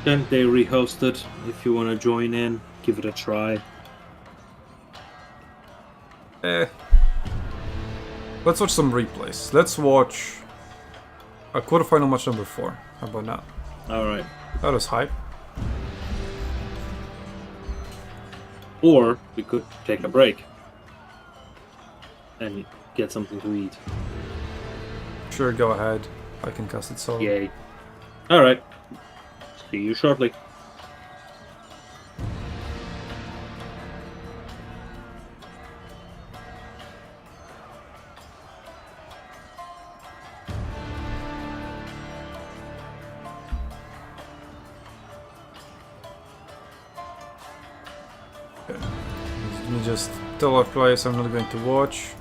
Then they rehosted. If you want to join in, give it a try. Let's watch some replays. Let's watch a quarterfinal match number 4. How about that? Alright. That was hype. Or we could take a break and get something to eat. Sure, go ahead. I can cast it solo. Yay. Alright. See you shortly. Okay. Let me just tell our players I'm not going to watch.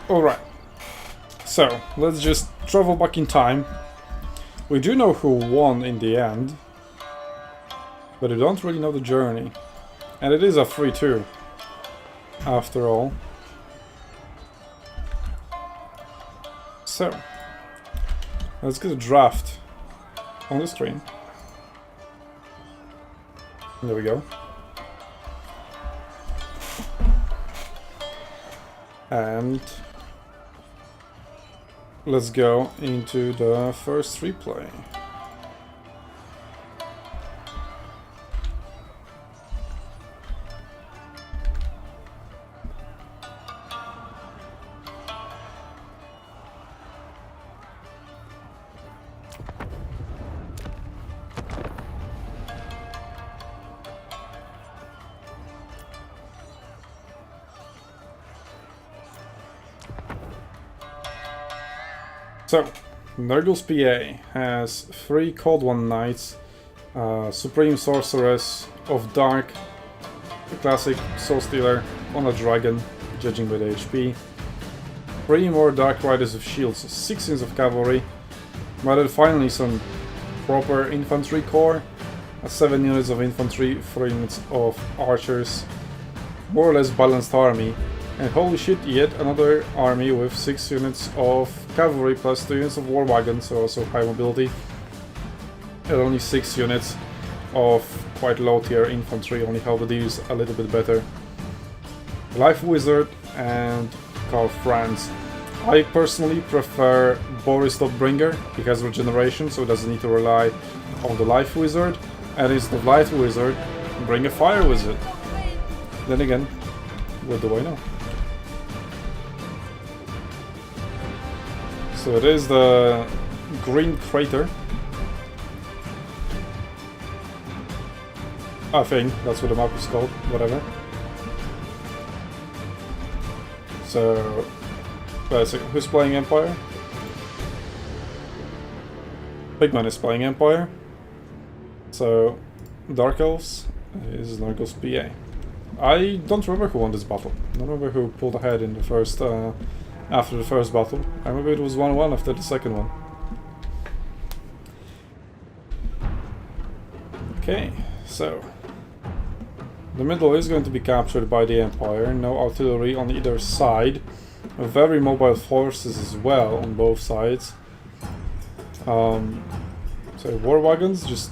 Alright. So, let's just travel back in time. We do know who won in the end, but we don't really know the journey. And it is a 3-2, after all. So, let's get a draft on the screen. There we go. And let's go into the first replay. So, Nurgle's PA has 3 Cold One Knights, Supreme Sorceress of Dark, the classic Soul Stealer on a dragon, judging by the HP, 3 more Dark Riders of Shields, 6 units of Cavalry, but then finally some proper Infantry Corps, 7 units of Infantry, 3 units of Archers, more or less balanced army. And holy shit, yet another army with 6 units of cavalry plus 2 units of war wagons, so also high mobility. And only 6 units of quite low tier infantry, only how the deals a little bit better. Life Wizard and Carl Franz. I personally prefer Boris Bringer. He has regeneration, so he doesn't need to rely on the Life Wizard. And instead of Life Wizard, bring a Fire Wizard. Then again, what do I know? So it is the Green Crater. I think that's what the map is called, whatever. So, who's playing Empire? Pigman is playing Empire. So, Dark Elves is Nurgle's PA. I don't remember who won this battle. I don't remember who pulled ahead in the first, after the first battle. I remember it was 1-1 after the second one. Okay, so the middle is going to be captured by the Empire. No artillery on either side. Very mobile forces as well on both sides. So war wagons just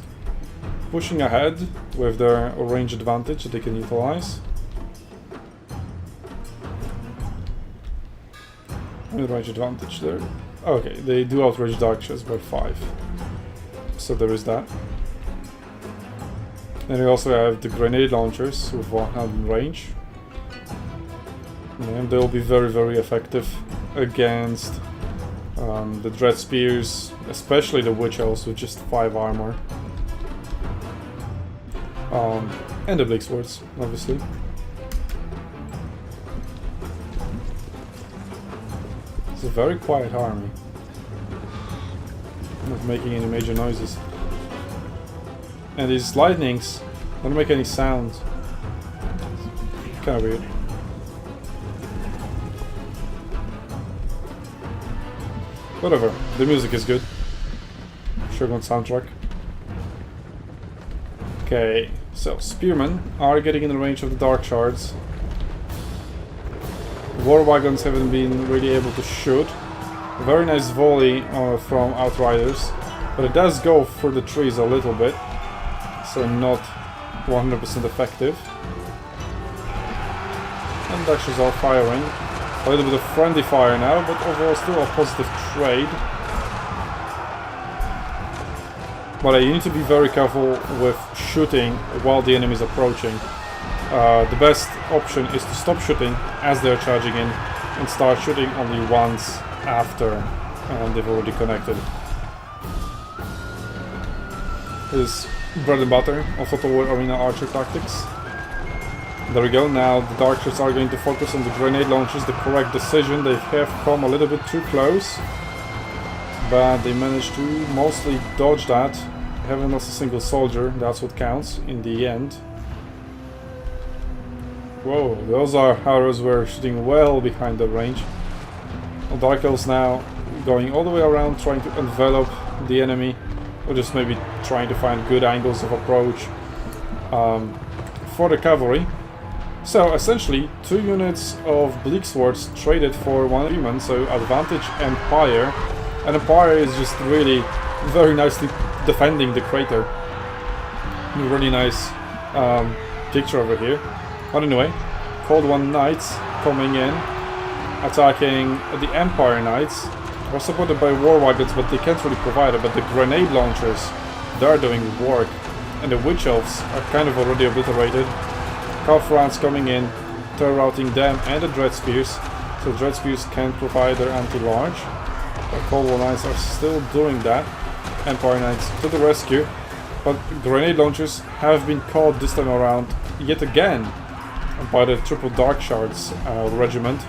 pushing ahead with their range advantage that they can utilize. Range advantage there. Okay, they do outrage Dark Shadows by 5. So there is that. Then we also have the grenade launchers with 100 range. And they'll be very, very effective against the Dread Spears, especially the Witch Elves with just 5 armor. And the Blade Swords, obviously. It's a very quiet army. Not making any major noises. And these lightnings don't make any sound. Kinda weird. Whatever, the music is good. Shogun soundtrack. Okay, so Spearmen are getting in the range of the Dark Shards. War Wagons haven't been really able to shoot. A very nice volley from Outriders, but it does go through the trees a little bit, so not 100% effective. And Dashers are firing. A little bit of friendly fire now, but overall still a positive trade. But you need to be very careful with shooting while the enemy is approaching. The best option is to stop shooting as they're charging in and start shooting only once after they've already connected. This is bread and butter of Total War Arena Archer tactics. There we go, now the Darkshires are going to focus on the grenade launchers, the correct decision. They have come a little bit too close, but they managed to mostly dodge that. They haven't lost a single soldier, that's what counts in the end. Whoa, those are arrows were shooting well behind the range. Dark Elves now going all the way around, trying to envelop the enemy, or just maybe trying to find good angles of approach for the cavalry. So essentially, 2 units of Bleak Swords traded for 1 Freeman, so advantage Empire, and Empire is just really very nicely defending the crater. Really nice picture over here. But anyway, Cold One Knights coming in, attacking the Empire Knights. Are supported by War Wagons, but they can't really provide it. But the grenade launchers, they're doing work, and the Witch Elves are kind of already obliterated. Kaufrans coming in, terror routing them and the Dread Spears, so the Dread Spears can provide their anti-large. But Cold War Knights are still doing that. Empire Knights to the rescue, but grenade launchers have been caught this time around yet again by the Triple Dark Shards regiment.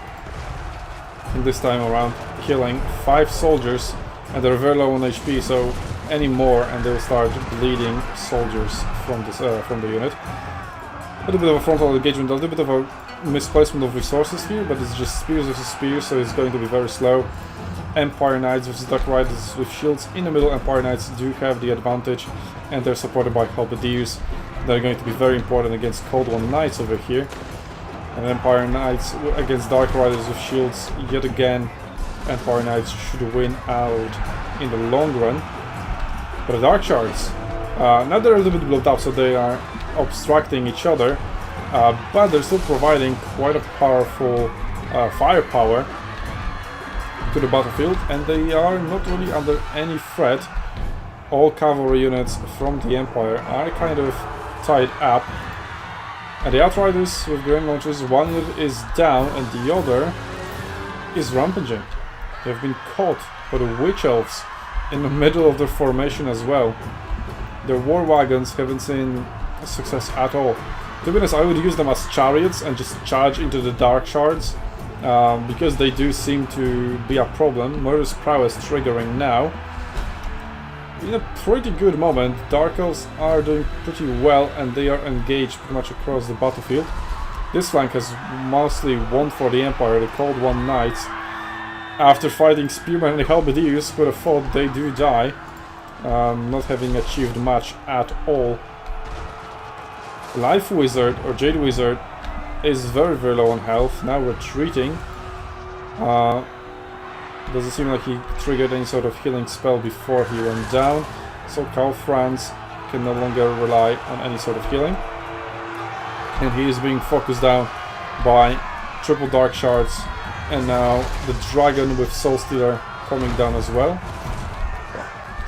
And this time around killing 5 soldiers, and they're very low on HP, so any more and they'll start bleeding soldiers from this from the unit. A little bit of a frontal engagement, a little bit of a misplacement of resources here, but it's just spears versus spears, so it's going to be very slow. Empire Knights versus Dark Riders with shields in the middle. Empire Knights do have the advantage, and they're supported by Halberdiers. They're going to be very important against Cold One Knights over here. And Empire Knights against Dark Riders with shields yet again. Empire Knights should win out in the long run. But the Dark Shards, now they're a little bit blown up, so they are obstructing each other, but they're still providing quite a powerful firepower to the battlefield, and they are not really under any threat. All cavalry units from the Empire are kind of tied up, and the Outriders with grenade launchers, one unit is down and the other is rampaging. They've been caught by the Witch Elves in the middle of their formation as well. Their War Wagons haven't seen success at all. To be honest, I would use them as chariots and just charge into the Dark Shards, because they do seem to be a problem. Murderous Prowess triggering now. In a pretty good moment, Dark Elves are doing pretty well, and they are engaged pretty much across the battlefield. This flank has mostly won for the Empire, the Cold One Knights. After fighting Spearmen and the Halberdiers, who would have thought they do die, not having achieved much at all. Life Wizard, or Jade Wizard, is very low on health, now retreating. Doesn't seem like he triggered any sort of healing spell before he went down, so Karl Franz can no longer rely on any sort of healing. And he is being focused down by Triple Dark Shards, and now the Dragon with Soul Stealer coming down as well.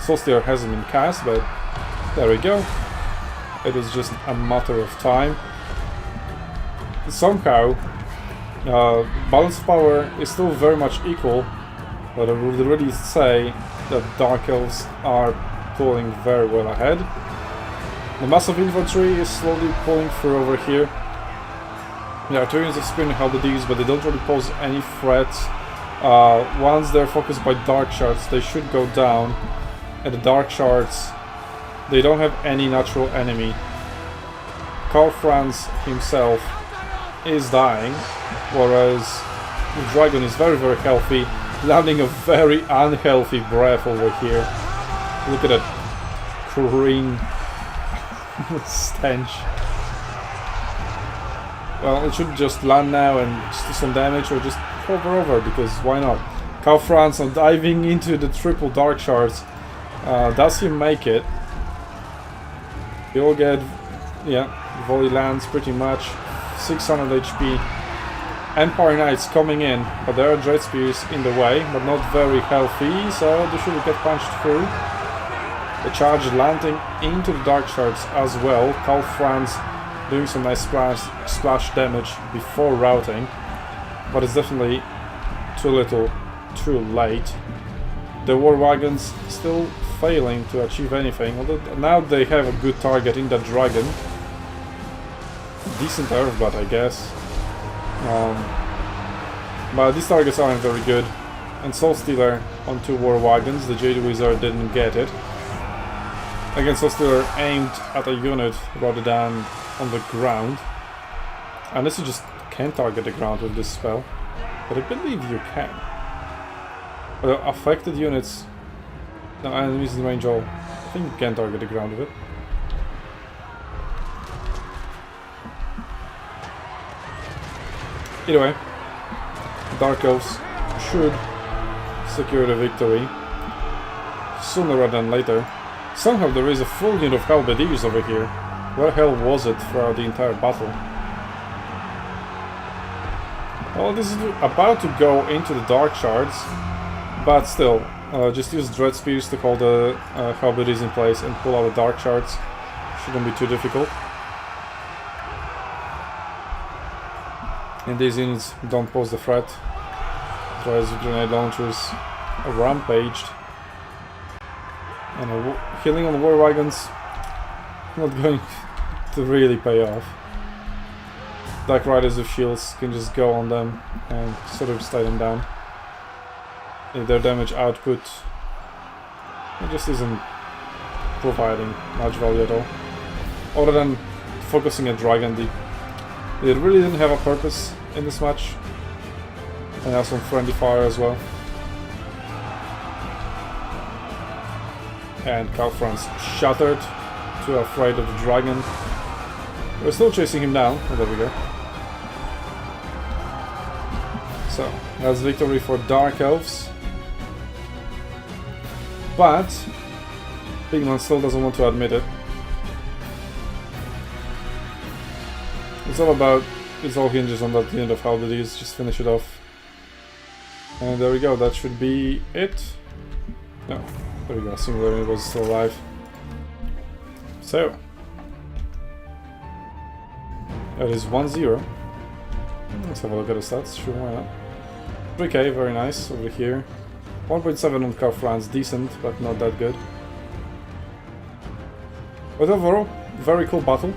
Soul Stealer hasn't been cast, but there we go. It is just a matter of time. Somehow, balance of power is still very much equal, but I would really say that Dark Elves are pulling very well ahead. The massive infantry is slowly pulling through over here. There are 2 units of Spearmen Halberdiers, but they don't really pose any threats. Once they're focused by Dark Shards, they should go down. And the Dark Shards, they don't have any natural enemy. Karl Franz himself is dying, whereas the Dragon is very healthy, landing a very unhealthy breath over here. Look at that green stench. Well, it should just land now and just do some damage, or just hover over, because why not? Karl Franz now diving into the Triple Dark Shards. Does he make it? He'll get, yeah, volley lands pretty much. 600 HP. Empire Knights coming in, but there are Dread Spears in the way, but not very healthy, so they should get punched through. The charge landing into the Dark Shards as well. Karl Franz doing some nice splash damage before routing, but it's definitely too little, too late. The War Wagons still failing to achieve anything, although now they have a good target in the Dragon. Decent Earthblood, I guess. But these targets aren't very good. And Soul Stealer on 2 War Wagons, the Jade Wizard didn't get it. Again, Soul Stealer aimed at a unit rather than on the ground. Unless you just can't target the ground with this spell. But I believe you can. Affected units. No, enemies in range all. I think you can target the ground with it. Either way, Dark Elves should secure the victory sooner rather than later. Somehow there is a full unit of halberdiers over here. Where the hell was it throughout the entire battle? Well, this is about to go into the Dark Shards, but still, just use Dread Spears to hold the halberdiers in place and pull out the Dark Shards. Shouldn't be too difficult. And these units don't pose the threat. Tries grenade launchers rampaged. And healing on the war wagons not going to really pay off. Dark Riders with shields can just go on them and sort of stay them down. Their damage output it just isn't providing much value at all. Other than focusing at Dragon, they really didn't have a purpose in this match. And have some friendly fire as well. And Calfran's shattered, too afraid of the dragon. We're still chasing him down. Oh, there we go. So, that's victory for Dark Elves. But Pigman still doesn't want to admit it. It's all hinges on that unit of halberdiers. Just finish it off. And there we go, that should be it. No, there we go, singular unit was still alive. So, that is 1-0. Let's have a look at the stats, sure, why not? 3k, very nice, over here. 1.7 on Calfran's, decent, but not that good. But overall, very cool battle.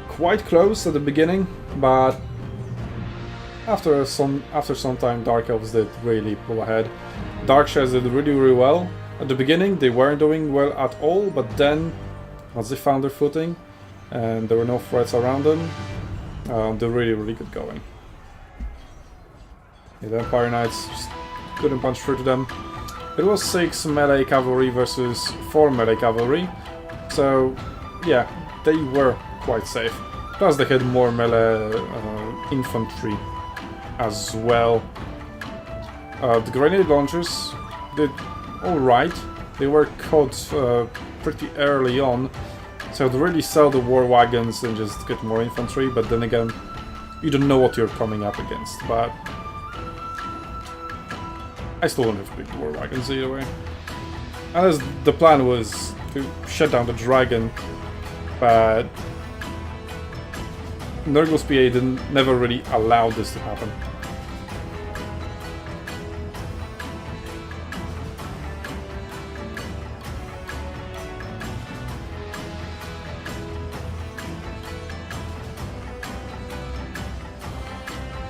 Quite close at the beginning, but after some time Dark Elves did really pull ahead. Dark Shares did really well. At the beginning they weren't doing well at all, but then once they found their footing and there were no threats around them, they really got going. Yeah, the Empire Knights just couldn't punch through to them. It was 6 melee cavalry versus 4 melee cavalry, so yeah, they were quite safe. Plus they had more melee infantry as well. The grenade launchers did alright. They were caught pretty early on, so to really sell the war wagons and just get more infantry, but then again, you don't know what you're coming up against. But I still want to pick the war wagons either way. Unless the plan was to shut down the dragon, but Nurgle's PA never really allowed this to happen.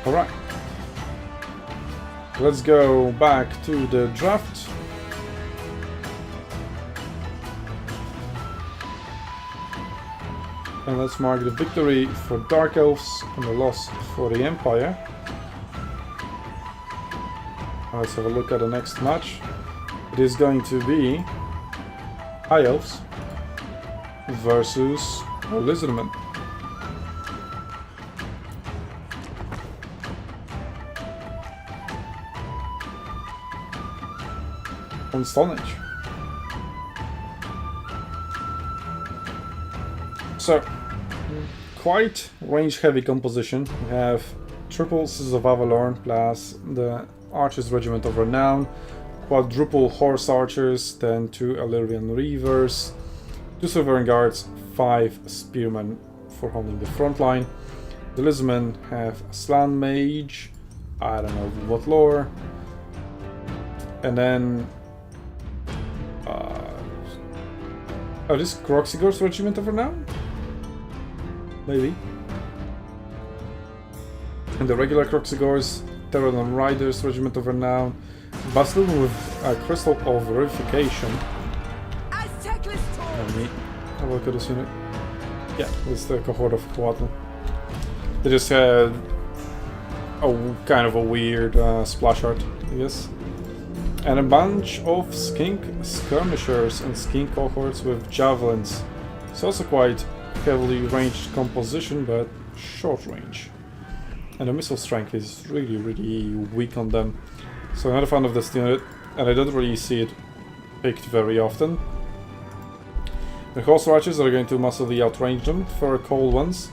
Alright. Let's go back to the draft. And let's mark the victory for Dark Elves and the loss for the Empire. Let's have a look at the next match. It is going to be High Elves versus Lizardmen. On Stone Age. So, quite range-heavy composition. We have triple Scissors of Avalorn plus the Archers Regiment of Renown, quadruple Horse Archers, then 2 Illyrian Reavers, 2 Silvern Guards, 5 Spearmen for holding the front line. The Lizardmen have Slan Mage, I don't know what lore, and then oh, this Croxigor's Regiment of Renown? Maybe. And the regular Croxigors, Terran Riders Regiment of Renown, Bastion with a Crystal of Verification. Let me have a look at this unit. Yeah, it's the cohort of Coatl. They just had a kind of a weird splash art, I guess. And a bunch of skink skirmishers and skink cohorts with javelins. It's also quite heavily ranged composition, but short range. And the missile strength is really weak on them. So I'm not a fan of this unit, and I don't really see it picked very often. The horse archers are going to massively outrange them for cold ones.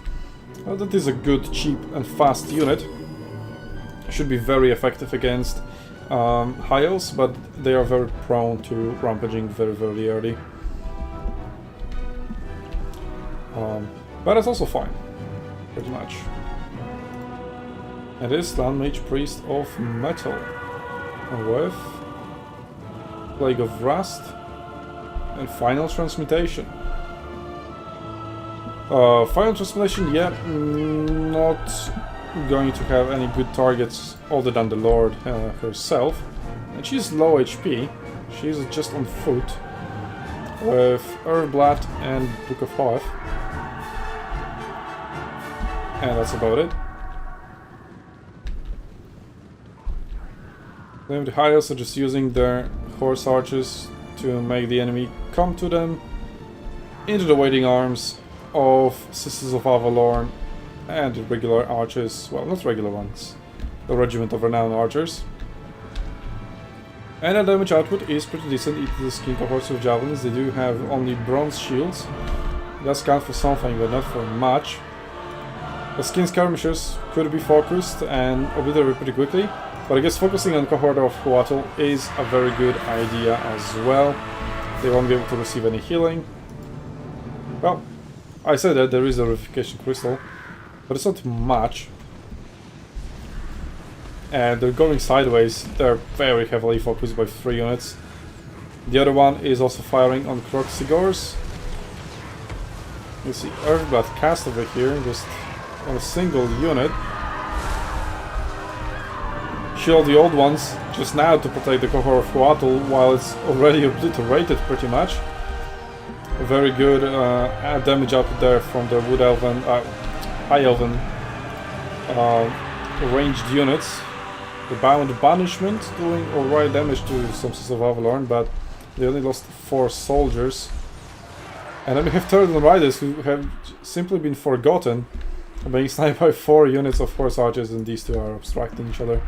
That is a good, cheap and fast unit. Should be very effective against high elves, but they are very prone to rampaging very early. But it's also fine, pretty much. And this Landmage Priest of Metal with Plague of Rust and Final Transmutation. Final Transmutation, yeah, not going to have any good targets other than the Lord herself. And she's low HP, she's just on foot with Earthblatt and Book of Hoth. And that's about it. Then the High Elves are just using their horse archers to make the enemy come to them into the waiting arms of Sisters of Avalorn and the regular archers, well, not regular ones, the Regiment of Renowned Archers. And the damage output is pretty decent. Each of the skin cohorts with javelins, they do have only bronze shields. It does count for something, but not for much. The skin skirmishers could be focused and obliterated pretty quickly, but I guess focusing on cohort of Huatl is a very good idea as well. They won't be able to receive any healing. Well, I said that there is a Revivification Crystal, but it's not much. And they're going sideways. They're very heavily focused by 3 units. The other one is also firing on Croxigors. You see Earthblood cast over here, just on a single unit. Shield the old ones just now to protect the cohort of Huatl while it's already obliterated pretty much. A very good damage output there from the Wood Elven, High Elven ranged units. The Bound Banishment doing alright damage to some Sisters of Avalorn, but they only lost 4 soldiers. And then we have Turtle Riders who have simply been forgotten, being sniped by 4 units of horse archers, and these two are obstructing each other.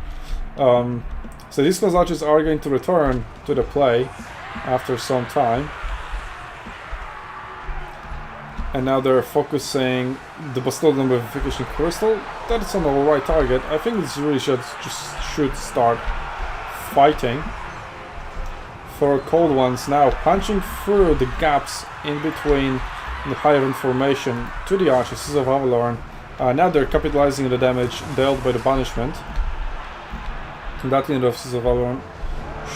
So these horse archers are going to return to the play after some time. And now they're focusing the Bastillon with Vivification Crystal. That's an alright target. I think this really should start fighting. For cold ones now, punching through the gaps in between the High Elven formation to the Archers of Avalorn. Now they're capitalizing on the damage dealt by the Banishment. And that unit of Sisters of Avalorn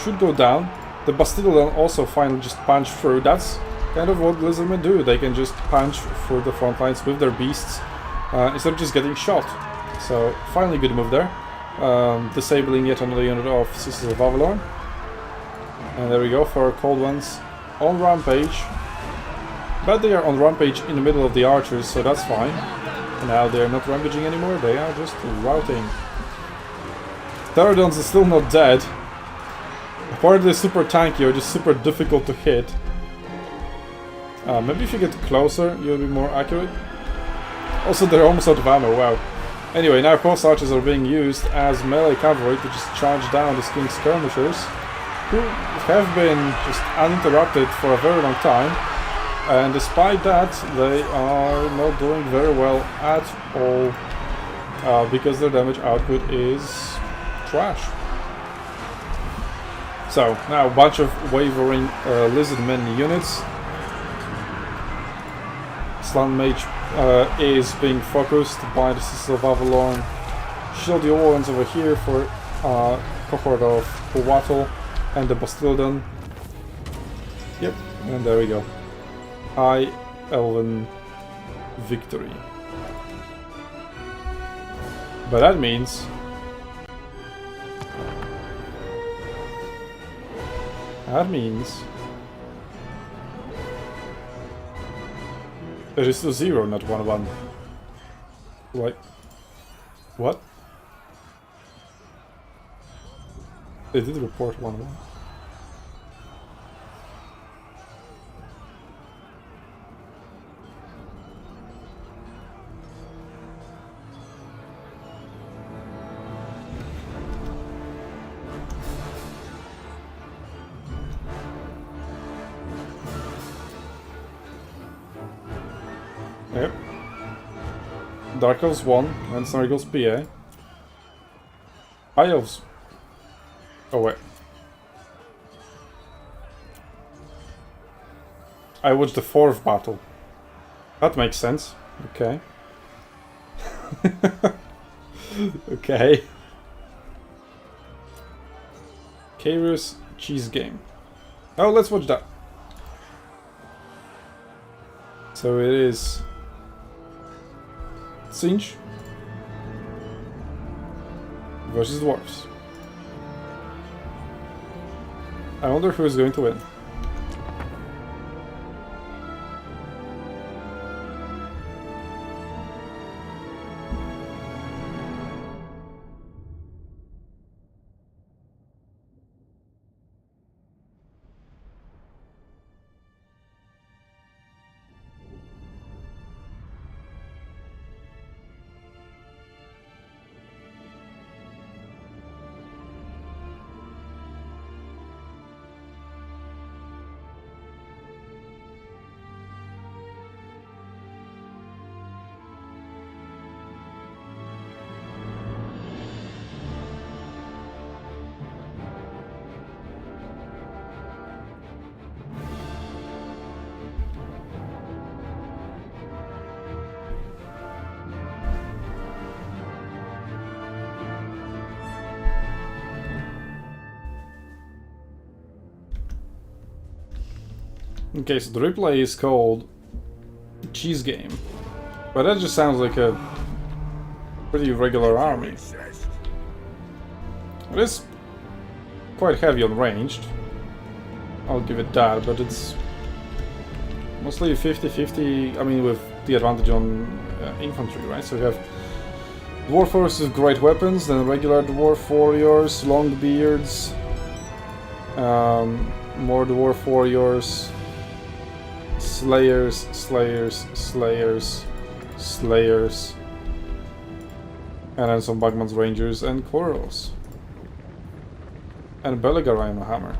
should go down. The Bastillon also finally just punch through. That's kind of what Lizardmen do. They can just punch through the front lines with their beasts instead of just getting shot. So finally good move there. Disabling yet another unit of Sisters of Avalorn. And there we go for cold ones on rampage. But they are on rampage in the middle of the archers, so that's fine. And now they're not rampaging anymore, they are just routing. Pterodons is still not dead. Apparently they're super tanky or just super difficult to hit. Maybe if you get closer, you'll be more accurate. Also, they're almost out of ammo, wow. Anyway, now horse archers are being used as melee cavalry to just charge down the skin skirmishers, who have been just uninterrupted for a very long time. And despite that, they are not doing very well at all, because their damage output is trash. So, now a bunch of wavering Lizardmen units. Slant Mage is being focused by the Sisters of Avalorn. Shield the old ones over here for cohort of Huatl and the Bastildon. Yep, and there we go. High Elven victory. But that means it is still 0, not 1-1. Like, what? They did report 1-1. Yep. Dark Elves 1 and Snow Eagles PA. High Elves. Oh wait. I watched the 4th battle. That makes sense. Okay. Okay. Kairos cheese game. Oh, let's watch that. So it is Siege versus Dwarves. I wonder who is going to win. Okay, so the replay is called Cheese Game, but that just sounds like a pretty regular army. It is quite heavy on ranged, I'll give it that, but it's mostly 50-50, I mean with the advantage on infantry, right? So you have Dwarf Force with great weapons, then regular Dwarf Warriors, long beards, more Dwarf Warriors, Slayers, Slayers, Slayers, Slayers, and then some Bagman's Rangers and Quarrels. And Belegar Hammer,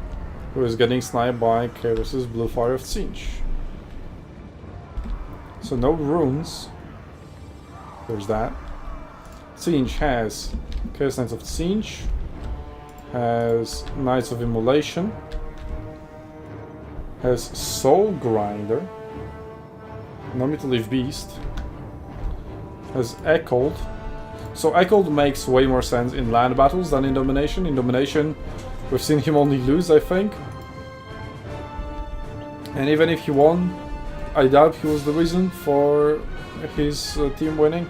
who is getting sniped by Kairos' Blue Fire of Siege. So no runes. There's that. Siege has Chaos Knights of Siege, has Knights of Immolation, has Soul Grinder, Normative Beast, has Echoed. So Echoed makes way more sense in land battles than in Domination. In Domination, we've seen him only lose, I think. And even if he won, I doubt he was the reason for his team winning.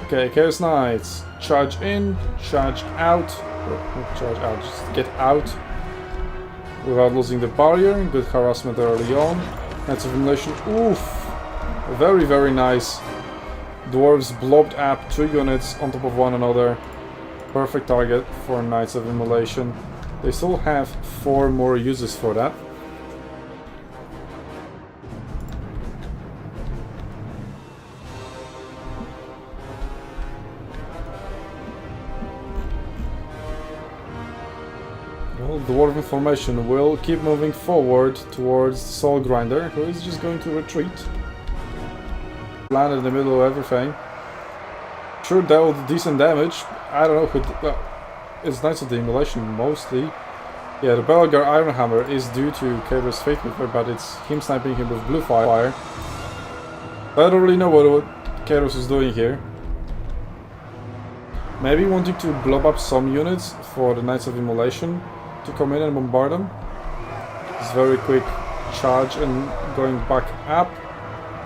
Okay, Chaos Knights, charge in, charge out. Not charge out, just get out without losing the barrier. Good harassment early on. Knights of Immolation, oof! Very, very nice. Dwarves blobbed up 2 units on top of one another. Perfect target for Knights of Immolation. They still have 4 more uses for that. Dwarven formation will keep moving forward towards Soul Grinder, who is just going to retreat. Land in the middle of everything. Sure, dealt decent damage. I don't know who. Well, it's Knights of the Immolation mostly. Yeah, the Belegar Ironhammer is due to Kairos Fateweaver, but it's him sniping him with blue fire. I don't really know what Kairos is doing here. Maybe wanting to blob up some units for the Knights of Immolation to come in and bombard them. It's very quick charge and going back up.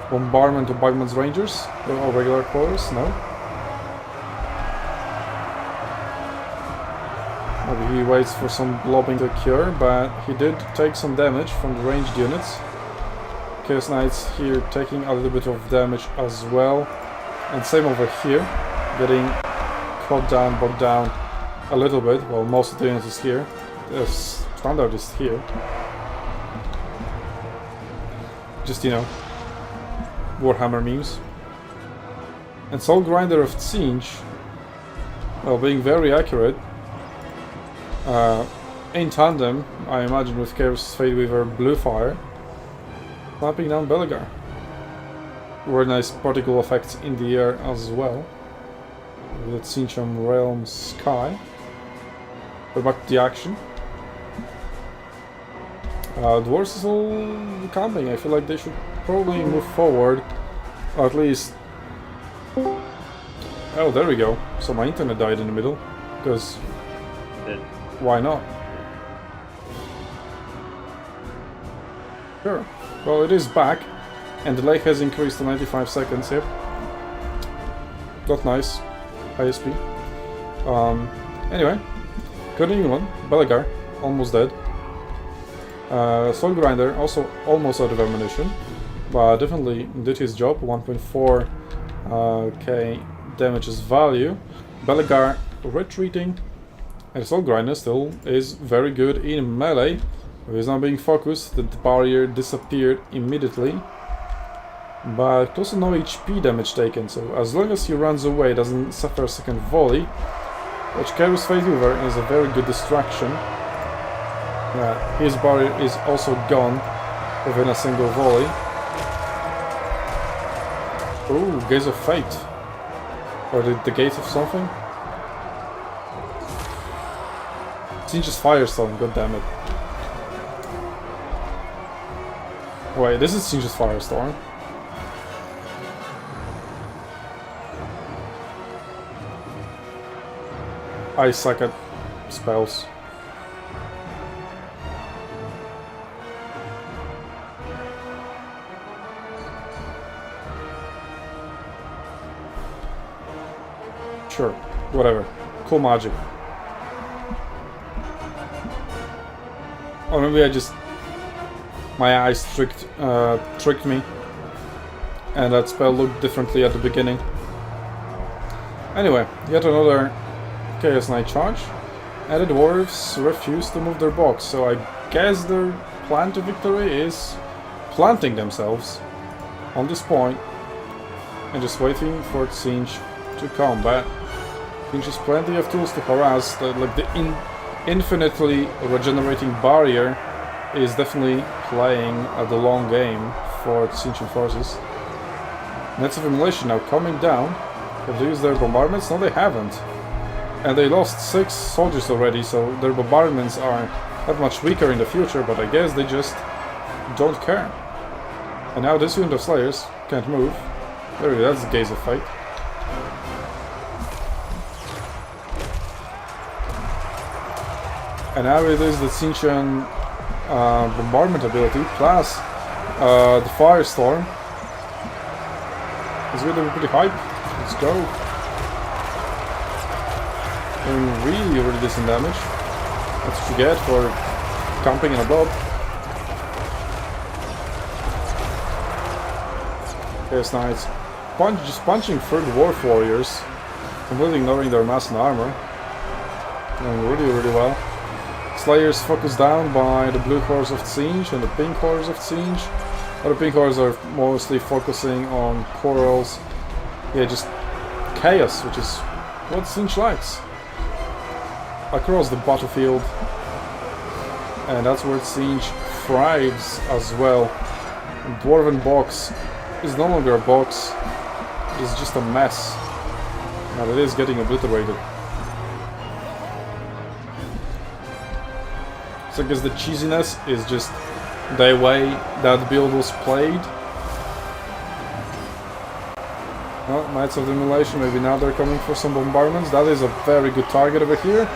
Bombardment to Bagman's Rangers or regular quarters, no. Maybe he waits for some blobbing to cure, but he did take some damage from the ranged units. Chaos Knights here taking a little bit of damage as well. And same over here, getting caught down, bogged down a little bit. Well, most of the units is here. The standard is here. Just, you know, Warhammer memes. And Soul Grinder of Siege, well, being very accurate, in tandem, I imagine, with Chaos Fate Weaver Blue Fire, clamping down Belegar. Very nice particle effects in the air as well. With Cincham Realm Sky. We're back to the action. Dwarves is all camping. I feel like they should probably move forward. Or at least... Oh, there we go. So my internet died in the middle. Because... why not? Sure. Well, it is back. And the delay has increased to 95 seconds. Yep. Not nice. ISP. Anyway. Continuing on. Belegar. Almost dead. Soul Grinder, also almost out of ammunition, but definitely did his job. 1.4k damages value. Belegar retreating, and Soul Grinder still is very good in melee. He's not being focused, the barrier disappeared immediately, but also no HP damage taken, so as long as he runs away, doesn't suffer a second volley, which carries Fate Weaver is a very good distraction. His barrier is also gone within a single volley. Ooh, Gaze of Fate. Or the Gates of something? Singe's Firestorm, goddammit. Wait, this is Singe's Firestorm. I suck at spells. Sure, whatever. Cool magic. Or maybe I just... my eyes tricked me. And that spell looked differently at the beginning. Anyway, yet another Chaos Knight charge. And the dwarves refuse to move their box, so I guess their plan to victory is planting themselves on this point and just waiting for Singe to combat. Singe has plenty of tools to harass. Like the infinitely regenerating barrier is definitely playing the long game for Singe forces. Nets of Immolation now coming down. Have they used their bombardments? No, they haven't. And they lost 6 soldiers already, so their bombardments are not much weaker in the future, but I guess they just don't care. And now this unit of Slayers can't move. There we go, that's the Gaze of Fate. And now it is the Sintian bombardment ability, plus the Firestorm. It's going to be pretty hype. Let's go. Doing really decent damage. That's what you get for camping in a blob. Chaos Knights. Just punching through the Dwarf Warriors, completely ignoring their mass and armor. Doing really well. Slayers focused down by the blue horse of Singe and the pink horse of Singe. But the pink horse are mostly focusing on corals. Yeah, just chaos, which is what Singe likes. Across the battlefield. And that's where Singe thrives as well. The Dwarven box is no longer a box, it's just a mess. And it is getting obliterated. So I guess the cheesiness is just the way that build was played. Well, Knights of the Immolation, maybe now they're coming for some bombardments. That is a very good target over here.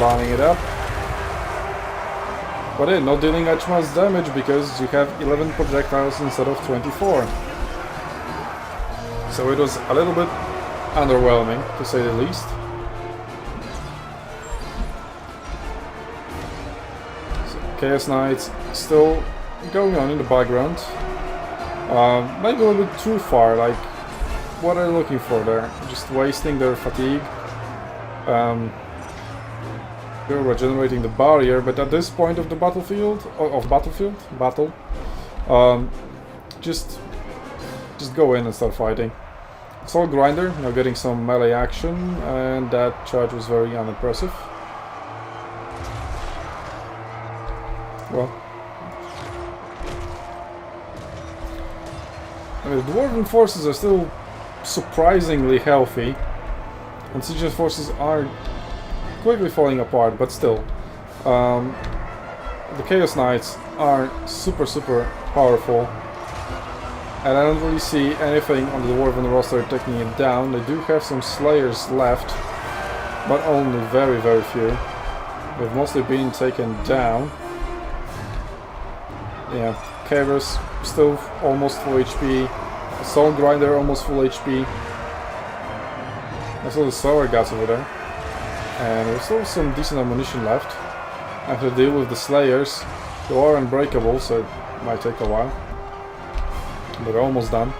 Lining it up. But yeah, not dealing much damage because you have 11 projectiles instead of 24. So it was a little bit underwhelming, to say the least. So Chaos Knights still going on in the background. Maybe a little bit too far, like, what are they looking for there? Just wasting their fatigue. They're regenerating the barrier, but at this point of the battlefield, just go in and start fighting. Soul Grinder now getting some melee action, and that charge was very unimpressive. Well, I mean, the Dwarven forces are still surprisingly healthy, and Siege forces are quickly falling apart, but still. The Chaos Knights are super powerful, and I don't really see anything on the Dwarven roster taking it down. They do have some Slayers left, but only very few. They've mostly been taken down. Yeah, Kairos still almost full HP. Soul Grinder almost full HP. I saw the Solar Guts over there. And there's still some decent ammunition left. I have to deal with the Slayers, who are unbreakable, so it might take a while. But they're almost done.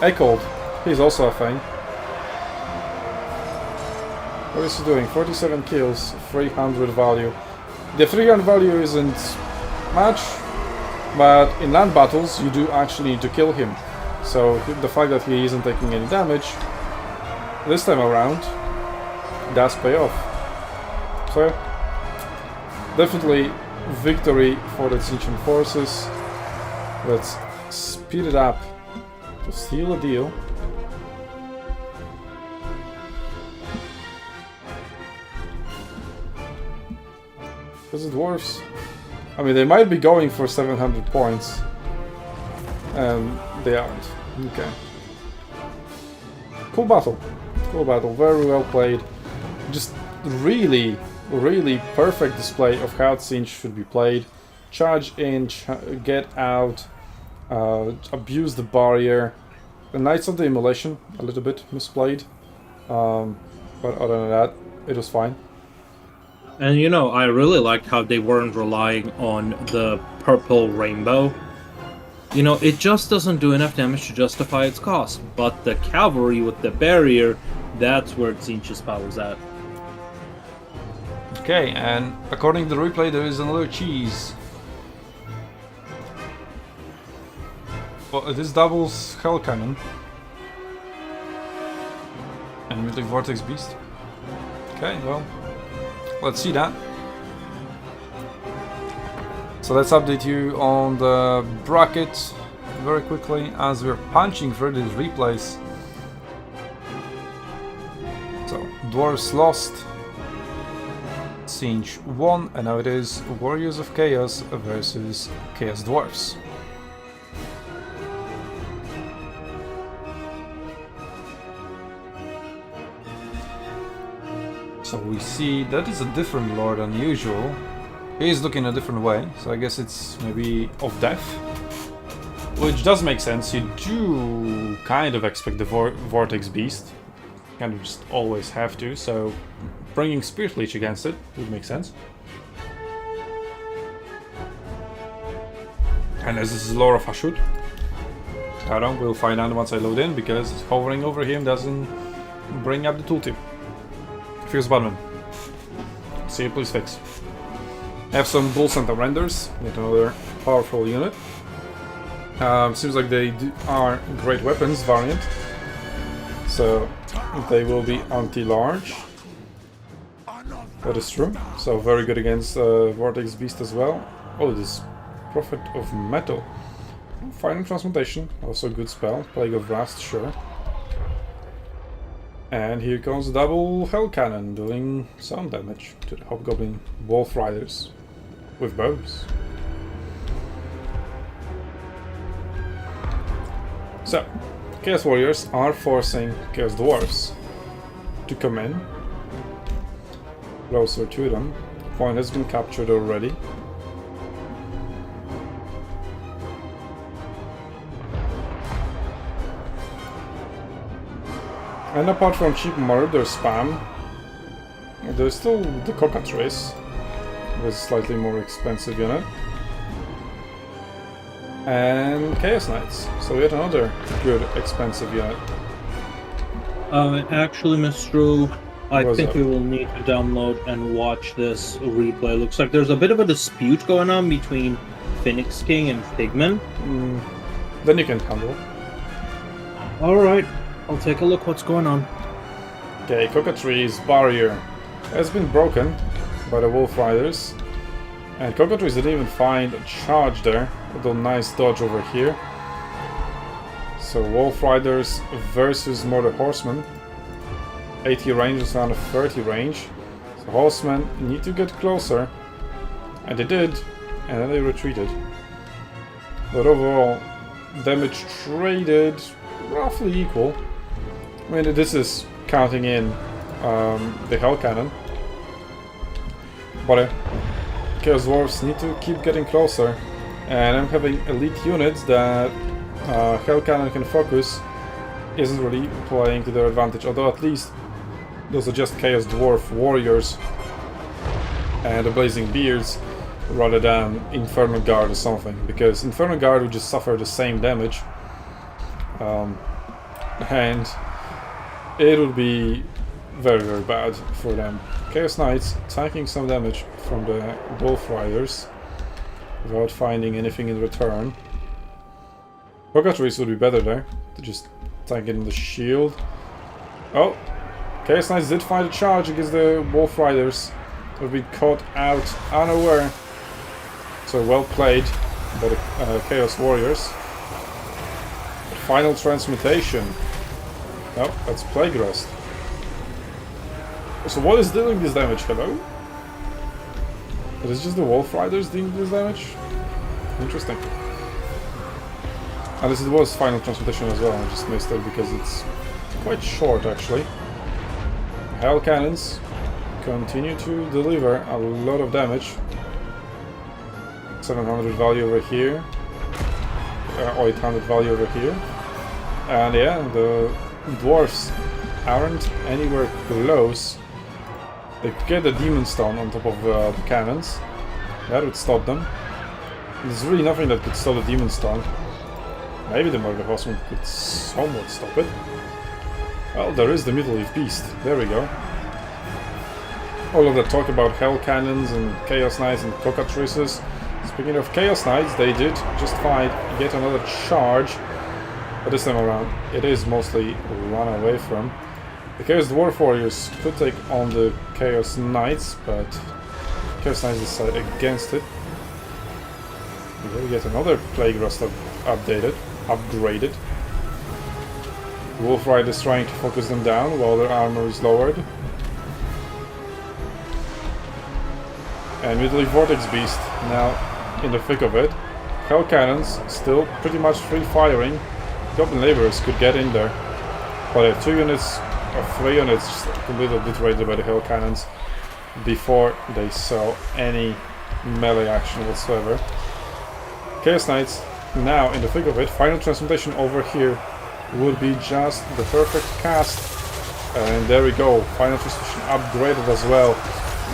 Echold, he's also a thing. What is he doing? 47 kills, 300 value. The 300 value isn't much, but in land battles you do actually need to kill him. So the fact that he isn't taking any damage this time around does pay off. So definitely victory for the Tzeentch forces. Let's speed it up to seal a deal. Because the dwarves, I mean, they might be going for 700 points, and they aren't. Okay. Cool battle. Cool battle. Very well played. Just really perfect display of how Tzeentch should be played. Charge in, get out, abuse the barrier. The Knights of the Immolation, a little bit misplayed. But other than that, it was fine. And you know, I really liked how they weren't relying on the purple rainbow. You know, it just doesn't do enough damage to justify its cost. But the cavalry with the barrier, that's where Tzeentch's power's at. Okay, and according to the replay, there is another cheese. Well, this doubles Hell Cannon. And Mythic Vortex Beast. Okay, well, let's see that. So let's update you on the bracket very quickly as we're punching through these replays. So, Dwarves lost, Tzeentch won, and now it is Warriors of Chaos versus Chaos Dwarves. So we see that is a different lord than usual. He is looking a different way, so I guess it's maybe of death. Which does make sense. You do kind of expect the Vortex Beast. Kind of just always have to, so bringing Spirit Leech against it would make sense. And as this is lore of Hashut, I don't know, we'll find out once I load in, because hovering over him doesn't bring up the tooltip. Fierce Badman. See you, please fix. I have some Bull Center renders, yet another powerful unit. Seems like they are great weapons variant, so they will be anti-large. That is true. So very good against Vortex Beast as well. Oh, this Prophet of Metal. Final Transmutation, also a good spell. Plague of Rust, sure. And here comes double Hell Cannon, doing some damage to the Hobgoblin Wolf Riders with bows. So, Chaos Warriors are forcing Chaos Dwarves to come in closer to them. Point has been captured already. And apart from cheap murder spam, there's still the Cockatrice, with a slightly more expensive unit. And Chaos Knights, so yet another good expensive unit. Actually, Mr. I What's think up? we will need to download and watch this replay. Looks like there's a bit of a dispute going on between Phoenix King and Figman. Then you can handle. Alright, I'll take a look what's going on. Okay, Cockatrice barrier has been broken by the Wolf Riders. And Cockatrice didn't even find a charge there. Although nice dodge over here. So Wolf Riders versus Murder Horsemen. 80 range is down to 30 range. So Horsemen need to get closer. And they did. And then they retreated. But overall, damage traded roughly equal. I mean, this is counting in the Hell Cannon. But Chaos Dwarves need to keep getting closer. And I'm having elite units that Hell Cannon can focus isn't really playing to their advantage. Although at least those are just Chaos Dwarf Warriors and the Blazing Beards rather than Infernal Guard or something. Because Infernal Guard would just suffer the same damage. And it would be very, very bad for them. Chaos Knights taking some damage from the Wolf Riders without finding anything in return. Cockatrice would be better there, to just tank it in the shield. Oh! Chaos Knights did find a charge against the Wolf Riders. They've been caught out unaware. So well played by the Chaos Warriors. Final transmutation. Oh, that's Plague Rust. So what is dealing this damage? Hello? It is just the Wolf Riders dealing this damage? Interesting. Unless it was Final Transmutation as well, I just missed it because it's quite short actually. Hell Cannons continue to deliver a lot of damage. 700 value over here. Or 800 value over here. And yeah, the dwarfs aren't anywhere close. They could get the Demon Stone on top of the cannons. That would stop them. There's really nothing that could stop the Demon Stone. Maybe the Murder Horseman could somewhat stop it. Well, there is the Middle Leaf Beast. There we go. All of the talk about Hell Cannons and Chaos Knights and Cockatrices. Speaking of Chaos Knights, they did just find yet another charge. But this time around, it is mostly run away from. The Chaos Dwarf Warriors could take on the Chaos Knights, but Chaos Knights decide against it. We get another Plague Rust upgraded. Wolf Riders trying to focus them down while their armor is lowered. And Middle Leaf Vortex Beast now in the thick of it. Hell Cannons still pretty much free firing. Goblin Laborers could get in there, but 2 units or 3 units just completely obliterated by the Hell Cannons before they saw any melee action whatsoever. Chaos Knights now in the thick of it. Final Transmutation over here would be just the perfect cast. And there we go. Final Transmutation upgraded as well.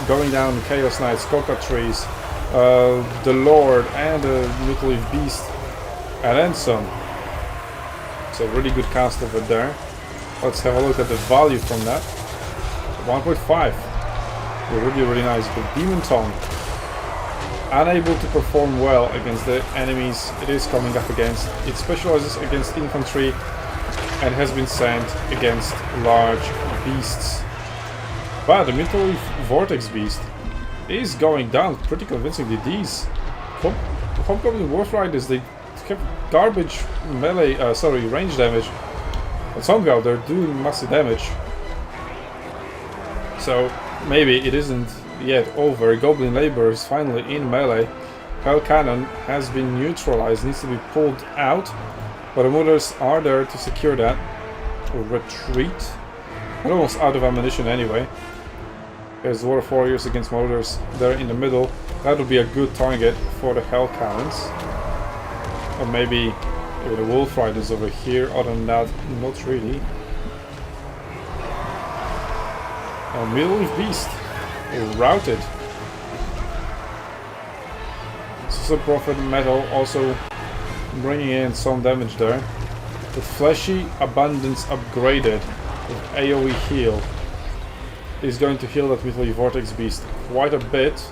Going down Chaos Knights, Cockatrice, the Lord and the Middle Leaf Beast, and then some. So really good cast over there. Let's have a look at the value from that. 1.5. Really, really nice. But Demon Tongue, unable to perform well against the enemies it is coming up against. It specializes against infantry and has been sent against large beasts. But the Middle Leaf Vortex Beast is going down pretty convincingly. These Hobgoblin Wolf Riders, they have garbage melee, range damage, but somehow they're doing massive damage. So maybe it isn't yet over. Goblin Labor is finally in melee. Hell Cannon has been neutralized, needs to be pulled out, but the Murders are there to secure that. Retreat. They're almost out of ammunition anyway. There's Dwarf Warriors against Murders there in the middle. That would be a good target for the Hell Cannons. Or maybe the Wolf Riders over here. Other than that, not really. And Middle Leaf Beast routed. Prophet Metal also bringing in some damage there. The Fleshy Abundance upgraded with AoE heal is going to heal that Middle Leaf Vortex Beast quite a bit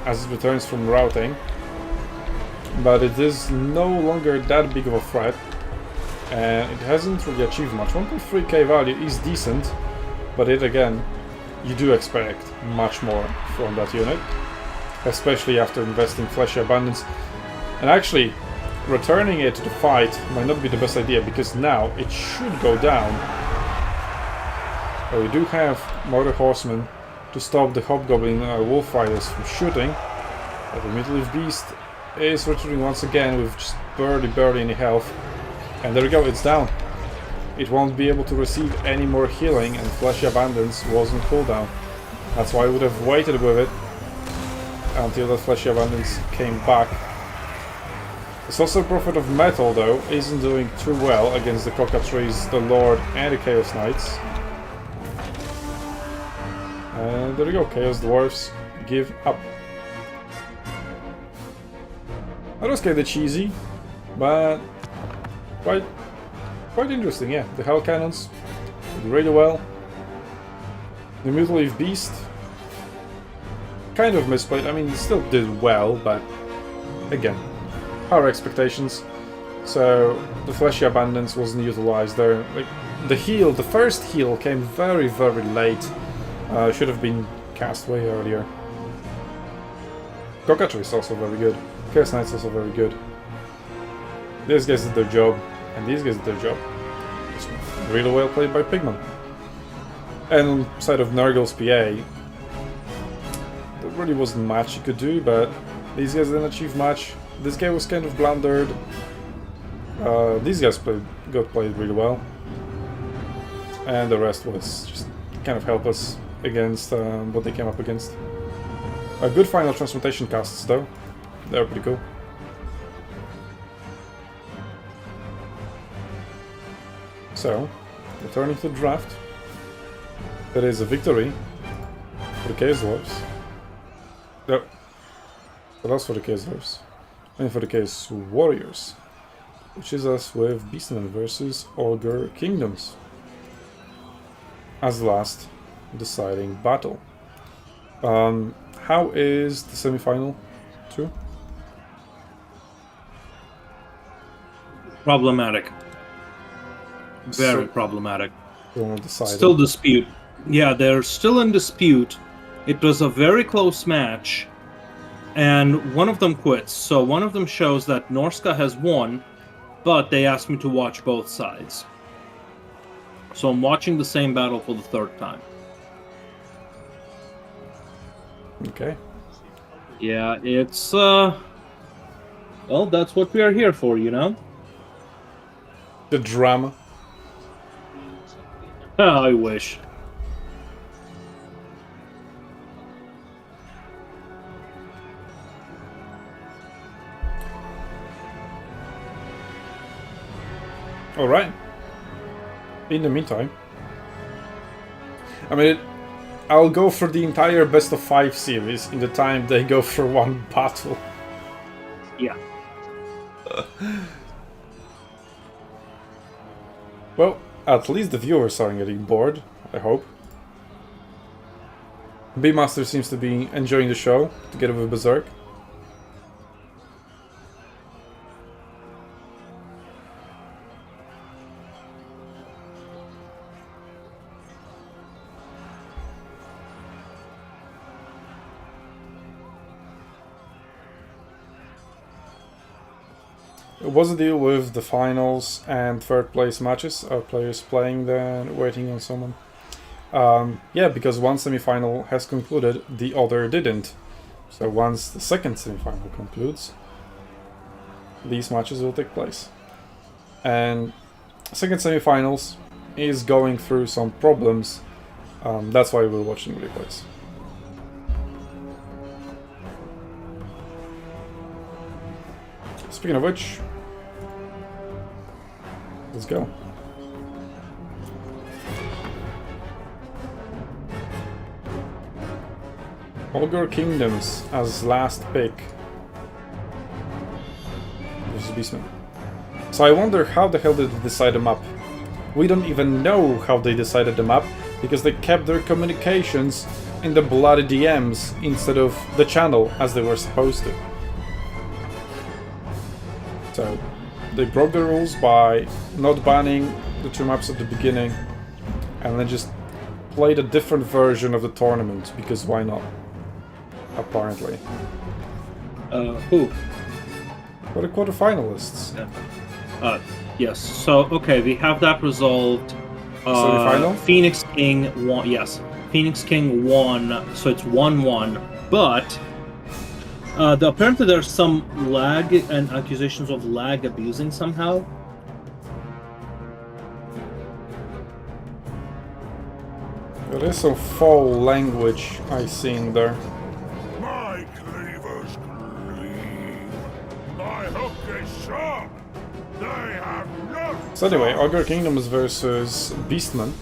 as it returns from routing. But it is no longer that big of a threat, and it hasn't really achieved much. 1.3k value is decent, but it again, you do expect much more from that unit. especially after investing Fleshy Abundance. And actually, returning it to the fight might not be the best idea, because now it should go down. But we do have Motor Horsemen to stop the Hobgoblin Wolf Riders from shooting. But the Mutilated Beast is retreating once again with just barely any health. And there we go, it's down. It won't be able to receive any more healing, and Fleshy Abundance was on cooldown. That's why I would have waited with it until that Fleshy Abundance came back. The Sorcerer Prophet of Metal, though, isn't doing too well against the Cockatrice, the Lord, and the Chaos Knights. And there we go, Chaos Dwarfs give up. That was kinda cheesy, but quite interesting, yeah. The Hell Cannons did really well. The Mutilated Beast kind of misplayed. I mean, it still did well, but again, our expectations. So the Fleshy Abundance wasn't utilized there. Like the first heal came very late. Should have been cast way earlier. Cockatrice also very good. Chaos Knights also very good. These guys did their job, and these guys did their job. It's really well played by Pigman. And on the side of Nurgle's PA, there really wasn't much you could do, but these guys didn't achieve much. This guy was kind of blundered. These guys got played really well. And the rest was just kind of helpless against what they came up against. Good final transmutation casts though. They're pretty cool. So, returning to the draft. That is a victory for the Chaos Dwarfs. No. What else for the Chaos Dwarfs? And for the Chaos Warriors. Which is us with Beastmen versus Ogre Kingdoms. As the last deciding battle. How is the semi-final? Two? Problematic. Very problematic. Still dispute. Yeah, they're still in dispute. It was a very close match, and one of them quits. So one of them shows that Norska has won, but they asked me to watch both sides. So I'm watching the same battle for the third time. Okay. Yeah, it's well, that's what we are here for, you know? The drama. I wish. Alright. In the meantime, I mean, I'll go for the entire best of 5 series in the time they go for one battle. Yeah. Well, at least the viewers aren't getting bored, I hope. B-Master seems to be enjoying the show, together with Berserk. What's the deal with the finals and third place matches? Are players playing then waiting on someone? Yeah, because one semi-final has concluded, the other didn't. So once the second semi-final concludes, these matches will take place. And second semi-finals is going through some problems. That's why we're watching replays. Speaking of which, let's go. Ogre Kingdoms as last pick versus Beastmen. So I wonder how the hell did they decide the map? We don't even know how they decided the map because they kept their communications in the bloody DMs instead of the channel as they were supposed to. So they broke the rules by not banning the 2 maps at the beginning and then just played a different version of the tournament, because why not? apparently. Who? For the quarterfinalists. Yes. So okay, we have that resolved. Semi-final? Phoenix King won. Yes, Phoenix King won. So it's 1-1. But apparently there's some lag and accusations of lag abusing somehow. There is some foul language I see in there. My cleaver's clean. My hook is sharp. They have no. So anyway, Ogre Kingdoms versus Beastmen.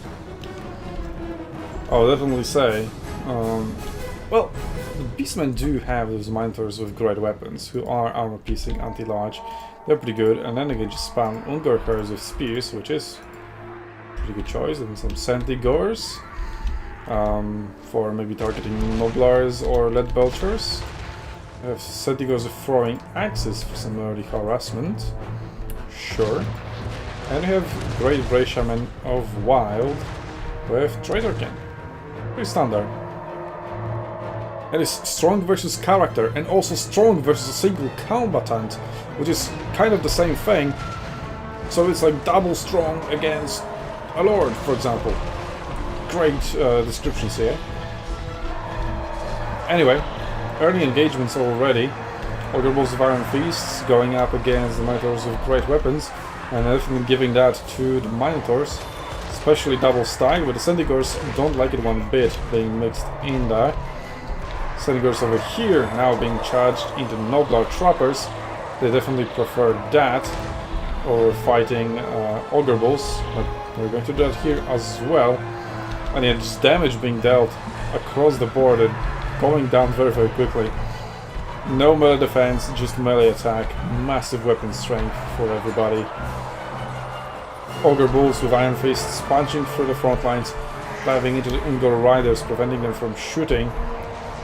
I'll definitely say. Well, the Beastmen do have those Minotaurs with great weapons, who are armor-piercing, anti-large. They're pretty good, and then they can just spam Ungorkers with spears, which is a pretty good choice, and some Sentigors for maybe targeting Noblars or Lead Belchers. I have Sentigors with throwing axes for some early harassment. Sure. And we have Great Grey Shaman of Wild with Traitorkin. Pretty standard. It is strong versus character, and also strong versus a single combatant, which is kind of the same thing. So it's like double strong against a lord, for example. Great descriptions here. Anyway, early engagements already. Ogre Bulls of Iron Feasts going up against the Minotaurs with great weapons, and definitely giving that to the Minotaurs, especially double stack, but the Sentigors don't like it one bit being mixed in there. Sentigors over here now being charged into Noblar Trappers. They definitely prefer that over fighting Ogre Bulls, but we're going to do that here as well. And yet just damage being dealt across the board and going down very, very quickly. No melee defense, just melee attack, massive weapon strength for everybody. Ogre Bulls with Iron Fists punching through the front lines, diving into the Ungor Riders, preventing them from shooting.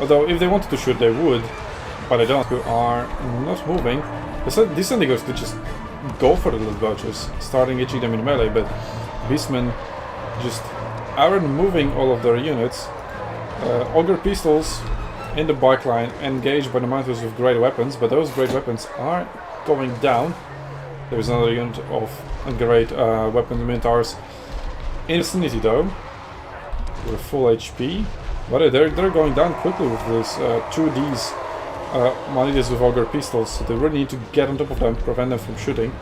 Although if they wanted to shoot they would, but they don't, who are not moving. These Sentigors could just go for the Lead Belchers, starting hitting them in melee, but Beastmen just aren't moving all of their units. Ogre Pistols in the bike line, engaged by the Minotaurs with great weapons, but those great weapons are going down. There's another unit of great weapon Minotaurs in vicinity though, with full HP. But they're going down quickly with this 2Ds Minotaurs with Ogre Pistols, so they really need to get on top of them, prevent them from shooting.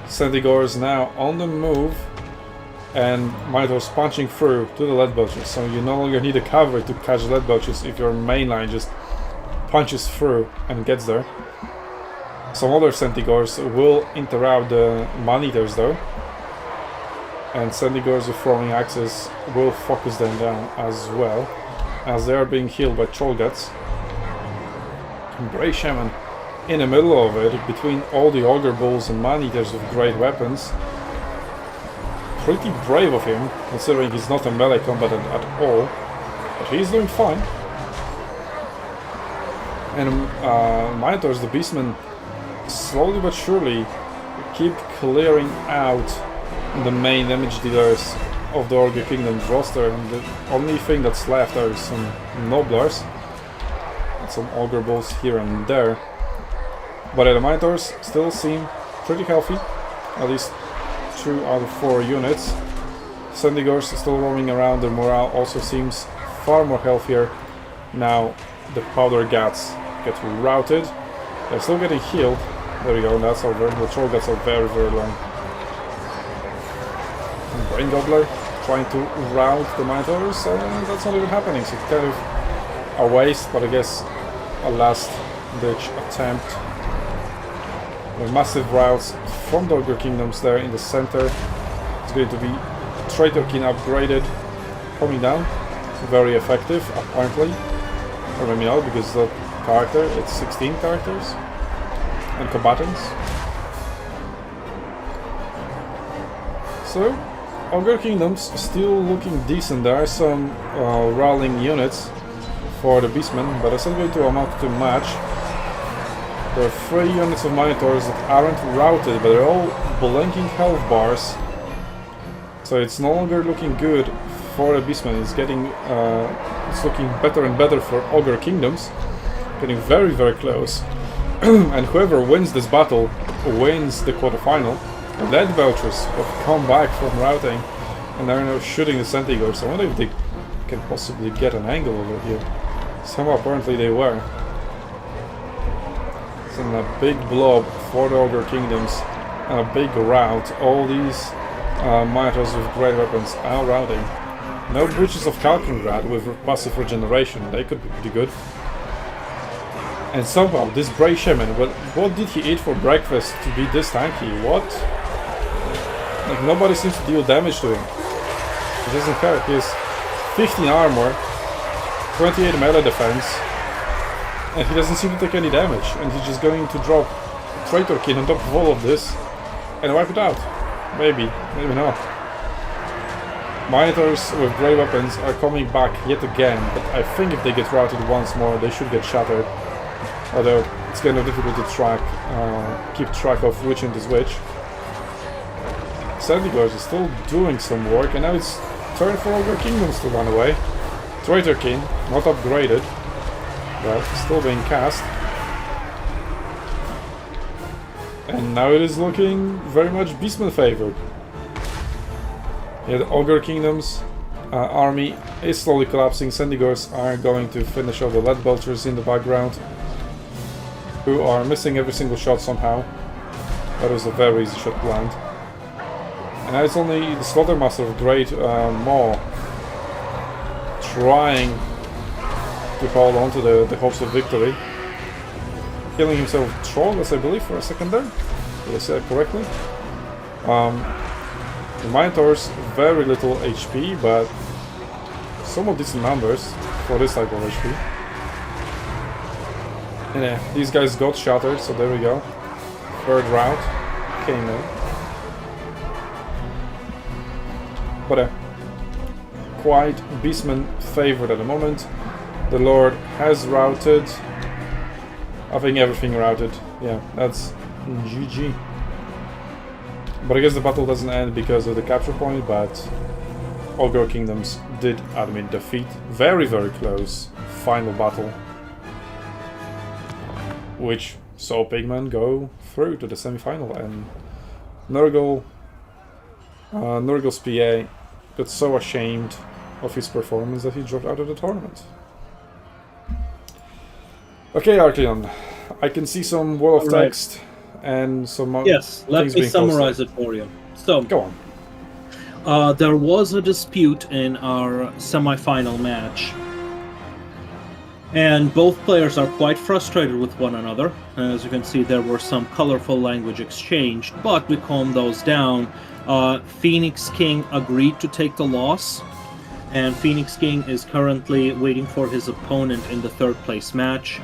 Sentigors now on the move, and Minotaurs punching through to the Lead Belchers, so you no longer need a cavalry to catch Lead Belchers if your main line just punches through and gets there. Some other Sentigors will interrupt the Man-Eaters though, and Sentigors with throwing axes will focus them down as well, as they are being healed by Trollguts. Grey Shaman in the middle of it, between all the Ogre Bulls and Man-Eaters with great weapons. Pretty brave of him, considering he's not a melee combatant at all, but he's doing fine. And Minotaurs, the Beastmen, slowly but surely keep clearing out the main damage dealers of the Ogre Kingdom's roster, and the only thing that's left are some Noblars and some Ogre Bulls here and there. But the Minotaurs still seem pretty healthy, at least 2 out of 4 units. Sentigors still roaming around, their morale also seems far more healthier. Now the Powder Gats get routed, they're still getting healed. There we go, and that's over. The Troll Gats are very, very long. And Brain Gobbler trying to rout the Minotaurs, and that's not even happening, so it's kind of a waste, but I guess a last ditch attempt. The massive routes from the Ogre Kingdoms there in the center. It's going to be Traitorkin upgraded, coming down. Very effective, apparently. Or maybe not, because the character, it's 16 characters and combatants. So, Ogre Kingdoms still looking decent. There are some rallying units for the Beastmen, but it's not going to amount to much. There are 3 units of Minotaurs that aren't routed, but they're all blinking health bars. So it's no longer looking good for the Beastmen. It's getting it's looking better and better for Ogre Kingdoms. Getting very, very close. And whoever wins this battle wins the quarterfinal. Lead Belchers have come back from routing and are now shooting the Sentigors. I wonder if they can possibly get an angle over here. Somehow apparently they were. It's in a big blob for the Ogre Kingdoms and a big rout. All these Minotaurs with great weapons are routing. No Breaches of Kalkingrad with passive regeneration. They could be pretty good. And somehow this Brave Shaman, what did he eat for breakfast to be this tanky? What? Like, nobody seems to deal damage to him. He doesn't care. He has 15 armor, 28 melee defense, and he doesn't seem to take any damage. And he's just going to drop Traitor King on top of all of this and wipe it out. Maybe, maybe not. Minotaurs with great weapons are coming back yet again, but I think if they get routed once more, they should get shattered. Although it's kind of difficult to keep track of which one is which. Sentigors is still doing some work, and now it's turn for Ogre Kingdoms to run away. Traitor King, not upgraded, but still being cast. And now it is looking very much Beastman favored. Yeah, the Ogre Kingdoms army is slowly collapsing. Sentigors are going to finish off the Lead Belchers in the background, who are missing every single shot somehow. That was a very easy shot to land. And now it's only the Slaughtermaster of Great Maw trying to hold on to the hopes of victory. Killing himself Trolls, I believe, for a second there. Did I say that correctly? The Minotaurs, very little HP, but somewhat decent numbers for this type of HP. And yeah, these guys got shattered, so there we go. Third round came in. But quite Beastman favored at the moment. The Lord has routed. I think everything routed. Yeah, that's GG. But I guess the battle doesn't end because of the capture point, but Ogre Kingdoms did admit defeat. Very, very close final battle, which saw Pigman go through to the semi-final, and Nurgle's PA got so ashamed of his performance that he dropped out of the tournament. Okay, Arcleon, I can see some wall of text and some yes, let things me being summarize posted. it for you. So, Go on. there was a dispute in our semi-final match, and both players are quite frustrated with one another. As you can see, there were some colorful language exchanged, but we calmed those down. Phoenix King agreed to take the loss, and Phoenix King is currently waiting for his opponent in the third place match.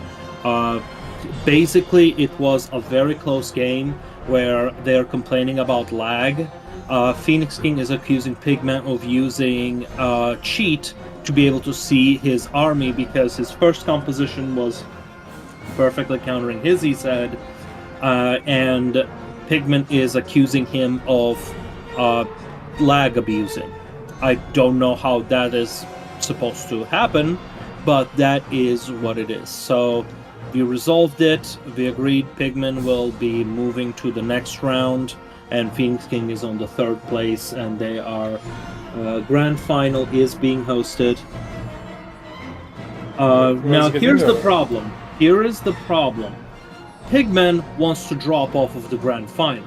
Basically, it was a very close game where they're complaining about lag. Phoenix King is accusing Pigman of using cheat to be able to see his army, because his first composition was perfectly countering his, he said, and Pigman is accusing him of lag abusing. I don't know how that is supposed to happen, but that is what it is. So we resolved it. We agreed Pigman will be moving to the next round, and Phoenix King is on the third place, and they are grand final is being hosted. Now here's the problem. Here is the problem. Pigman wants to drop off of the grand final.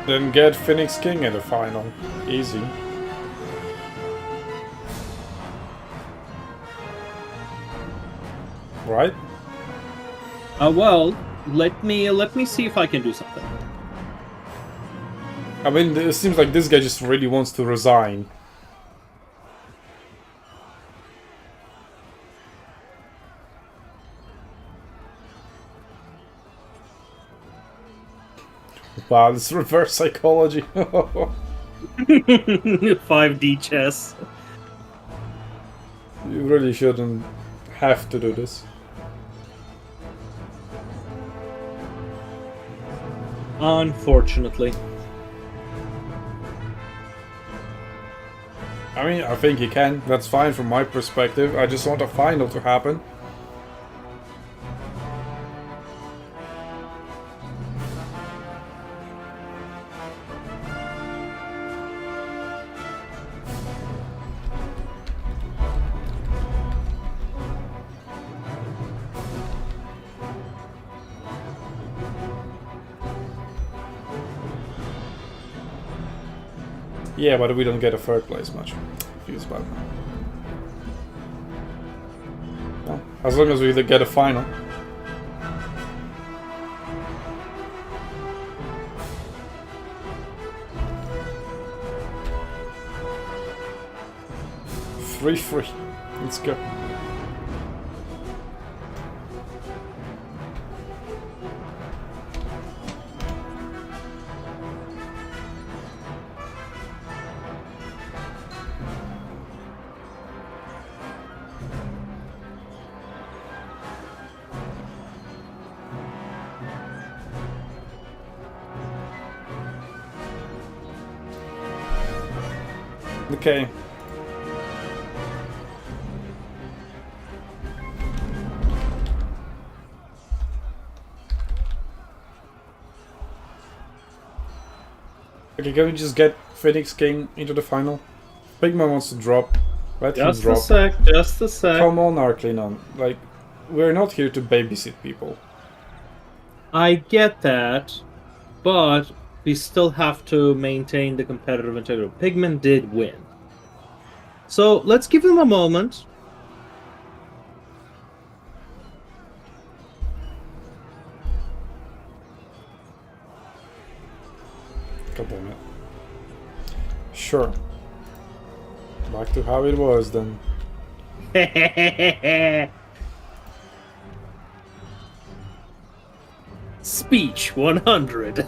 Then get Phoenix King in the final. Easy. Right? Well, let me see if I can do something. I mean, it seems like this guy just really wants to resign. Wow, this reverse psychology. 5D chess. You really shouldn't have to do this. Unfortunately. I mean, I think he can. That's fine from my perspective. I just want a final to happen. Yeah, but we don't get a third place much. Feels bad. Well, as long as we get a final. Free. Let's go. Okay. Okay, can we just get Phoenix King into the final? Pigman wants to drop. Let him drop. Just a sec. Come on, Arclinon. Like, we're not here to babysit people. I get that, but we still have to maintain the competitive integrity. Pigman did win. So let's give him a moment. God damn it. Sure. Back to how it was then. Speech 100.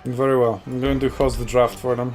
Very well. I'm going to host the draft for them.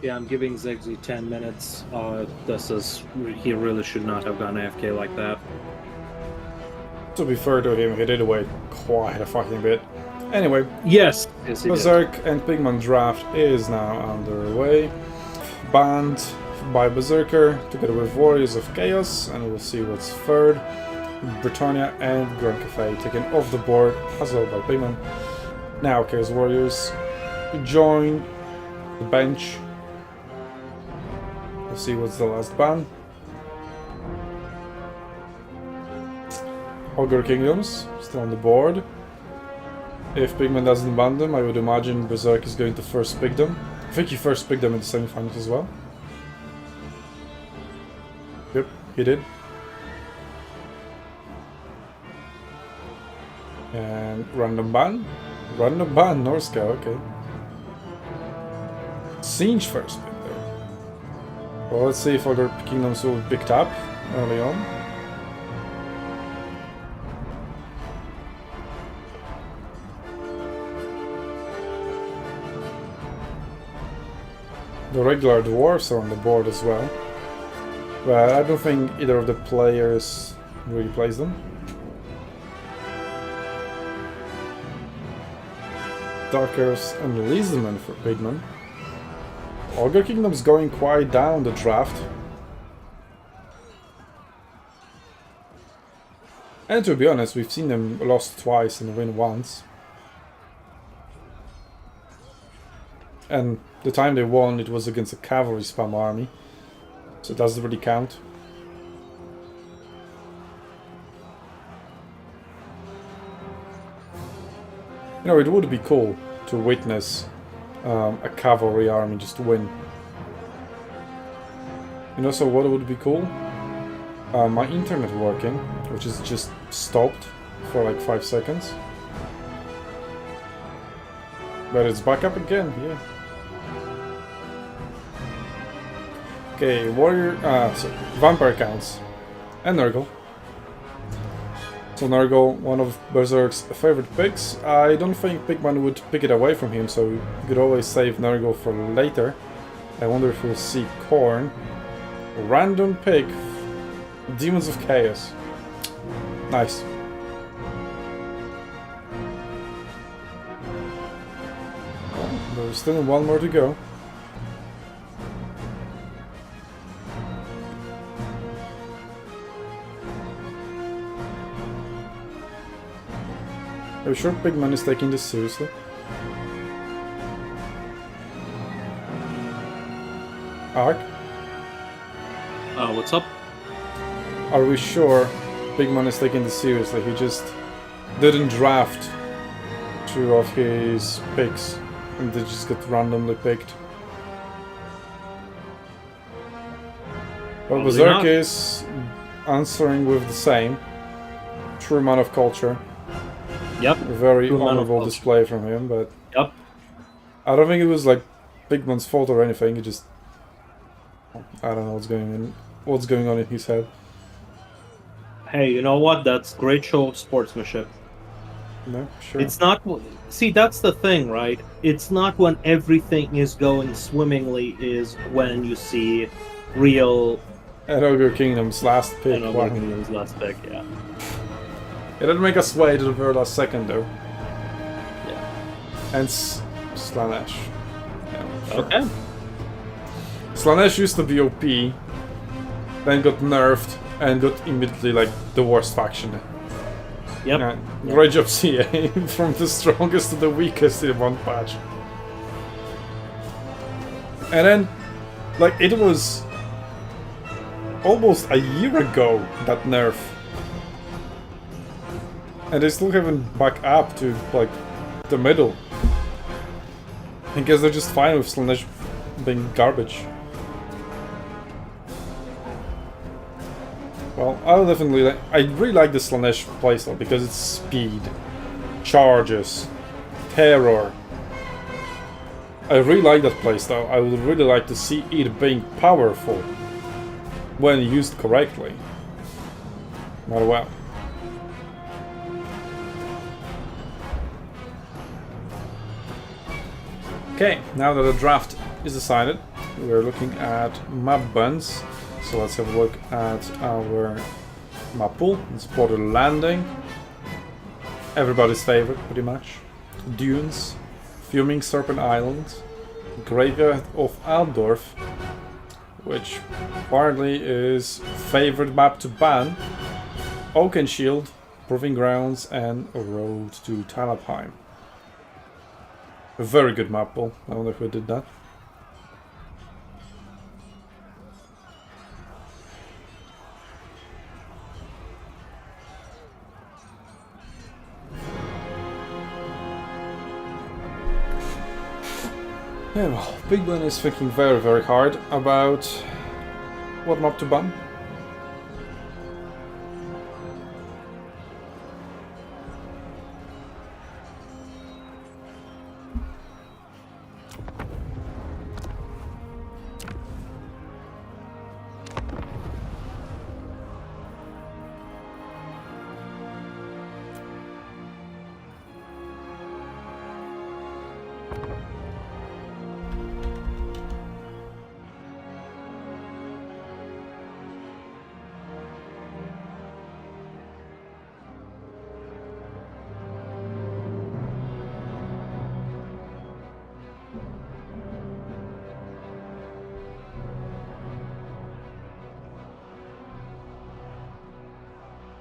Yeah, I'm giving Ziggsy 10 minutes. He really should not have gone AFK like that. To be fair to him, he did wait quite a fucking bit. Anyway, Yes, he did. Berserk and Pigman draft is now underway. Banned by Berserker together with Warriors of Chaos, and we'll see what's third. Britannia and Grand Cafe taken off the board as well by Pigman. Now Chaos Warriors join the bench. Let's see what's the last ban. Ogre Kingdoms still on the board. If Pigman doesn't ban them, I would imagine Berserk is going to first pick them. I think he first picked them in the semifinals as well. Yep, he did. And random ban. Random ban, Norska, okay. Siege first pick though. Well, let's see if other kingdoms will be picked up early on. The regular dwarves are on the board as well. But I don't think either of the players really plays them. Dark Elves and Leesman for Pigman. Ogre Kingdom's going quite down the draft. And to be honest, we've seen them lost twice and win once. And the time they won, it was against a cavalry spam army. So it doesn't really count. You know, it would be cool to witness a cavalry army just win. You know, so what would be cool? My internet working, which is just stopped for like 5 seconds. But it's back up again, yeah. Okay, warrior, vampire counts. And Nurgle. So Nurgle, one of Berserk's favorite picks. I don't think Pigman would pick it away from him, so you could always save Nurgle for later. I wonder if we'll see Khorne. Random pick. Demons of Chaos. Nice. Well, there's still one more to go. Are you sure Pigman is taking this seriously? Ark? What's up? Are we sure Pigman is taking this seriously? He just didn't draft 2 of his picks and they just got randomly picked. Well, Berserk is answering with the same. True man of culture. Yep. A very honorable display from him, but yep. I don't think it was like Pigman's fault or anything. It just, I don't know what's going on in his head. Hey, you know what? That's great show of sportsmanship. No, sure. It's not. See, that's the thing, right? It's not when everything is going swimmingly. Is when you see real. And Ogre Kingdom's last pick. And Wow. Ogre Kingdom's last pick, yeah. It didn't make us wait to the very last second, though. Yeah. And Slanesh. Yeah, sure. Okay. Slanesh used to be OP, then got nerfed, and got immediately like the worst faction. Yep. Yeah, great job, CA. From the strongest to the weakest in one patch. And then, like, it was almost a year ago, that nerf. And they still haven't back up to, like, the middle. I guess they're just fine with Slanesh being garbage. Well, I really like the Slanesh playstyle because it's speed, charges, terror. I really like that playstyle. I would really like to see it being powerful when used correctly. But well. Okay, now that the draft is decided, we're looking at map buns. So let's have a look at our map pool. It's Border Landing. Everybody's favorite, pretty much. Dunes, Fuming Serpent Island, Graveyard of Altdorf, which apparently is favorite map to ban, Oakenshield, Proving Grounds, and Road to Talabheim. A very good map pool. I wonder who did that. Yeah, well, Pigman is thinking very, very hard about what map to ban.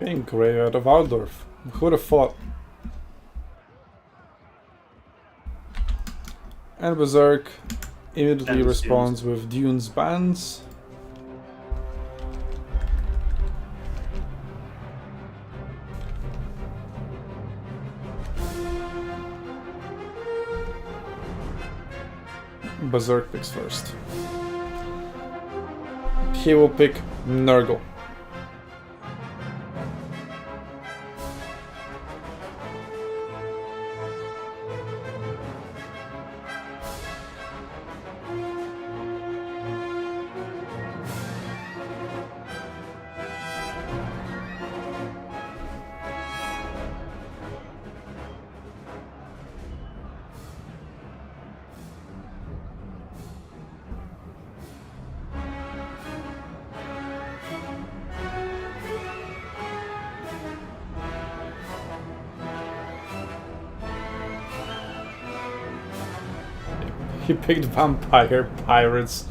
Pink Graveyard of Aldorf. Who'd have thought? And Berserk immediately And responds with Dune's Bands. Berserk picks first. He will pick Nurgle. He picked Vampire Pirates.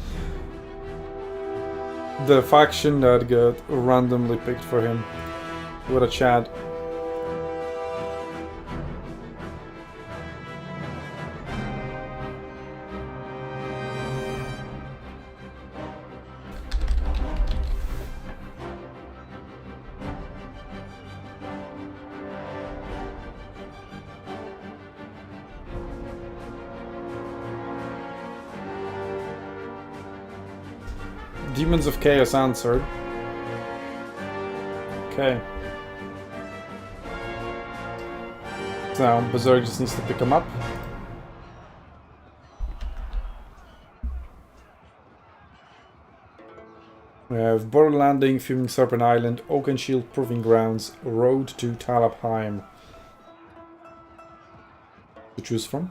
The faction that got randomly picked for him. What a Chad. Demons of Chaos answered. Okay. So now Berserk just needs to pick him up. We have Border Landing, Fuming Serpent Island, Oakenshield Proving Grounds, Road to Talabheim to choose from.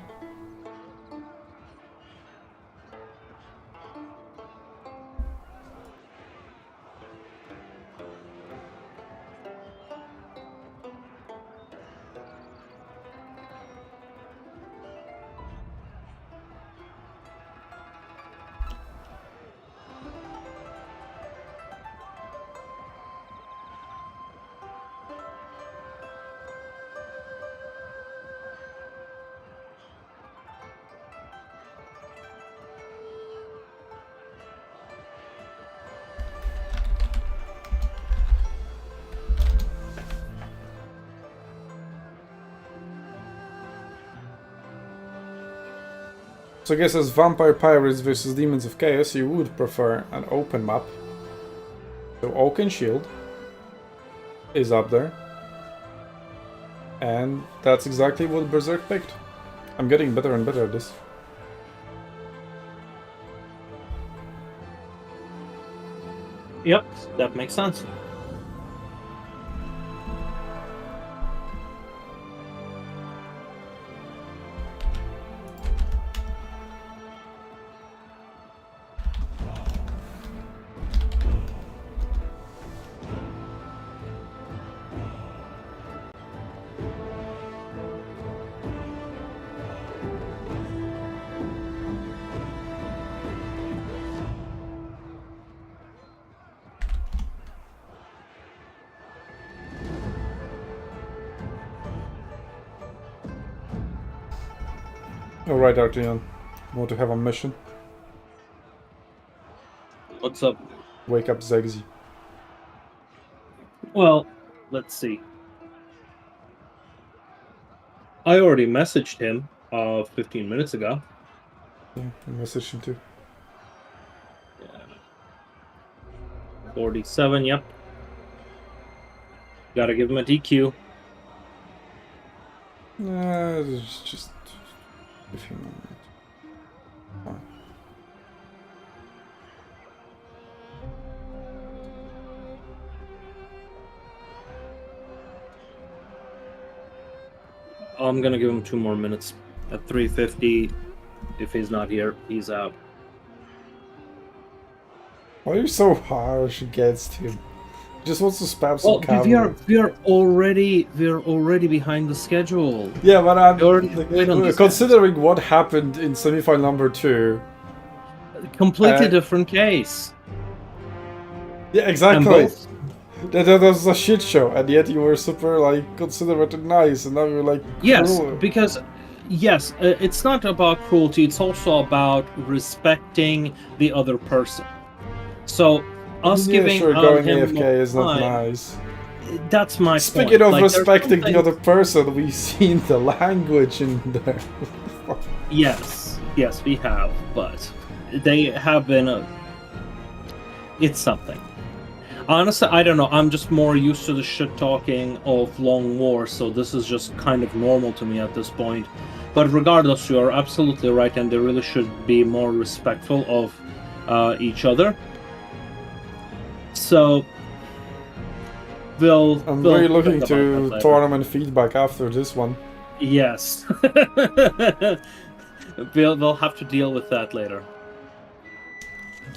So I guess as Vampire Pirates versus Demons of Chaos, you would prefer an open map. So Oakenshield is up there. And that's exactly what Berserk picked. I'm getting better and better at this. Yep, that makes sense. Alright, Artian. Want to have a mission? What's up? Wake up Zegzi. Well, let's see. I already messaged him 15 minutes ago. Yeah, I messaged him too. Yeah. 47, yep. Gotta give him a DQ. It's just a few moments. Fine. I'm gonna give him 2 more minutes. At 3:50, if he's not here, he's out. Why are you so harsh against him? He just wants to spam some Well, cavalry. we're already behind the schedule. Yeah, but I'm Wait on this considering what happened in semifinal number 2. Completely different case. Yeah, And exactly. both, that was a shit show, and yet you were super like considerate and nice, and now you're like Yes, cruel. because yes, it's not about cruelty. It's also about respecting the other person. So us Yeah, giving sure, going him AFK more is not time, nice. That's my Speaking point. of Like, there's respecting the something- other person, we've seen the language in there. Yes, we have, but they have been it's something. Honestly, I don't know. I'm just more used to the shit talking of long war, so this is just kind of normal to me at this point. But regardless, you are absolutely right, and they really should be more respectful of each other. So I'm very looking think about to that later. tournament feedback after this one. Yes. We'll have to deal with that later.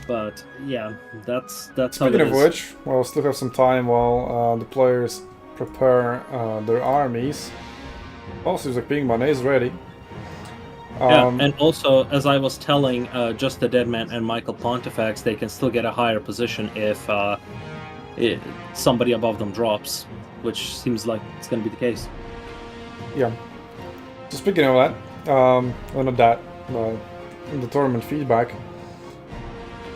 But yeah, that's how Speaking it of is. which, we'll still have some time while the players prepare their armies. Also, seems like Ping Money is ready. Yeah, and also, as I was telling Just the Deadman and Michael Pontifex, they can still get a higher position if somebody above them drops, which seems like it's going to be the case. Yeah. So speaking of that, well, not that, but in the tournament feedback,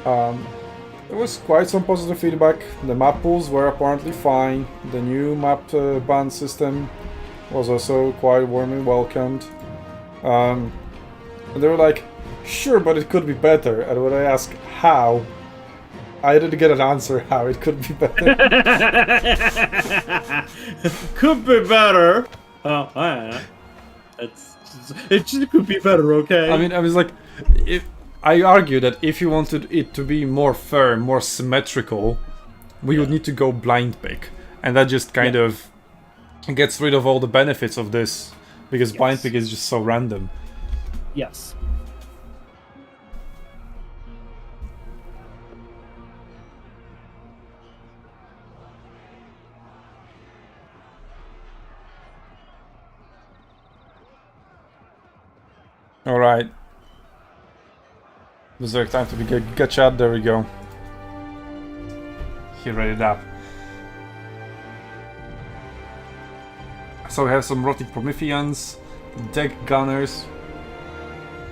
there was quite some positive feedback. The map pools were apparently fine. The new map ban system was also quite warmly welcomed. And they were like, sure, but it could be better. And when I asked how, I didn't get an answer how it could be better. Could be better. Oh, it just could be better, okay? I mean, I was like, I argue that if you wanted it to be more fair, more symmetrical, we would need to go blind pick, and that just kind of gets rid of all the benefits of this, because blind pick is just so random. Yes. All right. Berserk time to be get chat. There we go. He read it up. So we have some Rotting Prometheans, Deck Gunners.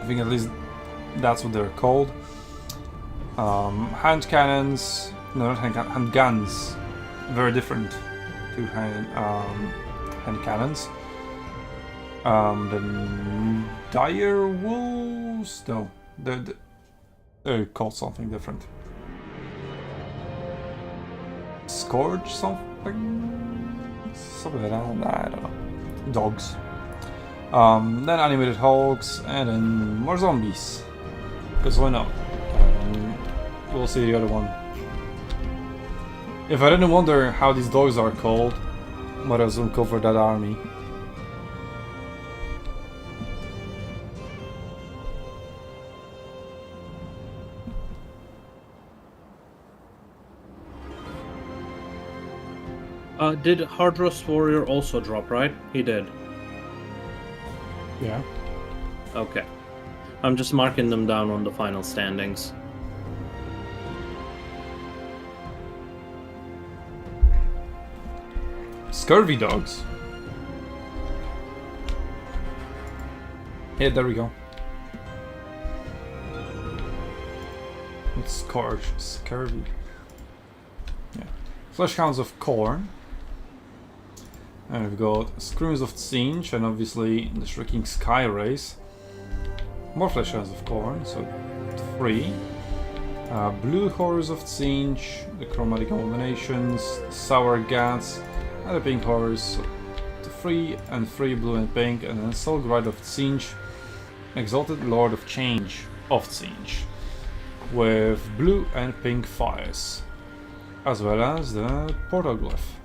I think at least that's what they're called. Hand cannons. No, not hand guns. Very different to hand cannons. Then dire wolves. No, they're called something different. Scourge something? Something like that. I don't know. Dogs. Then animated hogs, and then more zombies. Because why not? We'll see the other one. If I didn't wonder how these dogs are called, might as well cover that army. Did Hardrust Warrior also drop, right? He did. Yeah. Okay. I'm just marking them down on the final standings. Scurvy dogs. Yeah, there we go. It's Scourge, Scurvy. Yeah. Fleshhounds of Khorne. And we've got Screams of Tsinch, and obviously the Shrieking Sky Race. More Fleshhounds of Khorne, so 3. Blue Horrors of Tsinch, the Chromatic Abominations, the Sour Gats, and the Pink Horrors, so 3 and 3 blue and pink, and then Soul Gride of Tsinch, Exalted Lord of Change of Tsinch, with blue and pink fires, as well as the Portal Glyph.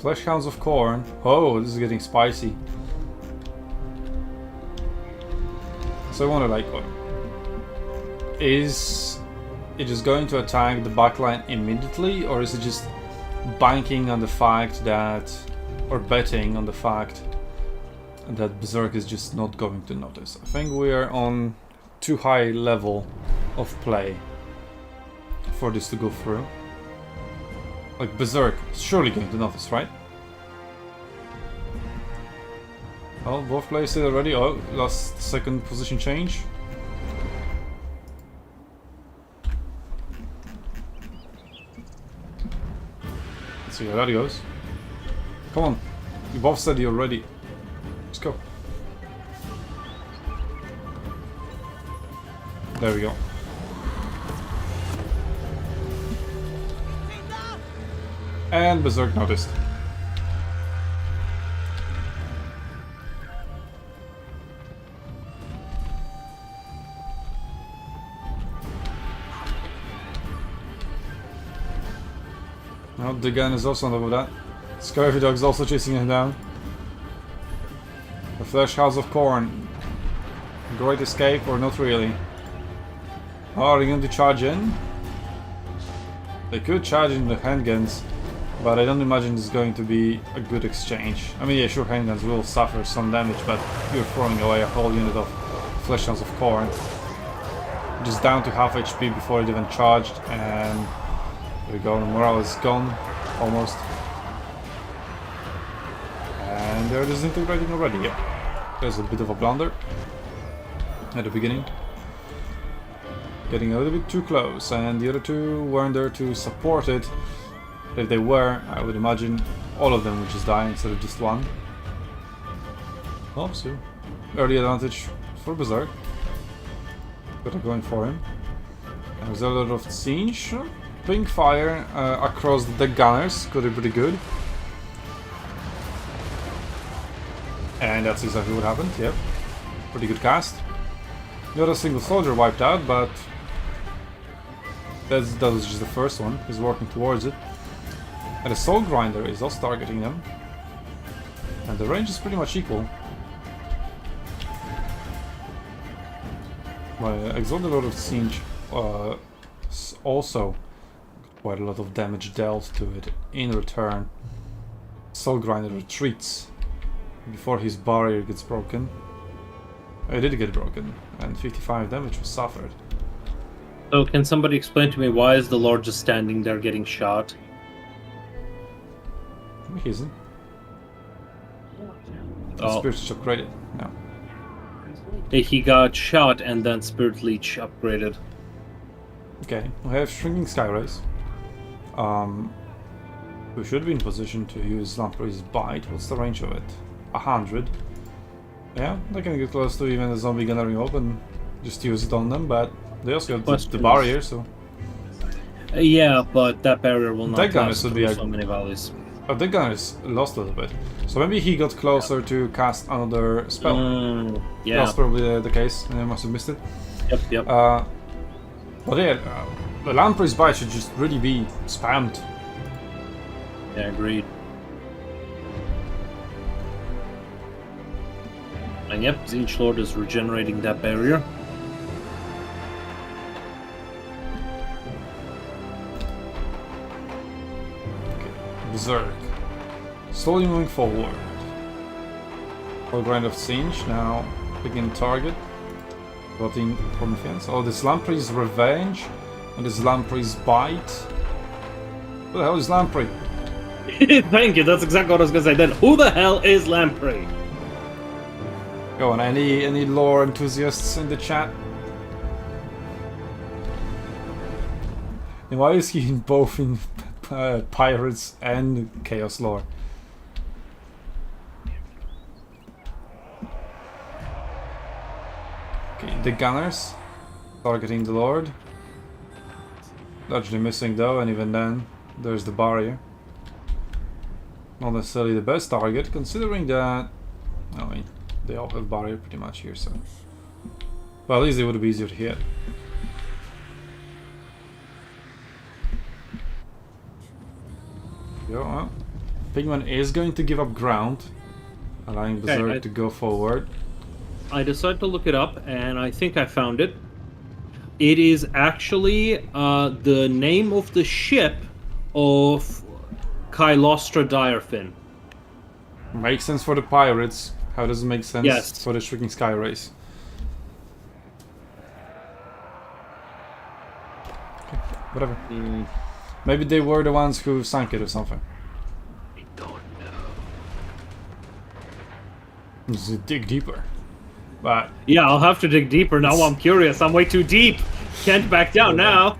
Fleshhounds of Khorne. Oh, this is getting spicy. So I wonder, like, what is it just going to attack the backline immediately, or is it just banking on the fact that, or betting on the fact that Berserk is just not going to notice. I think we are on too high level of play for this to go through. Like, Berserk is surely going to notice, right? Oh, both players did already. Oh, last second position change. Let's see how that goes. Come on, you both said you're ready. Let's go. There we go. And Berserk noticed. Now the gun is also on top of that. Scurvy Dog's also chasing him down. The Flesh House of Corn. Great escape, or not really? Oh, are they going to charge in? They could charge in the handguns, but I don't imagine it's going to be a good exchange. I mean, yeah, sure, handguns will suffer some damage, but you're throwing away a whole unit of Flesh House of Corn. Just down to half HP before it even charged, and there we go, the morale is gone, almost. And they're disintegrating already, yeah. There's a bit of a blunder at the beginning. Getting a little bit too close, and the other two weren't there to support it. If they were, I would imagine all of them would just die instead of just one. Oh, so early advantage for Berserk. Got it going for him. There's a lot of siege. Pink fire across the gunners could be pretty good. And that's exactly what happened, yep. Pretty good cast. Not a single soldier wiped out, but that was just the first one. He's working towards it. And the Soul Grinder is also targeting them. And the range is pretty much equal. My Exalted Lord of Siege also got quite a lot of damage dealt to it in return. Soul Grinder retreats before his barrier gets broken. It did get broken, and 55 damage was suffered. So can somebody explain to me why is the Lord just standing there getting shot? He isn't. Oh. Spirit Leech upgraded. No. He got shot and then Spirit Leech upgraded. Okay, we have Shrinking Skyrays. We should be in position to use Lamprey's Bite. What's the range of it? 100. Yeah, they can get close to even a zombie gunnering up and just use it on them, but they also got the barrier, so... Yeah, but that barrier will not last through so many valleys. Oh, that guy is lost a little bit. So maybe he got closer to cast another spell. Yeah. That's probably the case, and I must have missed it. Yep. But yeah, the Lamprey's Bite should just really be spammed. Yeah, agreed. And yep, Siege Lord is regenerating that barrier. Okay, Berserk. Slowly moving forward. Full grind of Siege, now begin target. Voting from defense. Oh, this Lamprey's Revenge and this Lamprey's Bite. What the hell is Lamprey? Thank you, that's exactly what I was gonna say then. Who the hell is Lamprey? Go on, any lore enthusiasts in the chat? And why is he in both in Pirates and Chaos lore? Okay, the gunners targeting the Lord. Largely missing though, and even then, there's the barrier. Not necessarily the best target, considering that... I mean, they all have barrier pretty much here, so... Well, at least it would be easier to hit. Well, Pigman is going to give up ground, allowing Berserk to go forward. I decided to look it up, and I think I found it. It is actually the name of the ship of Kylostra Direfin. Makes sense for the pirates How does it make sense Yes. for the Shrieking Sky race? Okay, whatever. Maybe they were the ones who sank it or something. I don't know. Just dig deeper. But Yeah, I'll have to dig deeper now. I'm curious. I'm way too deep. Can't back down now.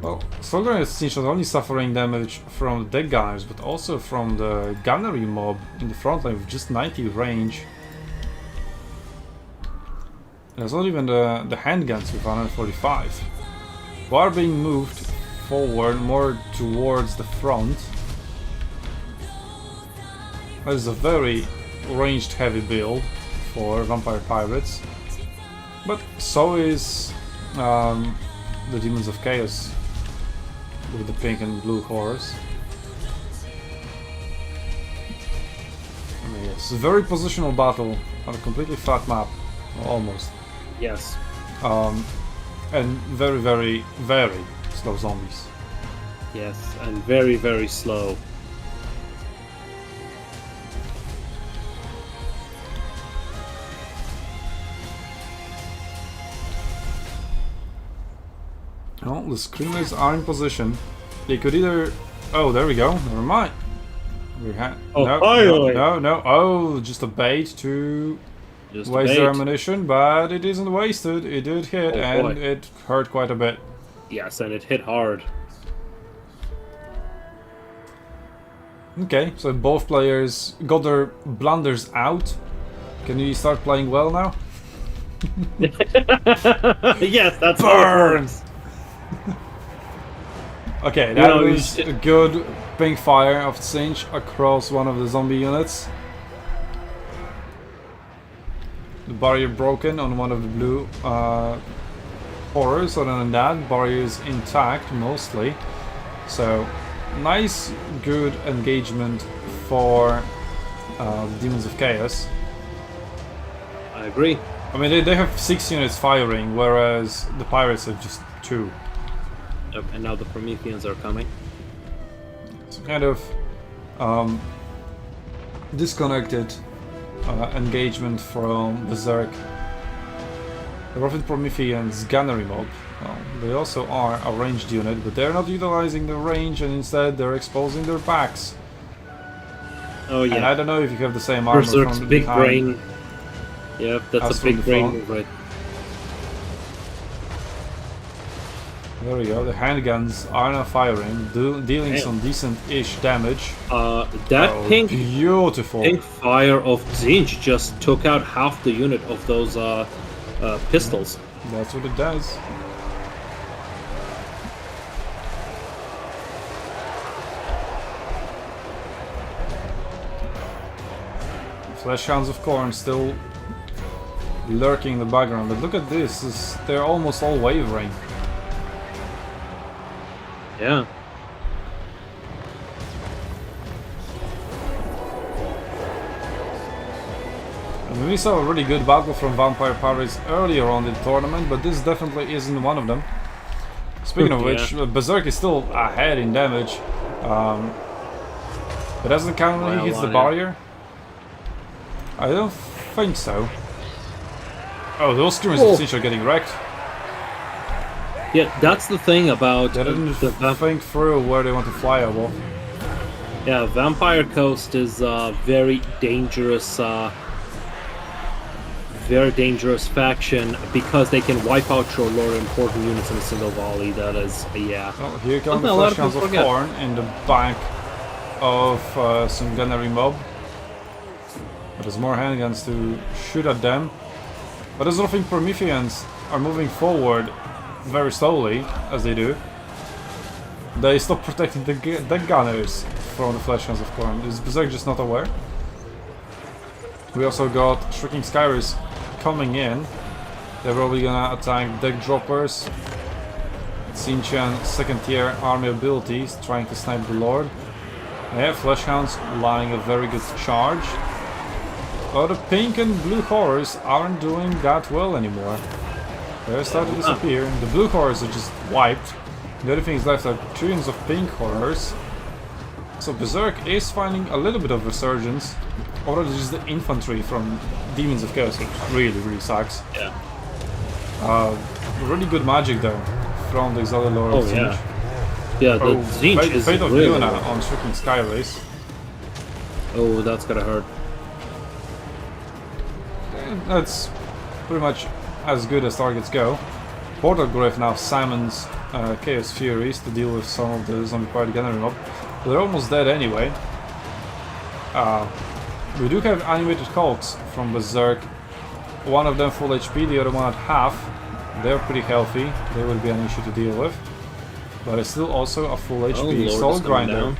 well, Soldier is not only suffering damage from the deck gunners, but also from the gunnery mob in the front line with just 90 range. There's not even the handguns with 145. Who are being moved forward more towards the front. That is a very ranged heavy build for Vampire Pirates. But so is the Demons of Chaos with the pink and blue horse. Yes, a very positional battle on a completely flat map, almost. Yes. And very, very, very slow zombies. Yes, and very, very slow. Well, the Screamers are in position. They could either... Oh, there we go. Never mind. We had... Oh, no. Oh, just a bait to Just waste bait. their ammunition, but it isn't wasted. It did hit, Oh, and boy. it hurt quite a bit. Yes, and it hit hard. Okay, so both players got their blunders out. Can you start playing well now? Yes, that's how it Burn! works. Okay, You that know, was a good pink fire of Cinch across one of the zombie units. The barrier broken on one of the blue horrors. Other than that, barrier is intact mostly. So, nice, good engagement for the Demons of Chaos. I agree. I mean, they have 6 units firing, whereas the pirates have just 2. Yep, and now the Prometheans are coming. Some kind of disconnected engagement from Berserk. The Prophet Prometheans gunnery mob. Well, they also are a ranged unit, but they're not utilizing the range, and instead they're exposing their backs. Oh yeah. And I don't know if you have the same armor Berserk's from big behind. brain. Yep, that's As a from big the brain front. move, right? There we go. The handguns are now firing, dealing Damn. some decent-ish damage. That Oh, pink beautiful. fire of Zinch just took out half the unit of those pistols. That's what it does. Flesh Hounds of Corn still lurking in the background, but look at this, they're almost all wavering. Yeah. And we saw a really good battle from Vampire Pirates earlier on in the tournament, but this definitely isn't one of them. Speaking of which, Berserk is still ahead in damage. But doesn't count when he hits the barrier? I don't think so. Oh, those Screamers of Siege are getting wrecked. Yeah, that's the thing about They didn't the think through where they want to fly over. yeah, Vampire Coast is a very dangerous faction because they can wipe out your more important units in a single volley. That is, yeah. Well, here come Something the a lot Flesh of Hounds of people forget. Corn in the back of some gunnery mob. But there's more handguns to shoot at them. But I don't think Prometheans are moving forward very slowly, as they do. They stop protecting the gunners from the Flesh Hounds of Corn. Is Berserk just not aware? We also got Shrieking Skyrers coming in. They're probably gonna attack deck droppers. Xinjiang second tier army abilities, trying to snipe the Lord. Yeah, Flesh Hounds lying a very good charge. But the pink and blue horrors aren't doing that well anymore. They're starting to disappear. The blue horrors are just wiped. The only things left are 2 units of pink horrors. So Berserk is finding a little bit of resurgence. Already just the infantry from Demons of Chaos, which really sucks. Yeah. Really good magic though from the Exalted Lord of Zinj. Yeah, the Zinj is Fate of really Yuna good. on Shrieking Sky Race. Oh, that's gonna hurt. That's pretty much as good as targets go. Portal Griff now summons Chaos Furies to deal with some of the zombie party gathering up. They're almost dead anyway. We do have animated Hulks from Berserk. One of them full HP, the other one at half. They're pretty healthy. They will be an issue to deal with. But it's still also a full HP Lord Soul is coming Grinder. down.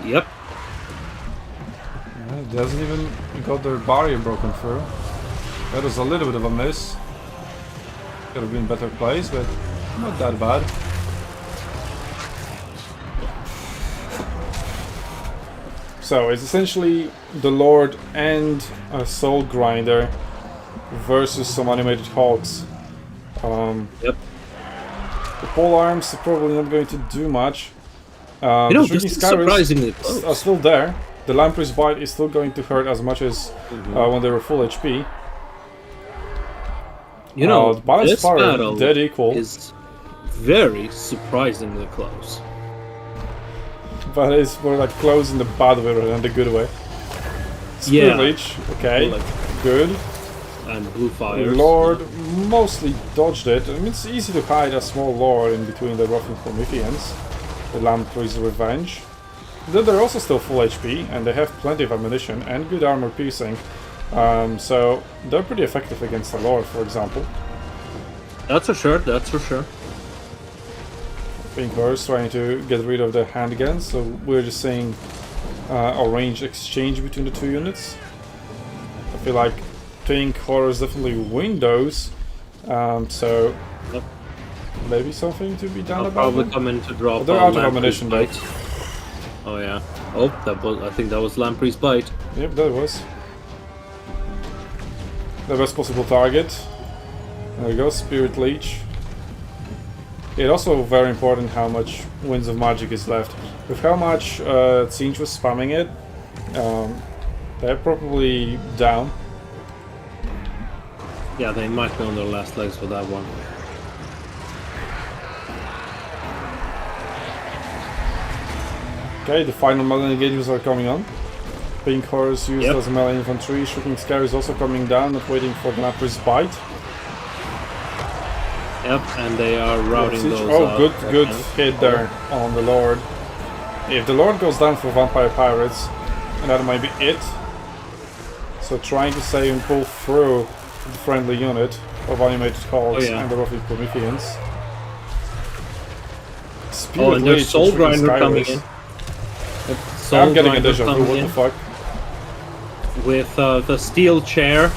Yep. Yeah, doesn't even got their barrier broken through. That was a little bit of a miss. Could have been better placed, but not that bad. So it's essentially the Lord and a Soul Grinder versus some animated Hulks. Yep. The pole arms are probably not going to do much. You know, the Shrieking this is Skyrays surprisingly close. are still there. The Lamprey's Bite is still going to hurt as much as when they were full HP. You know, the balance this power battle dead equal, is very surprisingly close. but it's more like close in the bad way rather than the good way. Spear Yeah. Leech, okay, Like- good. And blue fires. Lord mostly dodged it. I mean, it's easy to hide a small Lord in between the Rotting Prometheans. The Lamprey's Revenge. Then they're also still full HP, and they have plenty of ammunition and good armor piercing. So they're pretty effective against the Lord, for example. That's for sure. That's for sure. Pink Horse trying to get rid of the handguns, so we're just seeing a range exchange between the two units. I feel like Pink Horrors definitely win those, so Yep. maybe something to be done I'll about probably them. come in to drop. They're a out of Lamprey's ammunition, though. Bite. Oh yeah. Oh, that was. I think that was Lamprey's Bite. Yep, that was the best possible target. There we go, Spirit Leech. It's also very important how much Winds of Magic is left. With how much Zinj was spamming it, they're probably down. Yeah, they might be on their last legs for that one. Okay, the final melee engagements are coming on. Pink Horse used Yep. as a melee infantry. Shrieking Scare is also coming down, not waiting for the Lamprey's Bite. Yep, and they are routing Siege- those. oh, out. good hit there on the Lord. If the Lord goes down for Vampire Pirates, and that might be it. So trying to save and pull through the friendly unit of animated Hulks yeah. and the Rotting Prometheans. Oh, Spirit and there's Leech Soul and Shrieking Grinder coming Skywraith. in. Yep, Soul I'm getting a Grinder deja vu, coming what in the fuck? with the steel chair.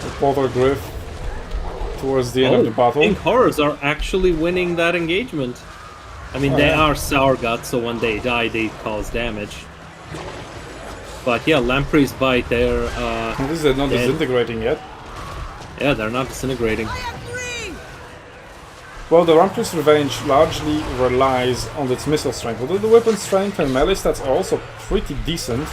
The Portal Griff towards the end of the battle. Pink Horrors are actually winning that engagement. I mean, Oh, they yeah. are Sour Guts, so when they die, they cause damage. But yeah, Lamprey's Bite, they're This is not dead. disintegrating yet. Yeah, they're not disintegrating. Well, the Lamprey's Revenge largely relies on its missile strength, although the weapon strength and melee stats are also pretty decent.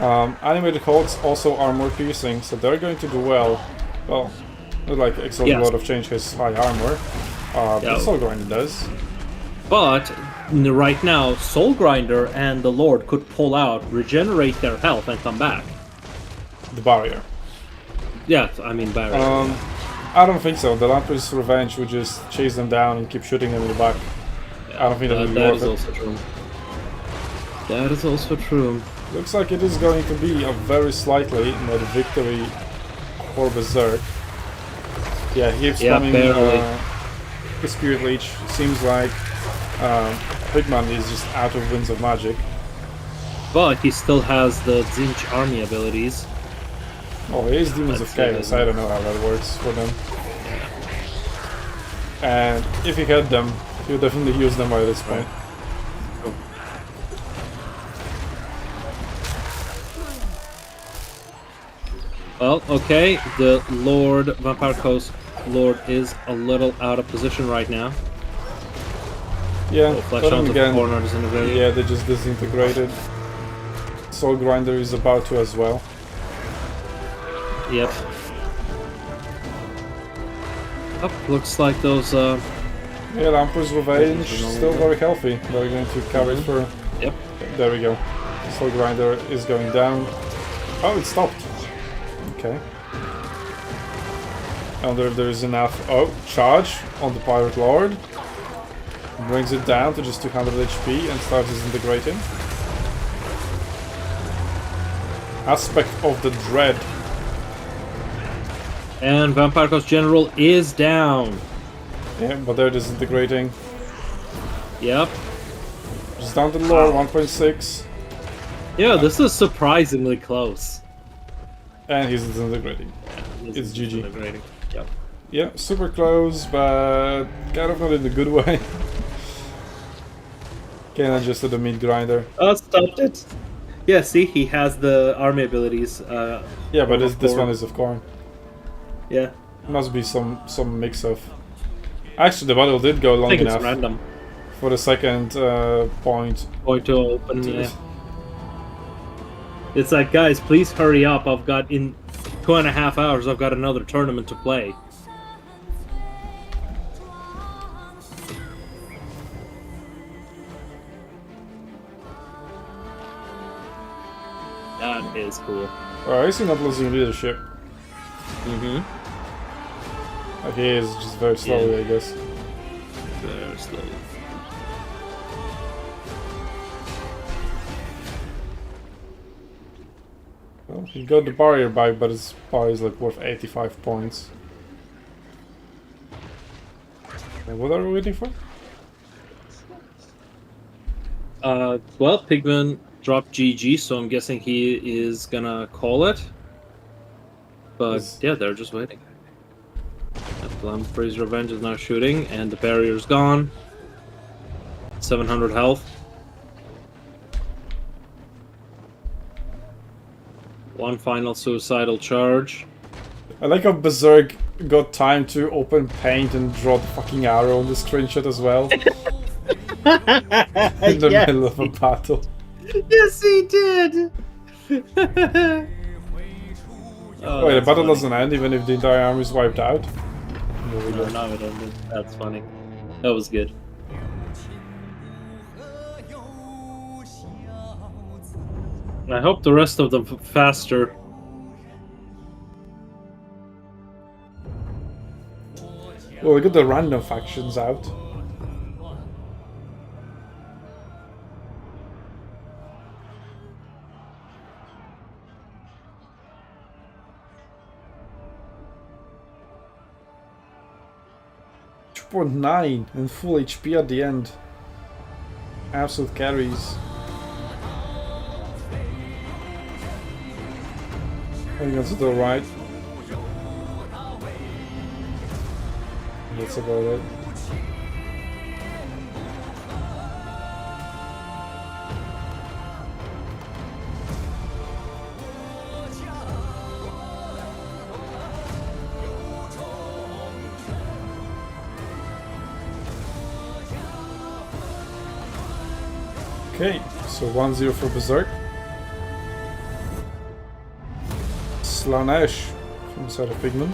Animated Hulks also are more piercing, so they're going to do well. Well, not like Exalted Yes. Lord of Change has high armor, Yeah. but Soul Grinder does. But right now, Soul Grinder and the Lord could pull out, regenerate their health, and come back. The barrier. Yeah, I mean barrier. I don't think so. The Lamprey's Revenge would just chase them down and keep shooting them in the back. I don't think that would be that worth is it. also true. That is also true. Looks like it is going to be a very slightly net victory for Berserk. Yeah, he keeps coming. barely. The Spirit Leech seems like Pigman is just out of Winds of Magic. But he still has the Zinch army abilities. Oh, he is Demons of That's Chaos. I don't know how that works for them. And if he had them, he would definitely use them by this point. Well, okay. The Lord Vampire Coast Lord is a little out of position right now. Yeah, Oh, flash but then onto the again, corner disintegrated. yeah, they just disintegrated. Soul Grinder is about to as well. Yep. Oh, looks like those. Yeah, Lamper's Revenge, Revenge still very healthy. They're going to carry it for... Yep. There we go. Soul Grinder is going down. Oh, it stopped. Okay. I wonder if there is enough... Oh, charge on the Pirate Lord. Brings it down to just 200 HP and starts disintegrating. Aspect of the Dread. And Vampire Coast General is down. Yeah, but they're disintegrating. Yep. Just down to the Lord, 1.6. Yeah, this is surprisingly close. And he's disintegrating. This It's is GG. disintegrating. Yep. Yeah, super close, but kind of not in a good way. Can adjust to the meat grinder. Oh, stopped it. Yeah, see, he has the army abilities. Yeah, but this corn. one is of corn. Yeah, Must be some mix of. Actually, the battle did go I long think it's enough random. for the second point. Going to open. Yeah. It's like, guys, please hurry up. I've got in 2.5 hours. I've got another tournament to play. That is cool. Alright, he's not losing leadership. Mm-hmm. He is just very slowly, Yeah. I guess. Very slowly. Well, he got the barrier back, but his bar is like worth 85 points. And what are we waiting for? Well, Pigman dropped GG, so I'm guessing he is gonna call it. But Yes. yeah, they're just waiting. Lamprey's Revenge is now shooting, and the barrier's gone. 700 health. One final suicidal charge. I like how Berserk got time to open paint and draw the fucking arrow on the screenshot as well. In the Yes. middle of a battle. Yes, he did! Wait, the battle doesn't end even if the entire army is wiped out? No, it ended. That's funny. That was good. I hope the rest of them faster. Well, we got the random factions out. .9 and full HP at the end. Absolute carries. I think that's still right. That's about it. Okay, so 1-0 for Berserk. Slanesh from the side of Pigman.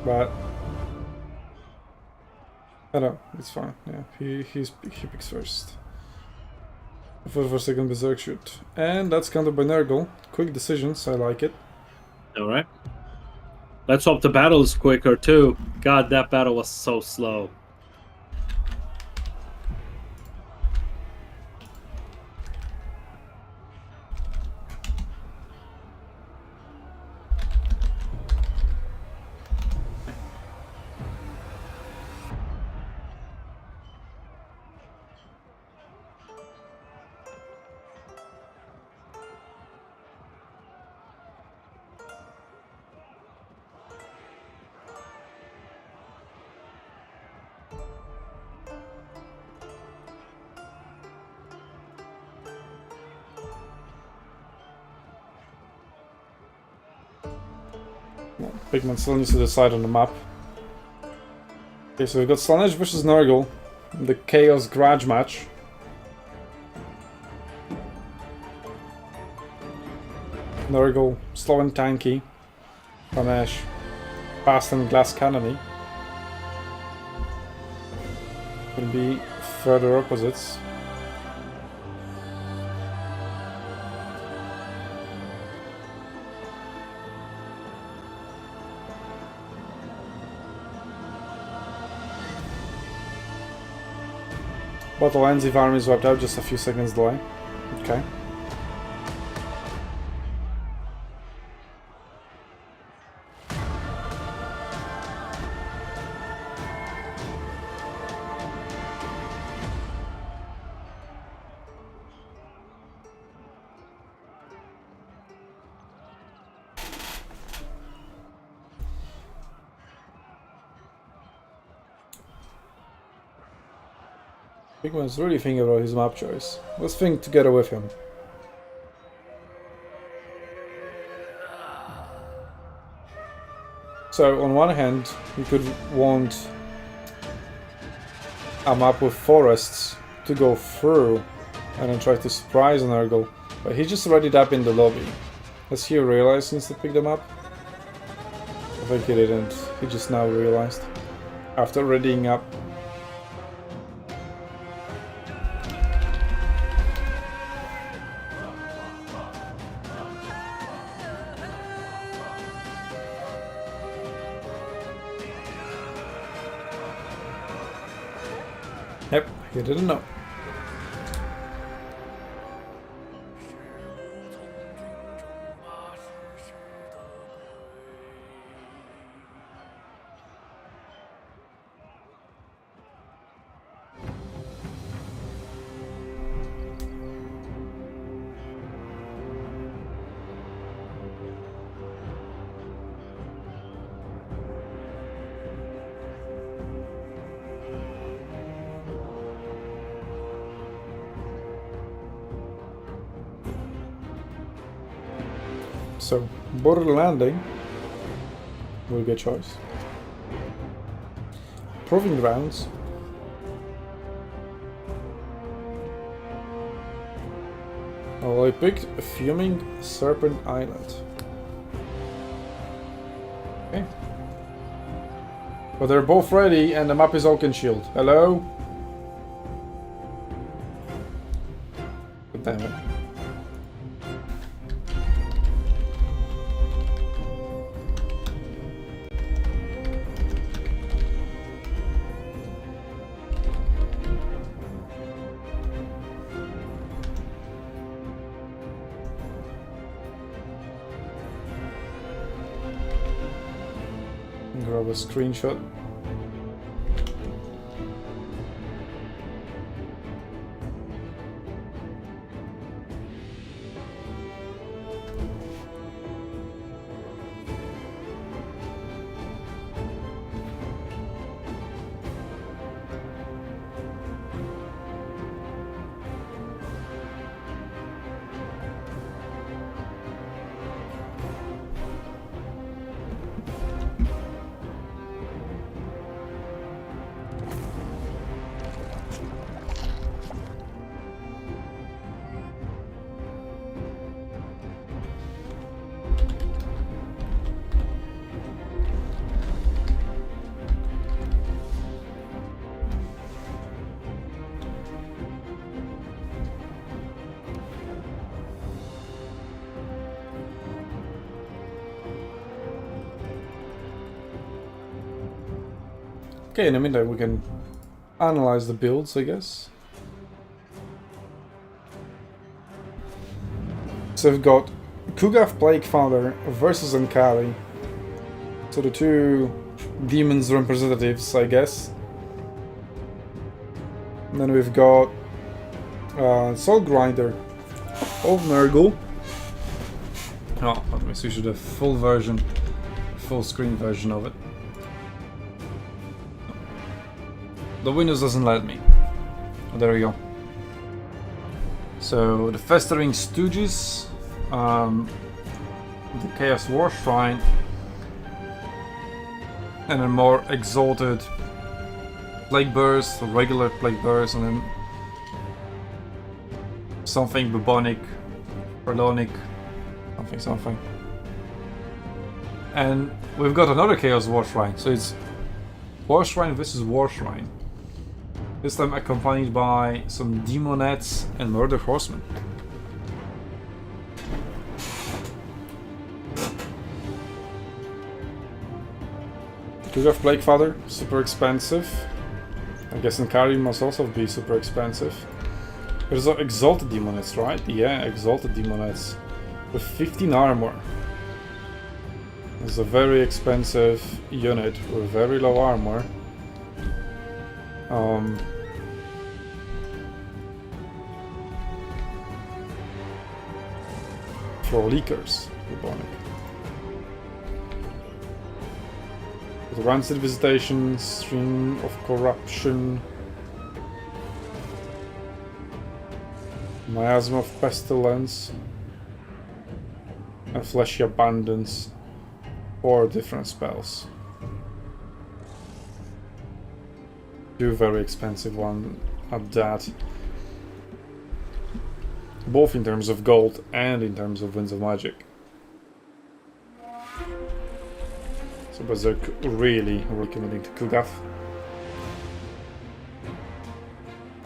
But I don't know, it's fine. Yeah, he picks first. For second Berserk shoot. And that's countered by Nurgle. Quick decisions, I like it. Alright. Let's hope the battle is quicker too. God, that battle was so slow. Pigman still needs to decide on the map. Okay, so we've got Slanesh versus Nurgle, the Chaos Grudge match. Nurgle, slow and tanky. Slanesh, fast and glass cannony. Could be further opposites. Battle ends if army is wiped out, just a few seconds delay. Okay. Pigman's really thinking about his map choice. Let's think together with him. So, on one hand, we could want a map with forests to go through and then try to surprise Nurgle. But he just read it up in the lobby. Has he realized since he picked the map? I think he didn't. He just now realized. After readying up. Yep, he didn't know. So, border landing will be a choice. Proving grounds. Oh, I picked Fuming Serpent Island. Okay. But they're both ready and the map is Oakenshield. Hello? God damn it. Grab a screenshot. Okay, in the meantime we can analyze the builds, I guess. So we've got Kugath Plague Father versus Ankari. So the two demons representatives, I guess. And then we've got Soul Grinder of Nurgle. Oh, let me switch to the full version, full screen version of it. The Windows doesn't let me. Oh, there we go. So the Festering Stooges, the Chaos War Shrine, and a more exalted plague burst, a regular plague burst, and then something bubonic, prolonic, something. And we've got another Chaos War Shrine, so it's War Shrine versus War Shrine. This time accompanied by some Demonettes and Murder Horsemen. Kugaf Plague Father, super expensive. I guess Nkari must also be super expensive. There's Exalted Demonettes, right? Yeah, Exalted Demonettes. With 15 armor. It's a very expensive unit with very low armor. For Leakers, bubonic. With Rancid Visitation, Stream of Corruption, Miasma of Pestilence, and Fleshy Abundance. 4 different spells. 2 very expensive ones at that. Both in terms of gold and in terms of Winds of Magic. So Berserk really recommending to Kugaf.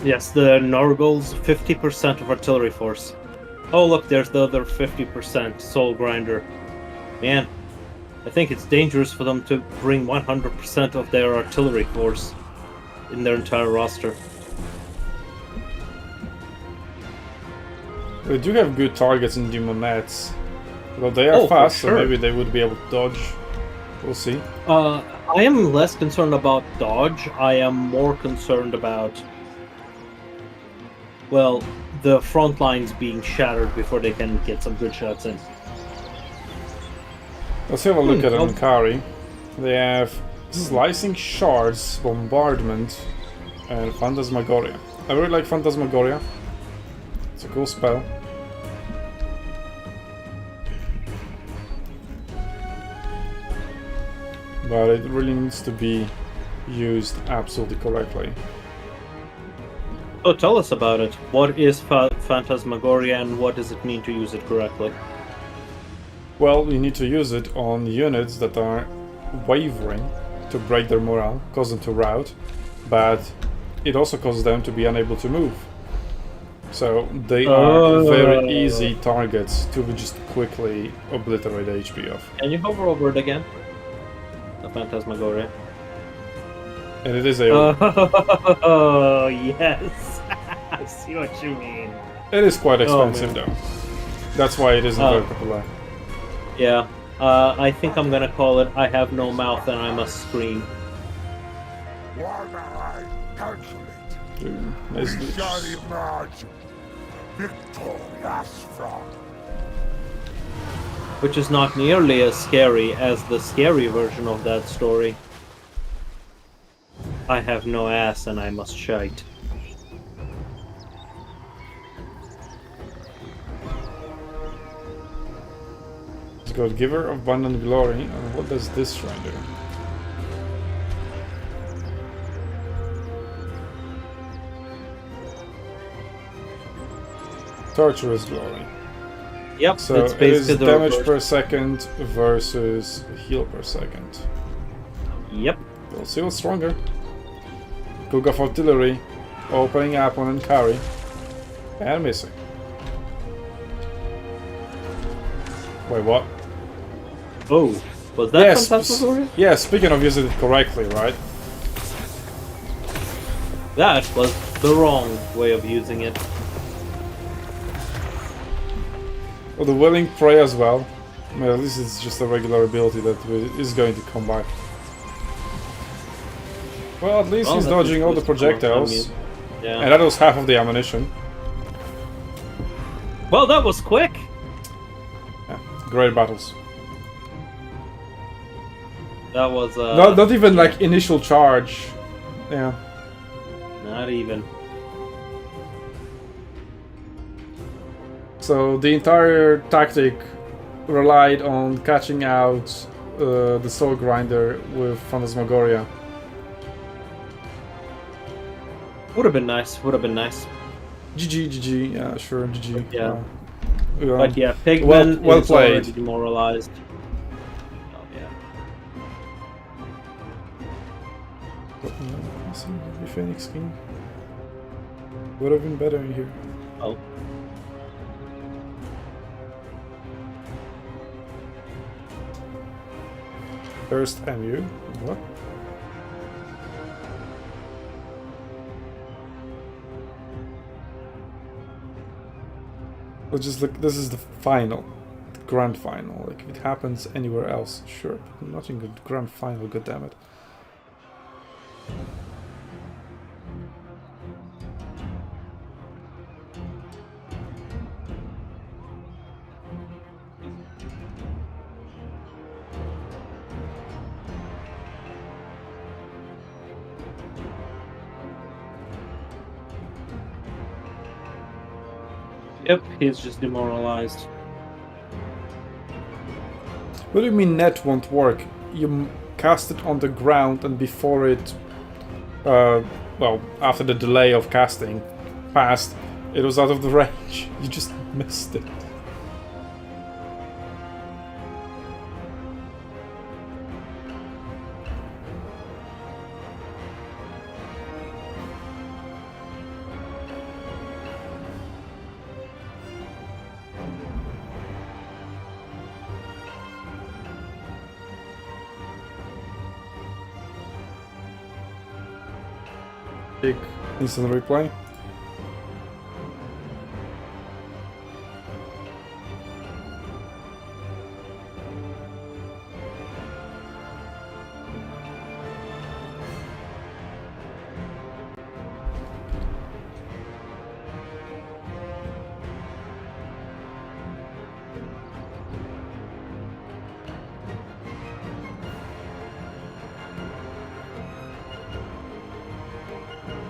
Yes, the Norgol's 50% of artillery force. Oh look, there's the other 50% Soul Grinder. Man, I think it's dangerous for them to bring 100% of their artillery force in their entire roster. They do have good targets in Demonettes. Well, they are fast, sure. so maybe they would be able to dodge. We'll see. I am less concerned about dodge. I am more concerned about, well, the front lines being shattered before they can get some good shots in. Let's have a look at Ankari. They have Slicing Shards, Bombardment, and Phantasmagoria. I really like Phantasmagoria. It's a cool spell. But it really needs to be used absolutely correctly. So tell us about it. What is Phantasmagoria and what does it mean to use it correctly? Well, you need to use it on units that are wavering to break their morale, cause them to rout, but it also causes them to be unable to move. So they are very easy targets to just quickly obliterate the HP of. Can you hover over it again? The Phantasmagoria. And it is a... Oh, yes. I see what you mean. It is quite expensive though. That's why it isn't very popular. Yeah. I think I'm gonna call it I Have No Mouth and I Must Scream. What I cancel it. Nice We glitch. shall emerge victorious from. Which is not nearly as scary as the scary version of that story. I have no ass and I must shite. It's got Giver of Abundant Glory, and what does this shrine do? Torturous Glory. Yep, So it's it is basically the damage reverse. per second versus heal per second. Yep. We'll see what's stronger. Cook of Artillery, opening up on Ankari, and missing. Wait, what? Oh, was that Yes, Phantasmagoria? yeah, speaking of using it correctly, right? That was the wrong way of using it. Well, the Willing Prey as well. Well, this is just a regular ability that is going to come back. Well, at least he's that dodging is all the just a long projectiles. time Yeah. And that was half of the ammunition. Well, that was quick. Yeah, great battles. That was Not even like initial charge. Yeah. not even. So the entire tactic relied on catching out the Soul Grinder with Phantasmagoria. Would have been nice. Would have been nice. GG, yeah, sure, GG. Yeah. Yeah. But yeah, Pigman well is played. already demoralized. Oh, yeah. The Phoenix King would have been better in here. Oh. First MU. What? Well, just look, this is the final. The grand final. Like, if it happens anywhere else, sure. But not in the grand final, goddammit. Yep, he's just demoralized. What do you mean net won't work? You cast it on the ground and before it... well, after the delay of casting passed, it was out of the range. You just missed it. Big instant replay.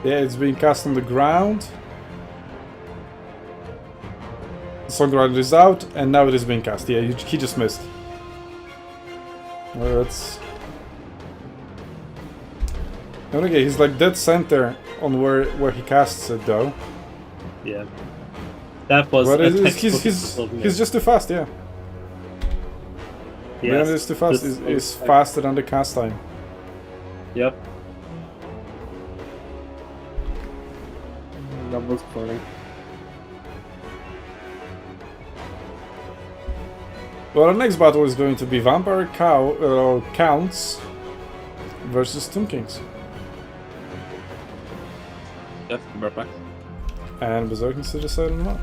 Yeah, it's being cast on the ground. The Songwriter is out, and now it is being cast. Yeah, he just missed. Well, that's... Okay, he's like dead center on where he casts it, though. Yeah. That was. But A he's just too fast, yeah. Yes, It's too fast. this Is was- faster than the cast time. Yep. That was funny. Well, the next battle is going to be Vampire Counts versus Tomb Kings. Yep, perfect. And Berserk needs to decide on the map.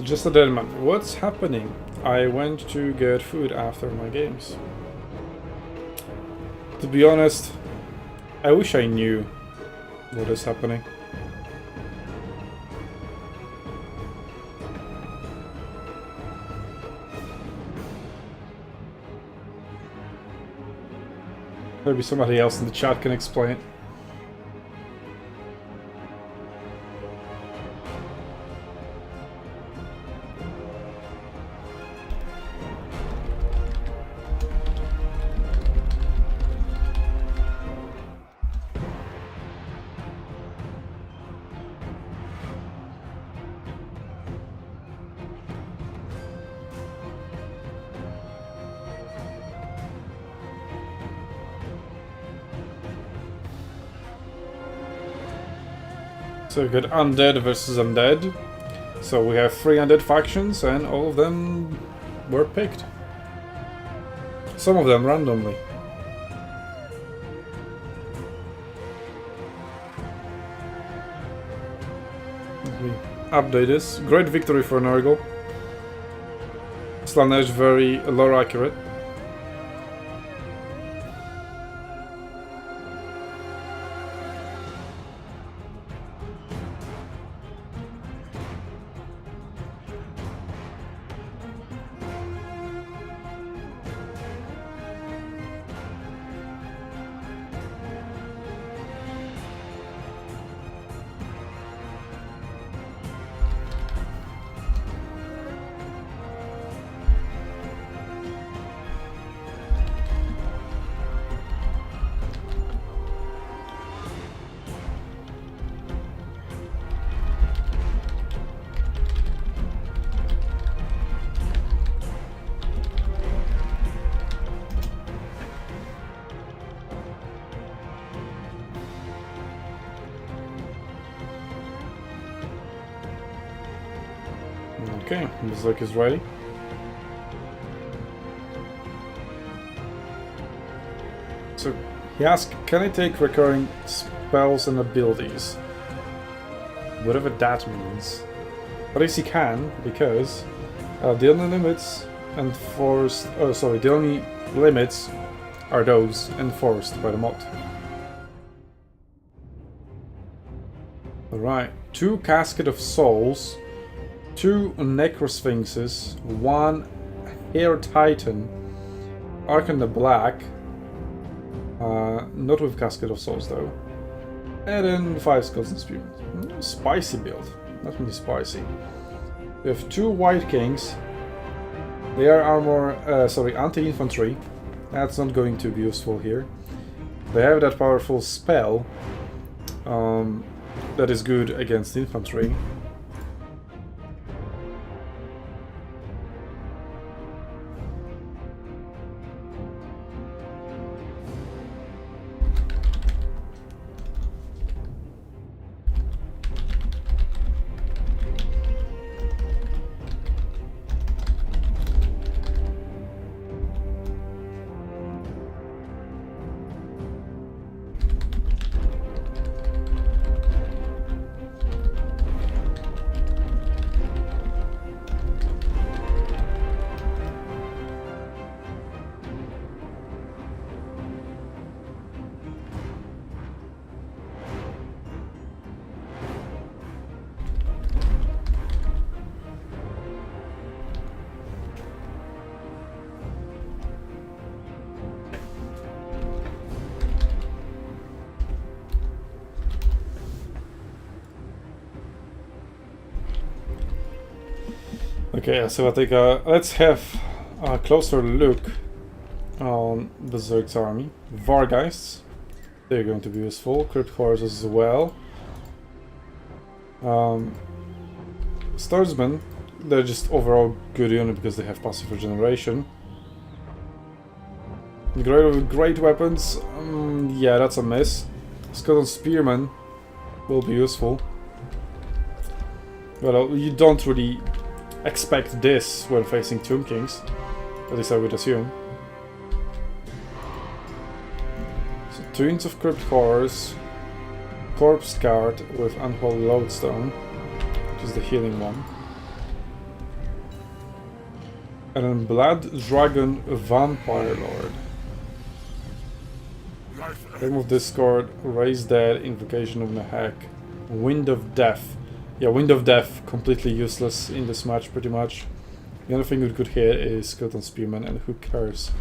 Just a dead man. What's happening? I went to get food after my games. To be honest, I wish I knew what is happening. Maybe somebody else in the chat can explain it. So we've got undead versus undead. So we have 3 undead factions and all of them were picked. Some of them randomly. Let me update this. Great victory for Nurgle. Slanesh very lore accurate. Okay, Berserk is ready. So he asked, can I take recurring spells and abilities? Whatever that means. But yes, he can, because the only limits enforced. Oh, sorry, the only limits are those enforced by the mod. Alright, 2 Casket of Souls, 2 Necrosphinxes, 1 Hair Titan, Archon the Black, not with Casket of Souls though, and then 5 Skulls and Spearmen. Spicy build, not really spicy. We have 2 White Kings, they are anti-infantry, that's not going to be useful here. They have that powerful spell that is good against infantry. Okay, so I think let's have a closer look on Berserk's army. Vargeists, they're going to be useful. Crypt Horses as well. Swordsmen, they're just overall good unit because they have passive regeneration. Great weapons, yeah, that's a miss. Skeleton Spearmen will be useful. Well, you don't really expect this when facing Tomb Kings, at least I would assume. So, Twins of Crypt Horrors, Corpse Guard with Unholy Lodestone, which is the healing one. And then Blood Dragon Vampire Lord. Remove Discord, Raise Dead, Invocation of Nahek, Wind of Death. Yeah, Wind of Death, completely useless in this match, pretty much. The only thing we could hit is Skeleton Spearman, and who cares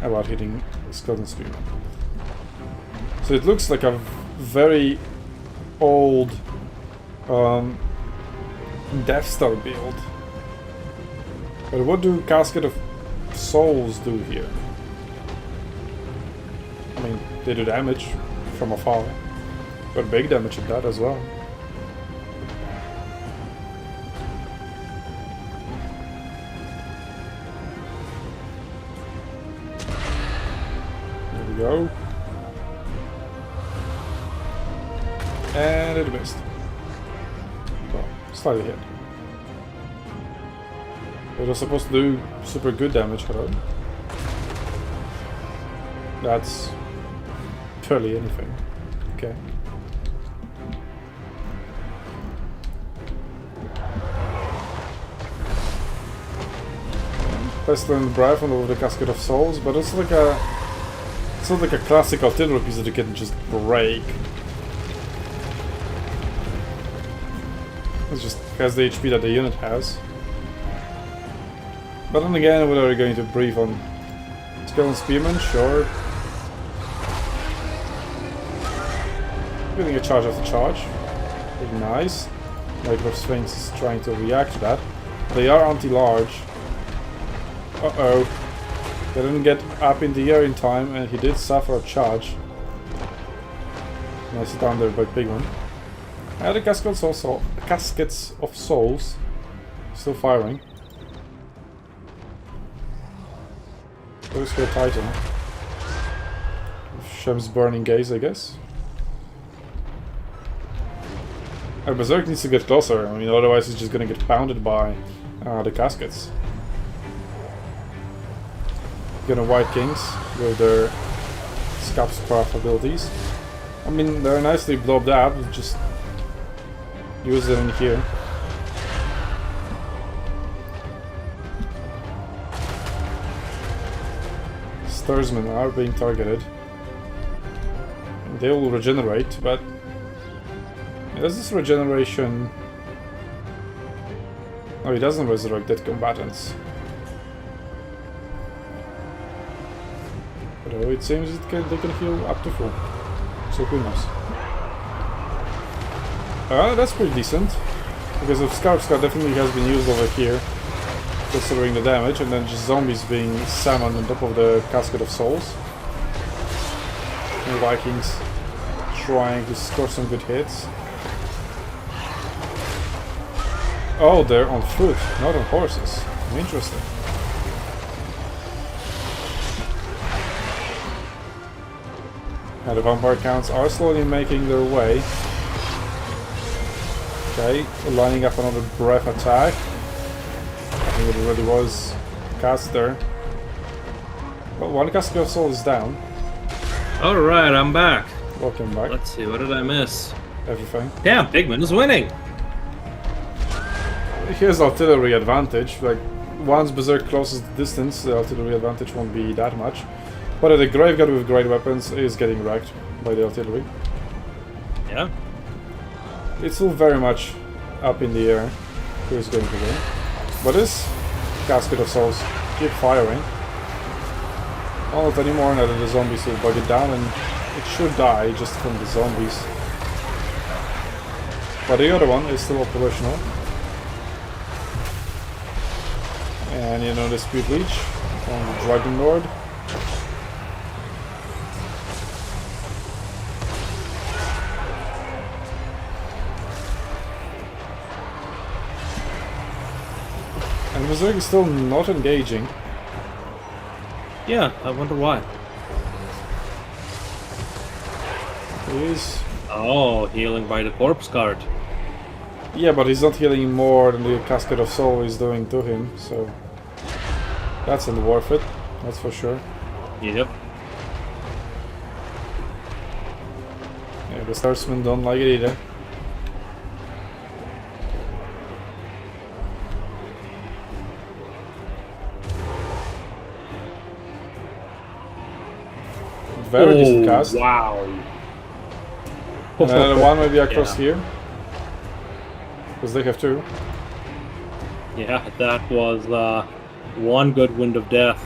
about hitting Skeleton Spearman? So it looks like a very old Death Star build. But what do Casket of Souls do here? I mean, they do damage from afar, but big damage at that as well. There we go. And it missed. Well, slightly hit. It was supposed to do super good damage, hello. That's barely anything. Okay. Pestilent Breath on over the Casket of Souls, but it's like a... It's not like a classic artillery piece that you can just break. It just has the HP that the unit has. But then again, what are we going to brief on? Skeleton Spearman? Sure. Getting a charge after charge. Pretty nice. Micro Sphinx is trying to react to that. They are anti-large. Uh-oh. They didn't get up in the air in time, and he did suffer a charge. Nice down there by big one. And the Caskets of Souls still firing. Let's go Titan. Shem's Burning Gaze, I guess. Berserk needs to get closer, I mean, otherwise he's just gonna get pounded by the Caskets. Gonna White Kings with their Scalp's Craft abilities. I mean, they're nicely blobbed out, just use them in here. Stursmen are being targeted. They will regenerate, but does this regeneration... Oh, he doesn't resurrect dead combatants. But oh, it seems they can heal up to full. So who knows? That's pretty decent. Because the Scarf Scar definitely has been used over here, considering the damage, and then just zombies being summoned on top of the Casket of Souls. And Vikings trying to score some good hits. Oh, they're on foot, not on horses. Interesting. Now the vampire counts are slowly making their way. Okay, lining up another breath attack. I think it already was cast there. Well, one Casket of Soul is down. Alright, I'm back. Welcome back. Let's see, what did I miss? Everything. Damn, Pigman is winning! Here's artillery advantage. Like, once Berserk closes the distance, the artillery advantage won't be that much. But the Graveguard with great weapons is getting wrecked by the artillery. Yeah. It's still very much up in the air who is going to win. But this Casket of Souls keep firing. Not anymore now that the zombies will bug it down, and it should die just from the zombies. But the other one is still operational. And you know the Speed Leech on the Dragon Lord. And Berserk is still not engaging. Yeah, I wonder why. He is. Oh, healing by the corpse card. Yeah, but he's not healing more than the Casket of Soul is doing to him, so that's not worth it, that's for sure. Yep. Yeah, the Starsmen don't like it either. Very decent cast. Wow. Another one maybe across Yeah. here. Because they have two. Yeah, that was one good wind of death.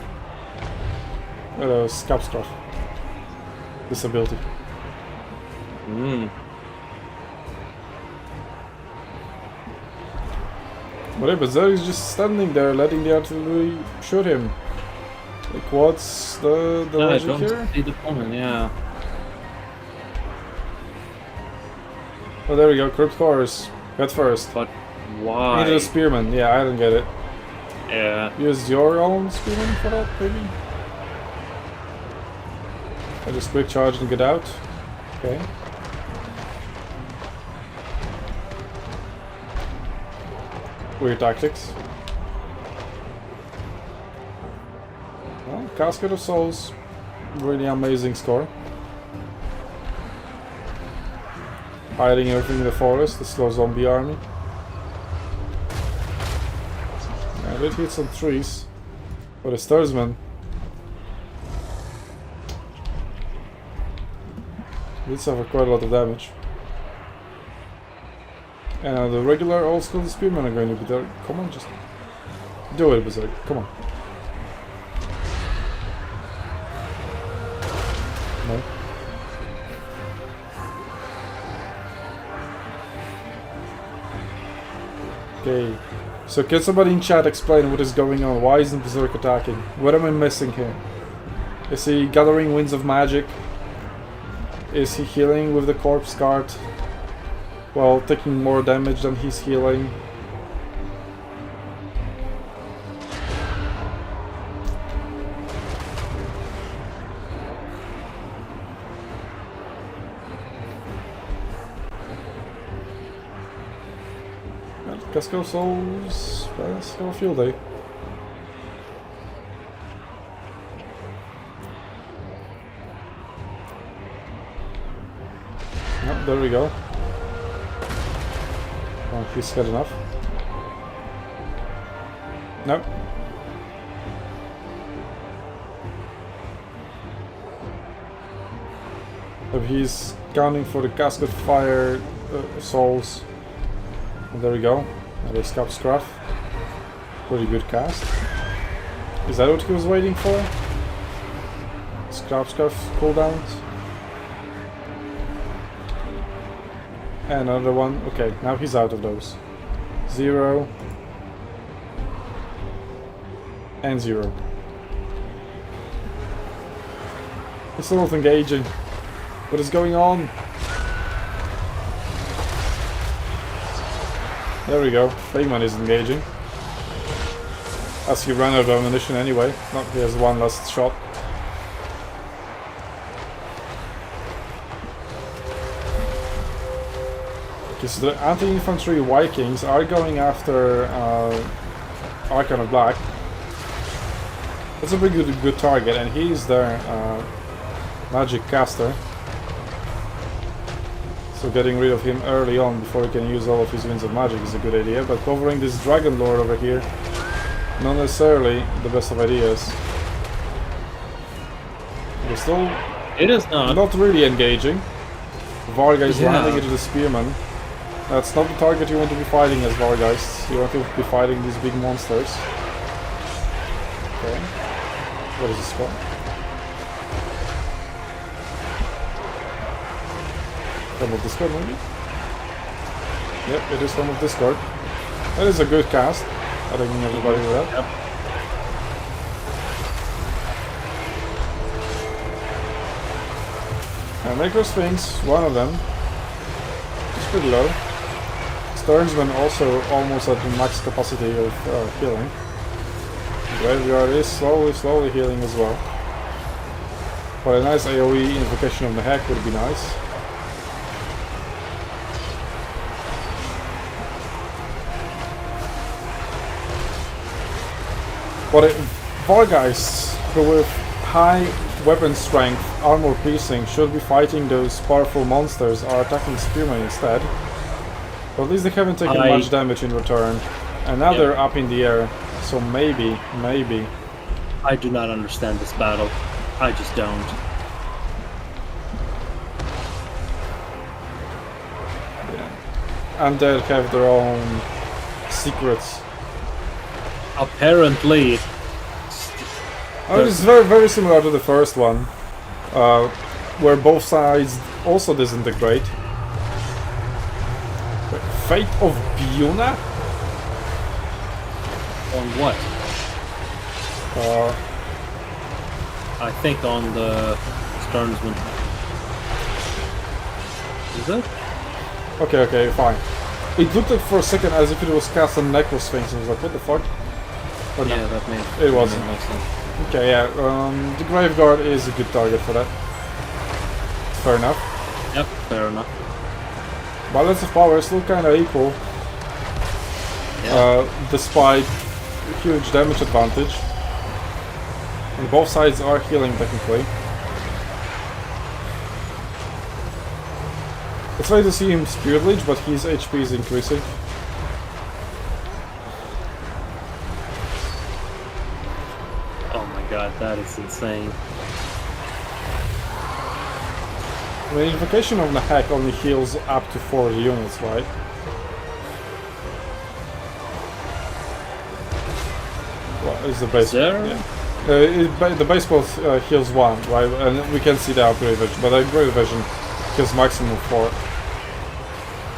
Scalp Scarf. Disability. Mm. But yeah, Berserk is just standing there, letting the artillery shoot him. Like, what's the I logic don't here? see the point, yeah. Oh, there we go, Crypt Chorus. Head first. But Into why? the Spearman. Yeah, I don't get it. Yeah. Use your own Spearman for that, maybe? I just quick charge and get out. Okay. Weird tactics. Well, Casket of Souls. Really amazing score. Hiding everything in the forest, the slow zombie army. I did hit some trees. But a Stursman. Did suffer quite a lot of damage. And the regular old school spearmen are going to be there. Come on, just do it, Berserk. Come on. No. Okay. So can somebody in chat explain what is going on? Why isn't Berserk attacking? What am I missing here? Is he gathering winds of magic? Is he healing with the corpse card? Well, taking more damage than he's healing. Casco Souls, let's go field day. Oh, there we go. Oh, he's had enough. Nope. So he's counting for the casket fire souls. And there we go. And they scalp Scruff. Pretty good cast. Is that what he was waiting for? Scalp Scruff cooldowns. And another one. Okay, now he's out of those. 0. And 0. He's still not engaging. What is going on? There we go. Fagman is engaging. As he ran out of ammunition anyway. Not he has one last shot. Okay, so the anti-infantry Vikings are going after Archon of Black. That's a pretty good target, and he's their magic caster. So getting rid of him early on before he can use all of his winds of magic is a good idea, but covering this Dragon Lord over here, not necessarily the best of ideas. We're still not really engaging. Varga is landing into the Spearman. That's not the target you want to be fighting as Vargeists. You want to be fighting these big monsters. Okay. What is this for? From of Discord, maybe? Yep, it is from of Discord. That is a good cast. I think everybody with that. Yep. And Necro Sphinx, one of them. It's pretty low. Sternsman also almost at the max capacity of healing. Graveyard is slowly healing as well. But a nice AoE invocation of the Heck would be nice. But Vargeists, who with high weapon strength, armor piercing, should be fighting those powerful monsters, are attacking Spearmen instead. But at least they haven't taken much damage in return. And now they're up in the air, so maybe. I do not understand this battle. I just don't. Yeah. Undead have their own secrets. Apparently. Oh, it's very similar to the first one. where both sides also disintegrate. Wait, Fate of Biuna? On what? Uh, I think on the Sternsman. Is it? okay, fine. It looked like for a second as if it was cast on Necrosphinx, and I was like, what the fuck? Or no, Yeah, that made it wasn't. Makes sense. Okay, yeah, the Graveguard is a good target for that. Fair enough. Yep, fair enough. Balance of power is still kinda equal, Yeah. despite huge damage advantage. And both sides are healing technically. It's funny to see him Spirit Leech, but his HP is increasing. Oh my god, that is insane. The Invocation of the Hack only heals up to 4 units, right? What is the base? There? Yeah. The base spell heals 1, right? And we can see the upgrade vision, but the upgrade vision heals maximum 4.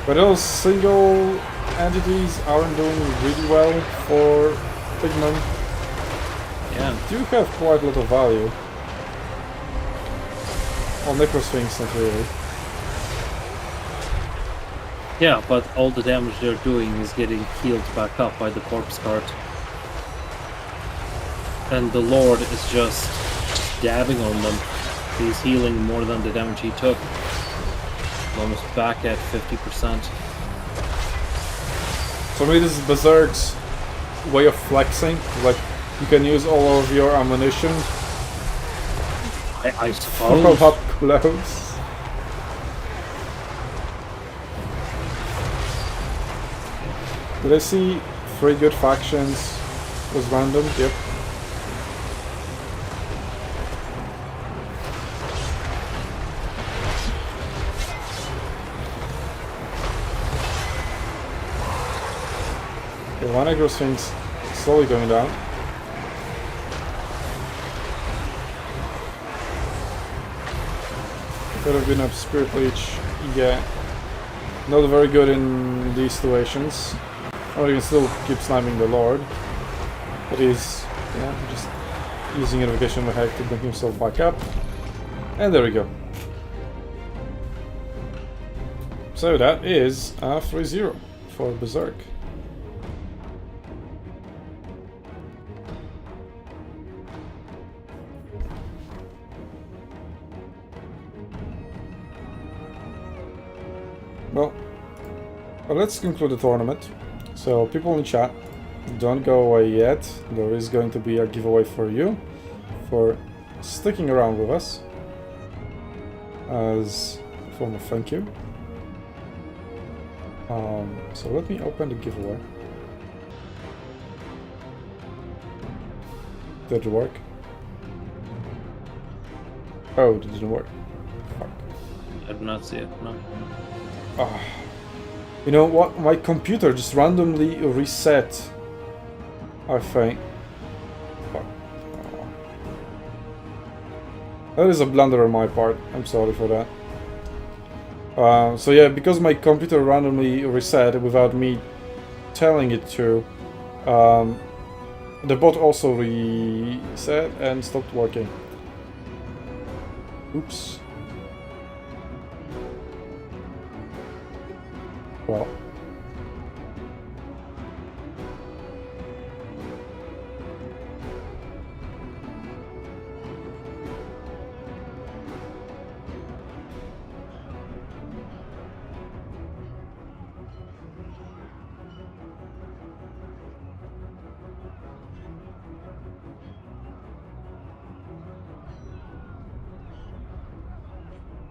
But those single entities aren't doing really well for Pigmen. Yeah. Do have quite a lot of value. On Necrosphinx, not really. Yeah, but all the damage they're doing is getting healed back up by the corpse cart. And the Lord is just dabbing on them. He's healing more than the damage he took. Almost back at 50%. So maybe this is Berserk's way of flexing. Like, you can use all of your ammunition I from suppose. up close. Did I see 3 good factions? Was random? Yep. Okay, one Necrosphinx slowly going down. Could have been a Spirit Leech, yeah. Not very good in these situations. Or you can still keep slamming the Lord. But he's, yeah, just using Invocation of the Hack to bring himself back up. And there we go. So that is a 3-0 for Berserk. Well, let's conclude the tournament. So, people in chat, don't go away yet. There is going to be a giveaway for you for sticking around with us as a form of thank you. So let me open the giveaway. Did it work? Oh, it didn't work. Fuck. I do not see it, no. Ah. You know what? My computer just randomly reset. I think. Fuck. Oh. That is a blunder on my part. I'm sorry for that. So yeah, because my computer randomly reset without me telling it to, the bot also reset and stopped working. Oops. Well.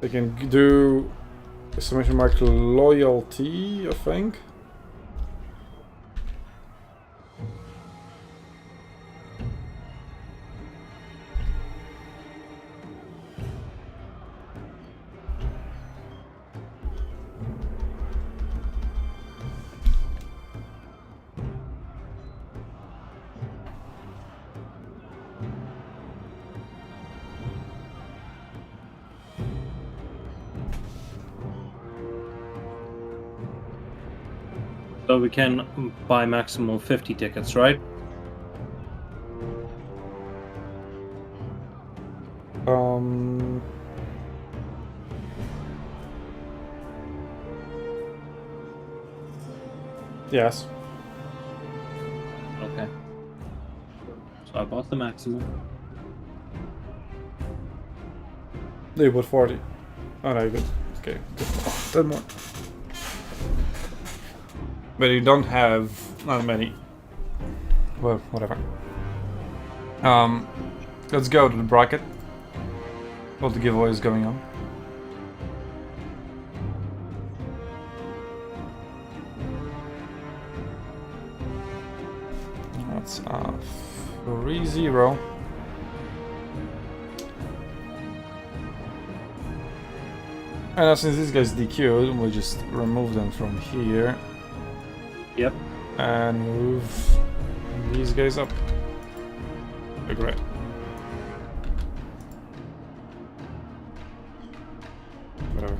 They can do exclamation mark loyalty, I think. So we can buy maximum 50 tickets, right? Yes. Okay. So I bought the maximum. You put 40. Oh no, good. Okay, good. 10 more. But you don't have not many. Well, whatever. Let's go to the bracket. All the giveaways going on. That's 3-0. And now since these guys DQ'd, we'll just remove them from here. Yep. And move these guys up. Okay, great. Whatever.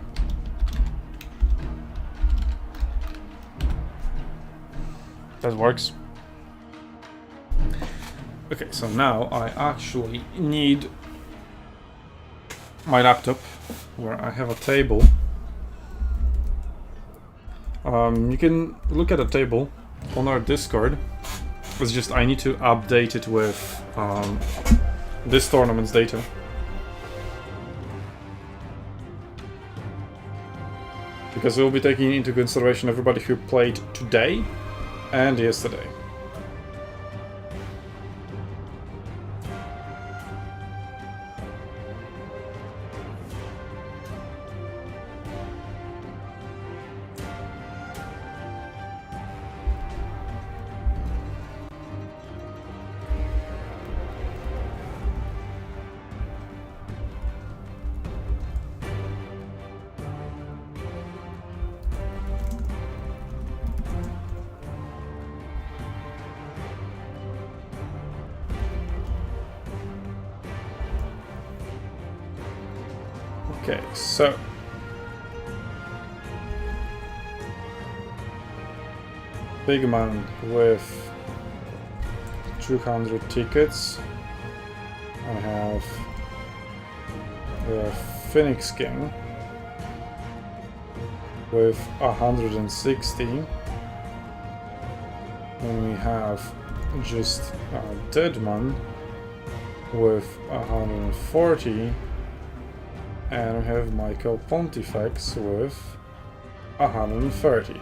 That works. Okay, so now I actually need my laptop where I have a table. You can look at a table on our Discord. It's just I need to update it with this tournament's data. Because we'll be taking into consideration everybody who played today and yesterday. Okay, so big man with 200 tickets. I have the Phoenix King with 160. And we have just a dead man with 140. And we have Michael Pontifex with 130.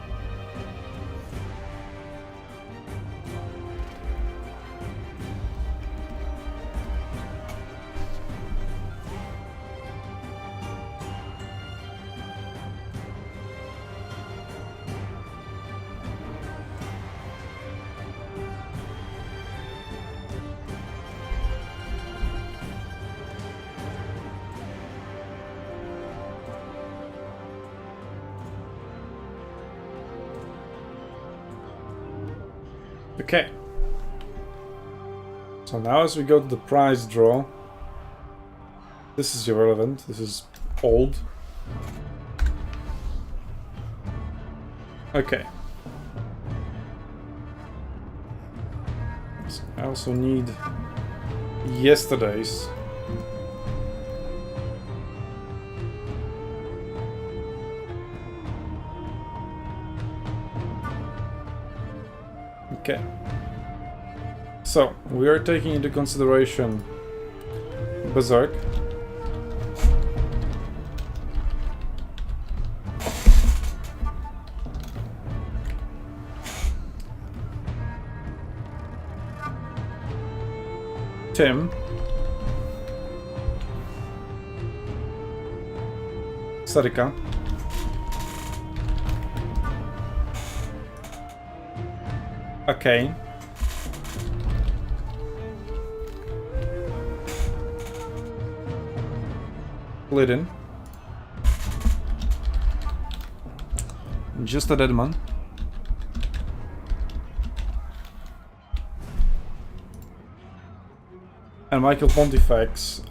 Okay. So now as we go to the prize draw, this is irrelevant, this is old. Okay. So I also need yesterday's. Okay. So, we are taking into consideration Berserk. Tim. Sarika. Okay. Glidden. Just a dead man. And Michael Pontifex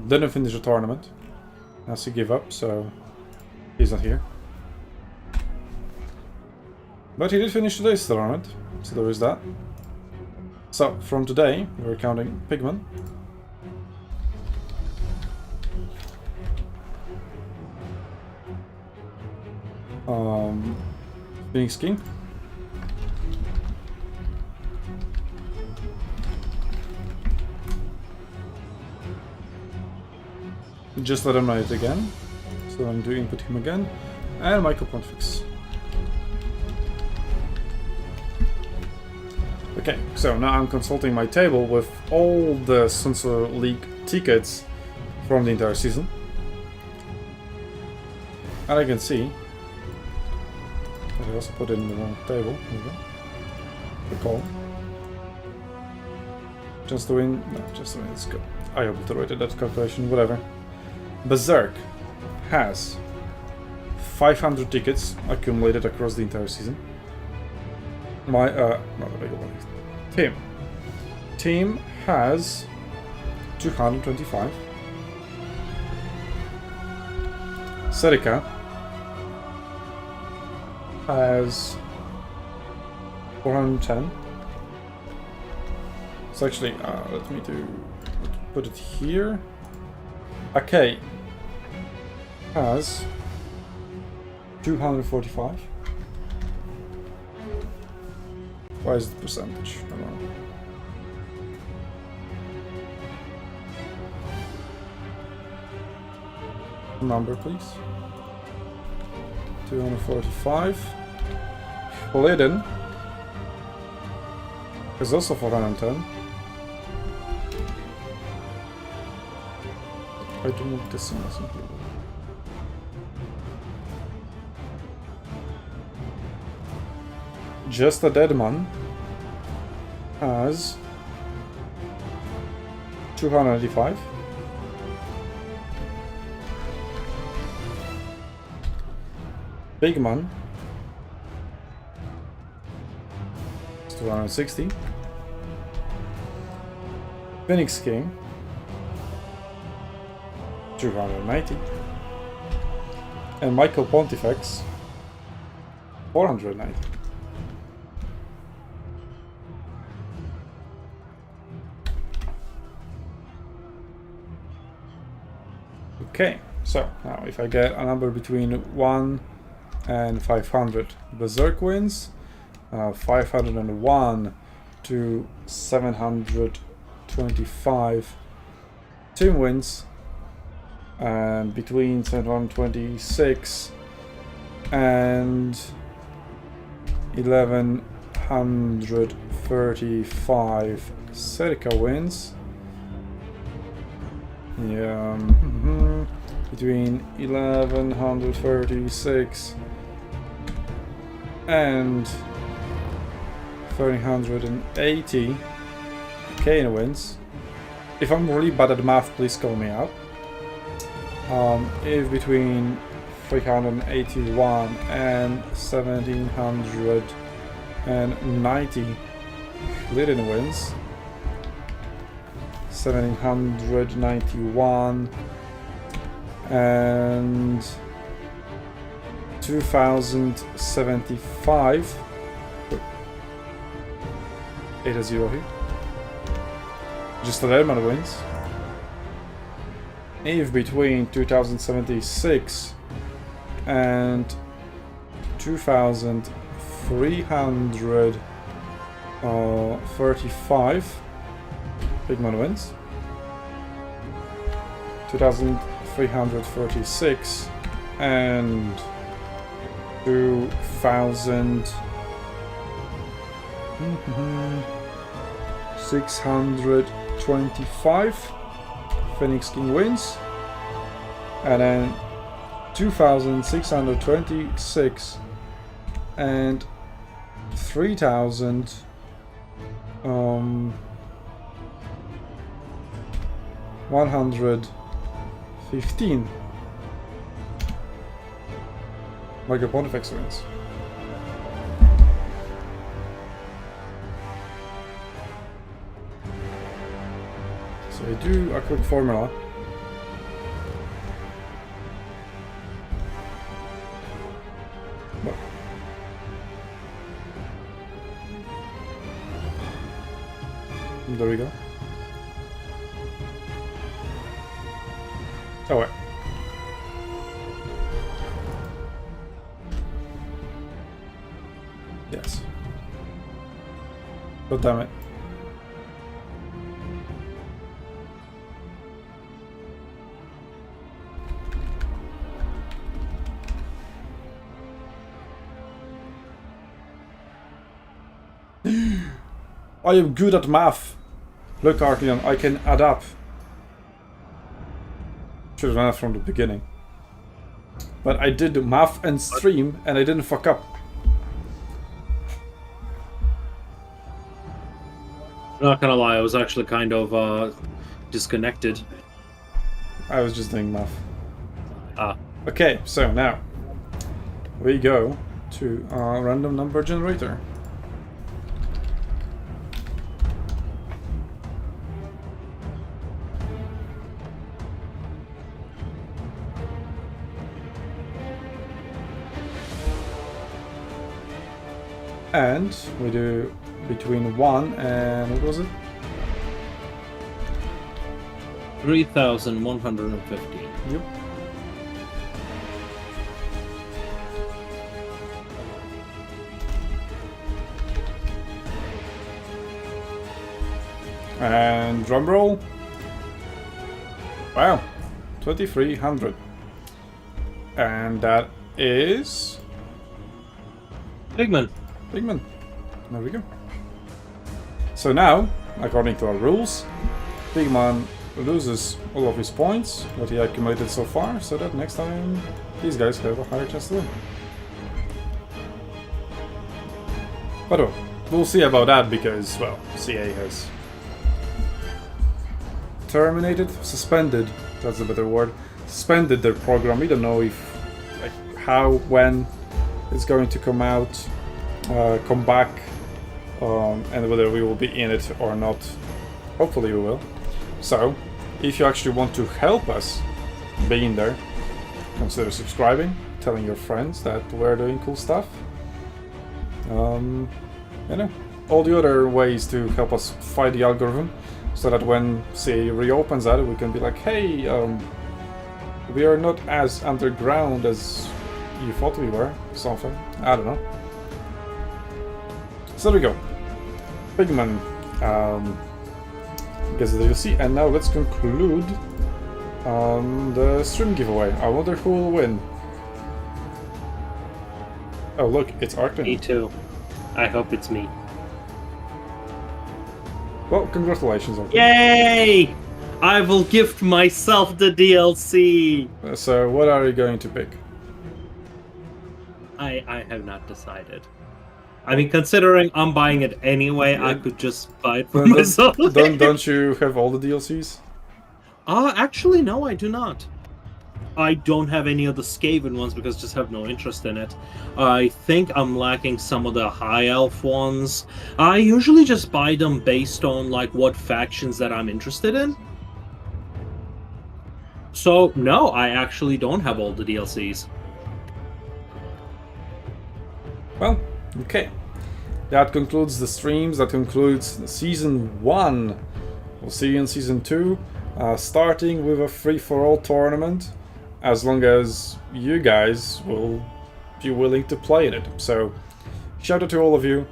didn't finish the tournament. Has to give up, so he's not here. But he did finish today's tournament, so there is that. So, from today, we're counting Pigman. Phoenix King. Just let him know it again. So I'm doing input him again. And Michael Pontifex. Okay, so now I'm consulting my table with all the SUNTZU League tickets from the entire season. And I can see that I also put it in the wrong table. Here we go. The call. Just to win. No, just to win. Let's go. I obliterated that calculation, whatever. Berserk has 500 tickets accumulated across the entire season. My, not a big one. Team has 225. Serica has 410. So actually, let me put it here. Okay, has 245. Why is the percentage? I don't know. Number, please. 245. Lydon is also 410. I do move this in as included. Just a Dead Man has 285. Big Man is 260. Phoenix King 290. And Michael Pontifex 490. Okay, so now if I get a number between 1 and 500, Berserk wins, 501 to 725, Tim wins, and between 726 and 1135, Serica wins. Yeah, between 1136 and 1380, Kane wins. If I'm really bad at math, please call me out. If between 381 and 1790, Lydon wins. 1791 and 2075. 8-0 here. Just the Redman wins. If between 2076 and 2335, Big Man wins. 2336 and 2625, Phoenix King wins. And then 2626 and 3115, Michael Pontifex wins. So I do a quick formula. There we go. Oh wait. Yes. God damn it. I am good at math. Look, Archeon, I can add up. Should have done it from the beginning. But I did math and stream, and I didn't fuck up. Not gonna lie, I was actually kind of disconnected. I was just doing math. Ah. Okay, so now we go to our random number generator. And we do between 1 and what was it? 3,150. Yep. And drum roll. Wow, 2,300. And that is Pigman. Pigman. There we go. So now, according to our rules, Pigman loses all of his points that he accumulated so far, so that next time these guys have a higher chance to win. But oh, we'll see about that because, well, CA has terminated, suspended, that's a better word, suspended their program. We don't know if, like, how, when it's going to come out, come back, and whether we will be in it or not. Hopefully we will. So, if you actually want to help us being there, consider subscribing, telling your friends that we're doing cool stuff. You know, all the other ways to help us fight the algorithm, so that when, say, reopens that, we can be like, hey, we are not as underground as you thought we were, something. I don't know. So there we go. Pigman gets the DLC, and now let's conclude the stream giveaway. I wonder who will win. Oh look, it's Arcton. Me too. I hope it's me. Well, congratulations, Arcton. Yay! I will gift myself the DLC! So what are you going to pick? I have not decided. I mean, considering I'm buying it anyway, I could just buy it for myself. Don't you have all the DLCs? Actually, no, I do not. I don't have any of the Skaven ones because I just have no interest in it. I think I'm lacking some of the High Elf ones. I usually just buy them based on, like, what factions that I'm interested in. So, no, I actually don't have all the DLCs. Well, okay. That concludes the streams. That concludes Season 1. We'll see you in Season 2, starting with a free-for-all tournament, as long as you guys will be willing to play in it. So, shout out to all of you,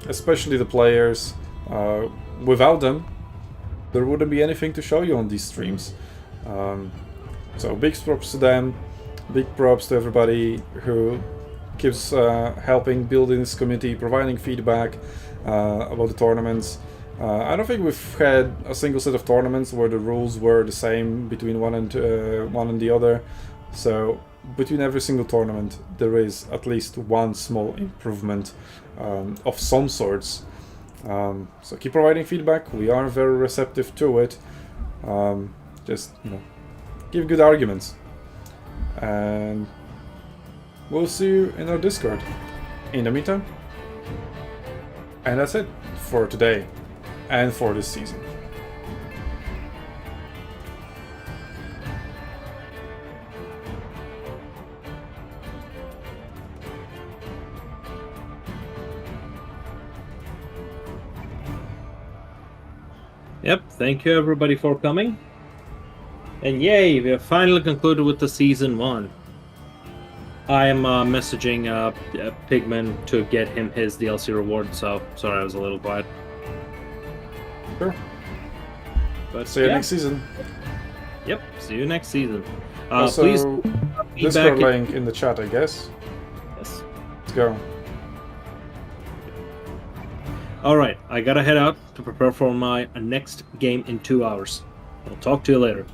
especially the players. Without them, there wouldn't be anything to show you on these streams. So, big props to them. Big props to everybody who keeps helping building this community, providing feedback about the tournaments. I don't think we've had a single set of tournaments where the rules were the same between one and the other. So between every single tournament, there is at least one small improvement of some sorts. So keep providing feedback. We are very receptive to it. Just, you know, give good arguments, and we'll see you in our Discord. In the meantime, and that's it for today and for this season. Yep, thank you everybody for coming. And yay, we have finally concluded with the season 1. I am messaging Pigman to get him his DLC reward, so sorry I was a little quiet. Sure. But See you yeah. next season. Yep, see you next season. Also, Please Discord feedback. link in the chat, I guess. Yes. Let's go. Alright, I gotta head out to prepare for my next game in 2 hours. I'll talk to you later.